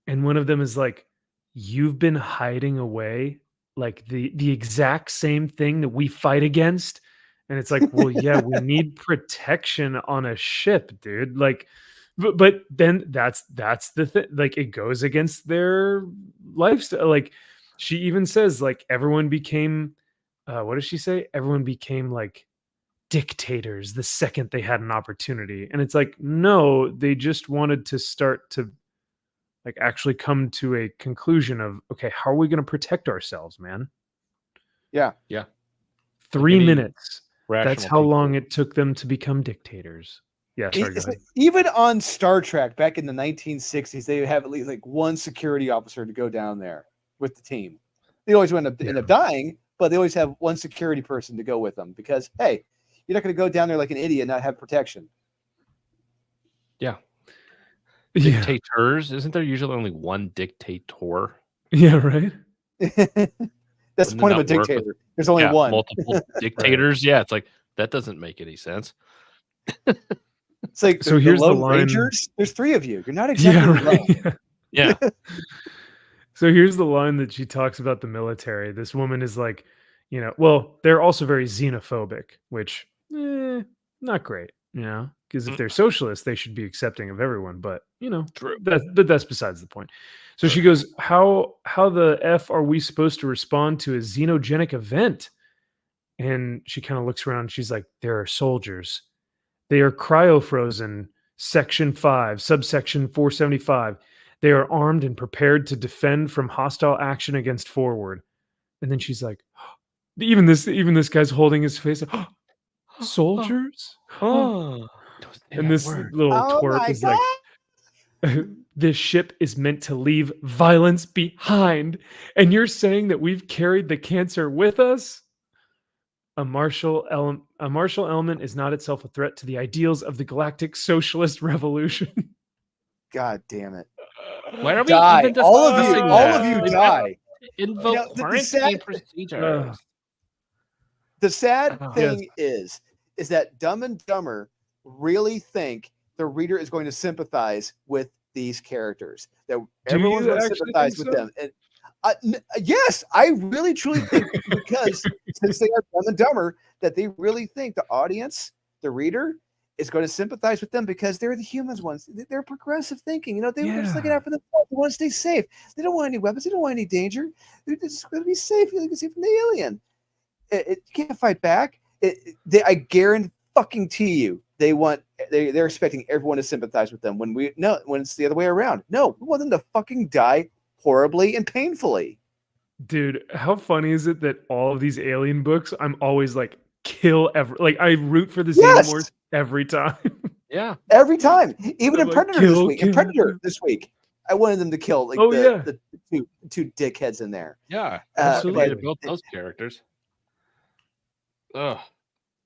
Speaker 1: And one of them is like, you've been hiding away like the exact same thing that we fight against. And it's like, well, yeah, we need protection on a ship, dude. Like, but then that's the thing. Like, it goes against their lifestyle. Like, she even says, like, everyone became, what does she say? Everyone became like dictators the second they had an opportunity. And it's like, no, they just wanted to start to like actually come to a conclusion of, okay, how are we going to protect ourselves, man?
Speaker 3: Yeah.
Speaker 1: 3 minutes. That's how
Speaker 2: people.
Speaker 1: long it took them to become dictators. Yeah, sorry, go ahead.
Speaker 3: Even on Star Trek back in the 1960s, they have at least like one security officer to go down there with the team. They always end up dying, but they always have one security person to go with them because, hey, you're not going to go down there like an idiot and not have protection.
Speaker 2: Yeah. Dictators? Isn't there usually only one dictator?
Speaker 1: Yeah, right.
Speaker 3: That's the point of a dictator. There's only one.
Speaker 2: Multiple dictators. Yeah, it's like that doesn't make any sense.
Speaker 3: It's like
Speaker 1: so here's the line.
Speaker 3: Rangers. There's 3 of you. You're not exactly
Speaker 1: right.
Speaker 2: Yeah.
Speaker 1: So here's the line that she talks about the military. This woman is like, well, they're also very xenophobic, which not great, because if they're socialists, they should be accepting of everyone. But
Speaker 2: True.
Speaker 1: That's besides the point. So she goes, how the F are we supposed to respond to a xenogenic event? And she kind of looks around and she's like, there are soldiers. They are cryofrozen, section 5, subsection 475. They are armed and prepared to defend from hostile action against forward. And then she's like, even this guy's holding his face. Soldiers? And this little twerp is like, this ship is meant to leave violence behind. And you're saying that we've carried the cancer with us? A martial element is not itself a threat to the ideals of the galactic socialist revolution.
Speaker 3: God damn it.
Speaker 2: Why are we
Speaker 3: die.
Speaker 2: even
Speaker 3: all of you die.
Speaker 2: Invoke quarantine procedures.
Speaker 3: The sad thing is that Dumb and Dumber really think the reader is going to sympathize with these characters. That everyone's going to sympathize with them. And yes, I really truly think because since they are Dumb and Dumber, that they really think the audience, the reader, is going to sympathize with them because they're the humans ones. They're progressive thinking. They're just looking out for themselves. They want to stay safe. They don't want any weapons. They don't want any danger. They're just going to be safe. They can see from the alien. You can't fight back. I guarantee you, they're expecting everyone to sympathize with them when it's the other way around. No, we want them to fucking die horribly and painfully.
Speaker 1: Dude, how funny is it that all of these alien books, I'm always like, kill every. Like I root for the
Speaker 3: Yes!
Speaker 1: Xenomorphs every time.
Speaker 2: Yeah.
Speaker 3: Every time, even in
Speaker 1: I'm like,
Speaker 3: Predator this
Speaker 1: kill,
Speaker 3: week. In
Speaker 1: kill,
Speaker 3: Predator
Speaker 1: kill.
Speaker 3: this week, I wanted them to kill like
Speaker 1: Oh,
Speaker 3: the two dickheads in there.
Speaker 2: Yeah.
Speaker 1: Absolutely.
Speaker 2: They built those characters. Ugh.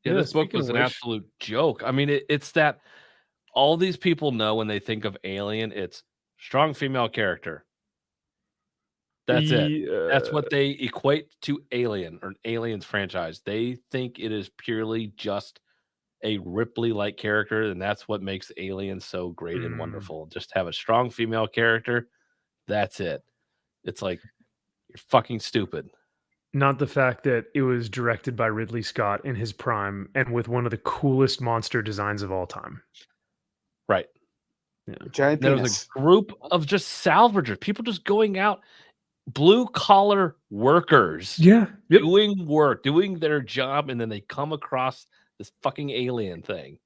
Speaker 2: Yeah,
Speaker 1: Yeah,
Speaker 2: this book
Speaker 1: speaking
Speaker 2: was
Speaker 1: of
Speaker 2: an
Speaker 1: which-
Speaker 2: absolute joke. I mean, it's that all these people know when they think of Alien, it's strong female character. That's it. That's what they equate to Alien or Aliens franchise. They think it is purely just a Ripley-like character, and that's what makes Alien so great and wonderful. Just have a strong female character. That's it. It's like you're fucking stupid.
Speaker 1: Not the fact that it was directed by Ridley Scott in his prime and with one of the coolest monster designs of all time.
Speaker 2: Right.
Speaker 3: Giant
Speaker 2: There
Speaker 3: penis.
Speaker 2: was a group of just salvagers, people just going out, blue collar workers,
Speaker 1: Yeah. Yep.
Speaker 2: doing work, doing their job, and then they come across this fucking alien thing,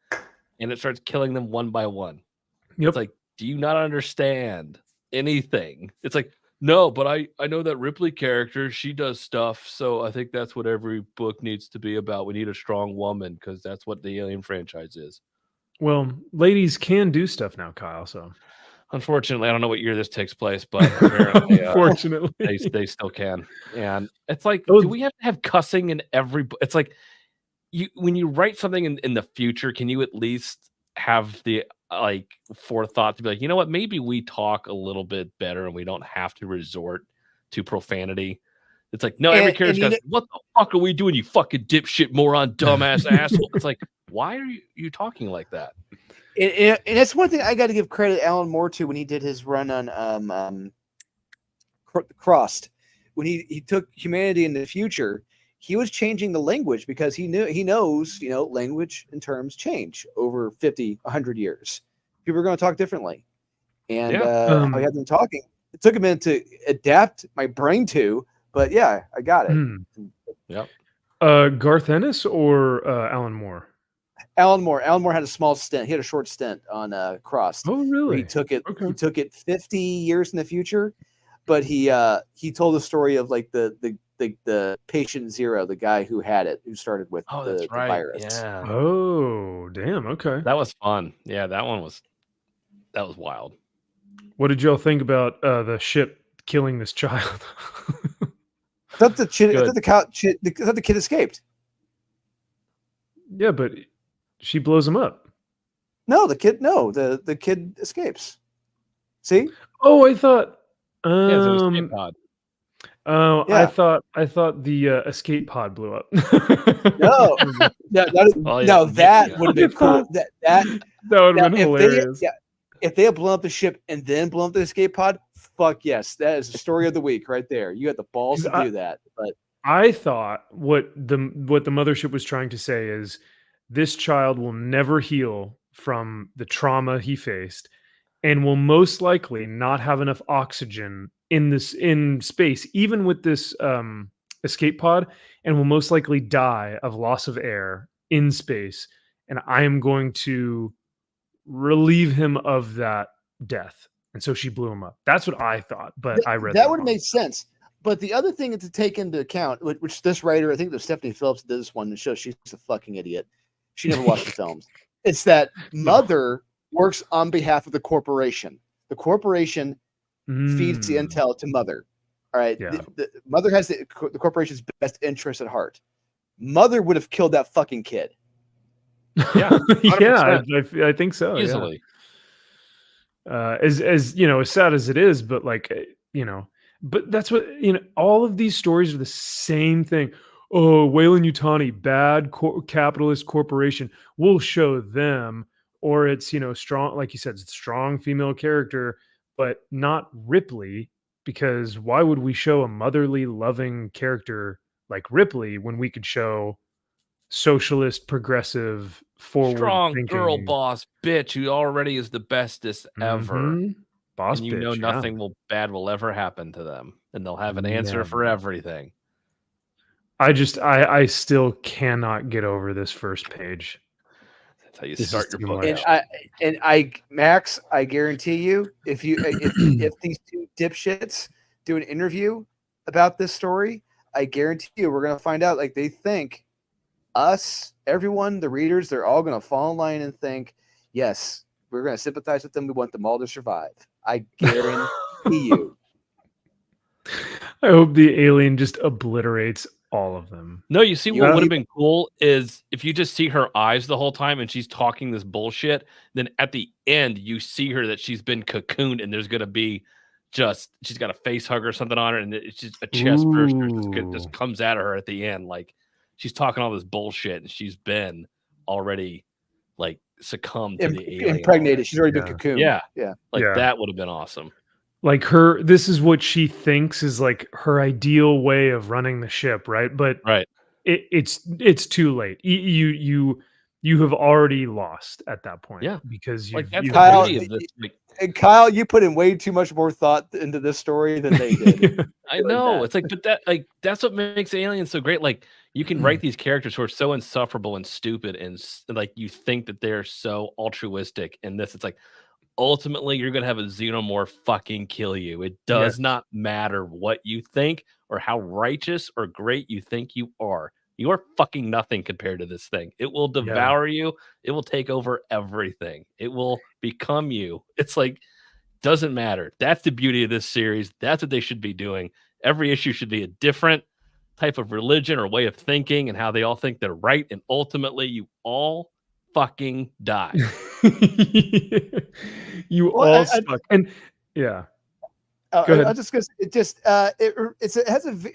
Speaker 2: and it starts killing them one by one.
Speaker 1: Yep.
Speaker 2: It's like, do you not understand anything? It's like, no, but I know that Ripley character, she does stuff, so I think that's what every book needs to be about. We need a strong woman because that's what the Alien franchise is.
Speaker 1: Well, ladies can do stuff now, Kyle. So
Speaker 2: Unfortunately, I don't know what year this takes place, but apparently,
Speaker 1: unfortunately,
Speaker 2: they still can. And it's like,
Speaker 1: Oh.
Speaker 2: do we have to have cussing in every book? It's like when you write something in the future, can you at least have the like forethought to be like, you know what, maybe we talk a little bit better and we don't have to resort to profanity. It's like, no, every character goes, what the fuck are we doing, you fucking dipshit moron, dumbass asshole? It's like, why are you talking like that?
Speaker 3: And that's one thing I got to give credit to Alan Moore to when he did his run on Crossed. When he took humanity in the future, he was changing the language because he knows, language and terms change over 50, 100 years. People are going to talk differently. And how he had them talking, it took a minute to adapt my brain to, but yeah, I got it.
Speaker 2: Yep.
Speaker 1: Garth Ennis or Alan Moore?
Speaker 3: Alan Moore had a small stint. He had a short stint on Crossed.
Speaker 1: Oh, really?
Speaker 3: He took it.
Speaker 1: Okay.
Speaker 3: He took it 50 years in the future, but he told the story of like the patient zero, the guy who had it, who started with the virus.
Speaker 2: Yeah.
Speaker 1: Oh, damn. Okay.
Speaker 2: That was fun. Yeah, that was wild.
Speaker 1: What did y'all think about the ship killing this child?
Speaker 3: I thought the kid escaped.
Speaker 1: Yeah, but she blows him up.
Speaker 3: No, the kid escapes. See?
Speaker 1: Oh, I thought.
Speaker 2: Yeah, it was an escape pod.
Speaker 1: Oh,
Speaker 3: Yeah.
Speaker 1: I thought the escape pod blew up.
Speaker 3: No, that would have been cool. That
Speaker 1: would have been hilarious.
Speaker 3: If they had blown up the ship and then blown up the escape pod, fuck yes, that is the story of the week right there. You got the balls to do that. But
Speaker 1: I thought what the mothership was trying to say is this child will never heal from the trauma he faced and will most likely not have enough oxygen in space, even with this escape pod, and will most likely die of loss of air in space. And I am going to relieve him of that death. And so she blew him up. That's what I thought, but I read
Speaker 3: that would have made sense. But the other thing to take into account, which this writer, I think it was Stephanie Phillips, did this one to show she's a fucking idiot. She never watched the films. It's that Mother works on behalf of the corporation. The corporation feeds the intel to Mother. All right.
Speaker 1: Yeah.
Speaker 3: The Mother has the corporation's best interest at heart. Mother would have killed that fucking kid.
Speaker 2: Yeah. 100%.
Speaker 1: Yeah, I think so.
Speaker 2: Easily.
Speaker 1: Yeah. As you know, as sad as it is, but like, but that's what, all of these stories are the same thing. Oh, Weyland-Yutani, bad capitalist corporation. We'll show them, or it's, strong, like you said, it's strong female character, but not Ripley, because why would we show a motherly, loving character like Ripley when we could show socialist, progressive, forward
Speaker 2: strong
Speaker 1: thinking
Speaker 2: girl boss bitch who already is the bestest ever.
Speaker 1: Boss
Speaker 2: and
Speaker 1: bitch,
Speaker 2: nothing bad will ever happen to them, and they'll have an answer for everything.
Speaker 1: I still cannot get over this first page.
Speaker 2: That's how you start your book.
Speaker 3: Max, I guarantee you, if these two dipshits do an interview about this story, I guarantee you we're gonna find out like they think us, everyone, the readers, they're all going to fall in line and think, yes, we're going to sympathize with them. We want them all to survive. I guarantee you.
Speaker 1: I hope the alien just obliterates all of them.
Speaker 2: No, you see
Speaker 3: You
Speaker 2: what
Speaker 3: will
Speaker 2: would have
Speaker 3: be-
Speaker 2: been cool is if you just see her eyes the whole time and she's talking this bullshit, then at the end you see her that she's been cocooned and there's gonna be she's got a face hug or something on her and it's just a chest burster just
Speaker 1: Ooh.
Speaker 2: comes at her at the end. Like she's talking all this bullshit and she's been already like succumbed to the alien.
Speaker 3: impregnated. She's already
Speaker 1: Yeah.
Speaker 3: been cocooned.
Speaker 2: Yeah.
Speaker 3: Yeah.
Speaker 2: Like
Speaker 1: Yeah.
Speaker 2: that would have been awesome.
Speaker 1: Like this is what she thinks is like her ideal way of running the ship, right? But
Speaker 2: Right.
Speaker 1: it's too late. You have already lost at that point.
Speaker 2: Yeah.
Speaker 1: Because
Speaker 2: Like that's
Speaker 1: you've
Speaker 2: the
Speaker 3: Kyle,
Speaker 2: beauty of this. Like,
Speaker 3: And Kyle, you put in way too much more thought into this story than they did.
Speaker 2: I
Speaker 3: Like
Speaker 2: know.
Speaker 3: that.
Speaker 2: It's like, but that's what makes aliens so great. Like you can write these characters who are so insufferable and stupid, and like you think that they're so altruistic. And it's like ultimately you're gonna have a xenomorph fucking kill you. It does not matter what you think or how righteous or great you think you are. You are fucking nothing compared to this thing. It will devour you. It will take over everything. It will become you. It's like doesn't matter. That's the beauty of this series. That's what they should be doing. Every issue should be a different type of religion or way of thinking and how they all think they're right. And ultimately, you all fucking die.
Speaker 1: You
Speaker 3: Well,
Speaker 1: all suck. And yeah. Go ahead.
Speaker 3: I just because it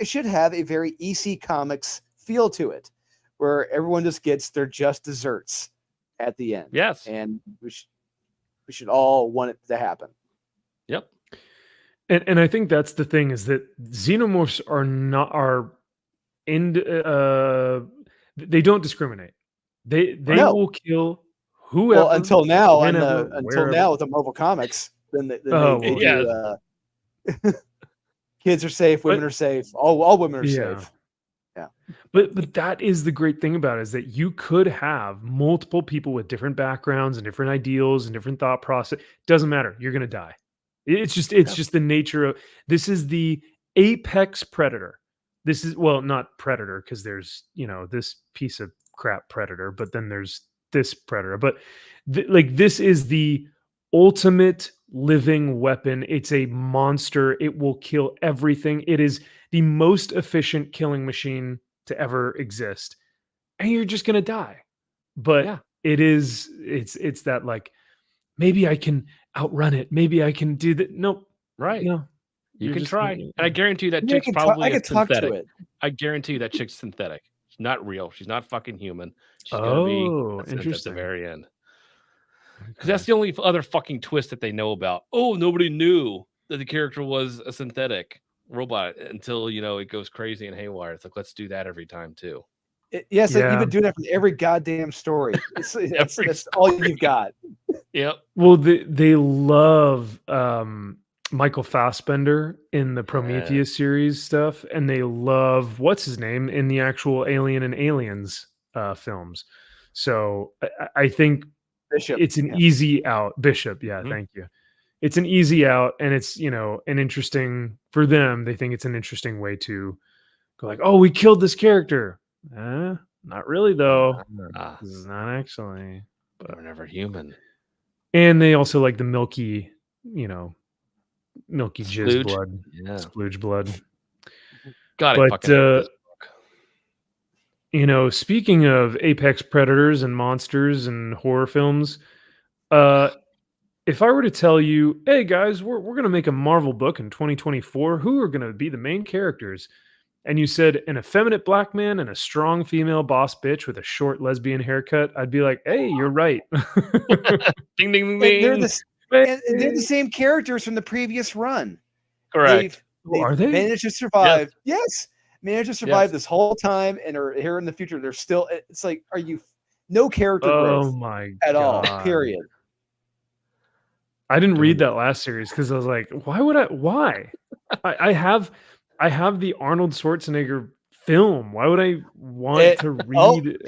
Speaker 3: should have a very EC Comics feel to it, where everyone just gets their just desserts at the end.
Speaker 2: Yes.
Speaker 3: And we should all want it to happen.
Speaker 2: Yep.
Speaker 1: And I think that's the thing is that xenomorphs they don't discriminate. They
Speaker 3: No.
Speaker 1: will kill whoever.
Speaker 3: Well, until now,
Speaker 1: whenever, wherever.
Speaker 3: with the Marvel Comics, then they
Speaker 1: Oh,
Speaker 3: do,
Speaker 2: well.
Speaker 3: kids are safe, women are safe, all women are safe. Yeah.
Speaker 1: But that is the great thing about it, is that you could have multiple people with different backgrounds and different ideals and different thought process. Doesn't matter. You're gonna die. It's just the nature of this is the apex predator. This is not predator because there's this piece of crap predator, but then there's this predator. But this is the ultimate living weapon. It's a monster. It will kill everything. It is the most efficient killing machine to ever exist. And you're just gonna die. But it's that like maybe I can outrun it. Maybe I can do that. Nope.
Speaker 2: Right.
Speaker 1: No.
Speaker 2: You can try. And I guarantee you that
Speaker 3: Maybe
Speaker 2: chick's probably
Speaker 3: talk to
Speaker 2: synthetic.
Speaker 3: it.
Speaker 2: I guarantee you that chick's synthetic. She's not real. She's not fucking human. She's gonna be
Speaker 1: interesting.
Speaker 2: at the very end. Because that's the only other fucking twist that they know about. Oh, nobody knew that the character was a synthetic robot until it goes crazy and haywire. It's like, let's do that every time too.
Speaker 3: You've been doing that from every goddamn story. That's all you've got.
Speaker 2: Yep.
Speaker 1: Well, they love Michael Fassbender in the Prometheus series stuff, and they love what's his name in the actual Alien and Aliens films. So I think
Speaker 3: Bishop.
Speaker 1: It's an easy out. Bishop, thank you. It's an easy out, and it's an interesting for them. They think it's an interesting way to go like, oh, we killed this character. Not really though. Not actually.
Speaker 2: But we're never human.
Speaker 1: And they also like the milky jizz blood, splooge blood.
Speaker 2: But
Speaker 1: speaking of apex predators and monsters and horror films, if I were to tell you, hey guys, we're going to make a Marvel book in 2024, who are going to be the main characters? And you said an effeminate black man and a strong female boss bitch with a short lesbian haircut, I'd be like, hey, you're right.
Speaker 2: Ding, ding, ding.
Speaker 3: They're the same characters from the previous run.
Speaker 2: Correct.
Speaker 1: Are they?
Speaker 3: Managed to survive. Yes. Managed to survive this whole time and are here in the future. They're still, it's like, are you no character growth at all, period.
Speaker 1: I didn't read that last series because I was like, why? I have the Arnold Schwarzenegger film. Why would I want to read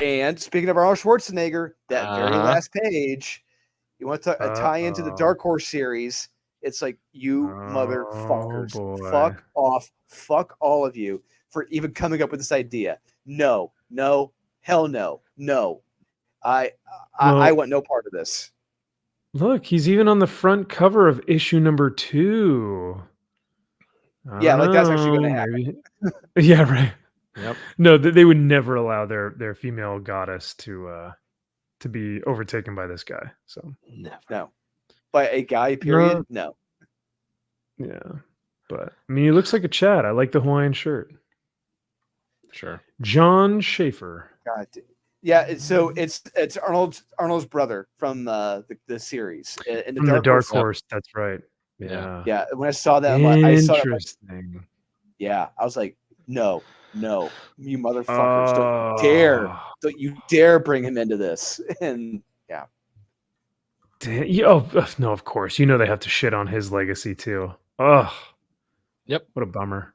Speaker 3: and speaking of Arnold Schwarzenegger, that very last page, you want to tie into the Dark Horse series. It's like, you motherfuckers, fuck off, fuck all of you. for even coming up with this idea. No, hell no, no. I want no part of this.
Speaker 1: Look, he's even on the front cover of issue number 2.
Speaker 3: Yeah, like that's actually going to happen.
Speaker 1: Yeah, right.
Speaker 2: Yep.
Speaker 1: No, they would never allow their female goddess to be overtaken by this guy. So
Speaker 3: no, by a guy. Period. No.
Speaker 1: Yeah, but I mean, he looks like a Chad. I like the Hawaiian shirt.
Speaker 2: Sure.
Speaker 1: John Schaefer.
Speaker 3: God. Yeah. So it's Arnold's brother from the series in
Speaker 1: the Dark Horse. That's right. Yeah.
Speaker 3: Yeah. When I saw that,
Speaker 1: Interesting.
Speaker 3: Yeah, I was like, no, you motherfuckers, don't you dare bring him into this. And yeah.
Speaker 1: No, of course. You know they have to shit on his legacy too. Oh.
Speaker 2: Yep.
Speaker 1: What a bummer.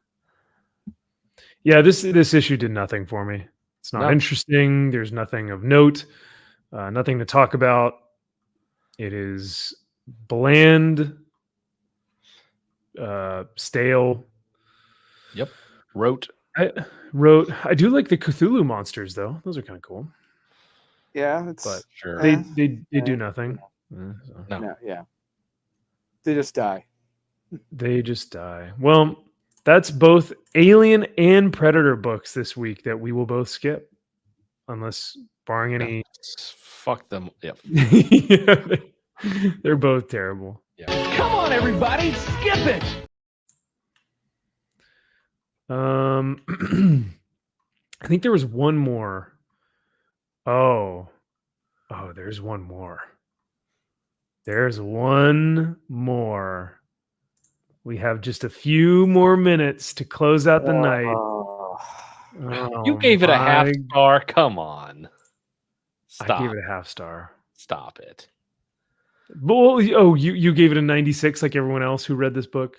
Speaker 1: Yeah, this issue did nothing for me. It's not interesting. There's nothing of note. Nothing to talk about. It is bland, stale.
Speaker 2: Yep. Rote.
Speaker 1: I do like the Cthulhu monsters though. Those are kind of cool.
Speaker 3: Yeah,
Speaker 1: but
Speaker 2: sure
Speaker 1: they do nothing.
Speaker 3: No, yeah. They just die.
Speaker 1: They just die. Well, that's both Alien and Predator books this week that we will both skip, unless barring any.
Speaker 2: Fuck them. Yep.
Speaker 1: Yeah, they're both terrible.
Speaker 2: Yeah.
Speaker 5: Come on, everybody, skip it.
Speaker 1: I think there was one more. Oh, there's one more. There's one more. We have just a few more minutes to close out the night.
Speaker 2: You gave it a half star. Come on. Stop.
Speaker 1: I gave it a half star.
Speaker 2: Stop it.
Speaker 1: Well, you gave it a 96 like everyone else who read this book?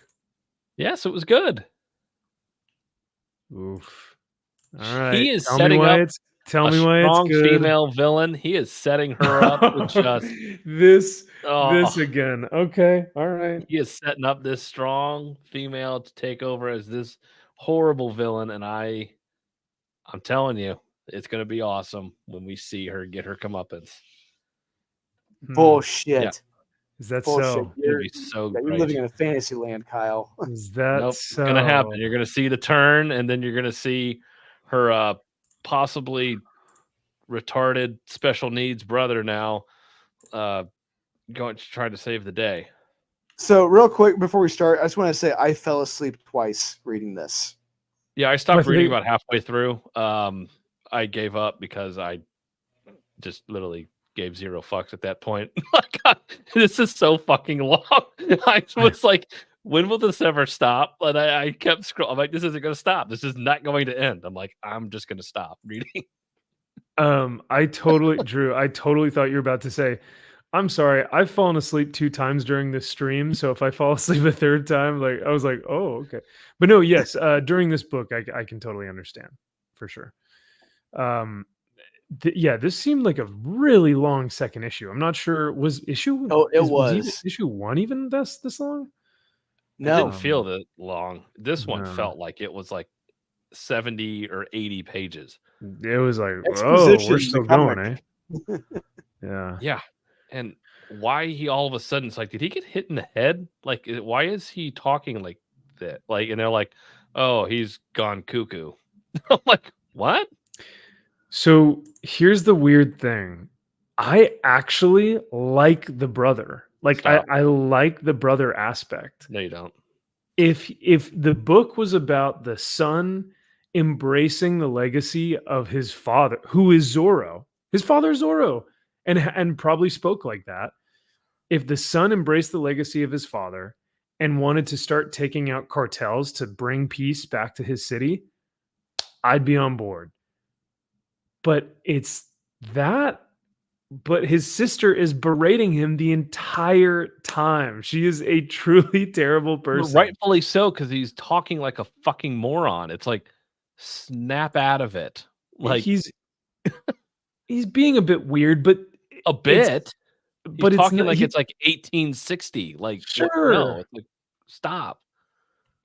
Speaker 2: Yes, it was good.
Speaker 1: Oof. All right.
Speaker 2: He is setting up a strong
Speaker 1: good.
Speaker 2: female villain. He is setting her up with just
Speaker 1: this again. Okay. All right.
Speaker 2: He is setting up this strong female to take over as this horrible villain, and I'm telling you, it's going to be awesome when we see her get her comeuppance.
Speaker 3: Bullshit.
Speaker 2: Yeah.
Speaker 1: Is that
Speaker 3: bullshit?
Speaker 1: so?
Speaker 2: It'll be so great.
Speaker 3: You're living in a fantasy land, Kyle.
Speaker 1: Is that
Speaker 2: nope,
Speaker 1: so?
Speaker 2: It's going to happen. You're going to see the turn, and then you're going to see her possibly retarded special needs brother now going to try to save the day.
Speaker 3: So real quick before we start, I just want to say I fell asleep twice reading this.
Speaker 2: Yeah, I stopped reading about halfway through. I gave up because I just literally gave zero fucks at that point. God, this is so fucking long. I was like, when will this ever stop? And I kept scrolling. I'm like, this isn't going to stop. This is not going to end. I'm like, I'm just going to stop reading.
Speaker 1: I totally thought you were about to say, I'm sorry, I've fallen asleep 2 times during this stream. So if I fall asleep a third time, I was like, oh, okay. But no, yes, during this book, I can totally understand for sure. This seemed like a really long second issue. I'm not sure was issue.
Speaker 3: Oh, it was
Speaker 1: issue 1 even this long?
Speaker 2: No, it didn't feel that long. This one felt like it was like 70 or 80 pages.
Speaker 1: It was like, oh, we're still going, eh?
Speaker 2: Yeah. And why he all of a sudden, it's like, did he get hit in the head? Like, why is he talking like that? Like, and they're like, oh, he's gone cuckoo. I'm like, what?
Speaker 1: So here's the weird thing. I actually like the brother. Like, I like the brother aspect.
Speaker 2: No, you don't.
Speaker 1: If the book was about the son embracing the legacy of his father, who is Zorro, his father is Zorro, and probably spoke like that. If the son embraced the legacy of his father and wanted to start taking out cartels to bring peace back to his city, I'd be on board. But it's that. But his sister is berating him the entire time. She is a truly terrible person.
Speaker 2: Well, rightfully so, because he's talking like a fucking moron. It's like, snap out of it. Like
Speaker 1: he's being a bit weird, but
Speaker 2: a bit. But he's talking like it's like 1860. Like,
Speaker 1: sure,
Speaker 2: no, it's like, stop.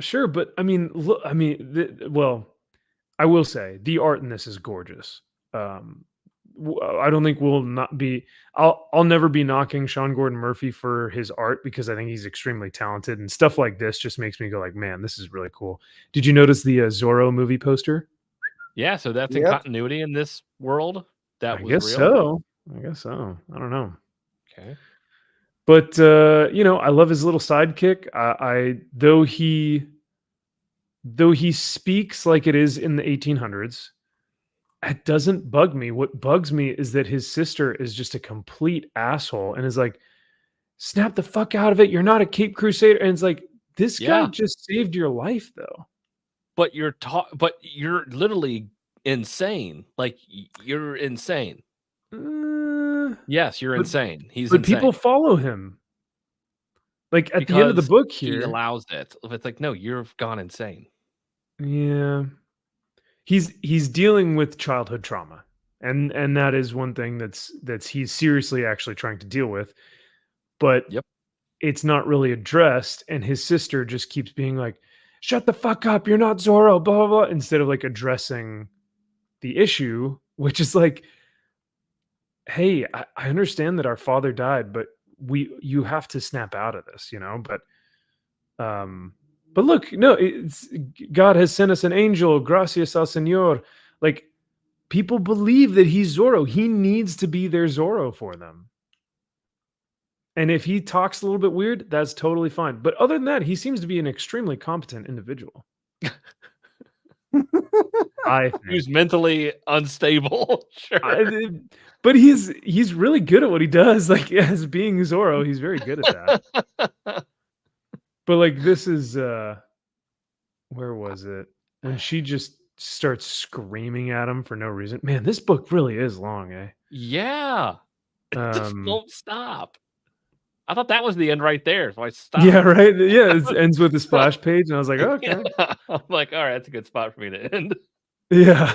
Speaker 1: Sure, but I mean, look, well, I will say the art in this is gorgeous. I don't think we'll not be. I'll never be knocking Sean Gordon Murphy for his art because I think he's extremely talented, and stuff like this just makes me go like, man, this is really cool. Did you notice the Zorro movie poster?
Speaker 2: Yeah, so that's in continuity in this world. That was
Speaker 1: guess
Speaker 2: real.
Speaker 1: So. I guess so. I don't know.
Speaker 2: Okay.
Speaker 1: But I love his little sidekick. Though he speaks like it is in the 1800s, it doesn't bug me. What bugs me is that his sister is just a complete asshole and is like, snap the fuck out of it. You're not a Cape Crusader. And it's like, this guy just saved your life though.
Speaker 2: But you're literally insane. Like you're insane. Yes, you're insane. He's insane.
Speaker 1: People follow him. Like at the end of the book here,
Speaker 2: he allows it. It's like, no, you've gone insane.
Speaker 1: Yeah. He's dealing with childhood trauma. And that is one thing that's he's seriously actually trying to deal with. But it's not really addressed. And his sister just keeps being like, shut the fuck up, you're not Zorro, blah, blah, blah, instead of like addressing the issue, which is like, hey, I understand that our father died, but you have to snap out of this, but look, no, it's God has sent us an angel, gracias al Señor. Like, people believe that he's Zorro. He needs to be their Zorro for them. And if he talks a little bit weird, that's totally fine. But other than that, he seems to be an extremely competent individual. I think.
Speaker 2: He's mentally unstable. Sure.
Speaker 1: But he's really good at what he does. Like, as being Zorro, he's very good at that. But like, this is where was it? When she just starts screaming at him for no reason. Man, this book really is long, eh?
Speaker 2: Yeah. Just don't stop. I thought that was the end right there, so I stopped.
Speaker 1: Yeah, right. Yeah, it ends with the splash page, and I was like, okay.
Speaker 2: Yeah. I'm like, all right, that's a good spot for me to end.
Speaker 1: Yeah.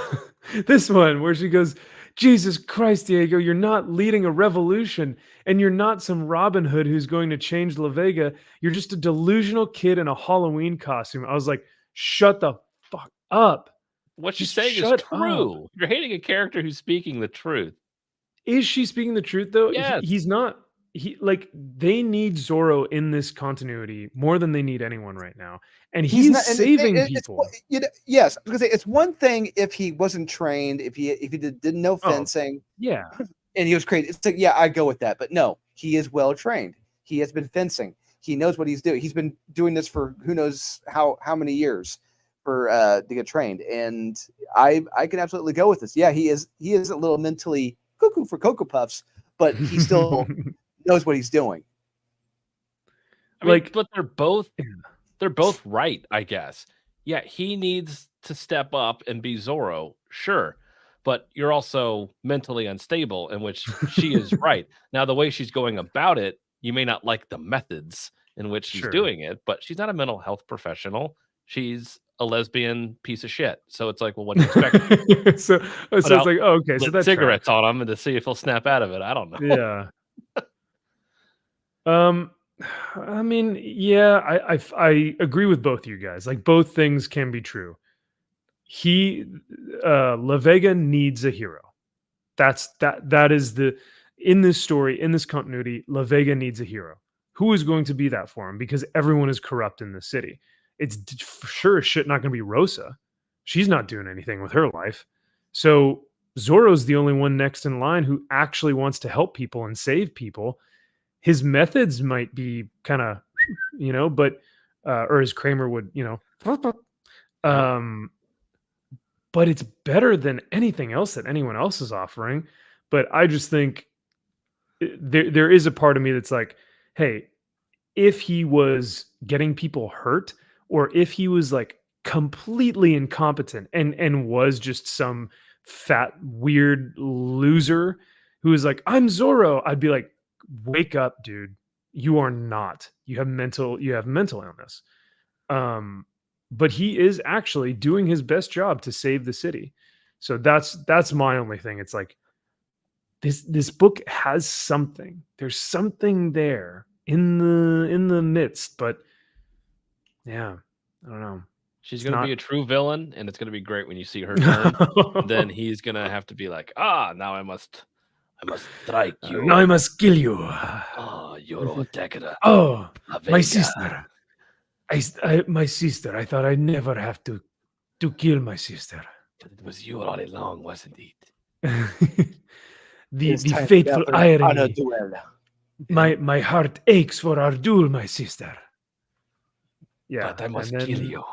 Speaker 1: This one where she goes, Jesus Christ, Diego, you're not leading a revolution, and you're not some Robin Hood who's going to change La Vega. You're just a delusional kid in a Halloween costume. I was like, shut the fuck up.
Speaker 2: What she's saying is true. Up. You're hating a character who's speaking the truth.
Speaker 1: Is she speaking the truth, though?
Speaker 2: Yes.
Speaker 1: He's not. They need Zorro in this continuity more than they need anyone right now. And he's saving people.
Speaker 3: Yes, I was gonna say it's one thing if he wasn't trained, if he didn't know fencing,
Speaker 1: yeah,
Speaker 3: and he was crazy. It's like, yeah, I go with that. But no, he is well trained. He has been fencing. He knows what he's doing. He's been doing this for who knows how many years for to get trained. And I can absolutely go with this. Yeah, he is a little mentally cuckoo for Cocoa Puffs, but he still knows what he's doing.
Speaker 2: I mean, but they're both right, I guess. Yeah, he needs to step up and be Zorro, sure. But you're also mentally unstable, in which she is right. Now, the way she's going about it, you may not like the methods in which she's doing it, but she's not a mental health professional. She's a lesbian piece of shit. So it's like, well, what do you expect?
Speaker 1: so it's like, oh, okay, so that's
Speaker 2: cigarettes on him and to see if he'll snap out of it. I don't know.
Speaker 1: Yeah. I mean, yeah, I agree with both you guys. Like, both things can be true. La Vega needs a hero. That is in this story, in this continuity, La Vega needs a hero. Who is going to be that for him? Because everyone is corrupt in the city. It's for sure as shit not going to be Rosa. She's not doing anything with her life. So Zorro's the only one next in line who actually wants to help people and save people. His methods might be kind of, but or as Kramer would, but it's better than anything else that anyone else is offering. But I just think there is a part of me that's like, hey, if he was getting people hurt, or if he was like completely incompetent and was just some fat, weird loser who is like, I'm Zorro, I'd be like, wake up, dude. You are not. You have mental illness. But he is actually doing his best job to save the city. So that's my only thing. It's like this book has something. There's something there in the midst, but yeah, I don't know.
Speaker 2: She's going to be a true villain, and it's going to be great when you see her turn. Then he's going to have to be like, now I must strike you.
Speaker 1: Now I must kill you.
Speaker 2: Oh, you're attacker.
Speaker 1: Oh, my
Speaker 2: Vega.
Speaker 1: sister. My sister. I thought I'd never have to kill my sister.
Speaker 2: But it was you all along, wasn't it?
Speaker 1: the fateful irony. My heart aches for our duel, my sister. Yeah,
Speaker 2: but I must kill you.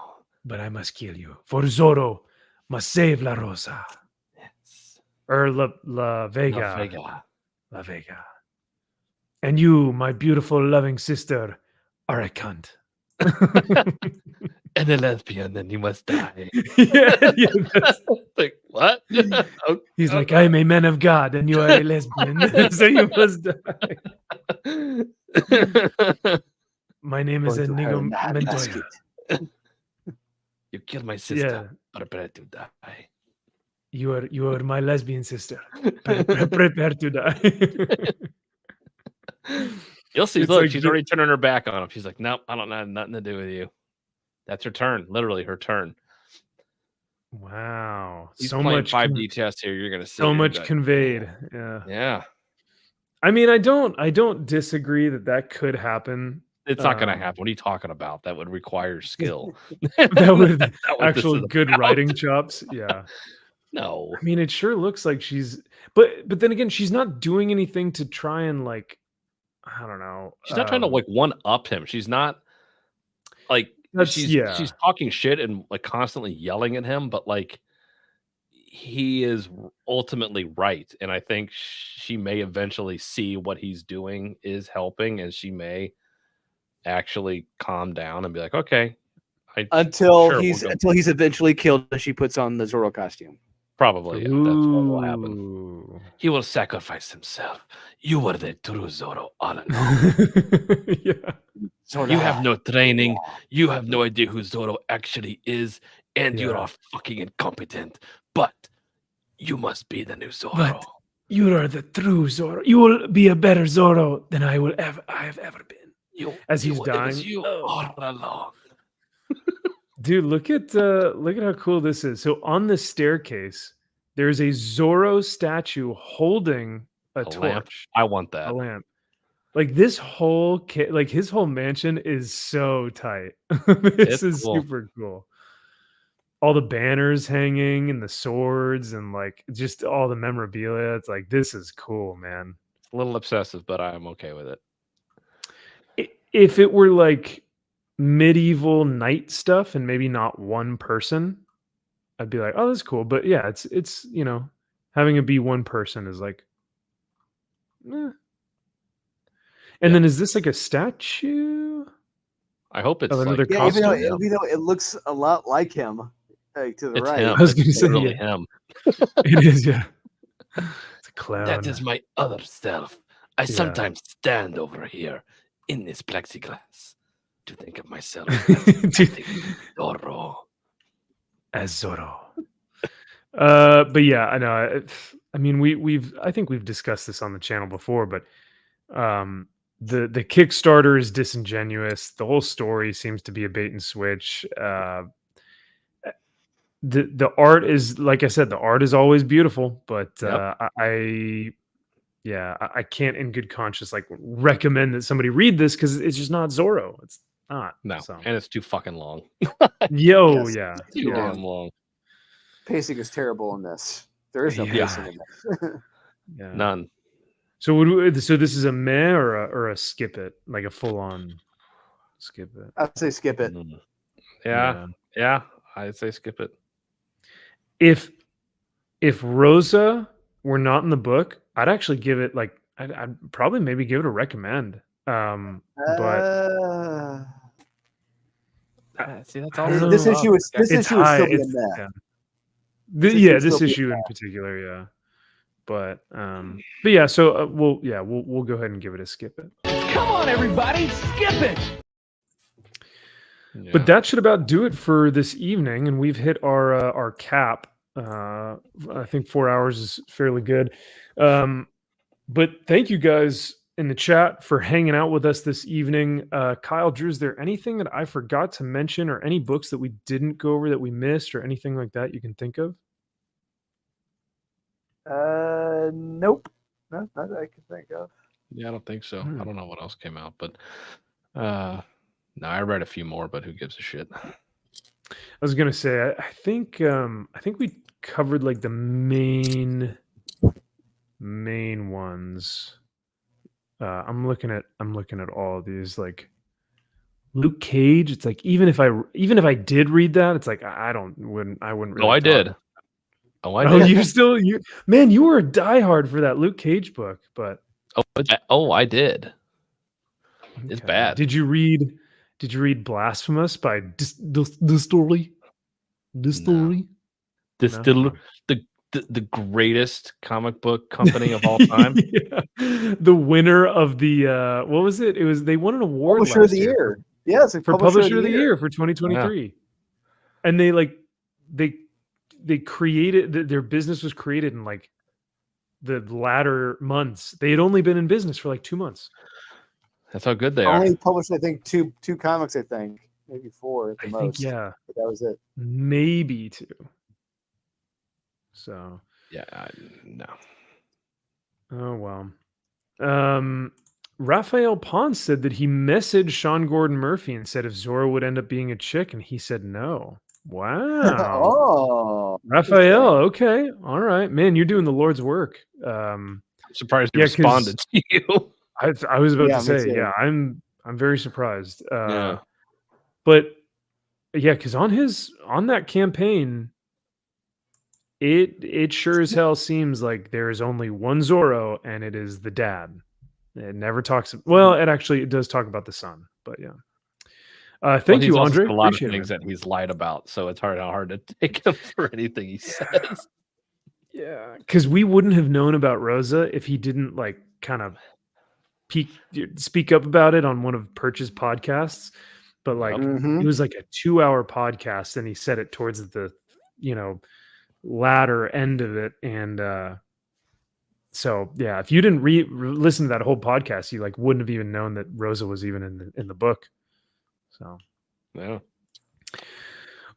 Speaker 1: But I must kill you. For Zorro must save La Rosa.
Speaker 2: Yes.
Speaker 1: Or La Vega.
Speaker 2: La Vega.
Speaker 1: And you, my beautiful, loving sister, are a cunt.
Speaker 2: And a lesbian, then you must die.
Speaker 1: That's
Speaker 2: like, what?
Speaker 1: He's like, I am a man of God, and you are a lesbian, so you must die. My name is Inigo Montoya.
Speaker 2: You killed my sister. Prepare to die.
Speaker 1: You are my lesbian sister. Prepare to die.
Speaker 2: You'll see. Look, she's already turning her back on him. She's like, nope, I don't have nothing to do with you. That's her turn. Literally her turn.
Speaker 1: Wow.
Speaker 2: He's
Speaker 1: so
Speaker 2: playing
Speaker 1: much
Speaker 2: 5D chess here. You're gonna see
Speaker 1: so much conveyed.
Speaker 2: Yeah.
Speaker 1: I mean, I don't disagree that could happen.
Speaker 2: It's not gonna happen. What are you talking about? That would require skill.
Speaker 1: That would actual good writing chops. Yeah.
Speaker 2: No.
Speaker 1: I mean, it sure looks like she's but then again, she's not doing anything to try and like, I don't know.
Speaker 2: She's not trying to like one up him. She's not like she's talking shit and like constantly yelling at him, but like he is ultimately right. And I think she may eventually see what he's doing is helping, and she may actually calm down and be like, okay.
Speaker 3: Until he's eventually killed and she puts on the Zorro costume.
Speaker 2: Probably, yeah, that's what will happen. He will sacrifice himself. You were the true Zorro all along.
Speaker 1: Yeah.
Speaker 2: You have no training. You have no idea who Zorro actually is, and you are fucking incompetent. But you must be the new Zorro.
Speaker 1: But you are the true Zorro. You will be a better Zorro than I have ever been. As he's dying. It was
Speaker 2: you all along.
Speaker 1: Dude, look at how cool this is. So on the staircase, there's a Zorro statue holding a torch.
Speaker 2: Lamp. I want that.
Speaker 1: A lamp. Like this whole like his whole mansion is so tight. This is cool. Super cool. All the banners hanging and the swords and like just all the memorabilia. It's like, this is cool, man.
Speaker 2: It's a little obsessive, but I'm okay with it.
Speaker 1: If it were like medieval knight stuff and maybe not one person, I'd be like, oh, that's cool. But yeah, it's you know, having it be one person is like, And then is this like a statue?
Speaker 2: I hope it's
Speaker 1: another
Speaker 3: like, even though it looks a lot like him, like to the
Speaker 2: it's
Speaker 3: right.
Speaker 2: Him.
Speaker 1: I was going to say
Speaker 2: really him.
Speaker 1: It is, yeah. It's a clown.
Speaker 2: That is my other self. I sometimes stand over here in this plexiglass to think of myself as Zorro.
Speaker 1: As Zorro. But yeah, I know. I mean, I think we've discussed this on the channel before, but the Kickstarter is disingenuous. The whole story seems to be a bait and switch. The art is, like I said, the art is always beautiful, but I can't in good conscience like recommend that somebody read this because it's just not Zorro. It's not.
Speaker 2: No,
Speaker 1: so.
Speaker 2: And it's too fucking long.
Speaker 1: Yeah.
Speaker 2: Too damn long.
Speaker 3: Pacing is terrible in this. There is no pacing in this.
Speaker 2: None.
Speaker 1: So so this is a meh or a skip it, like a full on skip it.
Speaker 3: I'd say skip it.
Speaker 2: Yeah. I'd say skip it.
Speaker 1: If Rosa were not in the book, I'd actually give it like I'd probably maybe give it a recommend. But
Speaker 2: see, that's all.
Speaker 3: This issue would still be a meh.
Speaker 1: This issue in particular, yeah. But yeah, so we'll go ahead and give it a skip it.
Speaker 5: Come on, everybody, skip it.
Speaker 1: Yeah. But that should about do it for this evening, and we've hit our cap. I think 4 hours is fairly good. But thank you guys in the chat for hanging out with us this evening. Kyle, Drew, is there anything that I forgot to mention or any books that we didn't go over that we missed or anything like that you can think of?
Speaker 6: Nope. Not that I can think of.
Speaker 2: Yeah, I don't think so. I don't know what else came out, but no, I read a few more, but who gives a shit?
Speaker 1: I was gonna say, I think we covered like the main ones. I'm looking at all of these, like Luke Cage. It's like even if I did read that, it's like I wouldn't really.
Speaker 2: Oh, I
Speaker 1: talk.
Speaker 2: did. Oh, I
Speaker 1: Oh,
Speaker 2: did.
Speaker 1: you were a diehard for that Luke Cage book, but
Speaker 2: I did. It's
Speaker 1: okay.
Speaker 2: bad.
Speaker 1: Did you read Blasphemous by Distillery?
Speaker 2: No.
Speaker 1: No?
Speaker 2: The greatest comic book company of all time.
Speaker 1: Yeah. The winner of the what was it? They won an award
Speaker 6: Publisher of the
Speaker 1: last
Speaker 6: year. Yes,
Speaker 1: for Publisher of the Year for 2023. Yeah. And they created their business was created in like the latter months. They had only been in business for like 2 months.
Speaker 2: That's how good they are.
Speaker 6: Only published, I think, two comics. I think maybe 4 at the most.
Speaker 1: Think, yeah,
Speaker 6: but that was it.
Speaker 1: Maybe 2. So
Speaker 2: yeah, no.
Speaker 1: Oh well. Raphael Pons said that he messaged Sean Gordon Murphy and said if Zora would end up being a chick, and he said no. Wow.
Speaker 6: Oh,
Speaker 1: Raphael. Okay. All right, man. You're doing the Lord's work.
Speaker 2: I'm surprised he responded to you.
Speaker 1: I was about to
Speaker 6: me
Speaker 1: say,
Speaker 6: too.
Speaker 1: yeah. I'm very surprised.
Speaker 2: Yeah.
Speaker 1: But yeah, because on that campaign, it sure as hell seems like there is only one Zorro, and it is the dad. It never talks. Well, it does talk about the son, but yeah. Thank you, Andre.
Speaker 2: A lot of things that he's lied about, so it's hard to take him for anything he says.
Speaker 1: Yeah, because we wouldn't have known about Rosa if he didn't like kind of speak up about it on one of Perch's podcasts. But like it was like a 2-hour podcast, and he said it towards the latter end of it, and so yeah, if you didn't listen to that whole podcast, you like wouldn't have even known that Rosa was even in the book. So
Speaker 2: yeah.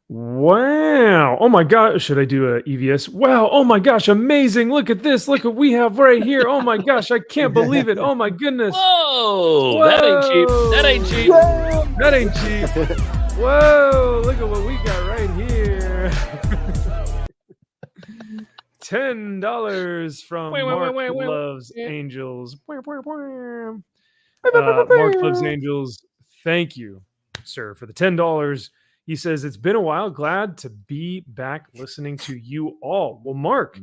Speaker 1: Wow. Oh my gosh. Should I do a EVS? Wow. Oh my gosh. Amazing. Look at this. Look what we have right here. Oh my gosh. I can't believe it. Oh my goodness.
Speaker 2: Whoa. That ain't cheap. That ain't cheap.
Speaker 1: That ain't cheap. Whoa. Look at what we got right here. $10 from Mark Loves Angels. Mark Loves Angels. Thank you, sir, for the $10. He says, it's been a while. Glad to be back listening to you all. Well, Mark,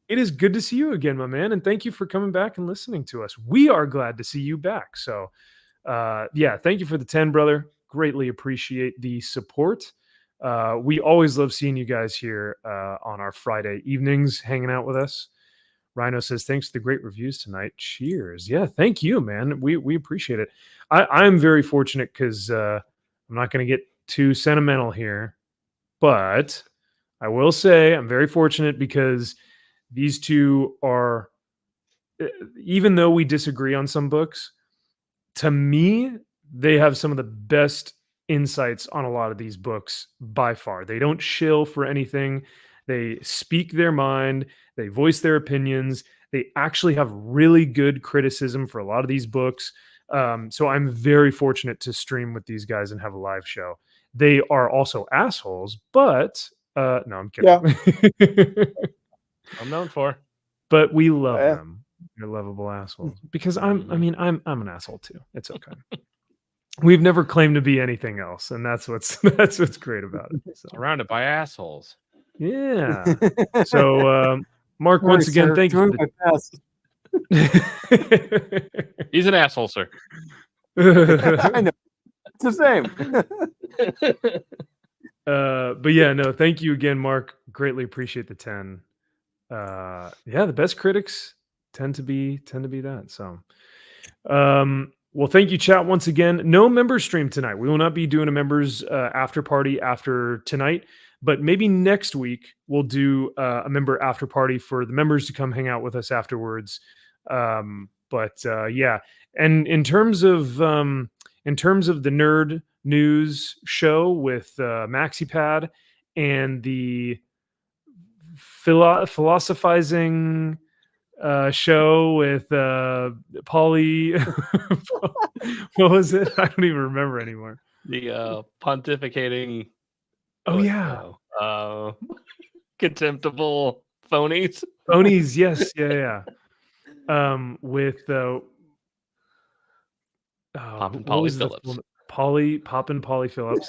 Speaker 1: it is good to see you again, my man. And thank you for coming back and listening to us. We are glad to see you back. So, yeah, thank you for the 10, brother. Greatly appreciate the support. We always love seeing you guys here on our Friday evenings hanging out with us. Rhino says, thanks for the great reviews tonight. Cheers. Yeah, thank you, man. We appreciate it. I'm very fortunate because I'm not going to get too sentimental here, but I will say I'm very fortunate because these two are, even though we disagree on some books, to me, they have some of the best insights on a lot of these books by far. They don't shill for anything. They speak their mind. They voice their opinions. They actually have really good criticism for a lot of these books. So I'm very fortunate to stream with these guys and have a live show. They are also assholes, but no, I'm kidding.
Speaker 6: Yeah.
Speaker 2: I'm known for.
Speaker 1: But we love them. They're lovable assholes. Because I'm an asshole too. It's okay. We've never claimed to be anything else, and that's what's great about it. So.
Speaker 2: Surrounded by assholes.
Speaker 1: Yeah. So, Mark, once again, thank you.
Speaker 2: He's an asshole, sir.
Speaker 6: I know. It's the same.
Speaker 1: But yeah, no, thank you again, Mark. Greatly appreciate the 10. Yeah, the best critics tend to be that. So, well, thank you, chat, once again. No member stream tonight. We will not be doing a members after party after tonight, but maybe next week we'll do a member after party for the members to come hang out with us afterwards. But yeah, and in terms of the nerd news show with MaxiPad and the philosophizing show with Polly. What was it? I don't even remember anymore.
Speaker 2: The pontificating.
Speaker 1: Oh yeah,
Speaker 2: contemptible phonies.
Speaker 1: Phonies. Yes, yeah. With
Speaker 2: Poppin'
Speaker 1: what
Speaker 2: Polly
Speaker 1: was the
Speaker 2: Phillips.
Speaker 1: woman? Poppin' Polly Phillips,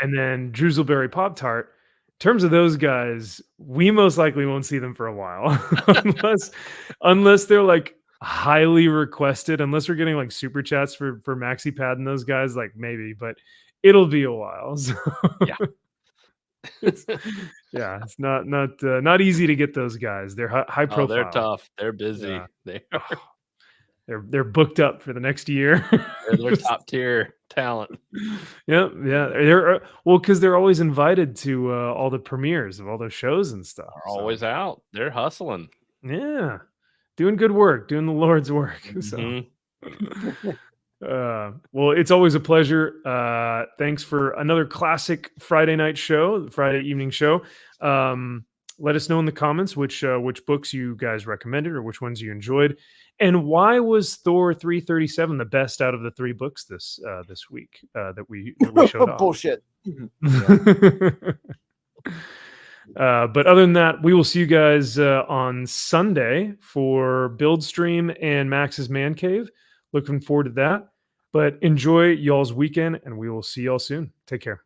Speaker 1: and then Drizzleberry Pop Tart. In terms of those guys, we most likely won't see them for a while, unless they're like highly requested. Unless we're getting like super chats for MaxiPad and those guys, like maybe, but it'll be a while. So.
Speaker 2: Yeah.
Speaker 1: It's not easy to get those guys. They're high profile.
Speaker 2: They're tough. They're busy.
Speaker 1: Yeah. They're booked up for the next year.
Speaker 2: They're top tier talent.
Speaker 1: Yeah. They're because they're always invited to all the premieres of all those shows and stuff.
Speaker 2: They're always out. They're hustling.
Speaker 1: Yeah, doing good work, doing the Lord's work.
Speaker 2: Mhm.
Speaker 1: So. Well, it's always a pleasure. Thanks for another classic Friday night show, Friday evening show. Let us know in the comments which books you guys recommended or which ones you enjoyed, and why was Thor 337 the best out of the 3 books this week that we showed off.
Speaker 3: Bullshit.
Speaker 1: But other than that, we will see you guys on Sunday for Build Stream and Max's Man Cave. Looking forward to that. But enjoy y'all's weekend, and we will see y'all soon. Take care.